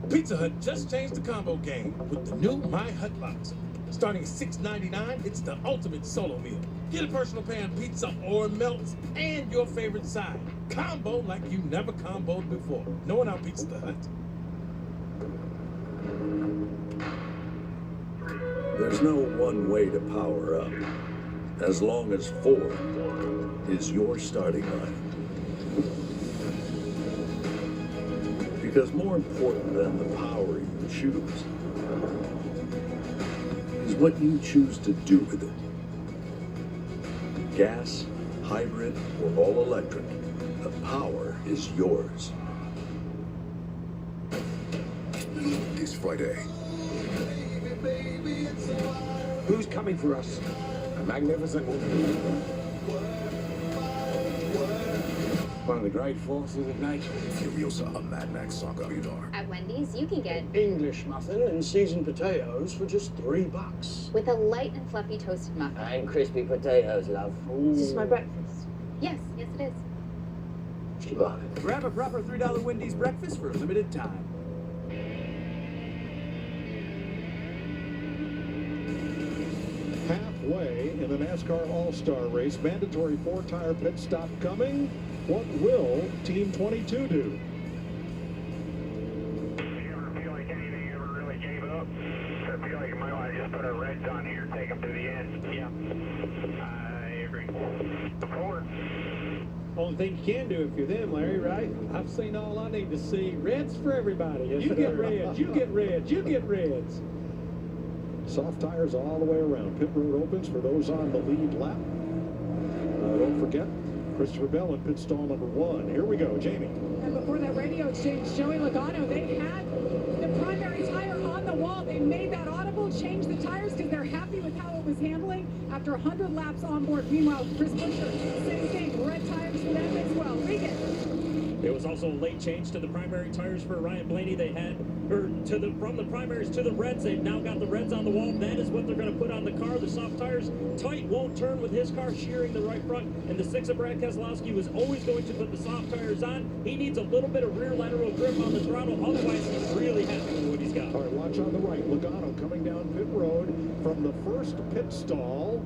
Pizza Hut just changed the combo game with the new My Hut Box. Starting at $6.99, it's the ultimate solo meal. Get a personal pan pizza or melts and your favorite side. Combo like you never comboed before. No one outbeats the Hut. There's no one way to power up, as long as Ford is your starting line. Because more important than the power you choose is what you choose to do with it. Gas, hybrid, or all electric, the power is yours. This Friday. Who's coming for us? A magnificent woman. One of the great forces of nature. Furiosa, a Mad Max saga radar. At Wendy's, you can get English muffin and seasoned potatoes for just $3. with a light and fluffy toasted muffin. And crispy potatoes, love. Is this my breakfast? Yes, yes it is. Grab a proper $3 Wendy's breakfast for a limited time. Halfway in the NASCAR All-Star Race, mandatory 4-tire pit stop coming. What will Team 22 do? Feel like anything ever really gave up? I feel like you might want to just put our reds on here and take them to the end. Yeah. I agree. Forward. Only thing you can do if you're them, Larry, right? I've seen all I need to see. Reds for everybody. You get reds, you get reds, you get reds. Soft tires all the way around. Pit road opens for those on the lead lap. Don't forget, Christopher Bell in pit stall number 1. Here we go, Jamie. And before that radio exchange, Joey Logano, they had the primary tire on the wall. They made that audible, changed the tires because they're happy with how it was handling after 100 laps on board. Meanwhile, Chris Buescher, same thing, red tires for them as well. Regan. There was also a late change to the primary tires for Ryan Blaney. They had, from the primaries to the reds. They've now got the reds on the wall. That is what they're going to put on the car. The soft tires, tight, won't turn with his car, shearing the right front. And the 6 of Brad Keselowski was always going to put the soft tires on. He needs a little bit of rear lateral grip on the throttle. Otherwise, he's really happy with what he's got. All right, watch on the right. Logano coming down pit road from the first pit stall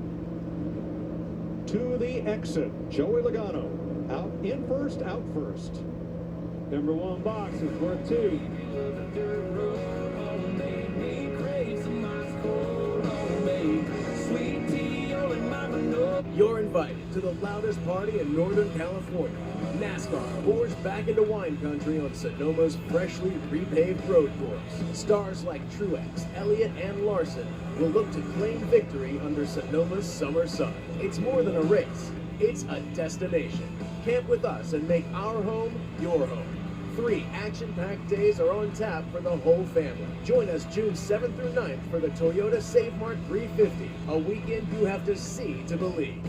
to the exit. Joey Logano out in first, out first. Number 1 box is worth 2. You're invited to the loudest party in Northern California. NASCAR pours back into wine country on Sonoma's freshly repaved road course. Stars like Truex, Elliott, and Larson will look to claim victory under Sonoma's summer sun. It's more than a race, it's a destination. camp with us and make our home your home. 3 action-packed days are on tap for the whole family. Join us June 7th through 9th for the Toyota Save Mart 350, a weekend you have to see to believe.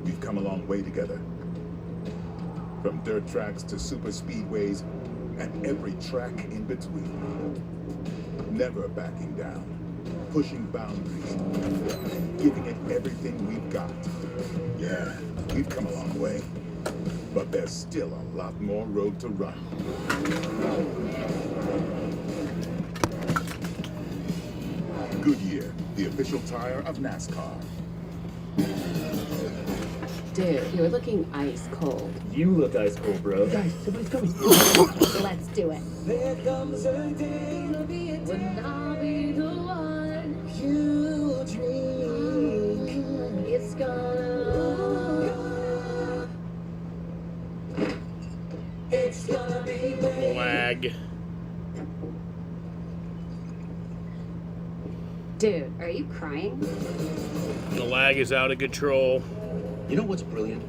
We've come a long way together. From dirt tracks to super speedways and every track in between. Never backing down, pushing boundaries, and giving it everything we've got. Yeah, we've come a long way, but there's still a lot more road to run. Goodyear, the official tire of NASCAR. Dude, you're looking ice cold. You look ice cold, bro. Guys, somebody's coming. Let's do it. There comes a day When I'll be the one you dream. it's gonna. It's gonna be made. Lag. Dude, are you crying? The lag is out of control. You know what's brilliant?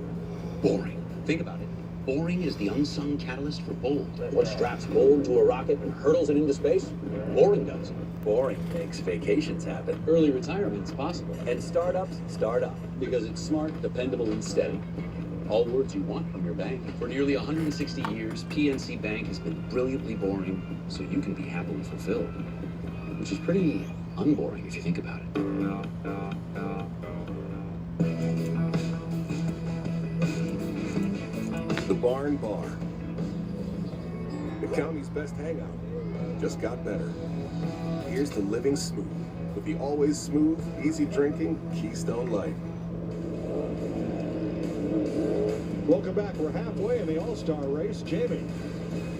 Boring. Think about it. Boring is the unsung catalyst for bold. What straps gold to a rocket and hurtles it into space? Boring does. Boring makes vacations happen. Early retirement's possible. And startups start up. Because it's smart, dependable, and steady. All words you want from your bank. For nearly 160 years, PNC Bank has been brilliantly boring, so you can be happily fulfilled. Which is pretty unboring if you think about it. The Barn Bar. The county's best hangout. Just got better. Here's to living smooth with the always smooth, easy drinking Keystone Light. Welcome back. We're halfway in the All-Star race. Jamie.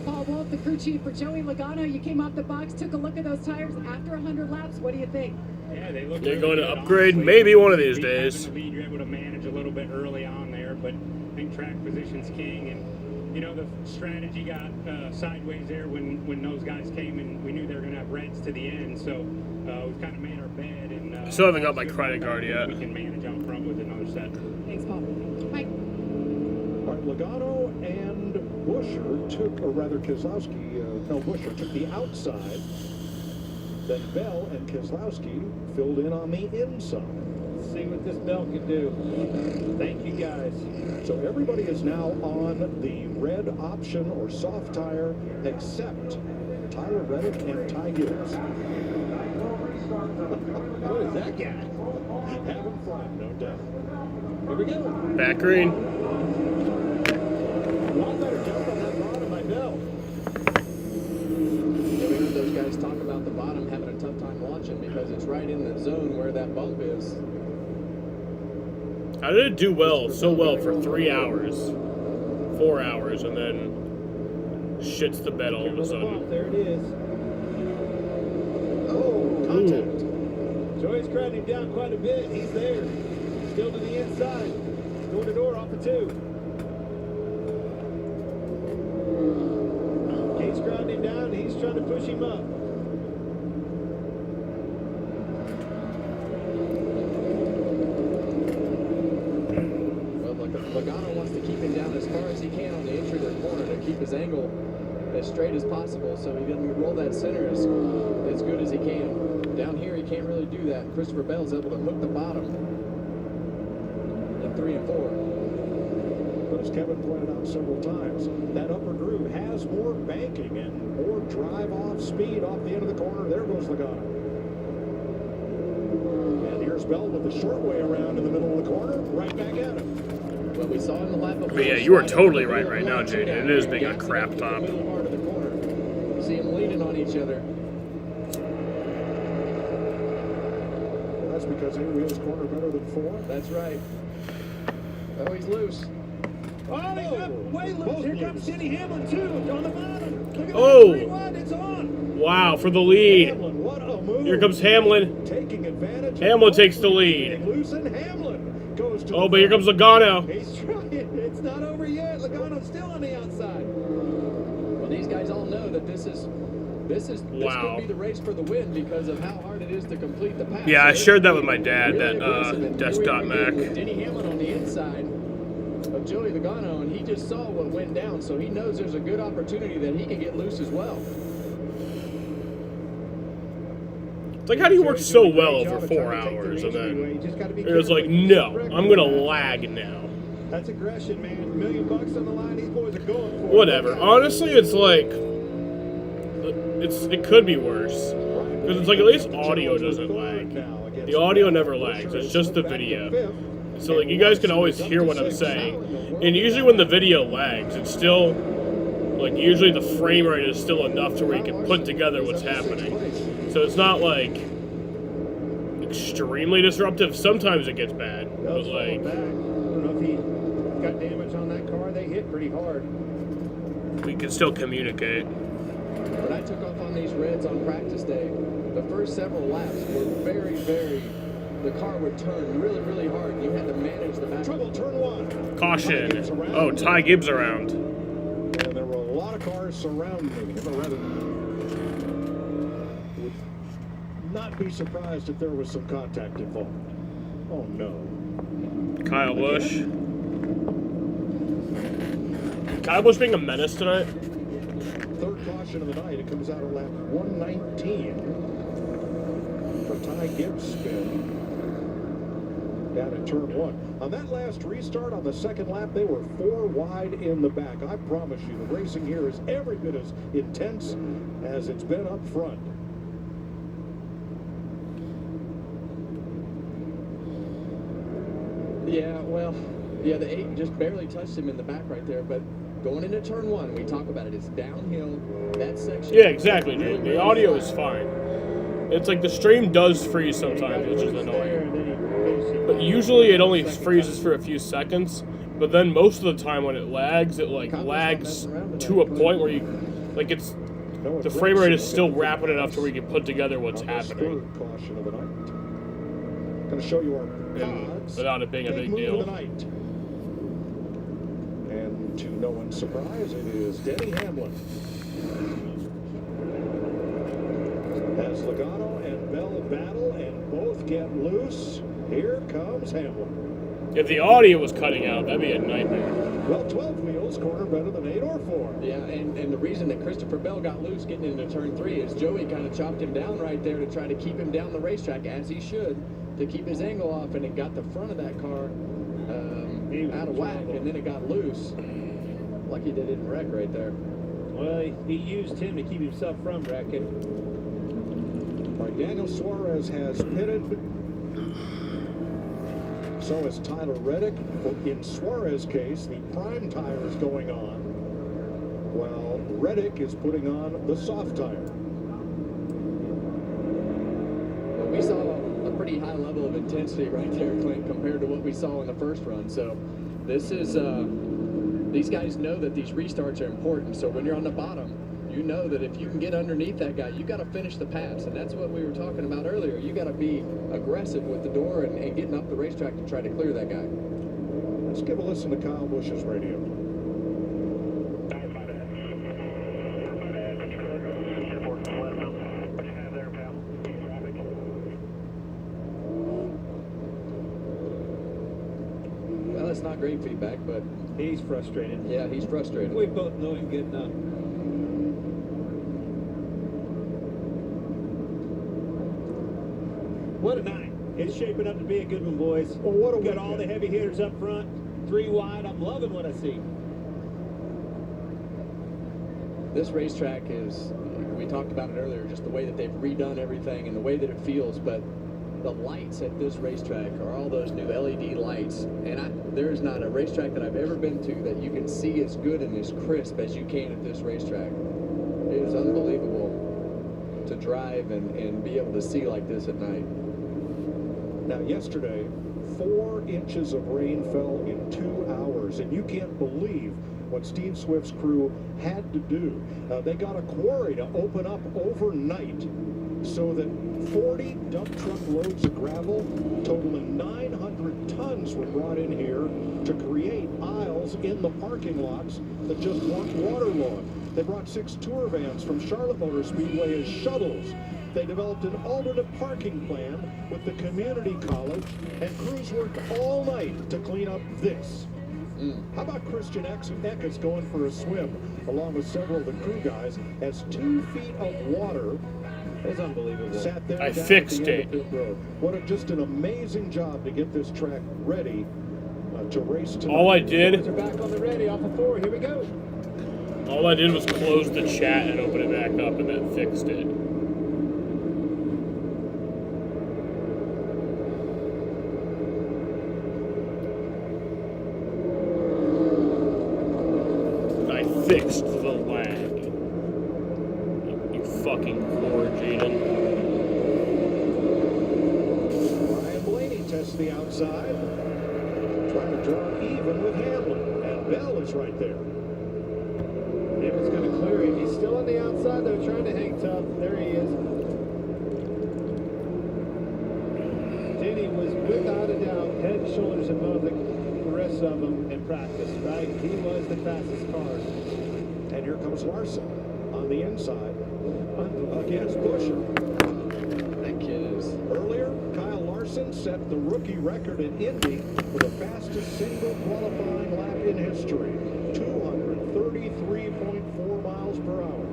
Paul Wolf, the crew chief for Joey Logano. You came off the box, took a look at those tires after 100 laps. What do you think? Yeah, they look. They're going to upgrade maybe one of these days. The lead, you're able to manage a little bit early on there, but I think track position's king, and you know the strategy got sideways there when those guys came, and we knew they were going to have reds to the end. So we've kind of made our bed, and I still haven't got my credit card yet. We can manage out front with another set. Thanks, Paul. Bye. All right, Logano and Buescher took, or rather Keselowski, Buescher took the outside. Then Bell and Keselowski filled in on the inside. Let's see what this Bell can do. Thank you, guys. So everybody is now on the red option or soft tire, except Tyler Reddick and Ty Gibbs. What is that guy? Having fun, no doubt. Here we go. Back green. A lot better jump on that bottom by Bell. Yeah, we heard those guys talk about the bottom having a tough time launching because it's right in the zone where that bump is. How did it do so well for 3 hours, 4 hours, and then shits the bed all of a sudden? There it is. Oh, contact. Joey's crowding him down quite a bit. He's there. Still to the inside. Door to door off of 2. He's crowding him down. He's trying to push him up. Logano wants to keep him down as far as he can on the interior corner to keep his angle as straight as possible so he doesn't roll that center as good as he can. Down here, he can't really do that. Christopher Bell's able to hook the bottom in 3 and 4. But as Kevin pointed out several times, that upper groove has more banking and more drive-off speed off the end of the corner. There goes Logano. And here's Bell with the short way around in the middle of the corner, right back at him. Well, we saw in the lap before. But yeah, you are totally right now, Jaden. It is being a crap top. You see them leaning on each other. Well, that's because 8 wheels corner better than 4. That's right. Oh, he's loose. Oh, he's up way loose. Here comes Denny Hamlin, too, on the bottom. Look at Oh! that. 3-1, it's on. Wow, for the lead. Hamlin, what a move. Here comes Hamlin. Taking advantage. Hamlin takes the lead. Loose and Hamlin goes to Oh, but here comes Logano. He's trying. It's not over yet. Logano's still on the outside. Well, these guys all know that this Wow. could be the race for the win because of how hard it is to complete the pass. Yeah, I shared that with my dad, Really that aggressive. And Desktop here we go Mac. with Denny Hamlin on the inside of Joey Logano, and he just saw what went down, so he knows there's a good opportunity that he can get loose as well. It's like, how do you work so well for 4 hours and then it was like, no, I'm gonna lag now. That's aggression, man. $1 million on the line. These boys are going for it. Whatever. Honestly, it's like, it could be worse. Because it's like, at least audio doesn't lag. The audio never lags. It's just the video. So like, you guys can always hear what I'm saying. And usually when the video lags, it's still, like, usually the frame rate is still enough to where you can put together what's happening. So it's not like extremely disruptive. Sometimes it gets bad. But like, I don't know if he got damage on that car. They hit pretty hard. we can still communicate. When I took off on these reds on practice day, the first several laps were very, the car would turn really, really hard. You had to manage the back. Trouble, turn one. Caution. Oh, Ty Gibbs around. And there were a lot of cars surrounding him. Would not be surprised if there was some contact involved. Oh, no. Kyle Busch. Kyle Busch being a menace tonight. Third caution of the night. It comes out at lap 119 for Ty Gibbs spin down at turn one. On that last restart on the second lap, they were 4 wide in the back. I promise you, the racing here is every bit as intense as it's been up front. Yeah, well, yeah, the 8 just barely touched him in the back right there, but going into turn one, we talk about it, it's downhill, that section. Yeah, exactly, dude. The audio is fine. It's like the stream does freeze sometimes, which is annoying. But usually it only freezes for a few seconds, but then most of the time when it lags, it like lags to a point where you, like it's, the frame rate is still rapid enough to where you can put together what's happening. Caution of the night. Going to show you our odds without it being a big deal. And to no one's surprise, it is Denny Hamlin. As Logano and Bell battle and both get loose, here comes Hamlin. If the audio was cutting out, that'd be a nightmare. Well, 12 wheels, corner better than 8 or 4. Yeah, and the reason that Christopher Bell got loose getting into turn 3 is Joey kind of chopped him down right there to try to keep him down the racetrack, as he should, to keep his angle off, and it got the front of that car out of whack, and then it got loose. Like he didn't wreck right there. Well, he used him to keep himself from wrecking. All right, Daniel Suarez has pitted. So is Tyler Reddick. In Suarez's case, the prime tire is going on, while Reddick is putting on the soft tire. Well, we saw a pretty high level of intensity right there, Clint, compared to what we saw in the first run. So this is, these guys know that these restarts are important. So when you're on the bottom, you know that if you can get underneath that guy, you got to finish the pass. And that's what we were talking about earlier. You got to be aggressive with the door and getting up the racetrack to try to clear that guy. Let's give a listen to Kyle Busch's radio. Well, that's not great feedback, but he's frustrated. Yeah, he's frustrated. We both know him good enough. What a night. It's shaping up to be a good one, boys. Well, what a got all the heavy hitters up front, 3 wide. I'm loving what I see. This racetrack is, we talked about it earlier, just the way that they've redone everything and the way that it feels, but the lights at this racetrack are all those new LED lights, and there's not a racetrack that I've ever been to that you can see as good and as crisp as you can at this racetrack. It is unbelievable to drive and be able to see like this at night. Now, yesterday, 4 inches of rain fell in 2 hours, and you can't believe what Steve Swift's crew had to do. They got a quarry to open up overnight so that 40 dump truck loads of gravel, totaling 900 tons, were brought in here to create aisles in the parking lots that just weren't waterlogged. They brought 6 tour vans from Charlotte Motor Speedway as shuttles. They developed an alternate parking plan with the community college, and crews worked all night to clean up this. How about Christian Eckes going for a swim along with several of the crew guys as 2 feet of water It's unbelievable. sat there I down fixed at the end it. of pit road. What just an amazing job to get this track ready to race tonight. All I did, We're back on the ready off of 4. Here we go. all I did was close the chat and open it back up, and that fixed it. I fixed the lag. You fucking whore, Jaden. Ryan Blaney tests the outside, trying to draw even with Hamlin, and Bell is right there. Hamlin's going to clear him. He's still on the outside, though, trying to hang tough. There he is. Denny was, without a doubt, head and shoulders above the rest of them in practice, right? He was the fastest car. And here comes Larson on the inside against Buscher. That kid is. Earlier, Kyle Larson set the rookie record in Indy for the fastest single qualifying lap in history, 233.4 miles per hour.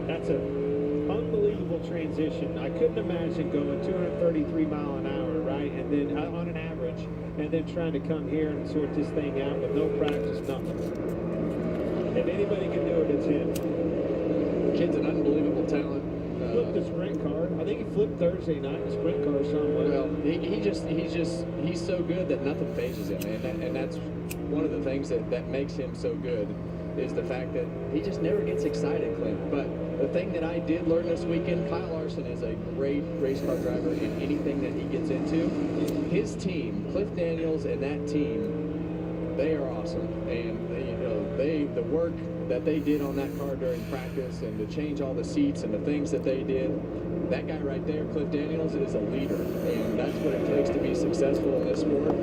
That's an unbelievable transition. I couldn't imagine going 233 mile an hour, right? And then on an average, and then trying to come here and sort this thing out with no practice, nothing. If anybody can do it, it's him. Kid's an unbelievable talent. Flipped the sprint car. I think he flipped Thursday night in the sprint car somewhere. Well, he's so good that nothing phases him, and that's one of the things that makes him so good is the fact that he just never gets excited, Clint. But the thing that I did learn this weekend, Kyle Larson is a great race car driver in anything that he gets into. His team, Cliff Daniels and that team, they are awesome, and the work that they did on that car during practice and to change all the seats and the things that they did, that guy right there, Cliff Daniels, is a leader, and that's what it takes to be successful in this sport.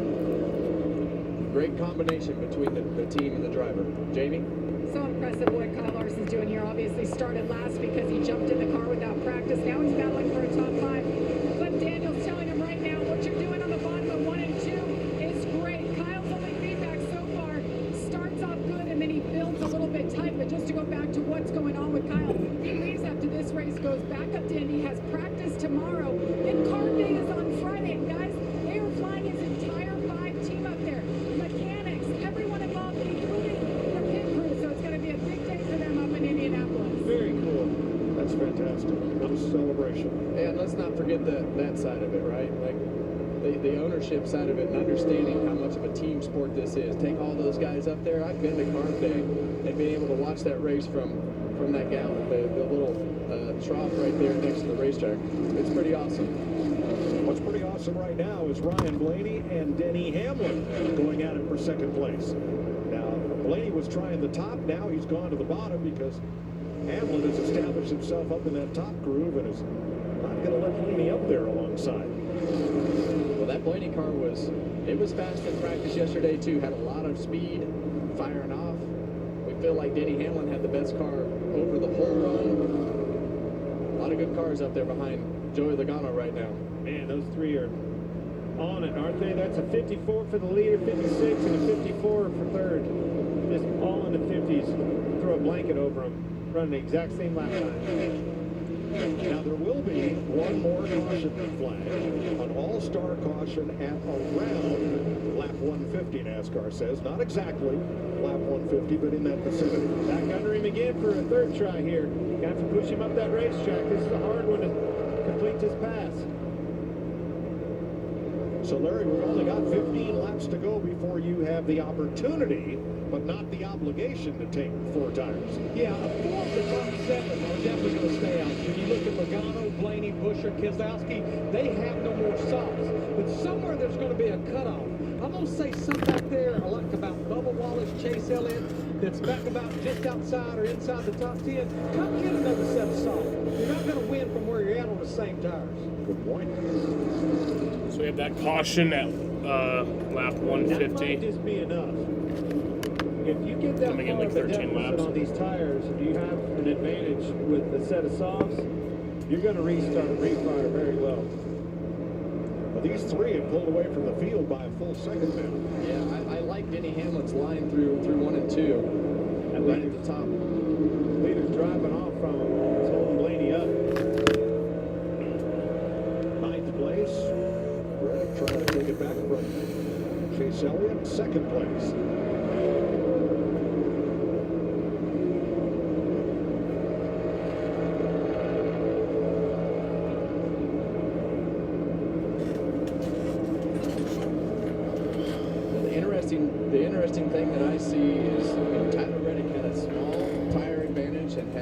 Great combination between the team and the driver. Jamie? So impressive what Kyle Larson's doing here. Obviously started last because he jumped in the car without practice. Now he's battling for a top 5. Cliff Daniels telling him right now, what you're doing on the bottom of 1 and 2 is great. Kyle's only feedback so far starts off good and then he builds a little bit tight. But just to go back to what's going on with Kyle, he leaves after this race, goes back up to Indy, has practice tomorrow, and car day is on Friday. And guys, they are flying his entire 5 team up there. Mechanics, everyone involved, including the pit crew. So it's going to be a big day for them up in Indianapolis. Very cool. That's fantastic. What a celebration. And let's not forget that side of it, right? Like the ownership side of it and understanding how much of a team sport this is. Take all those guys up there. I've been to Carb Day and being able to watch that race from that gallon, the little trough right there next to the racetrack. It's pretty awesome. What's pretty awesome right now is Ryan Blaney and Denny Hamlin going at it for second place. Now, Blaney was trying the top. Now he's gone to the bottom because Hamlin has established himself up in that top groove and is not going to let Blaney up there alongside. Well, that Blaney car was fast in practice yesterday, too. Had a lot of speed, firing off. We feel like Denny Hamlin had the best car over the whole run. A lot of good cars up there behind Joey Logano right now. Man, those 3 are on it, aren't they? That's a 54 for the leader, 56, and a 54 for third. Just all in the 50s. Throw a blanket over them. Running the exact same lap time. Now, there will be one more caution flag, an all-star caution at around lap 150, NASCAR says. Not exactly lap 150, but in that vicinity. Back under him again for a third try here. Got to push him up that racetrack. This is a hard one to complete this pass. So, Larry, we've only got 15 laps to go before you have the opportunity, but not the obligation to take 4 tires. Yeah, 4 of the top 7 are definitely going to stay out. When you look at Logano, Blaney, Buscher, Keselowski, they have no more softs. But somewhere there's going to be a cutoff. I'm going to say some back there, like about Bubba Wallace, Chase Elliott, that's back about just outside or inside the top 10. Come get another set of softs. You're not going to win from where you're at on the same tires. Good point. So we have that caution at lap 150. That might just be enough. If you get that Coming in far like of a 13 deficit laps. on these tires, and you have an advantage with the set of softs, you're going to restart and refire very well. Well, these 3 have pulled away from the field by a full second now. Yeah, I like Denny Denny Hamlin's line through 1 and 2. And right at the top. Leader's driving off from him. It's holding Blaney up. 9th place. Reddick trying to take it back from Chase Elliott. 2nd place. The interesting thing that I see is Tyler Reddick had a small tire advantage and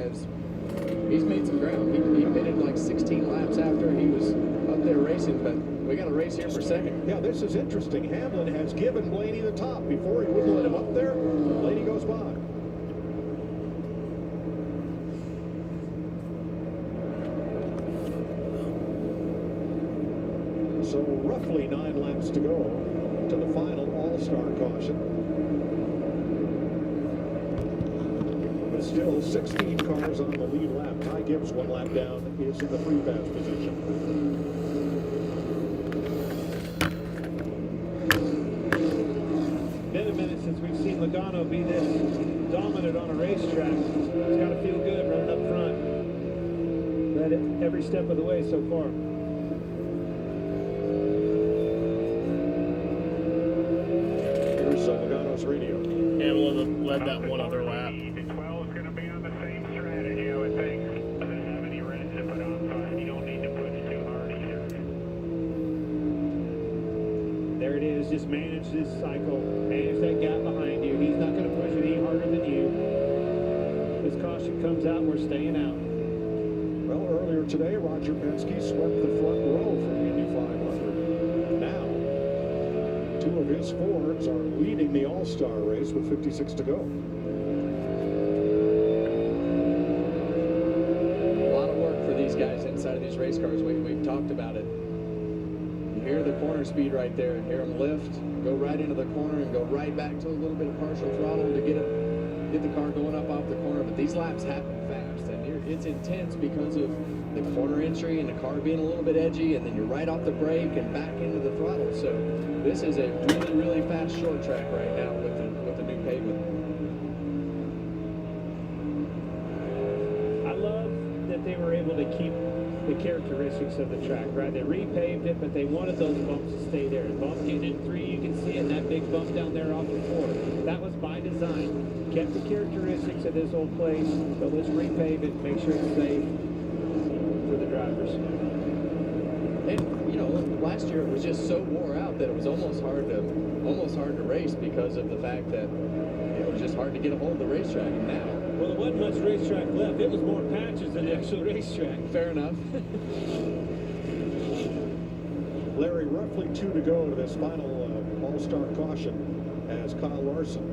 he's made some ground. He pitted like 16 laps after he was up there racing, but we got a race here for second. Yeah, this is interesting. Hamlin has given Blaney the top. Before he wouldn't let him up there. Blaney goes by. So roughly 9 laps to go to the final All-Star caution. But still 16 cars on the lead lap. Ty Gibbs 1 lap down is in the free pass position. Been a minute since we've seen Logano be this dominant on a racetrack. It's got to feel good running up front. Led it every step of the way so far. Here's Logano's radio. Hamlin led that one other lap. There it is. Just manage this cycle. Manage that gap behind you. He's not going to push it any harder than you. This caution comes out. We're staying out. Well, earlier today, Roger Penske swept the front row for the Indy 500. Now, 2 of his Fords are leading the All-Star race with 56 to go. A lot of work for these guys inside of these race cars. We've talked about it. You hear the corner speed right there, and hear them lift, go right into the corner, and go right back to a little bit of partial throttle to get the car going up off the corner. But these laps happen fast, and it's intense because of the corner entry and the car being a little bit edgy, and then you're right off the brake and back into the throttle. So this is a really, really fast short track right now with the new pavement. I love that they were able to keep the characteristics of the track, right? They repaved it, but they wanted those bumps to stay there. Bump getting in 3, you can see it, that big bump down there off the 4. That was by design. Kept the characteristics of this old place, so let's repave it, make sure it's safe for the drivers. And you know, last year it was just so wore out that it was almost hard to race because of the fact that it was just hard to get a hold of the racetrack. And now, well, there wasn't much racetrack left. It was more patches than the actual racetrack. Fair enough. Larry, roughly 2 to go to this final All-Star caution as Kyle Larson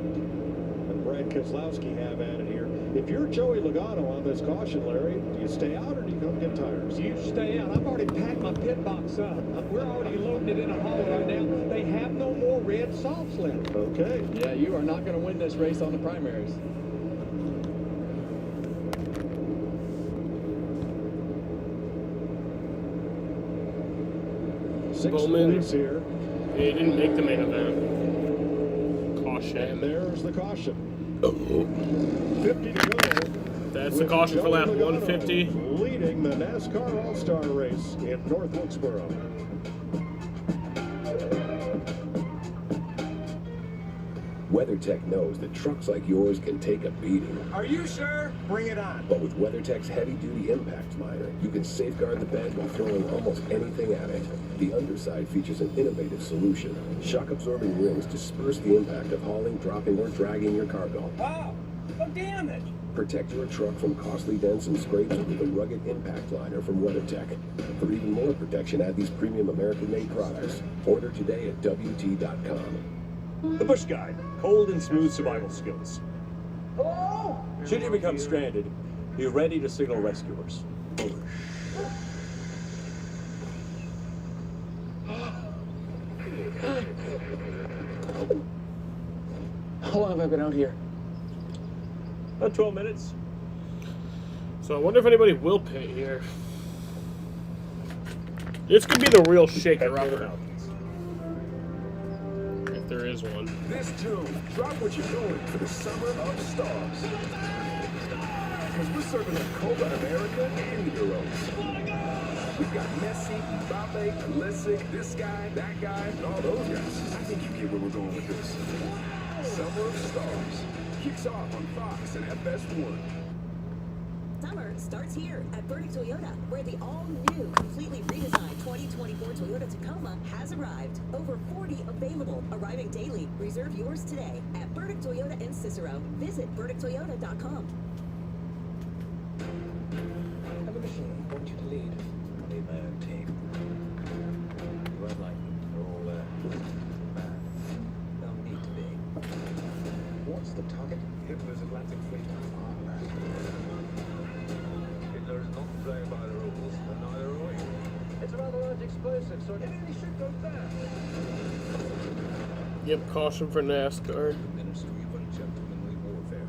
and Brad Keselowski have at it here. If you're Joey Logano on this caution, Larry, do you stay out or do you come get tires? You stay out. I've already packed my pit box up. We're already loading it in a haul right now. They have no more red salts left. Okay. Yeah, you are not going to win this race on the primaries. Bowman here. He didn't make the main event. Caution. And there's the caution. 50 to go. That's the caution for lap 150. Leading the NASCAR All-Star race in North Wilkesboro. WeatherTech knows that trucks like yours can take a beating. Are you sure? Bring it on. But with WeatherTech's heavy-duty impact liner, you can safeguard the bed while throwing almost anything at it. The underside features an innovative solution. Shock-absorbing rings disperse the impact of hauling, dropping, or dragging your cargo. Wow, what damage? Protect your truck from costly dents and scrapes with a rugged impact liner from WeatherTech. For even more protection, add these premium American-made products. Order today at WT.com. The Bush Guide, cold and smooth survival skills. Hello? Should you become stranded, be ready to signal rescuers. Over. How long have I been out here? About 12 minutes. So I wonder if anybody will pit here. This could be the real shaker-upper. If there is is one. This June, drop what you're doing for the Summer of Stars. Because we're serving up Copa America and Euros. We've got Messi, Mbappe, Pulisic, this guy, that guy, and all those guys. I think you get where we're going with this. Summer of Stars kicks off on Fox and FS1. Summer starts here at Burdick Toyota, where the all-new, completely redesigned 2024 Toyota Tacoma has arrived. Over 40 available, arriving daily. Reserve yours today at Burdick Toyota in Cicero. Visit burdicktoyota.com. I have a mission I want you to lead. I need my own team. You won't like them. They're all bad. They'll need to be. What's the target? Hitler's Atlantic Fleet. Hitler is not playing by the rules, and neither are we. It's a rather large explosive, so anything should go fast. Yep, caution for NASCAR. Ministry of Ungentlemanly Warfare.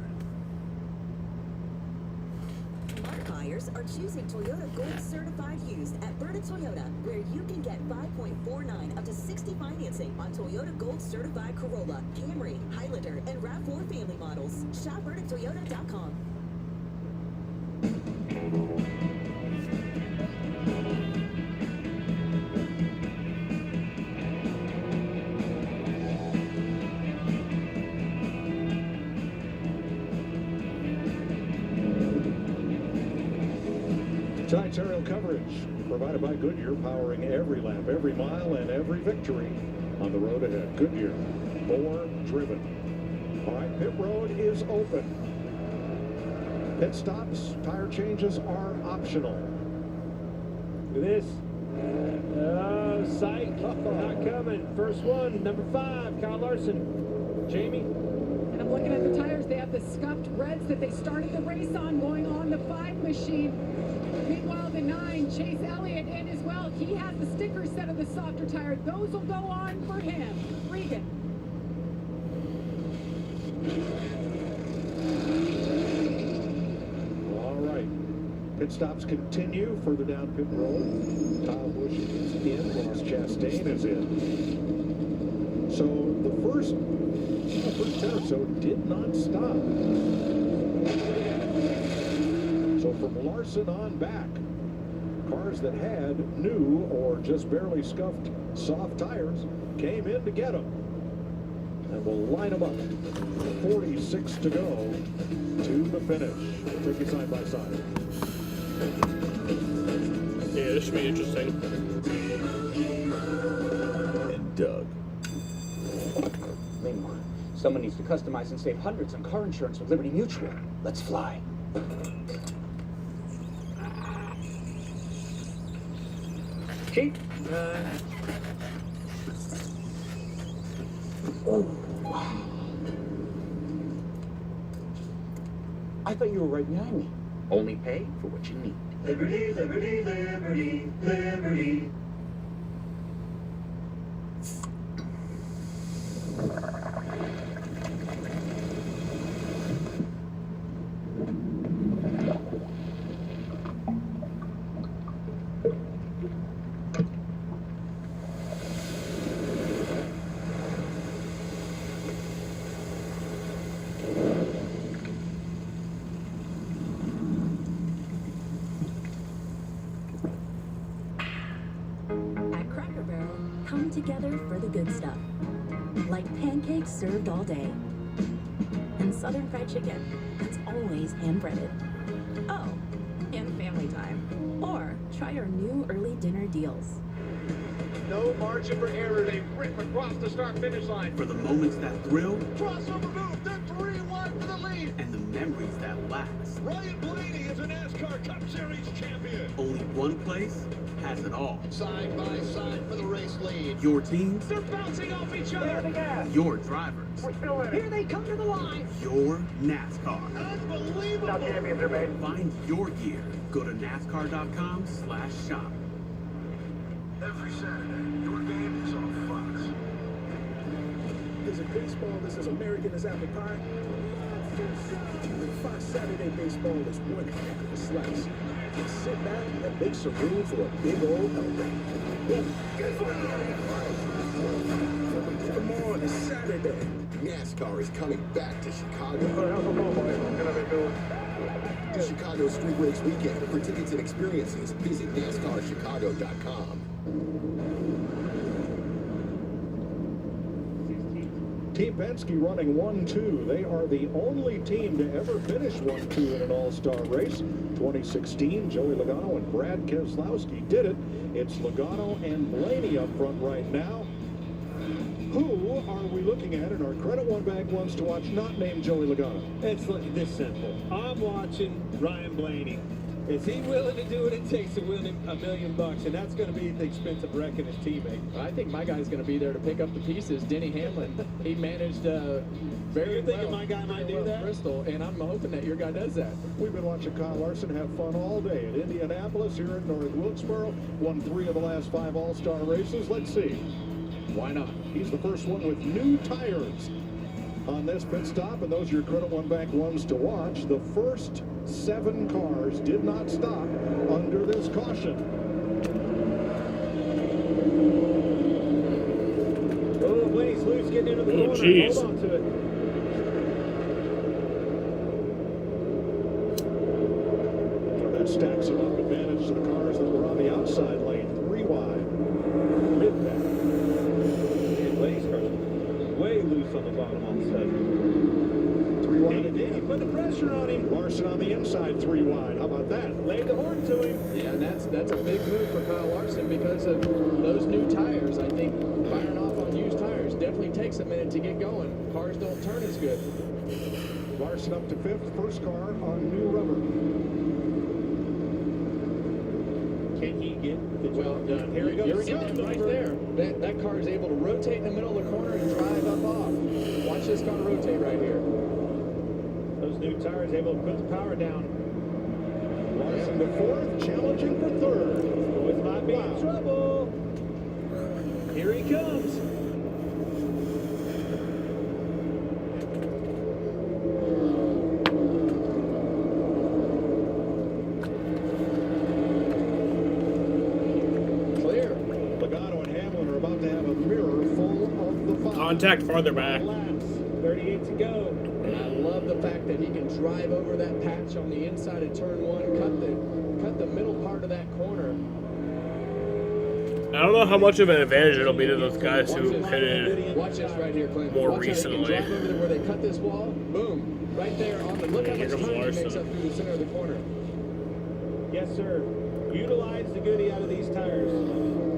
Smart buyers are choosing Toyota Gold Certified Used at Burdick Toyota, where you can get 5.49 up to 60 financing on Toyota Gold Certified Corolla, Camry, Highlander, and RAV4 family models. Shop burdicktoyota.com. Tonight's aerial coverage provided by Goodyear, powering every lap, every mile, and every victory on the road ahead. Goodyear, more driven. All right, pit road is open. Pit stops, tire changes are optional. Look at this. Psych. Not coming. First one, number 5, Kyle Larson. Jamie? And I'm looking at the tires. They have the scuffed reds that they started the race on going on the 5 machine. Meanwhile, the 9, Chase Elliott, in as well. He has the sticker set of the softer tire. Those will go on for him. Regan. All right. Pit stops continue further down pit road. Kyle Busch is in. Ross Chastain is in. So the first 10 or so did not stop. So from Larson on back, cars that had new or just barely scuffed soft tires came in to get them. And we'll line them up. 46 to go to the finish. Take it side by side. Yeah, this should be interesting. And Doug. Meanwhile, someone needs to customize and save hundreds on car insurance with Liberty Mutual. Let's fly. Chief? Oh, wow. I thought you were right behind me. Only pay for what you need. Liberty, liberty, liberty, liberty. Come together for the good stuff, like pancakes served all day, and Southern fried chicken that's always hand-breaded. Oh, and family time. Or try our new early dinner deals. No margin for error. They rip across the start-finish line. For the moments that thrill Crossover move. They're 3-1 for the lead. and the memories that last. Ryan Blaney is a NASCAR Cup Series champion. Only one place has it all. Side by side for the race lead. Your teams, They're bouncing off each other. your drivers, Here they come to the line. your NASCAR. Unbelievable. Now champions are made. Find your gear. Go to NASCAR.com/shop. Every Saturday, your game is on Fox. Is it baseball that's as American as apple pie? Fox Saturday baseball is one heck of a slice. Sit back and make some room for a big old elbow. Come on, on a Saturday. NASCAR is coming back to Chicago. The Chicago Street Race Weekend. For tickets and experiences, visit NASCARchicago.com. Team Penske running 1-2. They are the only team to ever finish 1-2 in an all-star race. 2016, Joey Logano and Brad Keselowski did it. It's Logano and Blaney up front right now. Who are we looking at in our Credit One Bank ones to watch not named Joey Logano? It's this simple. I'm watching Ryan Blaney. Is he willing to do what it takes to win him $1 million? And that's going to be at the expense of wrecking his teammate. I think my guy's going to be there to pick up the pieces. Denny Hamlin, he managed very You're thinking well. my guy might do that? Bristol, and I'm hoping that your guy does that. We've been watching Kyle Larson have fun all day at Indianapolis, here at North Wilkesboro. Won 3 of the last 5 all-star races. Let's see. Why not? He's the first one with new tires on this pit stop, and those are your Credit One Bank ones to watch. The first 7 cars did not stop under this caution. Oh, Blaney's loose, getting into the corner. Geez. Hold on to it. That stacks enough advantage to the cars that were on the outside lane. 3 wide. Mid-pack. Blaney's car's way loose on the bottom all of a sudden. 3 wide He again. put the pressure on him. Larson on the inside, 3 wide. How about that? Laid the horn to him. Yeah, and that's a big move for Kyle Larson because of those new tires. I think firing off on used tires definitely takes a minute to get going. Cars don't turn as good. Larson up to 5th, first car on new rubber. Can he get the job done? Here he goes. You're getting it right there. That car is able to rotate in the middle of the corner and drive up off. Watch this car rotate right here. Those new tires able to put the power down. Larson to 4th, challenging for 3rd. Boys might be in trouble. Here he comes. Clear. Logano and Hamlin are about to have a mirror full of the 5. Contact farther back. 38 to go. And I love the fact that he can drive over that patch on the inside of turn 1, cut the middle part of that corner. I don't know how much of an advantage it'll be to those guys who pitted Watch this right here, Clint. more Watch how he can recently. drive over there where they cut this wall. Boom. Right there on the look how Here much comes time he Larson. makes up through the center of the corner. Yes, sir. Utilize the goodie out of these tires.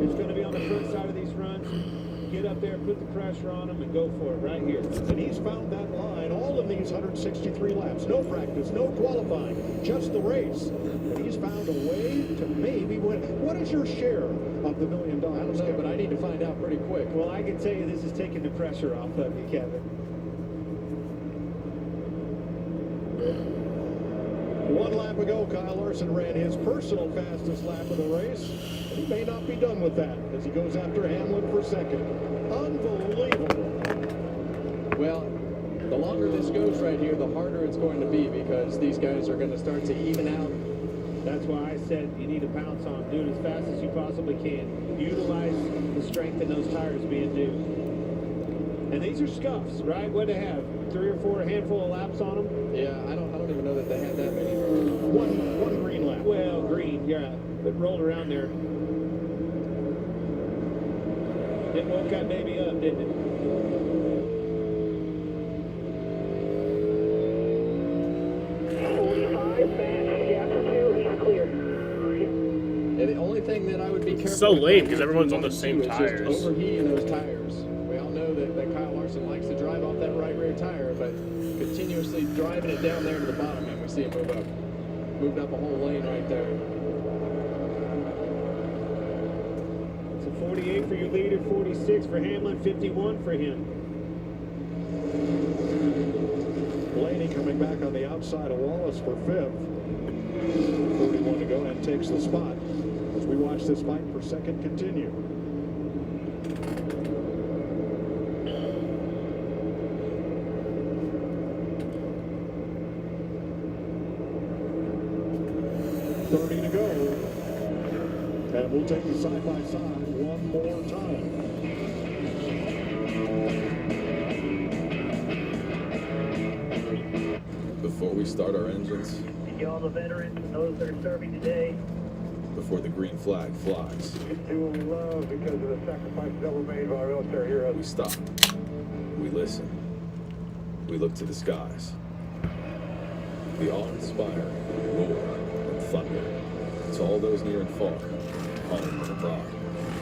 It's going to be on the front side of these runs. Get up there, put the pressure on them, and go for it right here. And he's found that line all of these 163 laps. No practice, no qualifying, just the race. And he's found a way to maybe win. What is your share of the $1 million? I don't know, but I need to find out pretty quick. Well, I can tell you this is taking the pressure off of you, Kevin. 1 lap ago, Kyle Larson ran his personal fastest lap of the race. He may not be done with that as he goes after Hamlin for 2nd. Unbelievable. Well, the longer this goes right here, the harder it's going to be because these guys are going to start to even out. That's why I said you need to pounce on. Do it as fast as you possibly can. Utilize the strength in those tires being due. And these are scuffs, right? What do they have? 3 or 4 handful of laps on them? Yeah, I don't even know that they had that many. One green lap. Well, green, yeah. But rolled around there. It woke that baby up, didn't it? And the only thing that I would be careful So with late right because now everyone's on the is same just tires. overheating those tires. We all know that Kyle Larson likes to drive off that right rear tire, but continuously driving it down there to the bottom, and we see it move up. Moved up a whole lane right there. It's a 48 for your leader, 46 for Hamlin, 51 for him. Blaney coming back on the outside of Wallace for 5th. 41 to go and takes the spot as we watch this fight for 2nd continue. .30 to go. And we'll take the side-by-side one more time. before we start our engines, To all the veterans and those that are serving today, before the green flag flies, it's to whom we love because of the sacrifices that were made by our military heroes. we stop, we listen, we look to the skies. The awe-inspiring roar and thunder to all those near and far, home and abroad.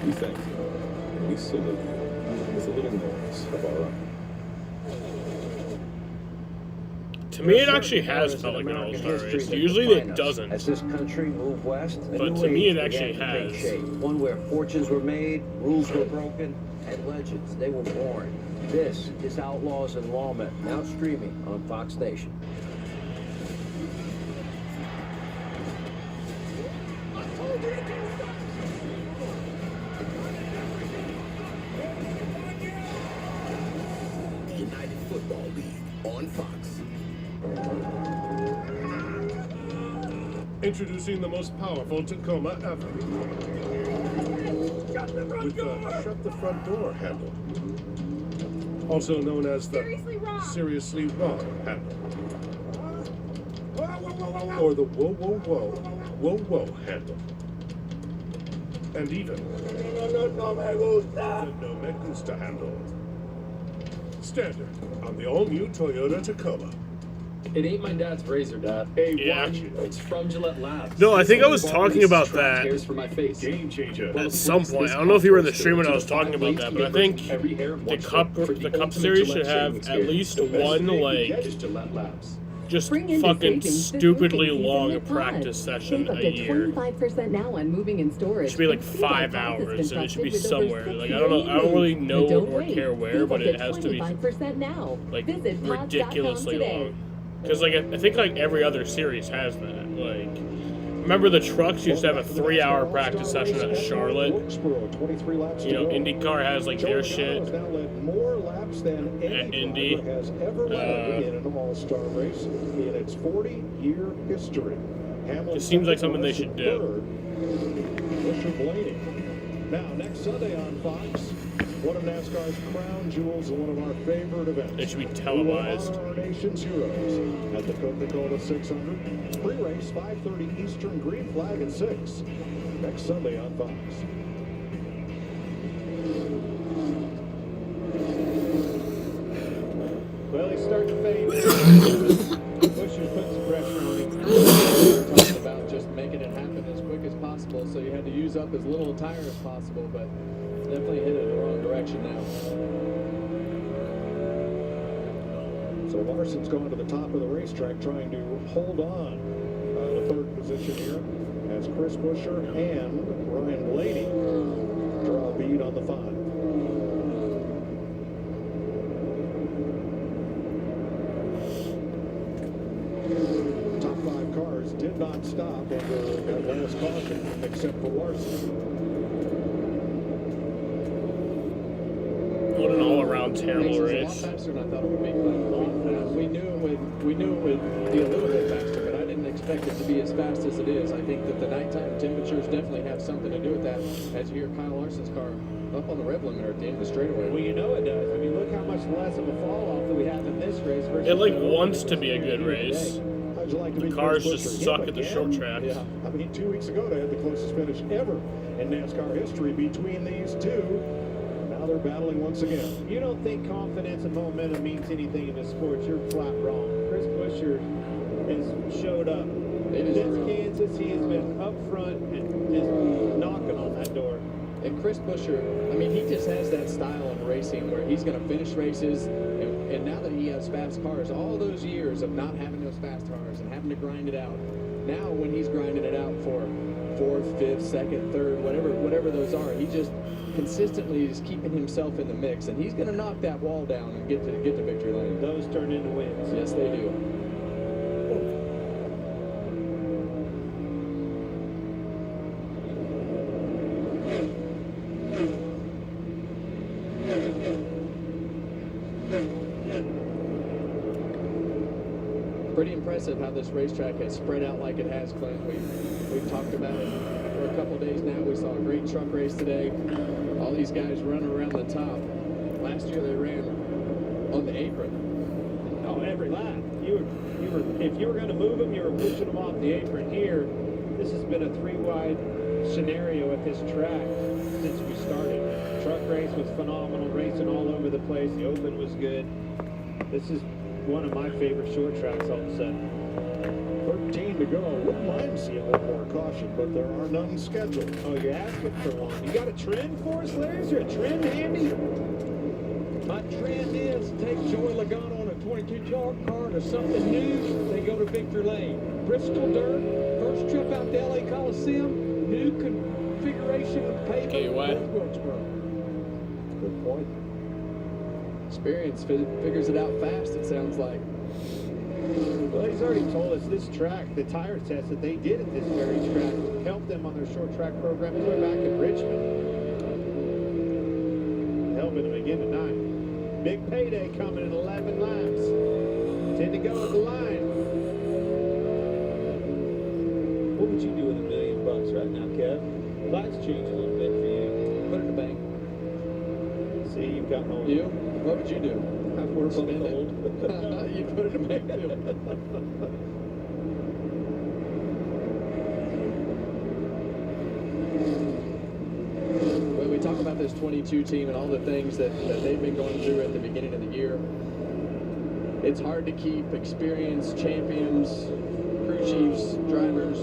We thank you, and we salute you with a little noise of our own. To me, it actually has felt like an all-star race. Usually it doesn't. As this country moved west, a But new to me, age it actually began to take has. shape. One where fortunes were made, rules were broken, and legends, they were born. This is Outlaws and Lawmen, now streaming on Fox Nation. United Football League on Fox. Introducing the most powerful Tacoma ever. With the shut the front door handle. Also known as the Seriously Wrong handle. Or the Whoa Whoa Whoa Whoa Whoa handle. And even the No Me Gusta handle. Standard on the all-new Toyota Tacoma. It ain't my dad's razor, Dad. Hey, Yeah. watch it. It's from Gillette Labs. No, I think I was talking about that Hairs for my face. Game changer. at some point. I don't know if you were in the stream when I was talking about that, but I think the Cup Series should have at least one, like, Gillette Labs. just Spring into fucking savings this stupidly hurricane long season with practice Pods. session Save up a to year. 25% now on moving and storage. It should be like And 5 Pods has hours, been and it should be trusted with over somewhere. 60 Like, I don't really know And don't or wait. care where, Save but up it to has to be 25% now. like Visit pods.com ridiculously today. long. Because like I think like every other series has that. Like, remember the trucks used to have a 3-hour practice session at Charlotte. You know, IndyCar has like their shit More laps than at any Indy. driver has ever led in an all-star race in its 40-year history. It seems like something they should do. Busher Blaney. Now, next Sunday on Fox, one of NASCAR's crown jewels and one of our favorite events. It should be televised. We will honor our nation's heroes at the Coca-Cola 600. Pre-race 5:30 Eastern, green flag at 6. Next Sunday on Fox. Well, he's starting to fade. Busher's putting some pressure on him. We were talking about just making it happen as quick as possible, so you had to use up as little tire as possible, but definitely hit it in the wrong direction now. So Larson's gone to the top of the racetrack trying to hold on to third position here as Chris Buescher and Ryan Blaney draw a bead on the 5. Top 5 cars did not stop under that last caution except for Larson. What an all-around terrible It was a lot race. faster than I thought it would be. We knew it would be a little bit faster, but I didn't expect it to be as fast as it is. I think that the nighttime temperatures definitely have something to do with that. As you hear Kyle Larson's car up on the rev limiter at the end of the straightaway. Well, you know it does. I mean, look how much less of a fall off that we have in this race. Versus It like wants to be a good race. How'd you like to The be cars Chris just Buescher? suck Him at the again? short track. Yeah, I mean, 2 weeks ago they had the closest finish ever in NASCAR history between these two. Now they're battling once again. You don't think confidence and momentum means anything in this sport, you're flat wrong. Chris Buescher has showed up. Since Kansas, he has been up front and just knocking on that door. And Chris Buescher, I mean, he just has that style in racing where he's going to finish races. And now that he has fast cars, all those years of not having those fast cars and having to grind it out, now when he's grinding it out for 4th, 5th, 2nd, 3rd, whatever those are, he just consistently is keeping himself in the mix. And he's going to knock that wall down and get to victory lane. Those turn into wins. Yes, they do. Pretty impressive how this racetrack has spread out like it has, Clint. We've talked about it for a couple of days now. We saw a great truck race today. All these guys running around the top. Last year they ran on the apron. Oh, every lap. If you were going to move them, you were pushing them off the apron. Here, this has been a 3-wide scenario at this track since we started. Truck race was phenomenal, racing all over the place. The Open was good. This is one of my favorite short tracks all of a sudden. 13 to go. Wouldn't mind seeing a little more caution, but there are none scheduled. Oh, you're asking for one. You got a trend for us, Larry? Is there a trend handy? My trend is take Joey Logano on a 22 car to something new. They go to Victory Lane. Bristol Dirt, first trip out to LA Coliseum, new configuration of pavement. Okay, what? Wilkesboro. Good point. Experience figures it out fast, it sounds like. Well, he's already told us this track, the tire test that they did at this very track, helped them on their short track program way back in Richmond. Helping them again tonight. Big payday coming in 11 laps. 10 to go at the line. What would you do with $1 million right now, Kev? Life's changed a little bit for you. Put it in the bank. See, you've got no. You? What would you do? We're both Spend it. old. You put it in the bank too. When we talk about this 22 team and all the things that they've been going through at the beginning of the year, it's hard to keep experienced champions, crew chiefs, drivers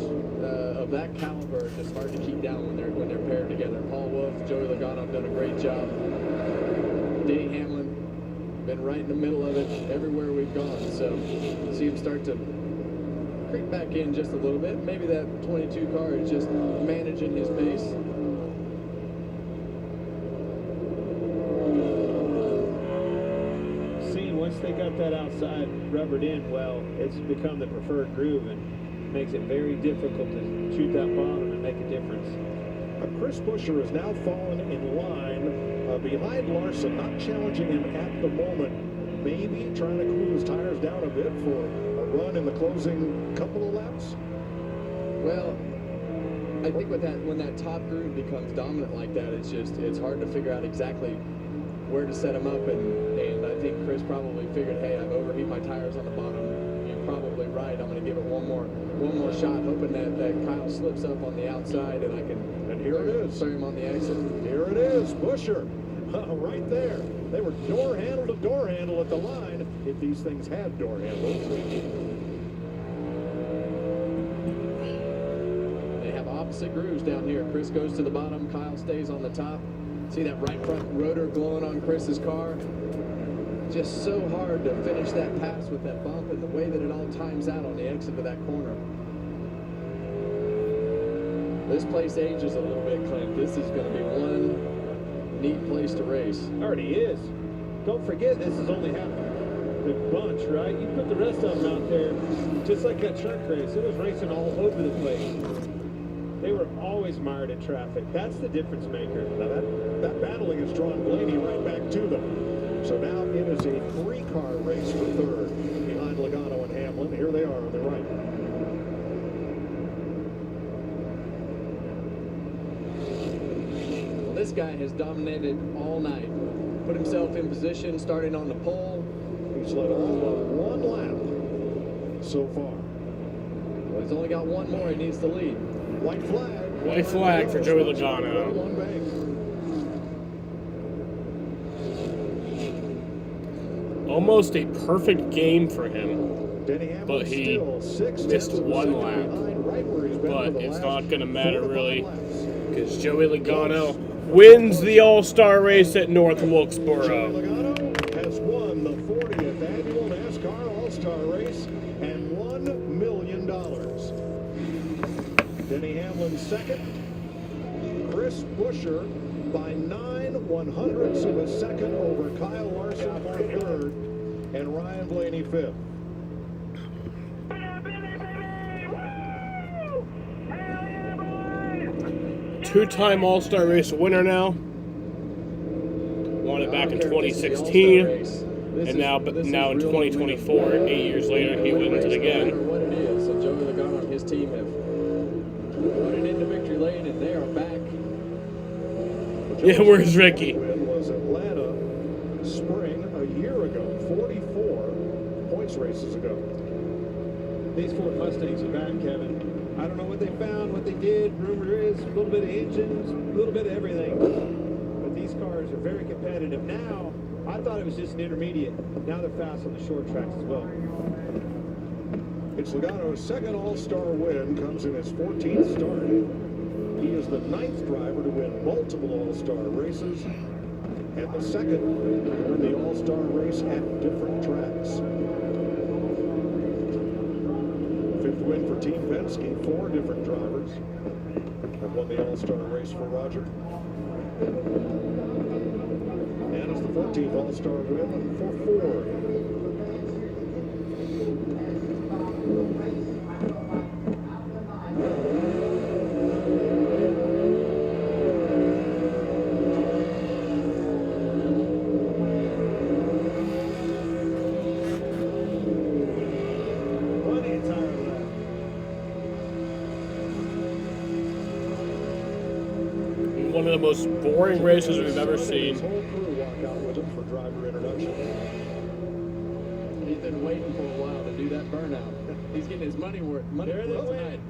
of that caliber. It's hard to keep down when they're paired together. Paul Wolf, Joey Logano have done a great job. Denny Hamlin been right in the middle of it everywhere we've gone. So see him start to creep back in just a little bit. Maybe that 22 car is just managing his pace. Seeing once they got that outside rubbered in, well, it's become the preferred groove and makes it very difficult to shoot that bottom and make a difference. Chris Buescher has now fallen in line behind Larson, not challenging him at the moment. Maybe trying to cool his tires down a bit for a run in the closing couple of laps. Well, I think when that top groove becomes dominant like that, it's hard to figure out exactly where to set him up, and I think Chris probably figured, hey, I've overheated my tires on the bottom. You're probably right. I'm going to give it one more shot, hoping that Kyle slips up on the outside and I can. And here it is. Throw him on the exit. Here it is, Buescher, right there. They were door handle to door handle at the line, if these things had door handles. They have opposite grooves down here. Chris goes to the bottom, Kyle stays on the top. See that right front rotor glowing on Chris's car? Just so hard to finish that pass with that bump and the way that it all times out on the exit of that corner. This place ages a little bit, Clint. This is going to be one neat place to race. Already is. Don't forget, this is only half the bunch, right? You put the rest of them out there, just like that truck race. It was racing all over the place. They were always mired in traffic. That's the difference maker. Now that battling has drawn Blaney right back to them. So now it is a 3-car race for third behind Logano and Hamlin. Here they are on the right. Well, this guy has dominated all night. Put himself in position, starting on the pole. He's led all but one lap so far. Well, he's only got one more he needs to lead. White flag. White flag for Joey Logano. Almost a perfect game for him, but he missed one lap. But it's not going to matter really, because Joey Logano wins the All-Star race at North Wilkesboro. Logano has won the 40th annual NASCAR All-Star race and $1 million. Denny Hamlin second. Chris Buescher by 9/100ths of a second over Kyle Larson for third and Ryan Blaney fifth. Two-time All-Star race winner now. Won it back in 2016, and now in 2024, 8 years later, he wins it again. What it is, so Joey Logano and his team have put it into victory lane, and they are back. Yeah, where's Ricky? Was Atlanta spring a year ago, 44.5 points races ago. These Ford Mustangs are back, Kevin. I don't know what they found, what they did. Rumor is a little bit of engines, a little bit of everything. But these cars are very competitive. Now, I thought it was just an intermediate. Now they're fast on the short tracks as well. It's Logano's second All-Star win, comes in his 14th start. He is the 9th driver to win multiple All-Star races, and the second to win the All-Star race at different tracks. Fifth win for Team Penske, 4 different drivers have won the All-Star race for Roger. And it's the 14th All-Star win for Ford. One of the most boring races we've ever seen. His whole crew walk out with him for driver introduction. He's been waiting for a while to do that burnout. He's getting his money worth tonight.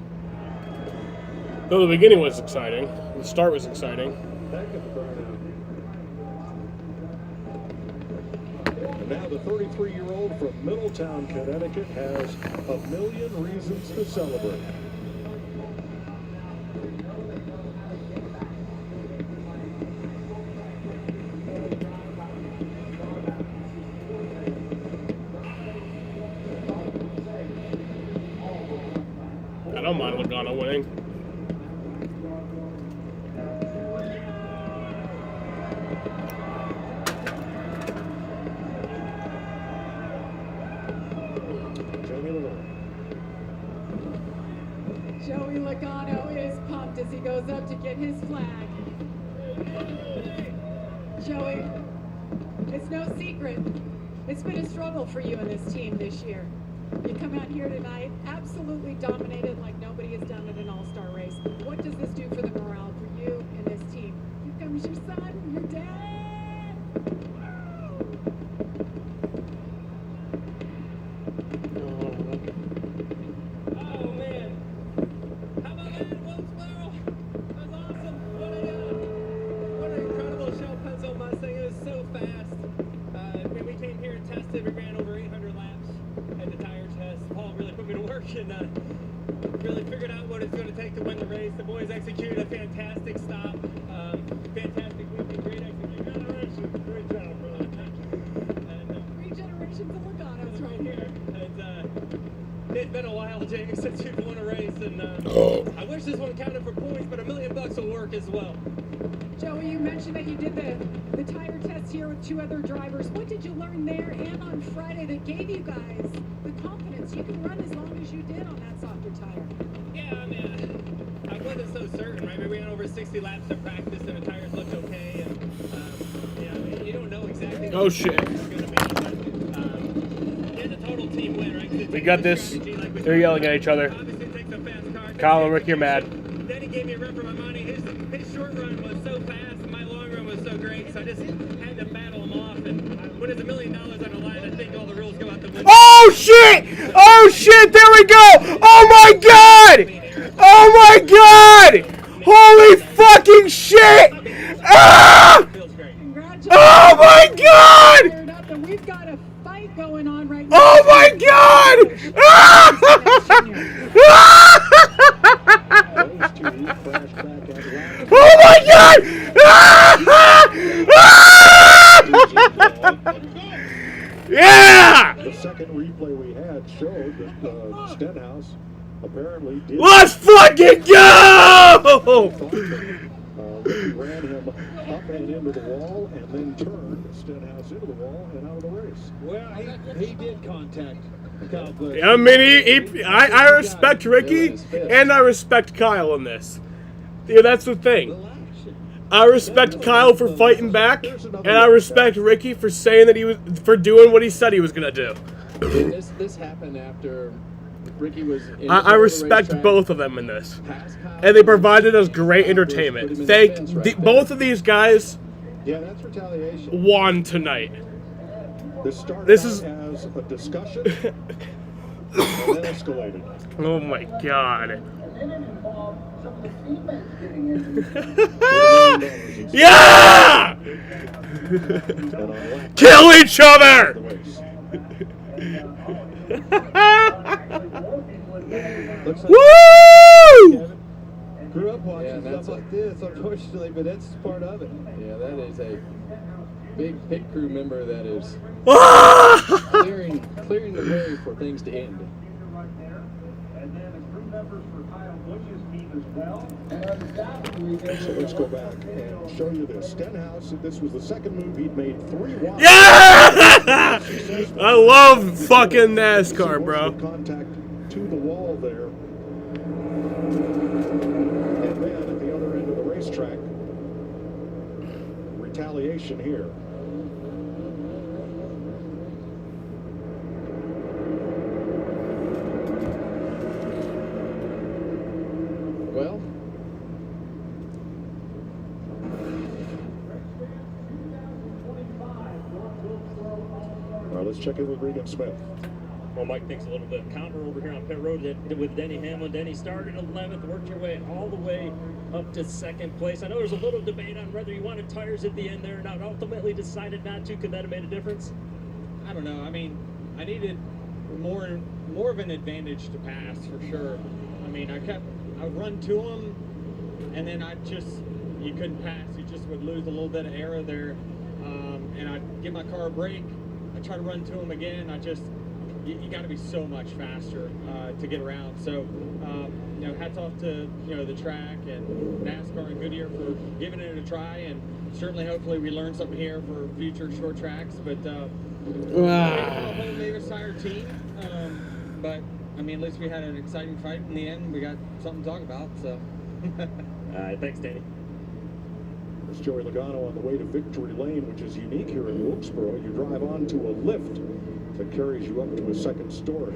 Though the beginning was exciting. The start was exciting. Heck of a burnout. And now the 33-year-old from Middletown, Connecticut has a million reasons to celebrate. I don't mind Logano winning. Joey Logano is pumped as he goes up to get his flag. Joey, it's no secret. It's been a struggle for you and this team this year. You come out here tonight, absolutely dominated like nobody has done at an all-star race. What does this do for the morale for you and this team? Here comes your son, your dad. Oh man! How about that, Wilkesboro? That was awesome. What an incredible show, Penzo Mustang. It was so fast. When we came here and tested, we ran over 800 laps at the tire test. Paul really put me to work and really figured out what it's going to take to win the race. The boys executed a fantastic stop, fantastic weekend, great execution. Great job, brother. And, 3 generations of Logano's right here. It's been a while, James, since you've won a race, and I wish this one counted for points, but $1 million will work as well. Joey, you mentioned that you did the tire test here with 2 other drivers. What did you learn there and on Friday that gave you guys the confidence you can run as long as you did on that softer tire? Yeah, I mean, I wasn't so certain, right? We ran over 60 laps of practice, and the tires looked okay, and you don't know exactly. Oh shit! It's a total team win, right? We got this. They're yelling at each other. Kyle and Ricky are mad. Then he gave me a run for my money. His short run was so fast, and my long run was so great, so I just had to battle him off. And when it's $1 million on the line, I think all the rules go out the window. Oh shit! Oh shit! There we go! Oh my god! Oh my god! Holy fucking shit! Ah! Oh my god! We've got a fight going on right now. Oh my god! Ah! Oh my god! Yeah! The second replay we had showed that Stenhouse apparently did. Let's fucking go! Ricky ran him up and into the wall and then turned Stenhouse into the wall and out of the race. Well, he did contact Kyle Busch. I mean, I respect Ricky and I respect Kyle in this. Yeah, that's the thing. I respect Kyle for fighting back, and I respect Ricky for saying that for doing what he said he was gonna do. This happened after Ricky was. I respect both of them in this, and they provided us great entertainment. Both of these guys. Yeah, that's retaliation. Won tonight. This started This is- as a discussion and then escalated. Oh my god. Yeah! Kill each other! Woo! Grew up watching stuff like this, unfortunately, but that's part of it. Yeah, that is a big pit crew member that is clearing the way for things to end. So let's go back and show you this. Stenhouse, this was the second move he'd made 3 wide. Yeah! I love fucking NASCAR, bro. Contact to the wall there. And then at the other end of the racetrack, retaliation here. Well, All right, let's check in with Regan Smith. Well, Mike thinks a little bit of counter over here on pit road with Denny Hamlin. Denny started 11th, worked your way all the way up to second place. I know there's a little debate on whether you wanted tires at the end there or not. Ultimately decided not to. Could that have made a difference? I don't know. I mean, I needed more of an advantage to pass for sure. I mean, I would run to him, and then you couldn't pass. You just would lose a little bit of air there, and I'd give my car a break. I try to run to him again. You got to be so much faster to get around. So, hats off to the track and NASCAR and Goodyear for giving it a try, and certainly, hopefully, we learn something here for future short tracks. But a whole Davis Tire team. But I mean, at least we had an exciting fight in the end. We got something to talk about. So, all right, thanks, Danny. There's Joey Logano on the way to Victory Lane, which is unique here in Wilkesboro. You drive onto a lift that carries you up to a second story.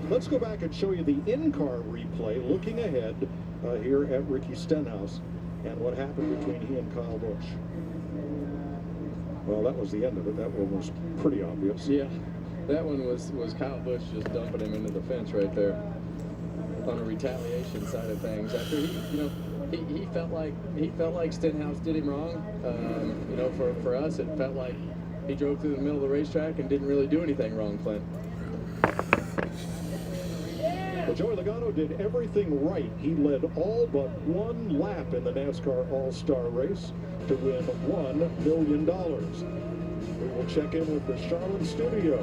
Let's go back and show you the in-car replay, looking ahead here at Ricky Stenhouse and what happened between he and Kyle Busch. Well, that was the end of it. That one was pretty obvious. Yeah, that one was Kyle Busch just dumping him into the fence right there on the retaliation side of things. After he felt like Stenhouse did him wrong. For us, it felt like he drove through the middle of the racetrack and didn't really do anything wrong, Clint. Well, Joey Logano did everything right. He led all but one lap in the NASCAR All-Star Race to win $1 million. We will check in with the Charlotte studio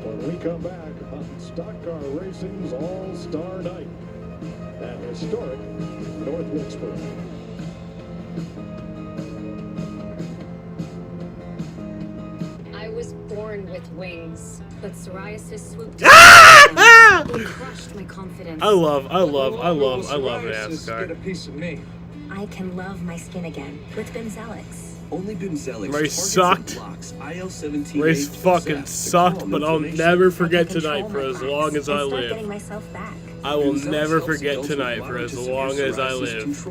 when we come back on Stock Car Racing's All-Star Night at historic North Wilkesboro. I was born with wings, but psoriasis swooped in and crushed my confidence. I love NASCAR. Get a piece of me. I can love my skin again with Bimzelx. Only Bimzelx Race targets sucked. and blocks IL-17 Race fucking sucked, but I'll never forget tonight for as long as I Start getting live. myself back. I will never forget tonight for as long as I live.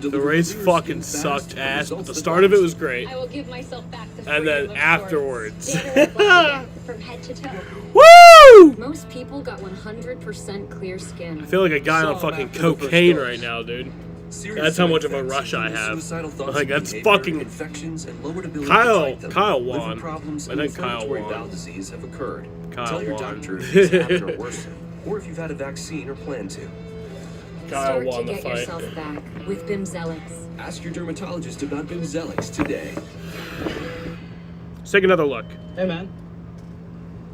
The race fucking sucked ass, but the start of it was great. I will give myself back the And then freedom of afterwards. sports. From head to toe. Woo! Most people got 100% clear skin. I feel like a guy on fucking cocaine right now, dude. That's how much of a rush I have. Like, that's fucking... Kyle won. I think Kyle won. disease have occurred. Kyle Tell your won. doctor if it's happened or worsened, or if you've had a vaccine or plan to. Kyle Start won to the get fight. yourself back with Bimzelx. Ask your dermatologist about Bimzelx today. Let's take another look. Hey, man.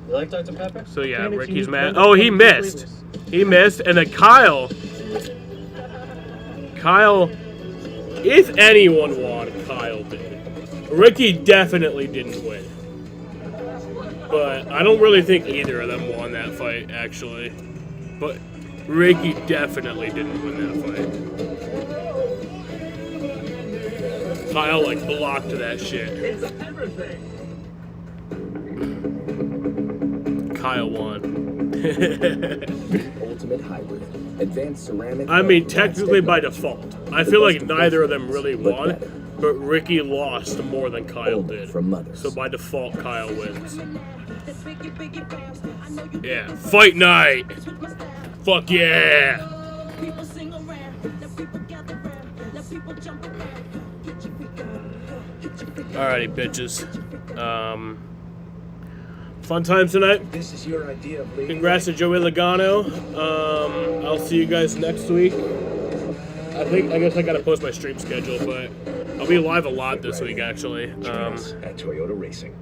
You like Dr. Pepper? So yeah, Man, it's Ricky's unique mad. blend Oh, of he flavors. missed. He missed, and then Kyle, if anyone won, Kyle did. Ricky definitely didn't win. But I don't really think either of them won that fight, actually. But Ricky definitely didn't win that fight. Kyle, like, blocked that shit. It's everything. Kyle won. Ultimate hybrid. Advanced ceramic. I mean, technically by default. I feel like neither of them really won. but Ricky lost more than Kyle did. From mothers. So by default, Kyle wins. Yeah, fight night. Fuck yeah. Alrighty, bitches. Fun times tonight. This is your idea of leading. Congrats to Joey Logano. I'll see you guys next week. I guess I gotta post my stream schedule, but I'll be live a lot this week actually. At Toyota Racing.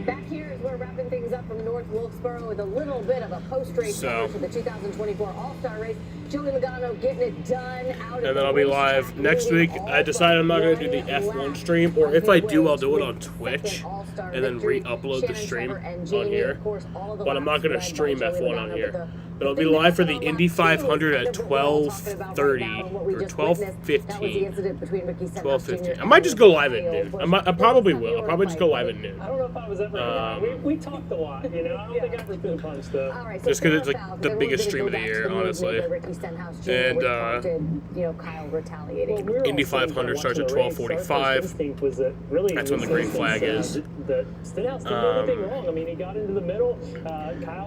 Back here is where we're wrapping things up from North Wilkesboro with a little bit of a post-race coverage for the 2024 All-Star race. Joey Logano getting it done out. And then I'll be live next week. I decided I'm not going to do the F1 stream, or if I do, I'll do it on Twitch and then re-upload the stream on here. But I'm not going to stream F1 on here. But I'll be live for the Indy 500 at 12:30 or 12:15. 12:15. I might just go live at noon. I probably will. I'll probably just go live at noon. I don't know if I was ever. We talked a lot, you know. I don't think I ever threw a punch though. Just because it's like the biggest stream of the year, honestly. And Kyle retaliating. Indy 500 starts at 12:45. That's when the green flag is. Stenhouse didn't do anything wrong. I mean, he got into the middle.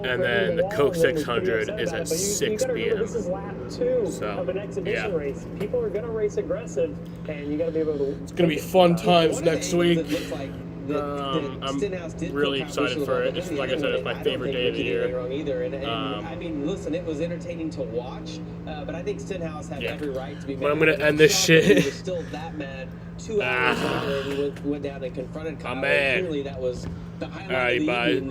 And then the Coke 600 is at 6 p.m. This is lap 2 of an exhibition race. People are going to race aggressive, and you got to be able to. It's going to be fun times next week. I'm really excited for it. It's, like I said, it's my favorite day of the year. I mean, listen, it was entertaining to watch, but I think Stenhouse had every right to be mad. But I'm going to end this shit. He was still that mad 2 hours later, and he went down and confronted Kyle. I'm mad. Clearly, that was the highlight Alrighty, of the bye. evening.